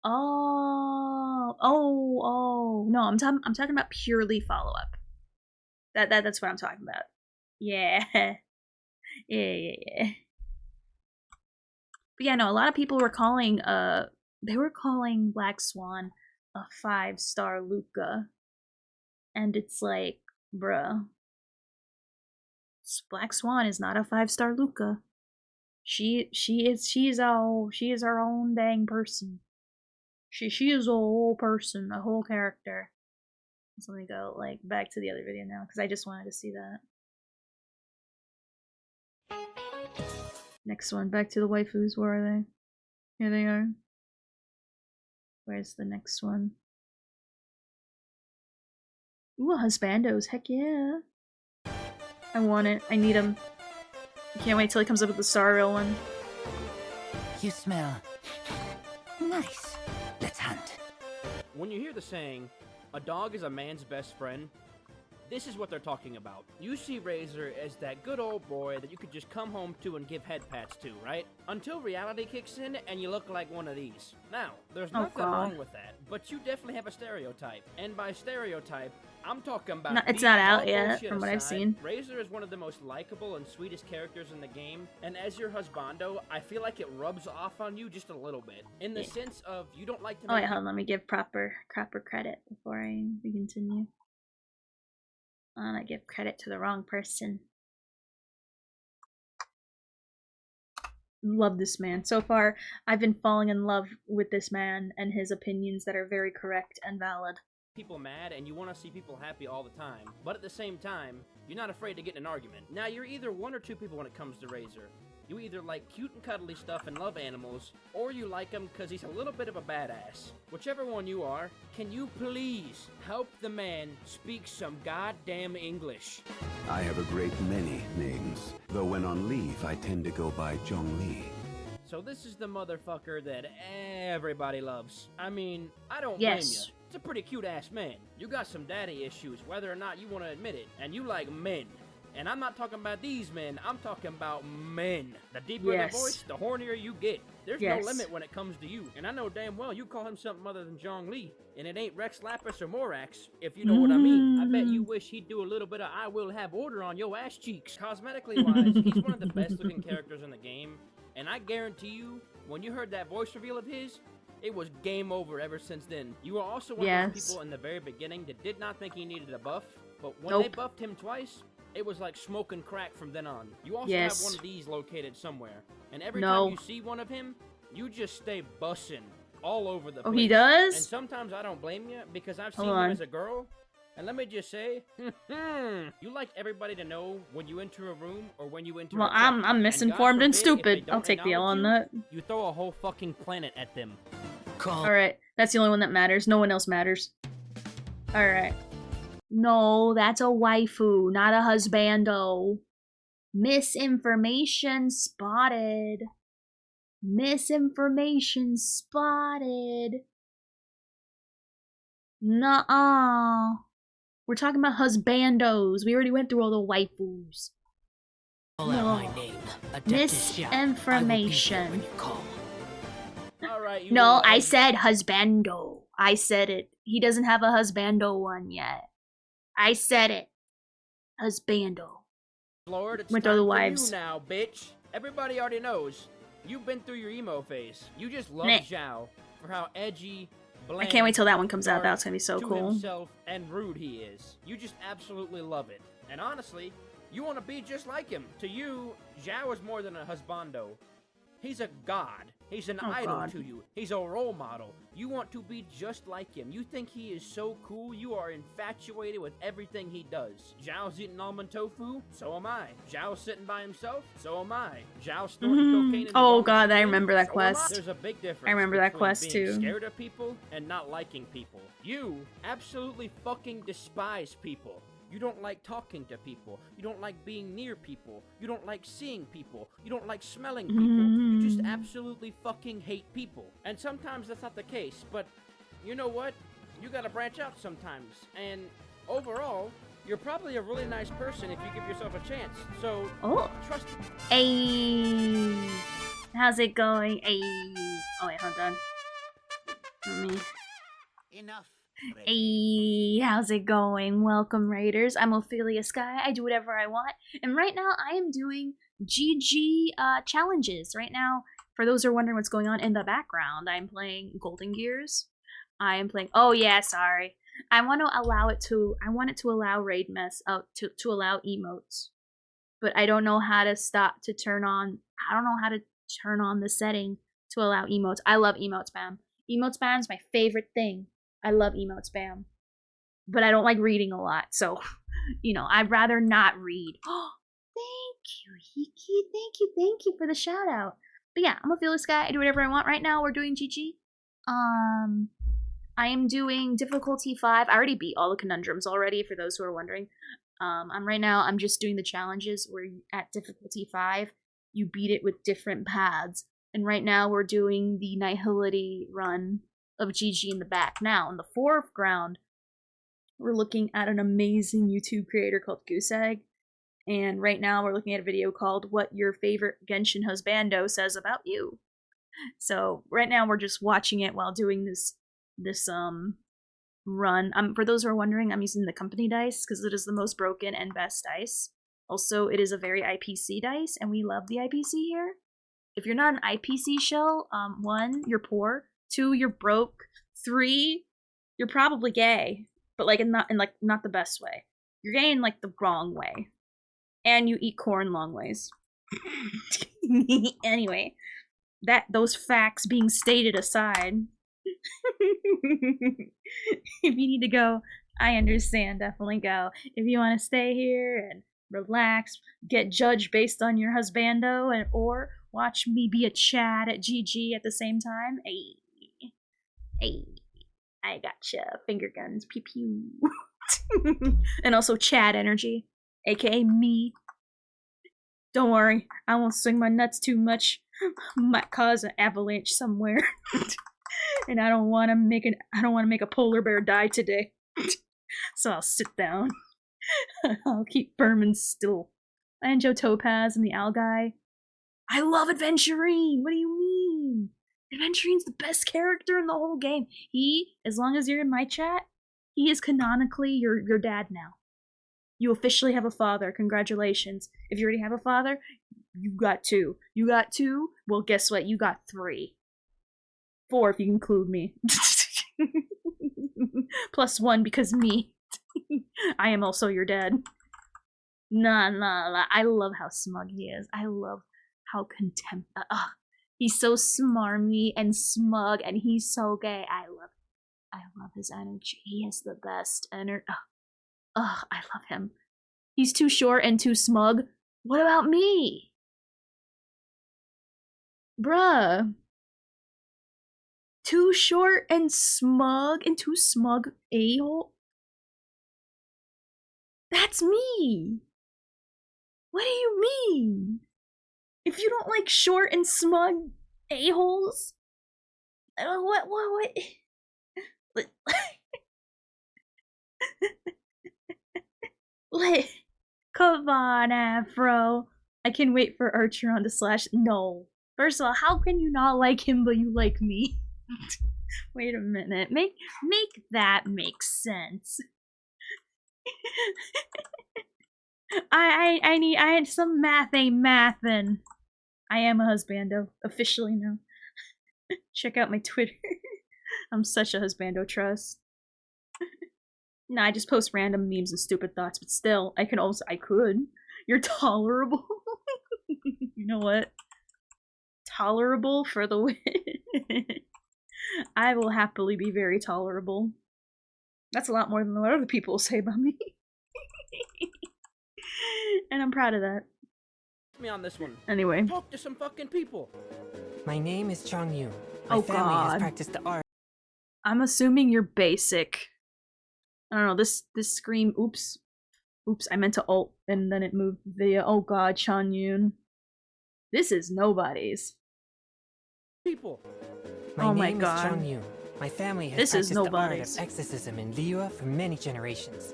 Oh, no, I'm talking about purely follow-up. That's what I'm talking about. Yeah. Yeah. But yeah, no, a lot of people were calling Black Swan a 5-star Luca. And it's like, bruh. Black Swan is not a 5-star Luca. She is her own dang person. She is a whole person, a whole character. So let me go like back to the other video now because I just wanted to see that. Next one, back to the waifus. Where are they? Here they are. Where's the next one? Ooh, husbandos, heck yeah. I want it. I need him. I can't wait till he comes up with the Star Rail one. You smell nice. Let's hunt. When you hear the saying, a dog is a man's best friend, this is what they're talking about. You see Razor as that good old boy that you could just come home to and give head pats to, right? Until reality kicks in and you look like one of these. Now, there's nothing wrong with that, but you definitely have a stereotype. And by stereotype, I'm talking about... No, it's not out yet, from what I've seen. Razor is one of the most likable and sweetest characters in the game, and as your husbando, I feel like it rubs off on you just a little bit. In the sense of, you don't like to... Oh wait, hold on, let me give proper credit before we continue. I give credit to the wrong person. Love this man. So far, I've been falling in love with this man and his opinions that are very correct and valid. People mad and you want to see people happy all the time, but at the same time, you're not afraid to get in an argument. Now, you're either one or two people when it comes to Razor. You either like cute and cuddly stuff and love animals, or you like him because he's a little bit of a badass. Whichever one you are, can you please help the man speak some goddamn English? I have a great many names, though when on leave I tend to go by Zhongli. So this is the motherfucker that everybody loves. I mean, I don't blame you. It's a pretty cute-ass man. You got some daddy issues, whether or not you want to admit it, and you like men. And I'm not talking about these men, I'm talking about men. The deeper the voice, the hornier you get. There's no limit when it comes to you. And I know damn well you call him something other than Zhongli, and it ain't Rex Lapis or Morax, if you know what I mean. I bet you wish he'd do a little bit of I will have order on your ass cheeks. Cosmetically wise, he's one of the best looking characters in the game, and I guarantee you, when you heard that voice reveal of his, it was game over ever since then. You were also one of those people in the very beginning that did not think he needed a buff, but when they buffed him twice, it was like smoking crack from then on. You also have one of these located somewhere, and every time you see one of him, you just stay bussin' all over the place. Oh, he does? And sometimes I don't blame you, because I've seen him as a girl, and let me just say, you like everybody to know when you enter a room or when you enter a truck. I'm misinformed and stupid. I'll take the L on that. You throw a whole fucking planet at them. Alright, that's the only one that matters. No one else matters. Alright. No, that's a waifu, not a husbando. Misinformation spotted. Misinformation spotted. Nuh-uh. We're talking about husbandos. We already went through all the waifus. Call out my name. Misinformation. Alright, no, I said husbando. I said it. He doesn't have a husbando one yet. I said it. Husbando. Lord, it's With time all the for wives. you now, bitch. Everybody already knows. You've been through your emo phase. You just love Zhao for how edgy, bland, I can't wait till that one comes out. That's gonna be so to cool. himself and rude he is. You just absolutely love it. And honestly, you want to be just like him. To you, Zhao is more than a husbando. He's a god. He's an idol to you. He's a role model. You want to be just like him. You think he is so cool. You are infatuated with everything he does. Zhao's eating almond tofu. So am I. Zhao's sitting by himself. So am I. Zhao's snorting cocaine in the Oh wrong god, I machine, remember that so am I. quest. There's a big difference. I remember that between quest being too. Scared of people and not liking people. You absolutely fucking despise people. You don't like talking to people. You don't like being near people. You don't like seeing people. You don't like smelling people. You just absolutely fucking hate people. And sometimes that's not the case, but you know what? You gotta branch out sometimes. And overall, you're probably a really nice person if you give yourself a chance. So, trust me. Hey, how's it going? Hey. Oh wait, hold on. Let me... Enough. Hey, how's it going? Welcome, Raiders. I'm Ophelia Sky. I do whatever I want. And right now, I am doing GG challenges. Right now, for those who are wondering what's going on in the background, I'm playing Golden Gears. I am playing... Oh, yeah, sorry. I want to allow it to... I want it to allow raid mess... to allow emotes. But I don't know how to turn on... I don't know how to turn on the setting to allow emotes. I love emote spam. Emote spam is my favorite thing. I love emote spam, but I don't like reading a lot, so, you know, I'd rather not read. Oh, thank you, Hiki, thank you for the shout out. But yeah, I'm a fearless guy, I do whatever I want. Right now, we're doing GG. I am doing difficulty 5. I already beat all the conundrums already, for those who are wondering. I'm just doing the challenges where at difficulty 5, you beat it with different paths. And right now, we're doing the Nihility run of GG in the back. Now, in the foreground, we're looking at an amazing YouTube creator called Goose Egg. And right now, we're looking at a video called What Your Favorite Genshin Husbando Says About You. So, right now, we're just watching it while doing this run. For those who are wondering, I'm using the company dice because it is the most broken and best dice. Also, it is a very IPC dice, and we love the IPC here. If you're not an IPC shell, 1, you're poor. 2, you're broke. 3, you're probably gay, but not the best way. You're gay in the wrong way, and you eat corn long ways. Anyway, those facts being stated aside, if you need to go, I understand. Definitely go. If you want to stay here and relax, get judged based on your husbando, and or watch me be a Chad at GG at the same time. Hey, I gotcha. Finger guns, pew pew. And also Chad energy, aka me. Don't worry, I won't swing my nuts too much. Might cause an avalanche somewhere. And I don't want to make a polar bear die today. So I'll sit down. I'll keep Berman still. Banjo Topaz and the Owl Guy. I love Adventurine! What do you mean? Adventurine's the best character in the whole game. He, as long as you're in my chat, he is canonically your dad now. You officially have a father. Congratulations. If you already have a father, you got 2. You got 2? Well, guess what? You got 3. 4 if you include me. Plus 1 because me. I am also your dad. Nah. I love how smug he is. I love how he's so smarmy and smug, and he's so gay. I love his energy. He has the best energy. I love him. He's too short and too smug. What about me? Bruh. Too short and too smug a-hole? That's me! What do you mean? If you don't like short and smug a-holes, what? Come on, Afro. I can wait for Archeron to slash. No. First of all, how can you not like him but you like me? Wait a minute. Make that make sense. I had some math ain't mathin'. I am a husbando, officially now. Check out my Twitter. I'm such a husbando trust. Nah, I just post random memes and stupid thoughts, but still, I could. You're tolerable. You know what? Tolerable for the win. I will happily be very tolerable. That's a lot more than what other people say about me. And I'm proud of that. Me on this one. Anyway. Talk to some fucking people. My name is Chong Yu. My Oh family God. has practiced the art. I'm assuming you're basic. I don't know, this scream, oops, I meant to alt, and then it moved via, oh god, Chan Yoon. This is nobody's. People. Oh my name god. is Chong Yu. My family has This is practiced the art nobody's. of exorcism in Liyue for many generations.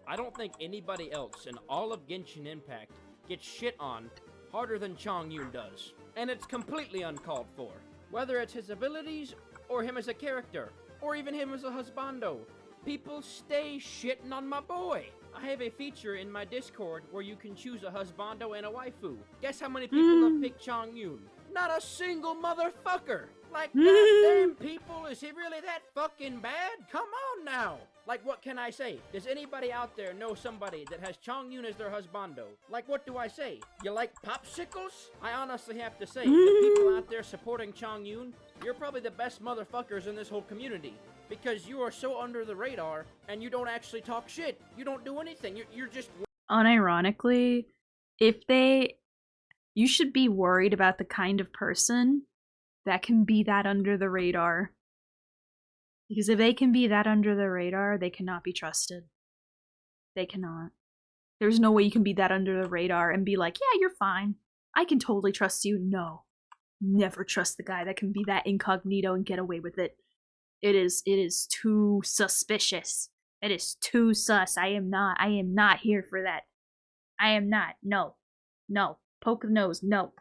I don't think anybody else in all of Genshin Impact gets shit on harder than Chong Yun does. And it's completely uncalled for. Whether it's his abilities, or him as a character, or even him as a husbando. People stay shitting on my boy. I have a feature in my Discord where you can choose a husbando and a waifu. Guess how many people have picked Chong Yun? Not a single motherfucker! Like, goddamn people, is he really that fucking bad? Come on now! Like, what can I say? Does anybody out there know somebody that has Chong Yun as their husbando? Like, what do I say? You like popsicles? I honestly have to say, the people out there supporting Chong Yun, you're probably the best motherfuckers in this whole community. Because you are so under the radar, and you don't actually talk shit. You don't do anything. You're just... Unironically, you should be worried about the kind of person that can be that under the radar. Because if they can be that under the radar, they cannot be trusted. They cannot. There's no way you can be that under the radar and be like, yeah, you're fine. I can totally trust you. No. Never trust the guy that can be that incognito and get away with it. It is too suspicious. It is too sus. I am not here for that. I am not. No. Poke the nose. No.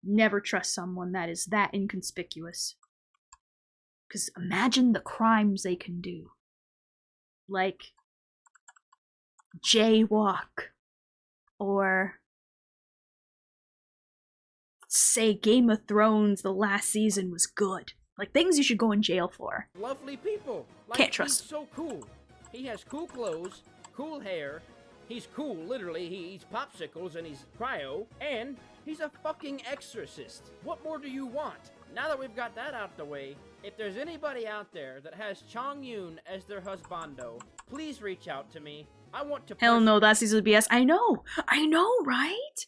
Never trust someone that is that inconspicuous. Because imagine the crimes they can do. Like, jaywalk. Or say Game of Thrones, the last season was good. Like, things you should go in jail for. Lovely people. Like, Can't trust he's so cool. He has cool clothes, cool hair. He's cool, literally. He eats popsicles and he's cryo. And he's a fucking exorcist. What more do you want? now that we've got that out the way, if there's anybody out there that has Chong Yun as their husbando, please reach out to me. I want to. Hell no, that's easily BS. I know, right?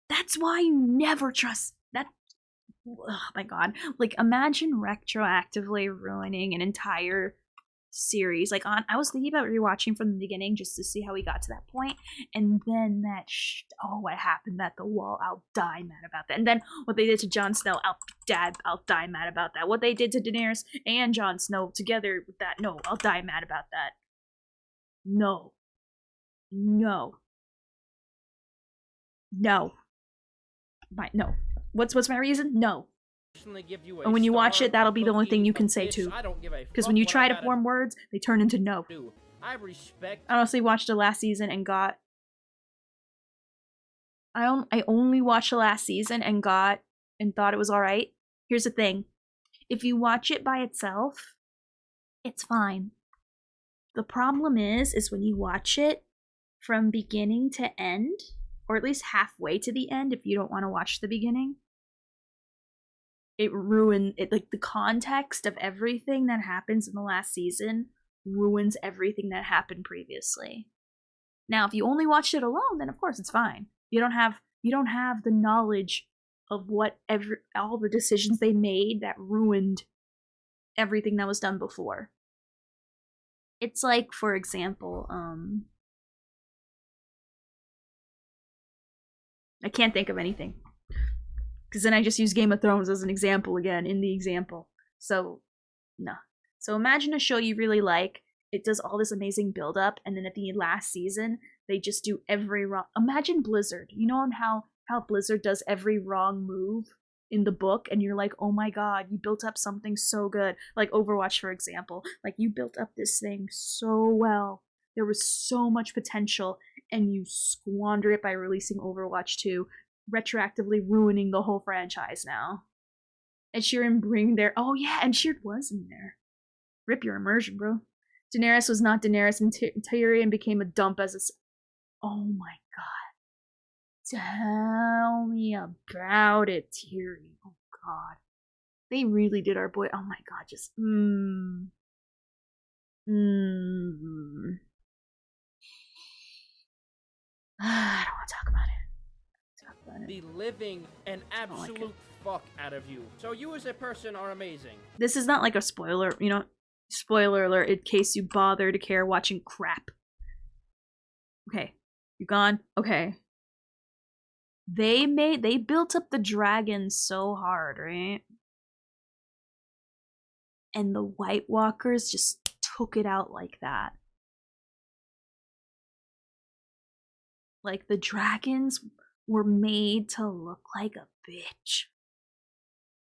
That's why you never trust that. Oh my god. Like, imagine retroactively ruining an entire series. Like, I was thinking about rewatching from the beginning just to see how we got to that point, and then what happened at the wall, I'll die mad about that. And then what they did to Jon Snow, I'll die mad about that. What they did to Daenerys and Jon Snow together with that, no, I'll die mad about that. No. What's my reason? No. And when you watch it, that'll be the only thing you can say too. Because when you try to form words, they turn into no. I honestly watched the last season and got. I only watched the last season and thought it was alright. Here's the thing. If you watch it by itself, it's fine. The problem is when you watch it from beginning to end, or at least halfway to the end if you don't want to watch the beginning, it ruins it. Like, the context of everything that happens in the last season ruins everything that happened previously. Now, if you only watched it alone, then of course it's fine. You don't have the knowledge of all the decisions they made that ruined everything that was done before. It's like, for example, I can't think of anything. Because then I just use Game of Thrones as an example again in the example. So, no. So imagine a show you really like. It does all this amazing build-up, and then at the last season, they just do every wrong... Imagine Blizzard. You know how Blizzard does every wrong move in the book, and you're like, oh my god, you built up something so good. Like Overwatch, for example. Like, you built up this thing so well. There was so much potential, and you squander it by releasing Overwatch 2, retroactively ruining the whole franchise now. Ed Sheeran oh yeah, Ed Sheeran was in there. Rip your immersion, bro. Daenerys was not Daenerys, and Tyrion became a dump as a... Oh my god. Tell me about it, Tyrion. Oh god. They really did our boy... Oh my god, just... I don't want to talk about it. The living an absolute fuck out of you. So you as a person are amazing. This is not like a spoiler, spoiler alert in case you bother to care watching crap. Okay, you gone? Okay. They built up the dragon so hard, right? And the White Walkers just took it out like that. Like, the dragons were made to look like a bitch.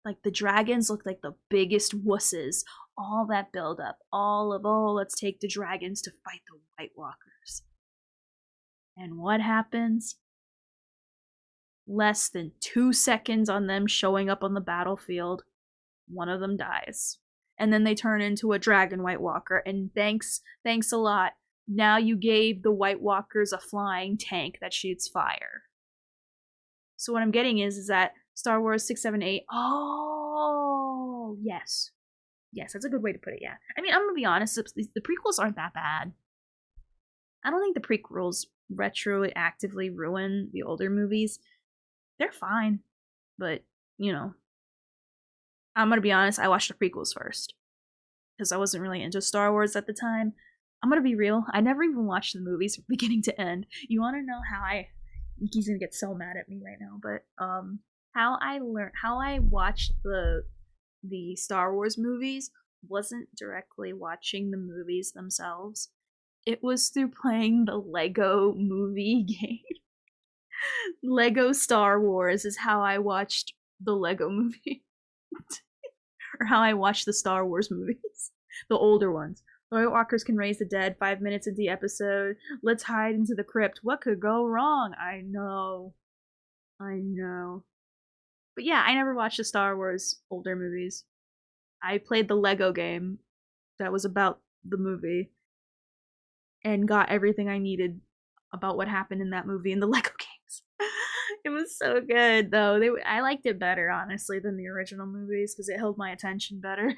Like, the dragons looked like the biggest wusses. All that build up. Let's take the dragons to fight the White Walkers. And what happens? Less than 2 seconds on them showing up on the battlefield, one of them dies. And then they turn into a dragon White Walker, and thanks a lot. Now you gave the White Walkers a flying tank that shoots fire. So what I'm getting is that Star Wars 6, 7, 8. Oh, yes. Yes, that's a good way to put it, yeah. I mean, I'm gonna be honest, the prequels aren't that bad. I don't think the prequels retroactively ruin the older movies. They're fine. But, I'm gonna be honest, I watched the prequels first. Because I wasn't really into Star Wars at the time. I'm gonna be real, I never even watched the movies from beginning to end. You wanna know how he's gonna get so mad at me right now, but how I watched the Star Wars movies wasn't directly watching the movies themselves. It was through playing the Lego movie game. Lego Star Wars is how I watched the Lego movie. Or how I watched the Star Wars movies. The older ones. The White Walkers can raise the dead 5 minutes into the episode. Let's hide into the crypt. What could go wrong? I know. But yeah, I never watched the Star Wars older movies. I played the Lego game that was about the movie. And got everything I needed about what happened in that movie in the Lego games. It was so good though. I liked it better honestly than the original movies because it held my attention better.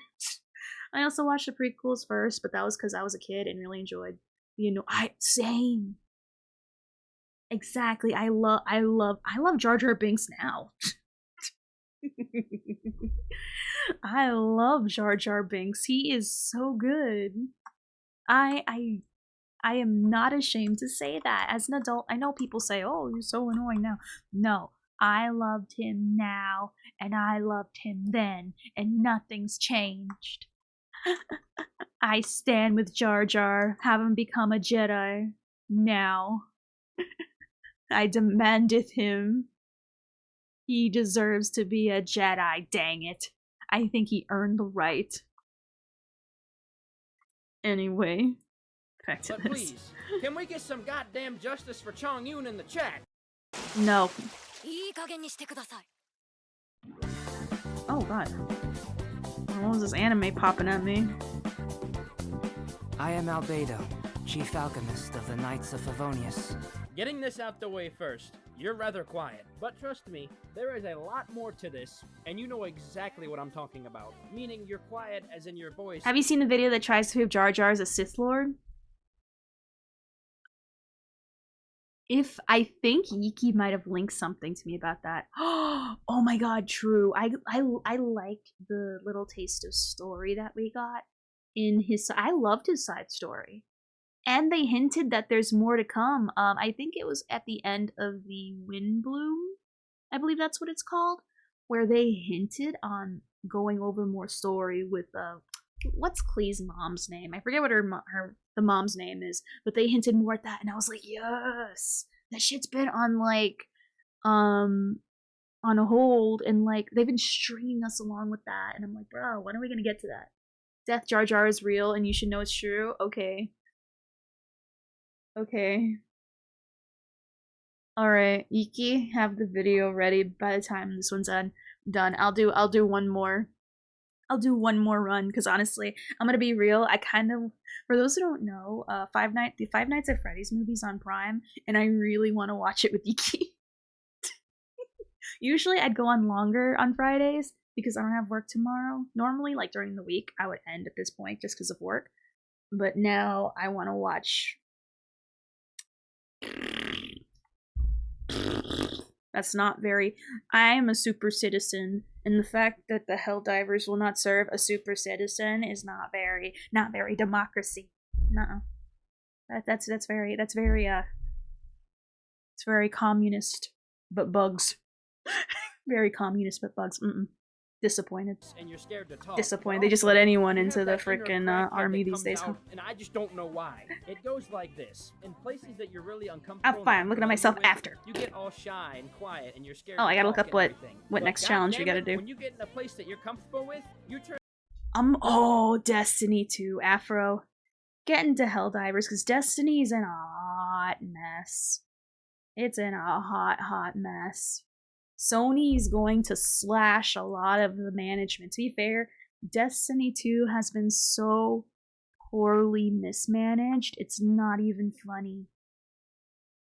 I also watched the prequels first, but that was because I was a kid and really enjoyed. Same. Exactly. I love Jar Jar Binks now. I love Jar Jar Binks. He is so good. I am not ashamed to say that. As an adult, I know people say, "Oh, you're so annoying now." No, I loved him now, and I loved him then, and nothing's changed. I stand with Jar Jar. Have him become a Jedi now. I demandeth him. He deserves to be a Jedi, dang it. I think he earned the right. Anyway, back to But this. please, can we get some goddamn justice for Chong Yun in the chat? No. Oh god. What was this anime popping at me? I am Albedo, chief alchemist of the Knights of Favonius. Getting this out the way first, you're rather quiet, but trust me, there is a lot more to this, and you know exactly what I'm talking about. Meaning you're quiet as in your voice. Have you seen the video that tries to prove Jar Jar as a Sith Lord? I think Yiki might have linked something to me about that. Oh my god, true. I liked the little taste of story that we got in his. I loved his side story. And they hinted that there's more to come. I think it was at the end of the Windbloom, I believe that's what it's called, where they hinted on going over more story with what's Klee's mom's name? I forget what the mom's name is, but they hinted more at that, and I was like, yes, that shit's been on on a hold, and like they've been stringing us along with that, and I'm like, bro, when are we gonna get to that? Death Jar Jar is real, and you should know it's true. Okay. Okay. Alright, Iki, have the video ready by the time this one's done. I'll do one more. I'll do one more run, because honestly, I'm gonna be real, I kind of, for those who don't know, the Five Nights at Freddy's movie's on Prime, and I really want to watch it with Iki. Usually I'd go on longer on Fridays, because I don't have work tomorrow. Normally, like during the week, I would end at this point just because of work. But now I want to watch. That's not very. I am a super citizen, and the fact that the Helldivers will not serve a super citizen is not very democracy. No, that's very it's very communist, but bugs. Very communist, but bugs. Disappointed. And you're scared to talk. Disappointed. They just let anyone into the freaking army these days. Huh? And I just don't know why. It goes like this. In places that you're really uncomfortable. I'm fine. I'm looking at myself after. You get all shy and quiet, and you're scared. Oh, I gotta look up what but next challenge we gotta do. When you get in a place that you're comfortable with, you turn. Oh, Destiny 2, Afro. Get into Helldivers, because Destiny's in a hot mess. It's in a hot mess. Sony's going to slash a lot of the management. To be fair, Destiny 2 has been so poorly mismanaged, it's not even funny.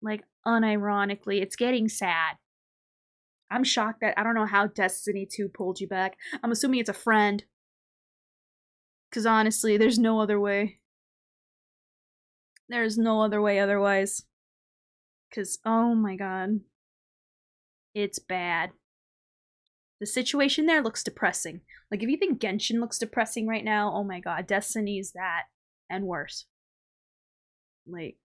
Like, unironically, it's getting sad. I'm shocked that I don't know how Destiny 2 pulled you back. I'm assuming it's a friend. Because honestly, there's no other way. There's no other way otherwise. Because, oh my god. It's bad. The situation there looks depressing. Like, if you think Genshin looks depressing right now, oh my god, Destiny's that, and worse. Like,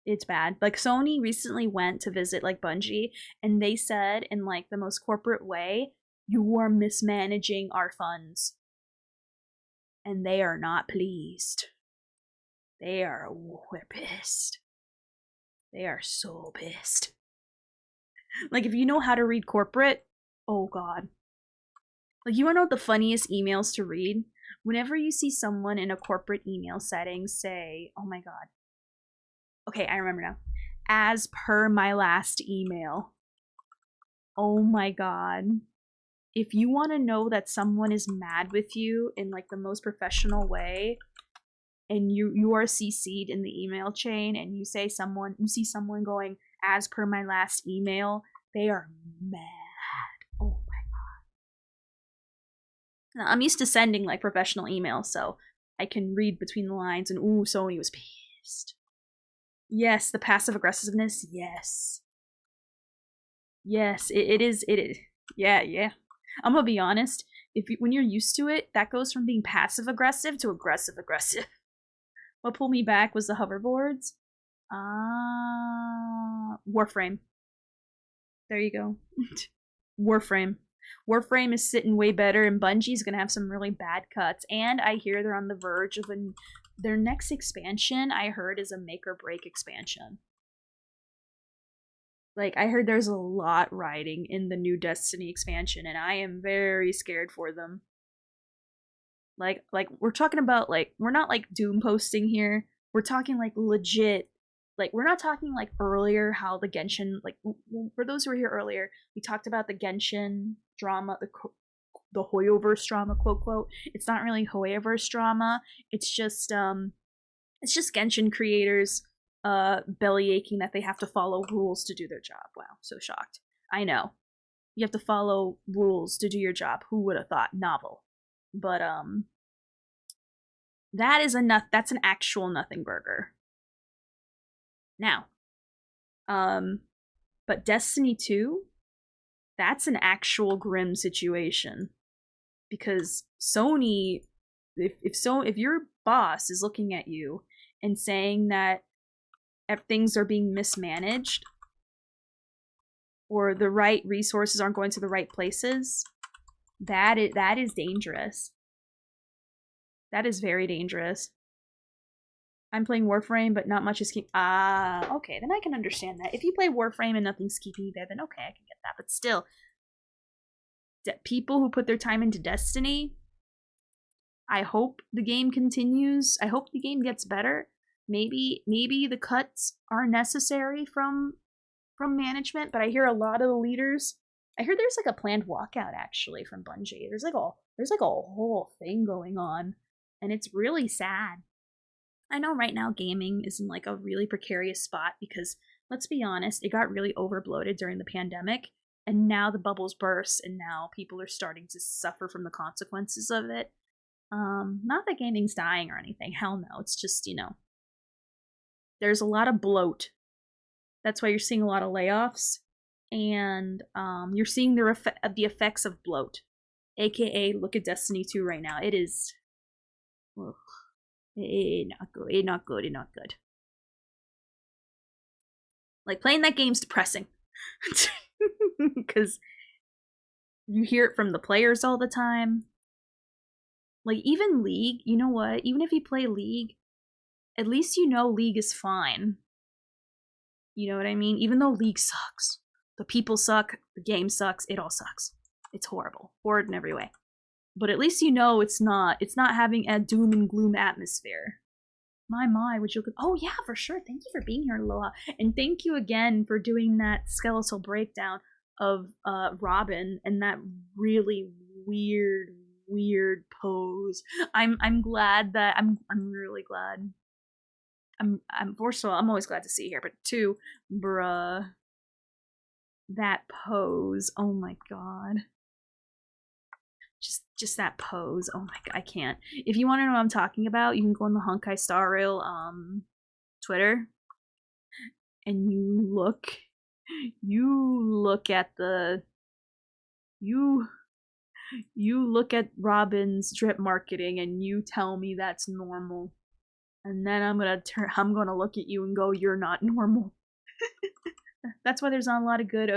it's bad. Like, Sony recently went to visit, like, Bungie, and they said, in, like, the most corporate way, you are mismanaging our funds. And they are not pleased. We're pissed. They are so pissed. Like, if you know how to read corporate, oh god. Like, you wanna know what the funniest emails to read? Whenever you see someone in a corporate email setting say, oh my god. Okay, I remember now. As per my last email. Oh my god. If you want to know that someone is mad with you in, like, the most professional way, and you are CC'd in the email chain, and you see someone going, as per my last email, They are mad. Oh my god. Now, I'm used to sending like professional emails, so I can read between the lines, and ooh, Sony was pissed. Yes, the passive aggressiveness, yes. Yes, it is. Yeah. I'm gonna be honest. When you're used to it, that goes from being passive aggressive to aggressive aggressive. What pulled me back was the hoverboards. Warframe. There you go. Warframe. Warframe is sitting way better, and Bungie's gonna have some really bad cuts. And I hear they're on the verge of their next expansion. I heard is a make or break expansion. Like, I heard there's a lot riding in the new Destiny expansion, and I am very scared for them. Like we're talking about, like, we're not like doom posting here. We're talking like legit. Like, we're not talking like earlier how the Genshin, like, for those who were here earlier, we talked about the Genshin drama, the Hoyoverse drama, quote quote. It's not really Hoyoverse drama. It's just Genshin creators belly aching that they have to follow rules to do their job. Wow, so shocked. I know. You have to follow rules to do your job. Who would have thought? Novel. But that's an actual nothing burger. Now, but Destiny 2, that's an actual grim situation. Because Sony, if your boss is looking at you and saying that if things are being mismanaged or the right resources aren't going to the right places, that is dangerous. That is very dangerous. I'm playing Warframe, but not much is keep. Okay, then I can understand that. If you play Warframe and nothing's keeping you there, then okay, I can get that. But still, people who put their time into Destiny, I hope the game continues. I hope the game gets better. Maybe the cuts are necessary from management, but I hear a lot of the leaders. I heard there's like a planned walkout actually from Bungie. There's like a whole thing going on, and it's really sad. I know right now gaming is in like a really precarious spot because, let's be honest, it got really overbloated during the pandemic, and now the bubbles burst, and now people are starting to suffer from the consequences of it. Not that gaming's dying or anything. Hell no. It's just, there's a lot of bloat. That's why you're seeing a lot of layoffs, and you're seeing the effects of bloat. AKA, look at Destiny 2 right now. It is... Ugh. Not good. It's not good. Like, playing that game's depressing. Because you hear it from the players all the time. Like, even League, you know what? Even if you play League, at least you know League is fine. You know what I mean? Even though League sucks. The people suck, the game sucks, it all sucks. It's horrible. Horrid in every way. But at least you know it's not having a doom and gloom atmosphere. My, would you look at... Oh yeah, for sure. Thank you for being here, Aloha. And thank you again for doing that skeletal breakdown of Robin and that really weird pose. I'm glad that I'm really glad. I'm first of all, I'm always glad to see you here, but two, bruh, that pose, oh my god. Just that pose, oh my god, I can't. If you want to know what I'm talking about, you can go on the Honkai Star Rail Twitter, and you look at Robin's drip marketing, and you tell me that's normal. And then I'm gonna look at you and go, you're not normal. That's why there's not a lot of good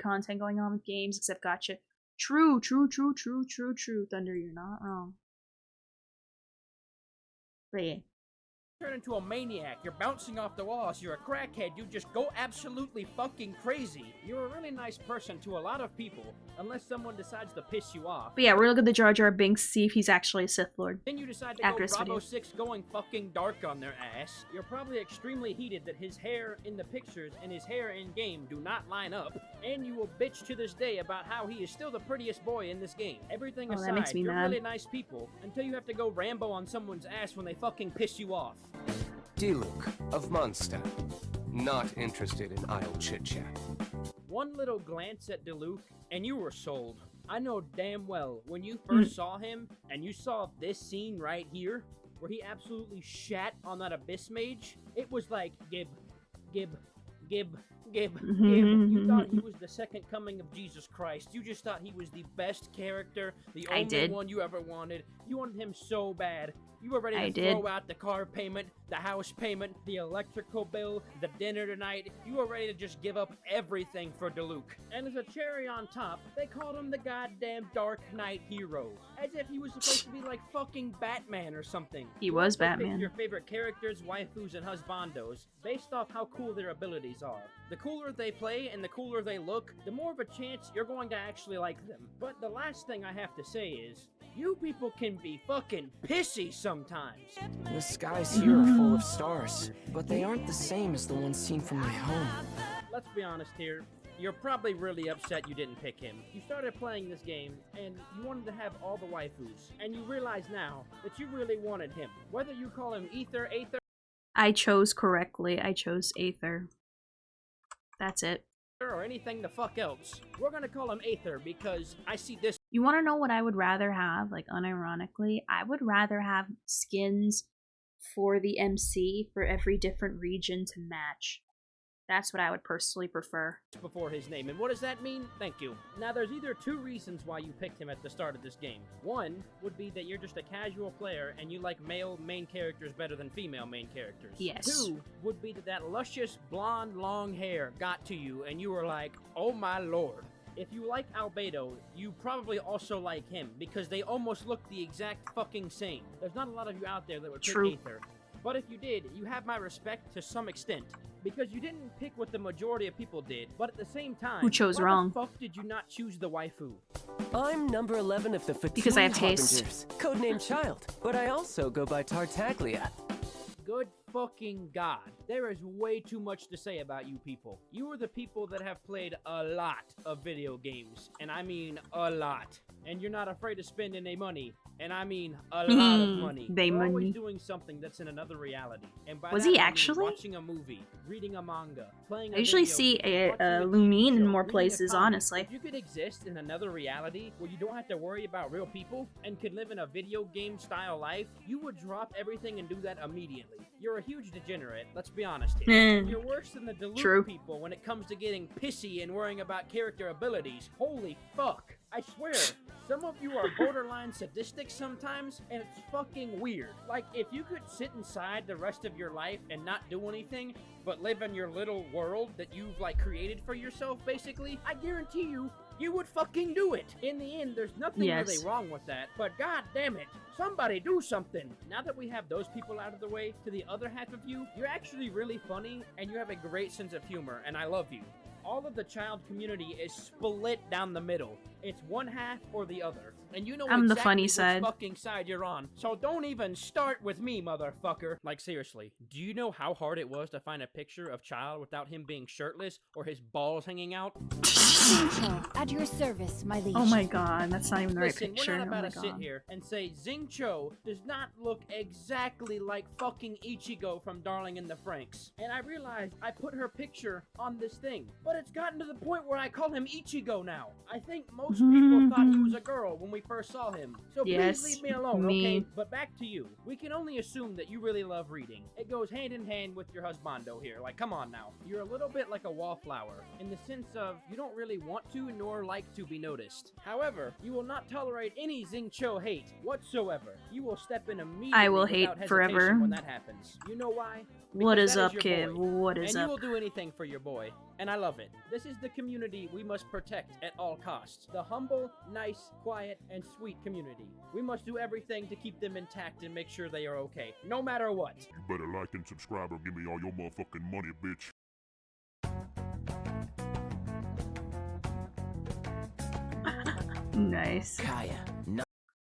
content going on with games, except gotcha. True, Thunder, you're not wrong. But yeah. Turn into a maniac, you're bouncing off the walls, you're a crackhead, you just go absolutely fucking crazy. You're a really nice person to a lot of people, unless someone decides to piss you off. But yeah, we're gonna look at the Jar Jar Binks, see if he's actually a Sith Lord. Then you decide to go Bravo 6 going fucking dark on their ass. You're probably extremely heated that his hair in the pictures and his hair in game do not line up, and you will bitch to this day about how he is still the prettiest boy in this game. Everything aside, that makes me you're mad. really nice people, until you have to go Rambo on someone's ass when they fucking piss you off. Diluc of Mondstadt. Not interested in idle chit-chat. One little glance at Diluc, and you were sold. I know damn well, when you first saw him, and you saw this scene right here, where he absolutely shat on that Abyss Mage, it was like, Gib. You thought he was the second coming of Jesus Christ. You just thought he was the best character, the only one you ever wanted. You wanted him so bad. You were ready to throw out the car payment, the house payment, the electrical bill, the dinner tonight. You were ready to just give up everything for Diluc. And as a cherry on top, they called him the goddamn Dark Knight hero. As if he was supposed to be like fucking Batman or something. He was Pick Batman. your favorite characters, waifus, and husbandos based off how cool their abilities are. The cooler they play and the cooler they look, the more of a chance you're going to actually like them. But the last thing I have to say is, you people can be fucking pissy sometimes. The skies here are full of stars, but they aren't the same as the ones seen from my home. Let's be honest here. You're probably really upset you didn't pick him. You started playing this game, and you wanted to have all the waifus, and you realize now that you really wanted him. Whether you call him Aether, I chose correctly. I chose Aether. That's it. or anything the fuck else, we're gonna call him Aether because I see this. You want to know what I would rather have? Like, unironically, I would rather have skins for the MC for every different region to match. That's what I would personally prefer. Before his name. And what does that mean? Thank you. Now, there's either two reasons why you picked him at the start of this game. One would be that you're just a casual player and you like male main characters better than female main characters. Yes. Two would be that luscious blonde long hair got to you and you were like, oh my lord. If you like Albedo, you probably also like him because they almost look the exact fucking same. There's not a lot of you out there that would pick Aether. But if you did, you have my respect to some extent. Because you didn't pick what the majority of people did, but at the same time, who chose why wrong? The fuck did you not choose the waifu? I'm number 11 of the Fatigue because I have taste. Harbingers, codenamed Child, but I also go by Tartaglia. Good fucking god. There is way too much to say about you people. You are the people that have played a lot of video games, and I mean a lot. And you're not afraid to spend any money, and I mean a lot of money. You're always doing something that's in another reality. And by Was that, he I mean actually? Watching a movie, reading a manga, playing a I usually video see game, Lumine in more places, honestly. If you could exist in another reality where you don't have to worry about real people and could live in a video game style life, you would drop everything and do that immediately. You're a huge degenerate, let's be honest here. You're worse than the Diluc people when it comes to getting pissy and worrying about character abilities. Holy fuck. I swear, some of you are borderline sadistic sometimes, and it's fucking weird. Like, if you could sit inside the rest of your life and not do anything, but live in your little world that you've, like, created for yourself, basically, I guarantee you, you would fucking do it. In the end, there's nothing really wrong with that, but god damn it, somebody do something. Now that we have those people out of the way, to the other half of you, you're actually really funny, and you have a great sense of humor, and I love you. All of the child community is split down the middle. It's one half or the other. And you know I'm exactly the funny which side. fucking side you're on. So don't even start with me, motherfucker. Like, seriously, do you know how hard it was to find a picture of Child without him being shirtless or his balls hanging out? At your service, my liege. Oh my god, that's not even the right Listen, picture. we're not about oh to my sit god. here and say Xingqiu does not look exactly like fucking Ichigo from Darling in the Franxx. And I realized I put her picture on this thing. But it's gotten to the point where I call him Ichigo now. I think most people thought he was a girl when we first saw him. So Yes, please leave me alone, me. okay? But back to you. We can only assume that you really love reading. It goes hand in hand with your husbando here. Like, come on now. You're a little bit like a wallflower in the sense of you don't really want to nor like to be noticed. However, you will not tolerate any Xingqiu hate whatsoever. You will step in immediately I will hate without hesitation forever. when that happens. You know why? What Because is that up, your kid? boy. What is and up? you will do anything for your boy. And I love it. This is the community we must protect at all costs. The humble, nice, quiet, and sweet community. We must do everything to keep them intact and make sure they are okay, no matter what. You better like and subscribe or give me all your motherfucking money, bitch. Nice. Kaya, no.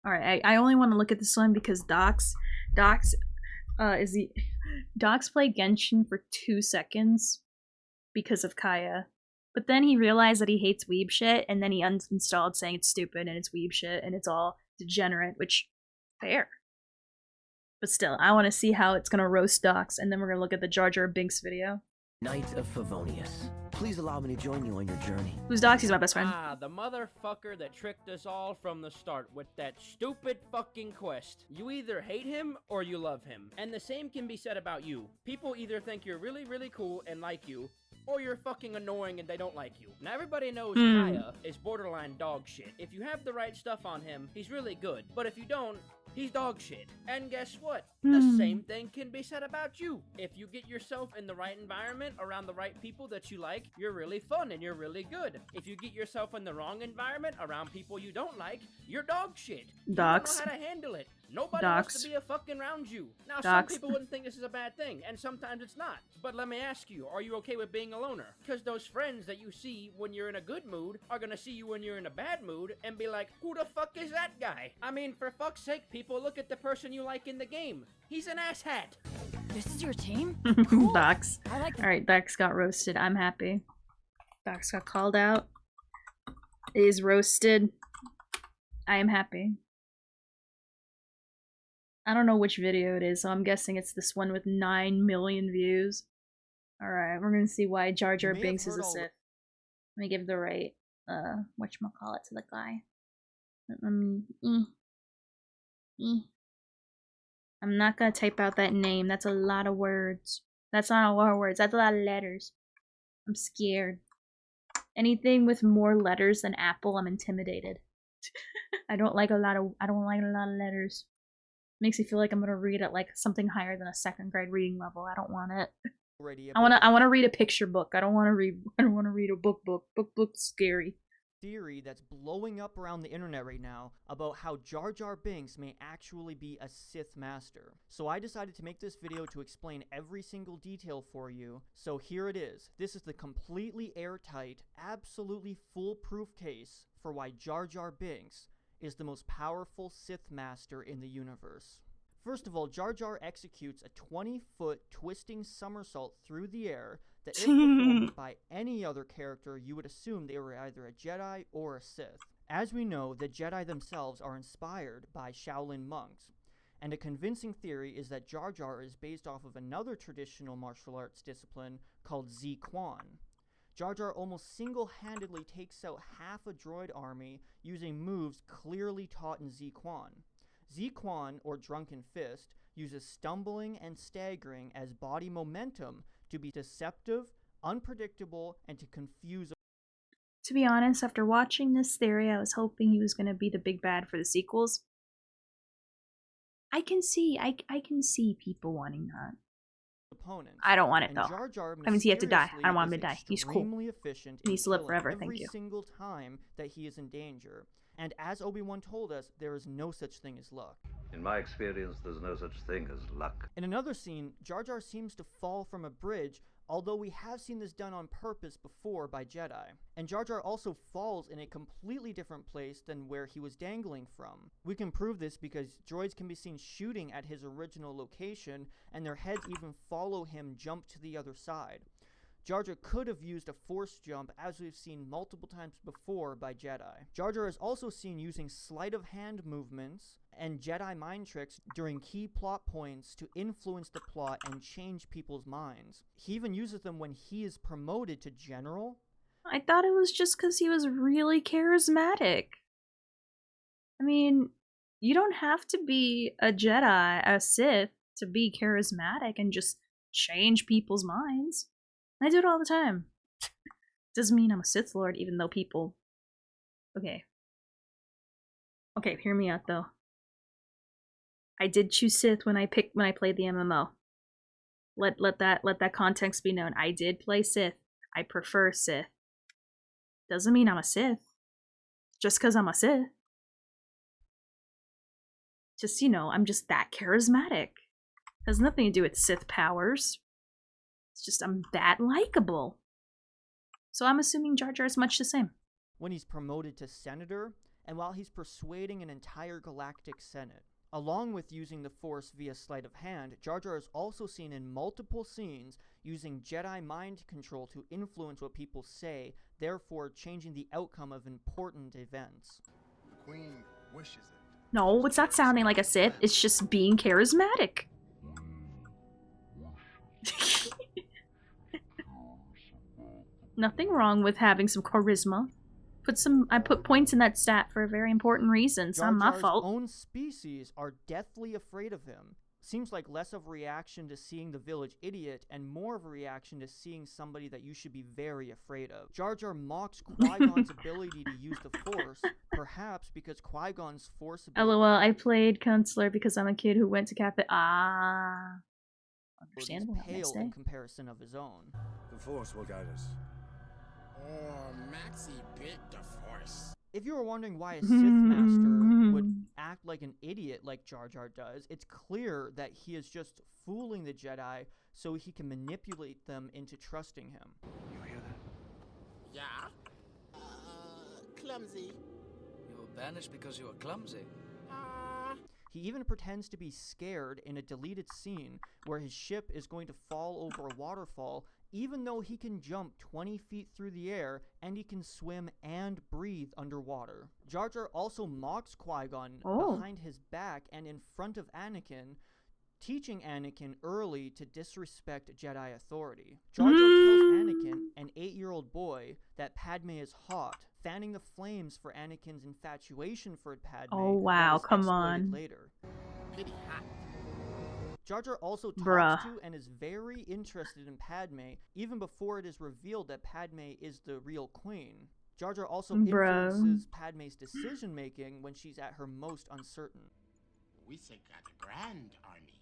Alright, I only want to look at this one because Docs played Genshin for 2 seconds because of Kaya. But then he realized that he hates weeb shit, and then he uninstalled saying it's stupid and it's weeb shit and it's all degenerate, which, fair. But still, I want to see how it's gonna roast Docs, and then we're gonna look at the Jar Jar Binks video. Knight of Favonius. Please allow me to join you on your journey. Who's Doxy's my best friend. Ah, the motherfucker that tricked us all from the start with that stupid fucking quest. You either hate him or you love him. And the same can be said about you. People either think you're really, really cool and like you, or you're fucking annoying and they don't like you. Now everybody knows Kaya is borderline dog shit. If you have the right stuff on him, he's really good. But if you don't, he's dog shit. And guess what? The same thing can be said about you. If you get yourself in the right environment around the right people that you like, you're really fun and you're really good. If you get yourself in the wrong environment around people you don't like, you're dog shit. Dox. You don't know how to handle it. Nobody Dox. wants to be a fucking around you. Now, Dox. some people wouldn't think this is a bad thing, and sometimes it's not. But let me ask you, are you okay with being a loner? Because those friends that you see when you're in a good mood are gonna see you when you're in a bad mood and be like, who the fuck is that guy? I mean, for fuck's sake, people, look at the person you like in the game. He's an asshat. This is your team? Dox. I like Alright, Dox got roasted. I'm happy. Dox got called out. Is roasted. I am happy. I don't know which video it is, so I'm guessing it's this one with 9 million views. Alright, we're gonna see why Jar Jar Binks is a Sith. Let me give the right, whatchamacallit to the guy. I'm not gonna type out that name. That's a lot of words. That's not a lot of words. That's a lot of letters. I'm scared. Anything with more letters than Apple, I'm intimidated. I don't like a lot of letters. Makes me feel like I'm gonna read at like something higher than a 2nd grade reading level. I don't want it. I wanna read a picture book. I don't wanna read a book. Book's scary. Theory that's blowing up around the internet right now about how Jar Jar Binks may actually be a Sith Master. So I decided to make this video to explain every single detail for you. So here it is. This is the completely airtight, absolutely foolproof case for why Jar Jar Binks is the most powerful Sith Master in the universe. First of all, Jar Jar executes a 20-foot twisting somersault through the air that if performed by any other character, you would assume they were either a Jedi or a Sith. As we know, the Jedi themselves are inspired by Shaolin monks, and a convincing theory is that Jar Jar is based off of another traditional martial arts discipline called Zi Quan. Jar Jar almost single-handedly takes out half a droid army using moves clearly taught in Zi Quan. Zi Quan, or Drunken Fist, uses stumbling and staggering as body momentum to be deceptive, unpredictable, and to confuse. To be honest, after watching this theory, I was hoping he was gonna be the big bad for the sequels. I can see people wanting that. Opponents. I don't want it And though. Jar Jar That means he had to die. I don't want him to mysteriously die. He's is cool. extremely efficient He needs to in live killing forever, thank every you. single time that he is in danger. And as Obi-Wan told us, there is no such thing as luck. In my experience, there's no such thing as luck. In another scene, Jar Jar seems to fall from a bridge, although we have seen this done on purpose before by Jedi. And Jar Jar also falls in a completely different place than where he was dangling from. We can prove this because droids can be seen shooting at his original location, and their heads even follow him jump to the other side. Jar Jar could have used a force jump, as we've seen multiple times before by Jedi. Jar Jar is also seen using sleight of hand movements and Jedi mind tricks during key plot points to influence the plot and change people's minds. He even uses them when he is promoted to general. I thought it was just because he was really charismatic. I mean, you don't have to be a Jedi, a Sith, to be charismatic and just change people's minds. I do it all the time. Doesn't mean I'm a Sith Lord, even though people... Okay, hear me out though. I did choose Sith when I played the MMO. Let that context be known. I did play Sith. I prefer Sith. Doesn't mean I'm a Sith. Just because I'm a Sith. Just, I'm just that charismatic. Has nothing to do with Sith powers. It's just I'm that likable. So I'm assuming Jar Jar is much the same. When he's promoted to senator, and while he's persuading an entire galactic senate. Along with using the Force via sleight of hand, Jar Jar is also seen in multiple scenes using Jedi mind control to influence what people say, therefore changing the outcome of important events. The Queen wishes it. No, it's not sounding like a Sith, it's just being charismatic. Nothing wrong with having some charisma. I put points in that stat for a very important reason. It's not my fault. Own species are deathly afraid of him. Seems like less of a reaction to seeing the village idiot and more of a reaction to seeing somebody that you should be very afraid of. Jar Jar mocks Qui-Gon's ability to use the Force, perhaps because Qui-Gon's Force ability... LOL, I played Counselor because I'm a kid who went to Catholic... Understandable. ...pale in comparison of his own. The Force will guide us. Oh, Maxie bit the Force. If you were wondering why a Sith Master would act like an idiot like Jar Jar does, it's clear that he is just fooling the Jedi so he can manipulate them into trusting him. You hear that? Yeah? Clumsy. You were banished because you were clumsy. He even pretends to be scared in a deleted scene where his ship is going to fall over a waterfall, even though he can jump 20 feet through the air and he can swim and breathe underwater. Jar Jar also mocks Qui-Gon behind his back and in front of Anakin, teaching Anakin early to disrespect Jedi authority. Jar Jar tells Anakin, an 8-year-old boy, that Padme is hot, fanning the flames for Anakin's infatuation for Padme. Oh wow, come on. Later. Jar Jar also talks to and is very interested in Padme, even before it is revealed that Padme is the real queen. Jar Jar also influences Padme's decision-making when she's at her most uncertain. We got a grand army.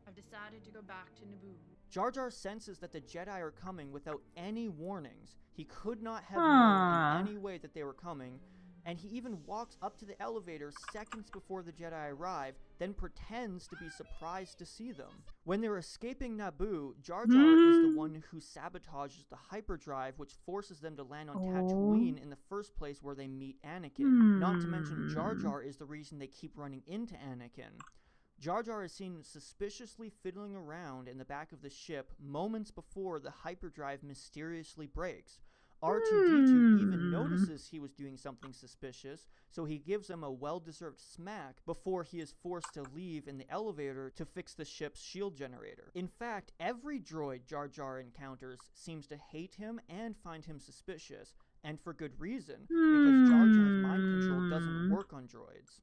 I've decided to go back to Naboo. Jar Jar senses that the Jedi are coming without any warnings. He could not have known in any way that they were coming, and he even walks up to the elevator seconds before the Jedi arrive, then pretends to be surprised to see them. When they're escaping Naboo, Jar Jar is the one who sabotages the hyperdrive, which forces them to land on Tatooine in the first place where they meet Anakin. Not to mention Jar Jar is the reason they keep running into Anakin. Jar Jar is seen suspiciously fiddling around in the back of the ship moments before the hyperdrive mysteriously breaks. R2-D2 even notices he was doing something suspicious, so he gives him a well-deserved smack before he is forced to leave in the elevator to fix the ship's shield generator. In fact, every droid Jar Jar encounters seems to hate him and find him suspicious, and for good reason, because Jar Jar's mind control doesn't work on droids.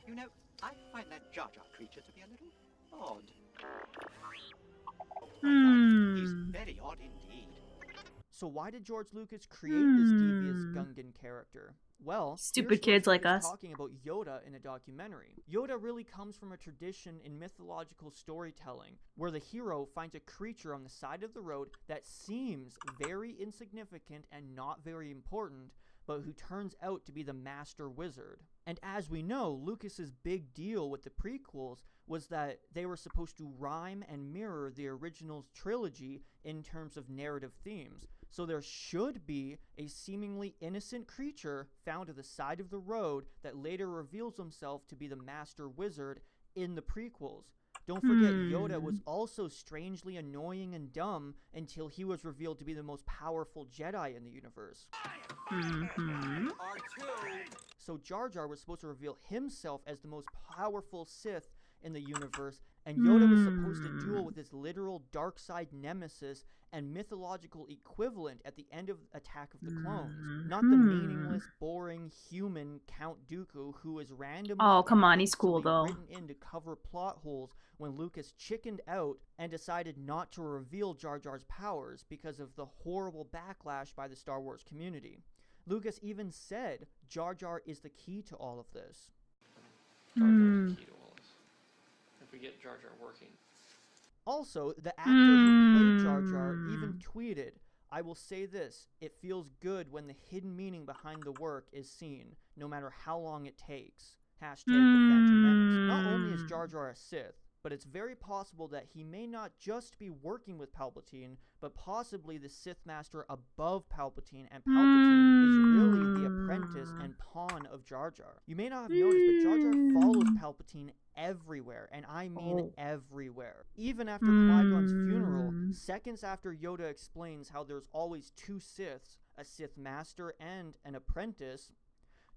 You know, I find that Jar Jar creature to be a little odd. He's very odd indeed. So why did George Lucas create this devious Gungan character? Well, stupid kids like us talking about Yoda in a documentary. Yoda really comes from a tradition in mythological storytelling where the hero finds a creature on the side of the road that seems very insignificant and not very important, but who turns out to be the master wizard. And as we know, Lucas's big deal with the prequels was that they were supposed to rhyme and mirror the original trilogy in terms of narrative themes. So there should be a seemingly innocent creature found at the side of the road that later reveals himself to be the master wizard in the prequels. Don't forget, Yoda was also strangely annoying and dumb until he was revealed to be the most powerful Jedi in the universe. So Jar Jar was supposed to reveal himself as the most powerful Sith in the universe, and Yoda was supposed to duel with his literal dark side nemesis and mythological equivalent at the end of Attack of the Clones, not the meaningless, boring human Count Dooku who is randomly he's cool though. Written in to cover plot holes when Lucas chickened out and decided not to reveal Jar Jar's powers because of the horrible backlash by the Star Wars community. Lucas even said Jar Jar is the key to all of this. Jar Jar is the key to all this. If we get Jar Jar working. Also, the actor who played Jar Jar even tweeted, "I will say this, it feels good when the hidden meaning behind the work is seen, no matter how long it takes. Hashtag the Phantom Menace." Not only is Jar Jar a Sith, but it's very possible that he may not just be working with Palpatine, but possibly the Sith Master above Palpatine, and Palpatine is really the apprentice and pawn of Jar Jar. You may not have noticed, but Jar Jar follows Palpatine everywhere, and I mean everywhere. Even after Qui-Gon's funeral, seconds after Yoda explains how there's always two Siths, a Sith Master and an apprentice,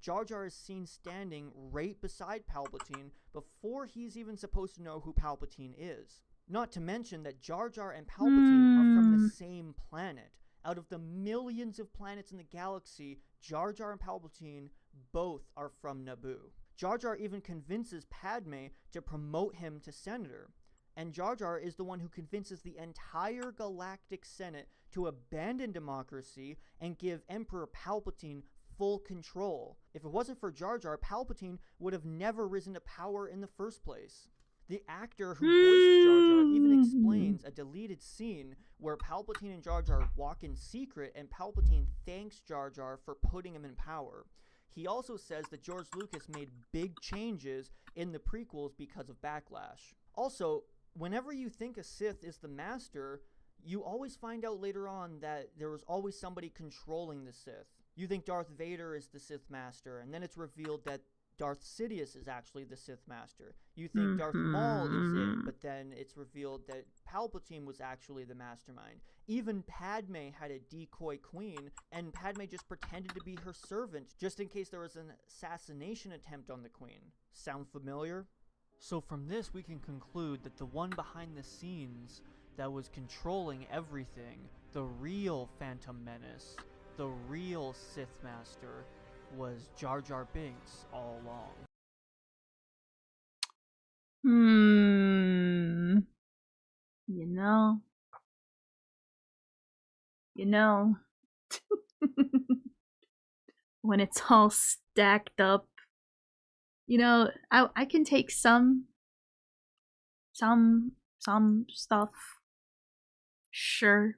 Jar Jar is seen standing right beside Palpatine before he's even supposed to know who Palpatine is. Not to mention that Jar Jar and Palpatine are from the same planet, out of the millions of planets in the galaxy, Jar Jar and Palpatine both are from Naboo. Jar Jar even convinces Padme to promote him to senator. And Jar Jar is the one who convinces the entire Galactic Senate to abandon democracy and give Emperor Palpatine full control. If it wasn't for Jar Jar, Palpatine would have never risen to power in the first place. The actor who voiced Jar Jar even explains a deleted scene where Palpatine and Jar Jar walk in secret and Palpatine thanks Jar Jar for putting him in power. He also says that George Lucas made big changes in the prequels because of Backlash. Also, whenever you think a Sith is the master, you always find out later on that there was always somebody controlling the Sith. You think Darth Vader is the Sith master, and then it's revealed that Darth Sidious is actually the Sith master. You think Darth Maul is it, but then it's revealed that Palpatine was actually the mastermind. Even Padme had a decoy queen, and Padme just pretended to be her servant, just in case there was an assassination attempt on the queen. Sound familiar? So from this, we can conclude that the one behind the scenes that was controlling everything, the real Phantom Menace, the real Sith Master, was Jar Jar Binks all along. You know, when it's all stacked up, I can take some stuff, sure,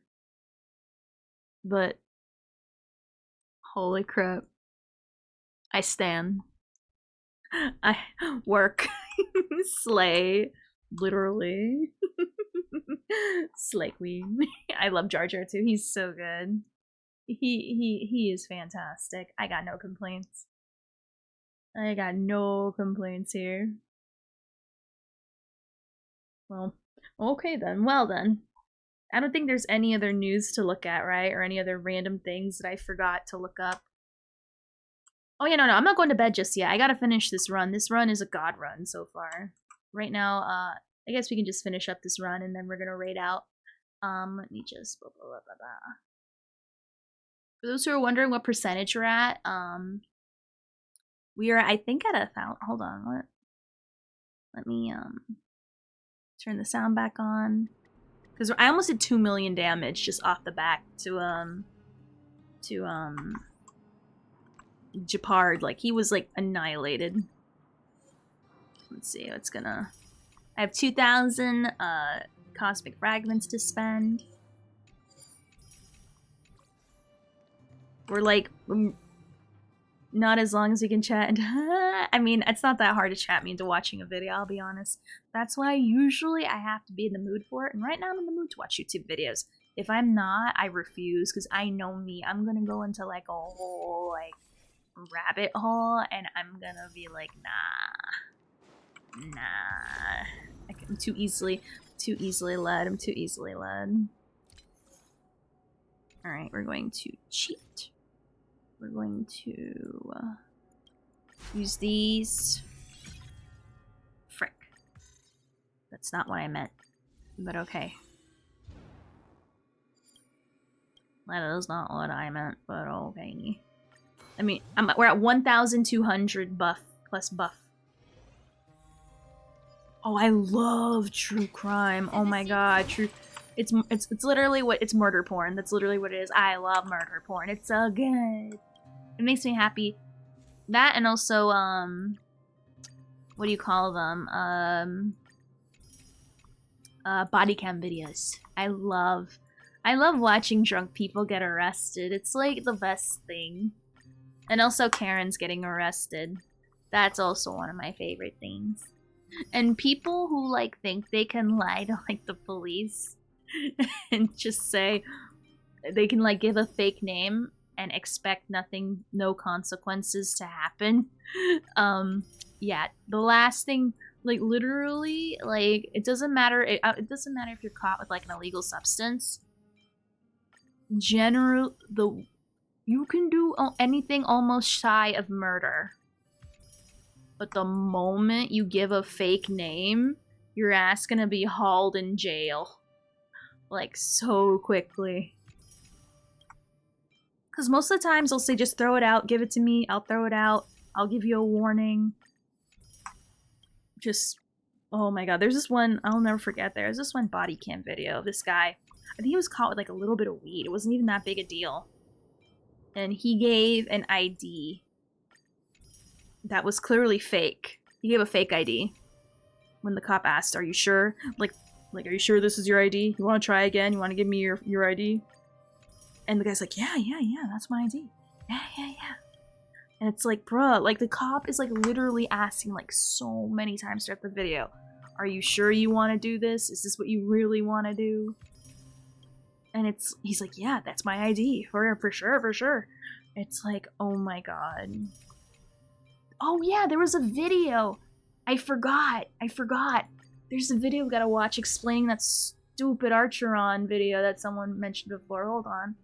but holy crap, I stand. I work. Slay. Literally. Slay queen. I love Jar Jar too. He's so good. He is fantastic. I got no complaints. I got no complaints here. Well, okay then. Well then. I don't think there's any other news to look at, right? Or any other random things that I forgot to look up. Oh yeah, no, I'm not going to bed just yet. I gotta finish this run. This run is a god run so far. Right now, I guess we can just finish up this run and then we're gonna raid out. Let me just For those who are wondering what percentage we're at, we are, I think, at hold on, let me turn the sound back on. Because I almost did 2 million damage just off the back to Japard. Like, he was, like, annihilated. Let's see, what's gonna... I have 2,000 cosmic fragments to spend. We're, like, not as long as we can chat. I mean, it's not that hard to chat me into watching a video, I'll be honest. That's why usually I have to be in the mood for it, and right now I'm in the mood to watch YouTube videos. If I'm not, I refuse, because I know me. I'm gonna go into, like, a whole, like, rabbit hole, and I'm gonna be like, nah. I'm too easily led. I'm too easily led. Alright, we're going to cheat. We're going to use these. Frick. That's not what I meant, but okay. That is not what I meant, but okay. I mean, we're at 1,200 buff plus buff. Oh, I love true crime. Oh my god, it's literally it's murder porn. That's literally what it is. I love murder porn. It's so good. It makes me happy. That and also what do you call them? Body cam videos. I love watching drunk people get arrested. It's like the best thing. And also Karen's getting arrested. That's also one of my favorite things. And people who, like, think they can lie to, like, the police and just say they can, like, give a fake name and expect nothing, no consequences to happen. Yeah, the last thing, like, literally, like, it doesn't matter if you're caught with, like, an illegal substance. You can do anything almost shy of murder. But the moment you give a fake name, your ass gonna be hauled in jail. Like, so quickly. Because most of the times they'll say, just throw it out, give it to me, I'll throw it out, I'll give you a warning. Just, oh my god, there's this one, I'll never forget, there's this one body cam video of this guy. I think he was caught with like a little bit of weed. It wasn't even that big a deal. And he gave an ID that was clearly fake. He gave a fake ID. When the cop asked, are you sure? Like, are you sure this is your ID? You want to try again? You want to give me your ID? And the guy's like, yeah, that's my ID. Yeah. And it's like, bruh, like the cop is like literally asking like so many times throughout the video, are you sure you want to do this? Is this what you really want to do? And he's like, yeah, that's my ID, for sure. It's like, oh my god. Oh yeah, there was a video. I forgot. There's a video we gotta watch explaining that stupid Archeron video that someone mentioned before. Hold on.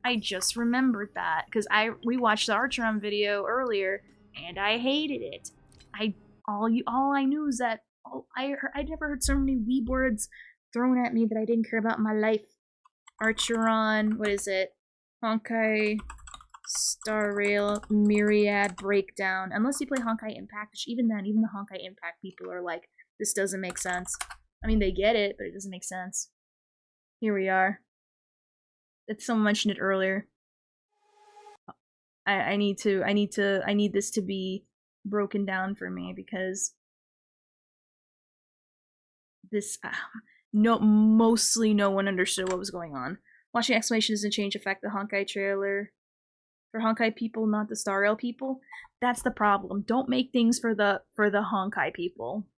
I just remembered that because we watched the Archeron video earlier and I hated it. All I knew is that I never heard so many weeb words thrown at me that I didn't care about in my life. Archeron, what is it? Honkai Star Rail Myriad Breakdown. Unless you play Honkai Impact, which even then, even the Honkai Impact people are like, this doesn't make sense. I mean, they get it, but it doesn't make sense. Here we are. Someone mentioned it earlier. I need this to be broken down for me because this mostly no one understood what was going on. Watching explanation doesn't change the fact the Honkai trailer for Honkai people, not the Star Rail people. That's the problem. Don't make things for the Honkai people.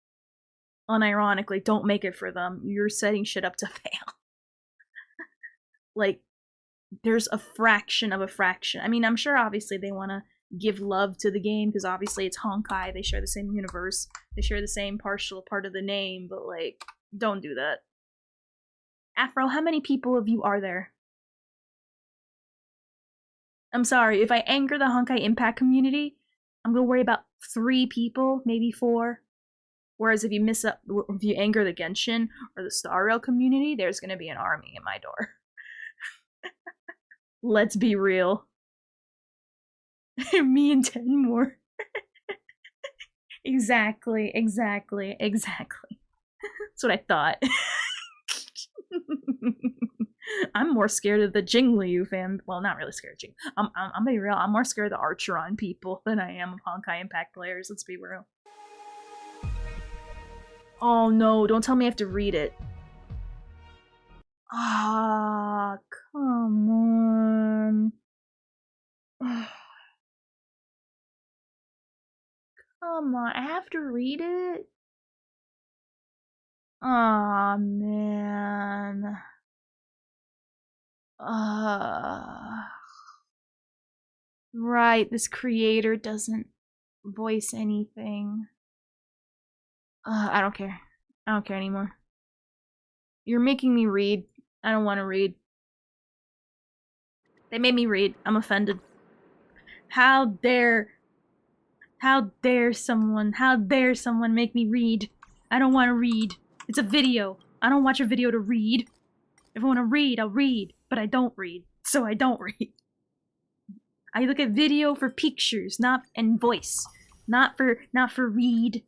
Unironically, don't make it for them. You're setting shit up to fail. Like, there's a fraction of a fraction. I mean, I'm sure obviously they want to give love to the game because obviously it's Honkai. They share the same universe. They share the same partial part of the name, but like, don't do that. Afro, how many people of you are there? I'm sorry, if I anger the Honkai Impact community, I'm gonna worry about 3 people, maybe 4. Whereas if you anger the Genshin or the Star Rail community, there's gonna be an army at my door. Let's be real. Me and 10 more. Exactly. That's what I thought. I'm more scared of the Jingliu fam. Well, not really scared of Jing. I'm gonna be real. I'm more scared of the Archeron people than I am of Honkai Impact players. Let's be real. Oh no! Don't tell me I have to read it. Ah, come on. Come on, I have to read it? Aw, man. Right, this creator doesn't voice anything. I don't care. I don't care anymore. You're making me read. I don't want to read. They made me read. I'm offended. How dare someone make me read? I don't want to read. It's a video. I don't watch a video to read. If I want to read, I'll read. But I don't read. So I don't read. I look at video for pictures, and voice. Not for read.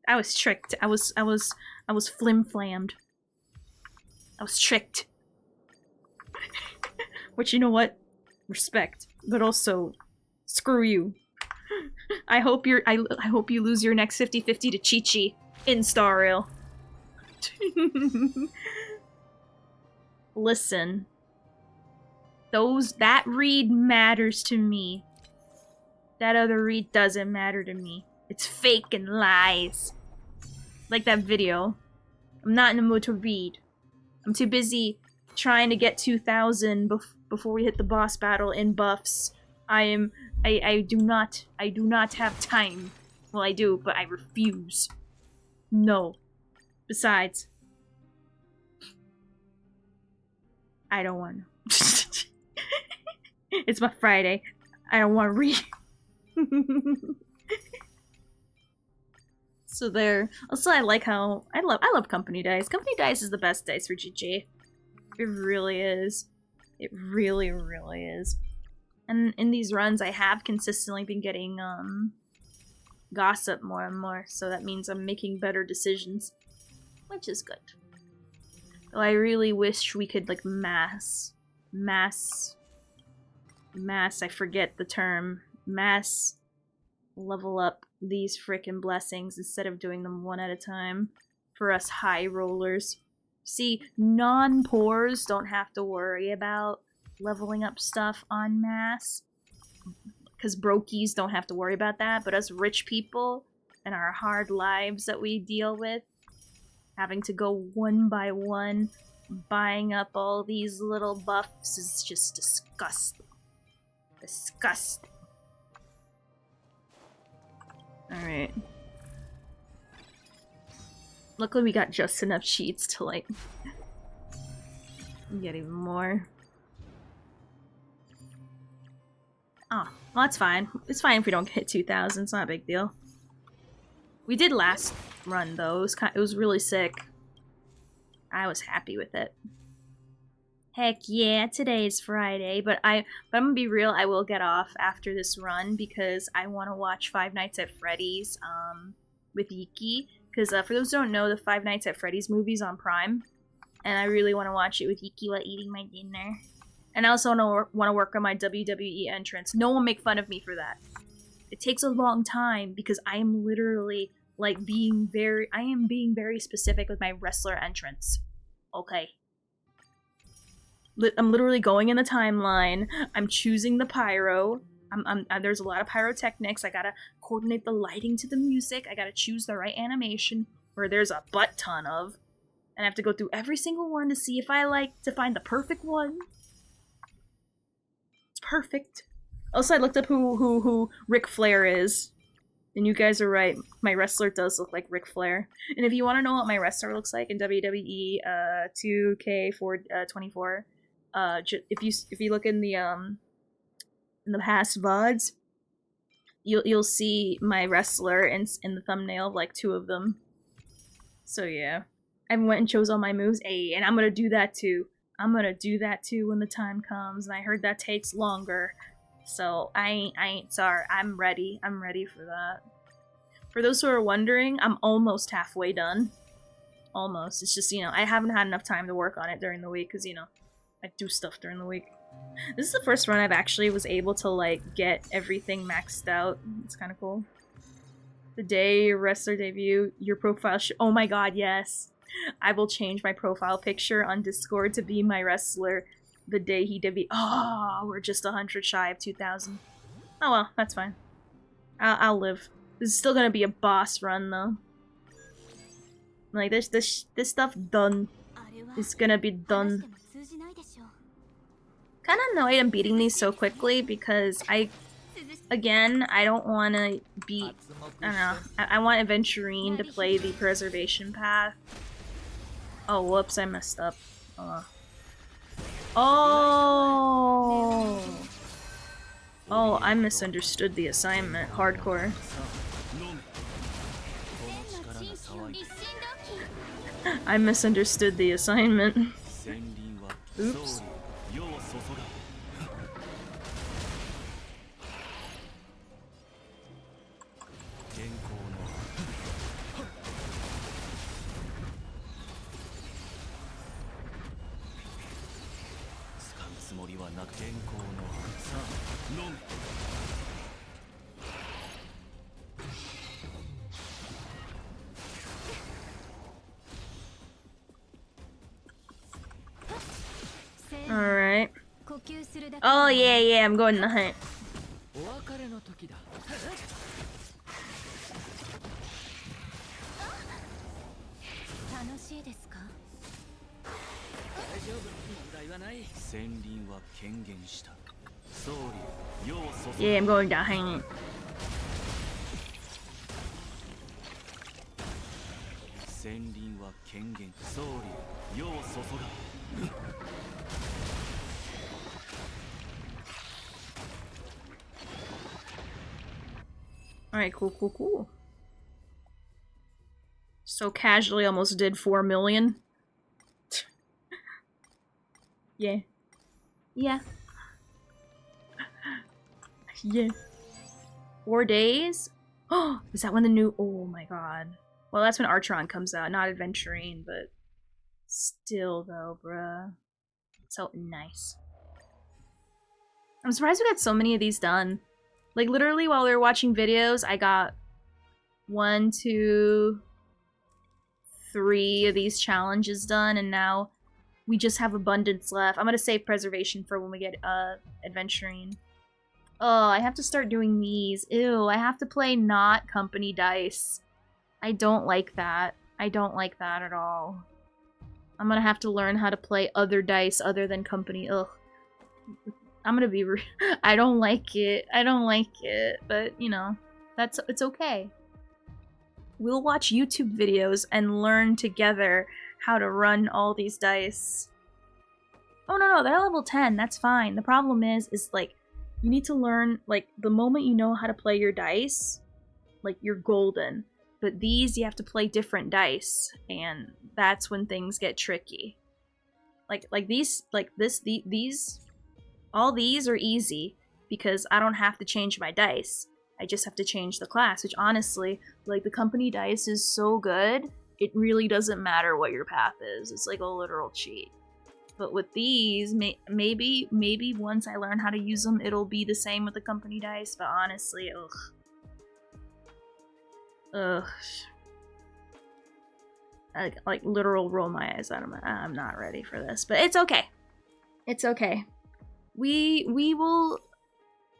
I was tricked. I was flim-flammed. I was tricked. Which, you know what? Respect. But also, screw you. I hope you lose your next 50-50 to Chi-Chi in Star Rail. Listen. That read matters to me. That other read doesn't matter to me. It's fake and lies. Like that video. I'm not in the mood to read. I'm too busy trying to get 2,000 before we hit the boss battle in buffs. I do not have time. Well, I do, but I refuse. No. Besides, I don't want to. It's my Friday. I don't want to read. So there. Also, I like how I love company dice. Company dice is the best dice for GG. It really is. It really, really is. And in these runs, I have consistently been getting gossip more and more, so that means I'm making better decisions, which is good. Though I really wish we could like mass, I forget the term, mass level up these frickin' blessings instead of doing them one at a time for us high rollers. See, non-poors don't have to worry about leveling up stuff en masse, because brokies don't have to worry about that, but us rich people and our hard lives that we deal with, having to go one by one, buying up all these little buffs is just disgusting. Disgusting. Alright. Luckily we got just enough cheats to like get even more. Oh, well that's fine. It's fine if we don't hit 2,000, it's not a big deal. We did last run though, it was really sick. I was happy with it. Heck yeah, today's Friday, but I'm gonna be real, I will get off after this run because I want to watch Five Nights at Freddy's with Yiki. Because for those who don't know, the Five Nights at Freddy's movie's on Prime, and I really want to watch it with Yiki while eating my dinner. And I also want to work on my WWE entrance. No one make fun of me for that. It takes a long time because I am literally like I am being very specific with my wrestler entrance. Okay. I'm literally going in the timeline. I'm choosing the pyro. There's a lot of pyrotechnics. I gotta coordinate the lighting to the music. I gotta choose the right animation, where there's a butt ton of. And I have to go through every single one to see if I like to find the perfect one. It's perfect. Also, I looked up who Ric Flair is. And you guys are right. My wrestler does look like Ric Flair. And if you want to know what my wrestler looks like in WWE 2K24, if you look in the past VODs, you'll see my wrestler in the thumbnail of like 2 of them. So yeah, I went and chose all my moves. Hey, and I'm gonna do that too. I'm gonna do that too when the time comes. And I heard that takes longer, so I ain't sorry. I'm ready. I'm ready for that. For those who are wondering, I'm almost halfway done. Almost. It's just, I haven't had enough time to work on it during the week because, I do stuff during the week. This is the first run I've actually was able to, like, get everything maxed out. It's kind of cool. The day your wrestler debut, your profile oh my god, yes! I will change my profile picture on Discord to be my wrestler the day he debuted. Oh, we're just 100 shy of 2,000. Oh well, that's fine. I'll live. This is still gonna be a boss run, though. Like, this stuff done. It's gonna be done. Kind of annoyed I'm beating these so quickly because I don't want to beat, I don't know, I want Aventurine to play the preservation path. Oh, whoops, I messed up. Oh! Oh, I misunderstood the assignment. Hardcore. I misunderstood the assignment. Oops. Alright. Oh, yeah, I'm going to hunt. Yeah, I'm going to hunt. Alright, cool. So casually almost did 4 million. Yeah. Yeah. Yeah. 4 days? Oh, is that when the new... Oh my god. Well, that's when Archeron comes out, not Adventuring, but... Still, though, bruh. So nice. I'm surprised we got so many of these done. Like, literally, while we were watching videos, I got 1, 2, 3 of these challenges done, and now we just have abundance left. I'm gonna save preservation for when we get Adventuring. Oh, I have to start doing these. Ew, I have to play not company dice. I don't like that. I don't like that at all. I'm gonna have to learn how to play other dice other than company. Ugh. I'm gonna be I don't like it. I don't like it. But, you know, it's okay. We'll watch YouTube videos and learn together how to run all these dice. Oh, no, they're level 10. That's fine. The problem is like, you need to learn, like, the moment you know how to play your dice, like, you're golden. But these, you have to play different dice, and that's when things get tricky. Like these, these, all these are easy, because I don't have to change my dice. I just have to change the class, which honestly, like, the company dice is so good, it really doesn't matter what your path is. It's like a literal cheat. But with these, maybe once I learn how to use them, it'll be the same with the company dice, but honestly, ugh. Ugh. Like literal roll my eyes out of my... I'm not ready for this, but it's okay. It's okay.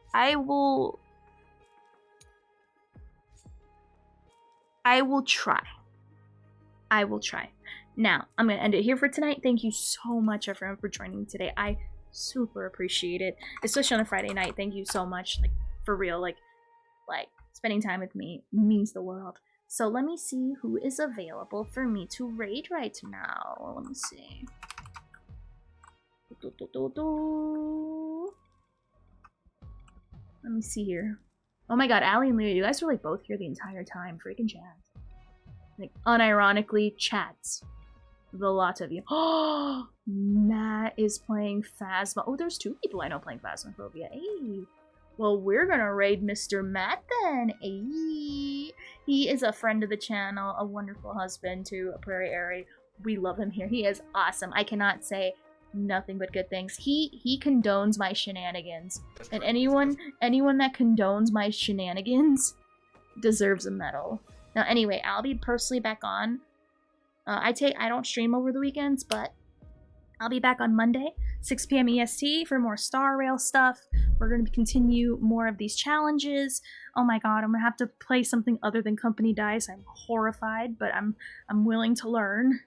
I will try. I will try. Now, I'm going to end it here for tonight. Thank you so much, everyone, for joining me today. I super appreciate it, especially on a Friday night. Thank you so much. Like, for real, like spending time with me means the world. So let me see who is available for me to raid right now. Let me see. Let me see here. Oh my god, Allie and Leah, you guys were like both here the entire time. Freaking chat. Like, unironically, chats. The lot of you. Oh, Matt is playing Phasma. Oh, there's 2 people I know playing Phasmophobia. Hey. Well, we're gonna raid Mr. Matt then. Hey. He is a friend of the channel, a wonderful husband to Prairie Airy. We love him here. He is awesome. I cannot say nothing but good things. He condones my shenanigans. And anyone that condones my shenanigans deserves a medal. Now, anyway, I'll be personally back on. I don't stream over the weekends, but I'll be back on Monday, 6 p.m. EST for more Star Rail stuff. We're going to continue more of these challenges. Oh my god, I'm going to have to play something other than company dice. I'm horrified, but I'm willing to learn.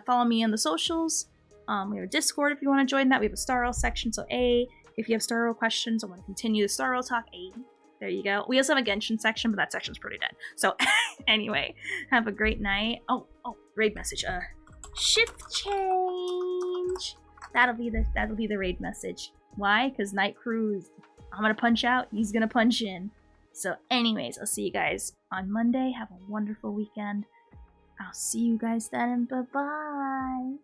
Follow me on the socials. We have a Discord if you want to join that. We have a Star Rail section, so if you have Star Rail questions or want to continue the Star Rail talk, there you go. We also have a Genshin section, but that section's pretty dead. So anyway, have a great night. Oh, raid message. Shift change. That'll be the raid message. Why? Because Night Crew is, I'm gonna punch out, he's gonna punch in. So anyways, I'll see you guys on Monday. Have a wonderful weekend. I'll see you guys then, and bye-bye.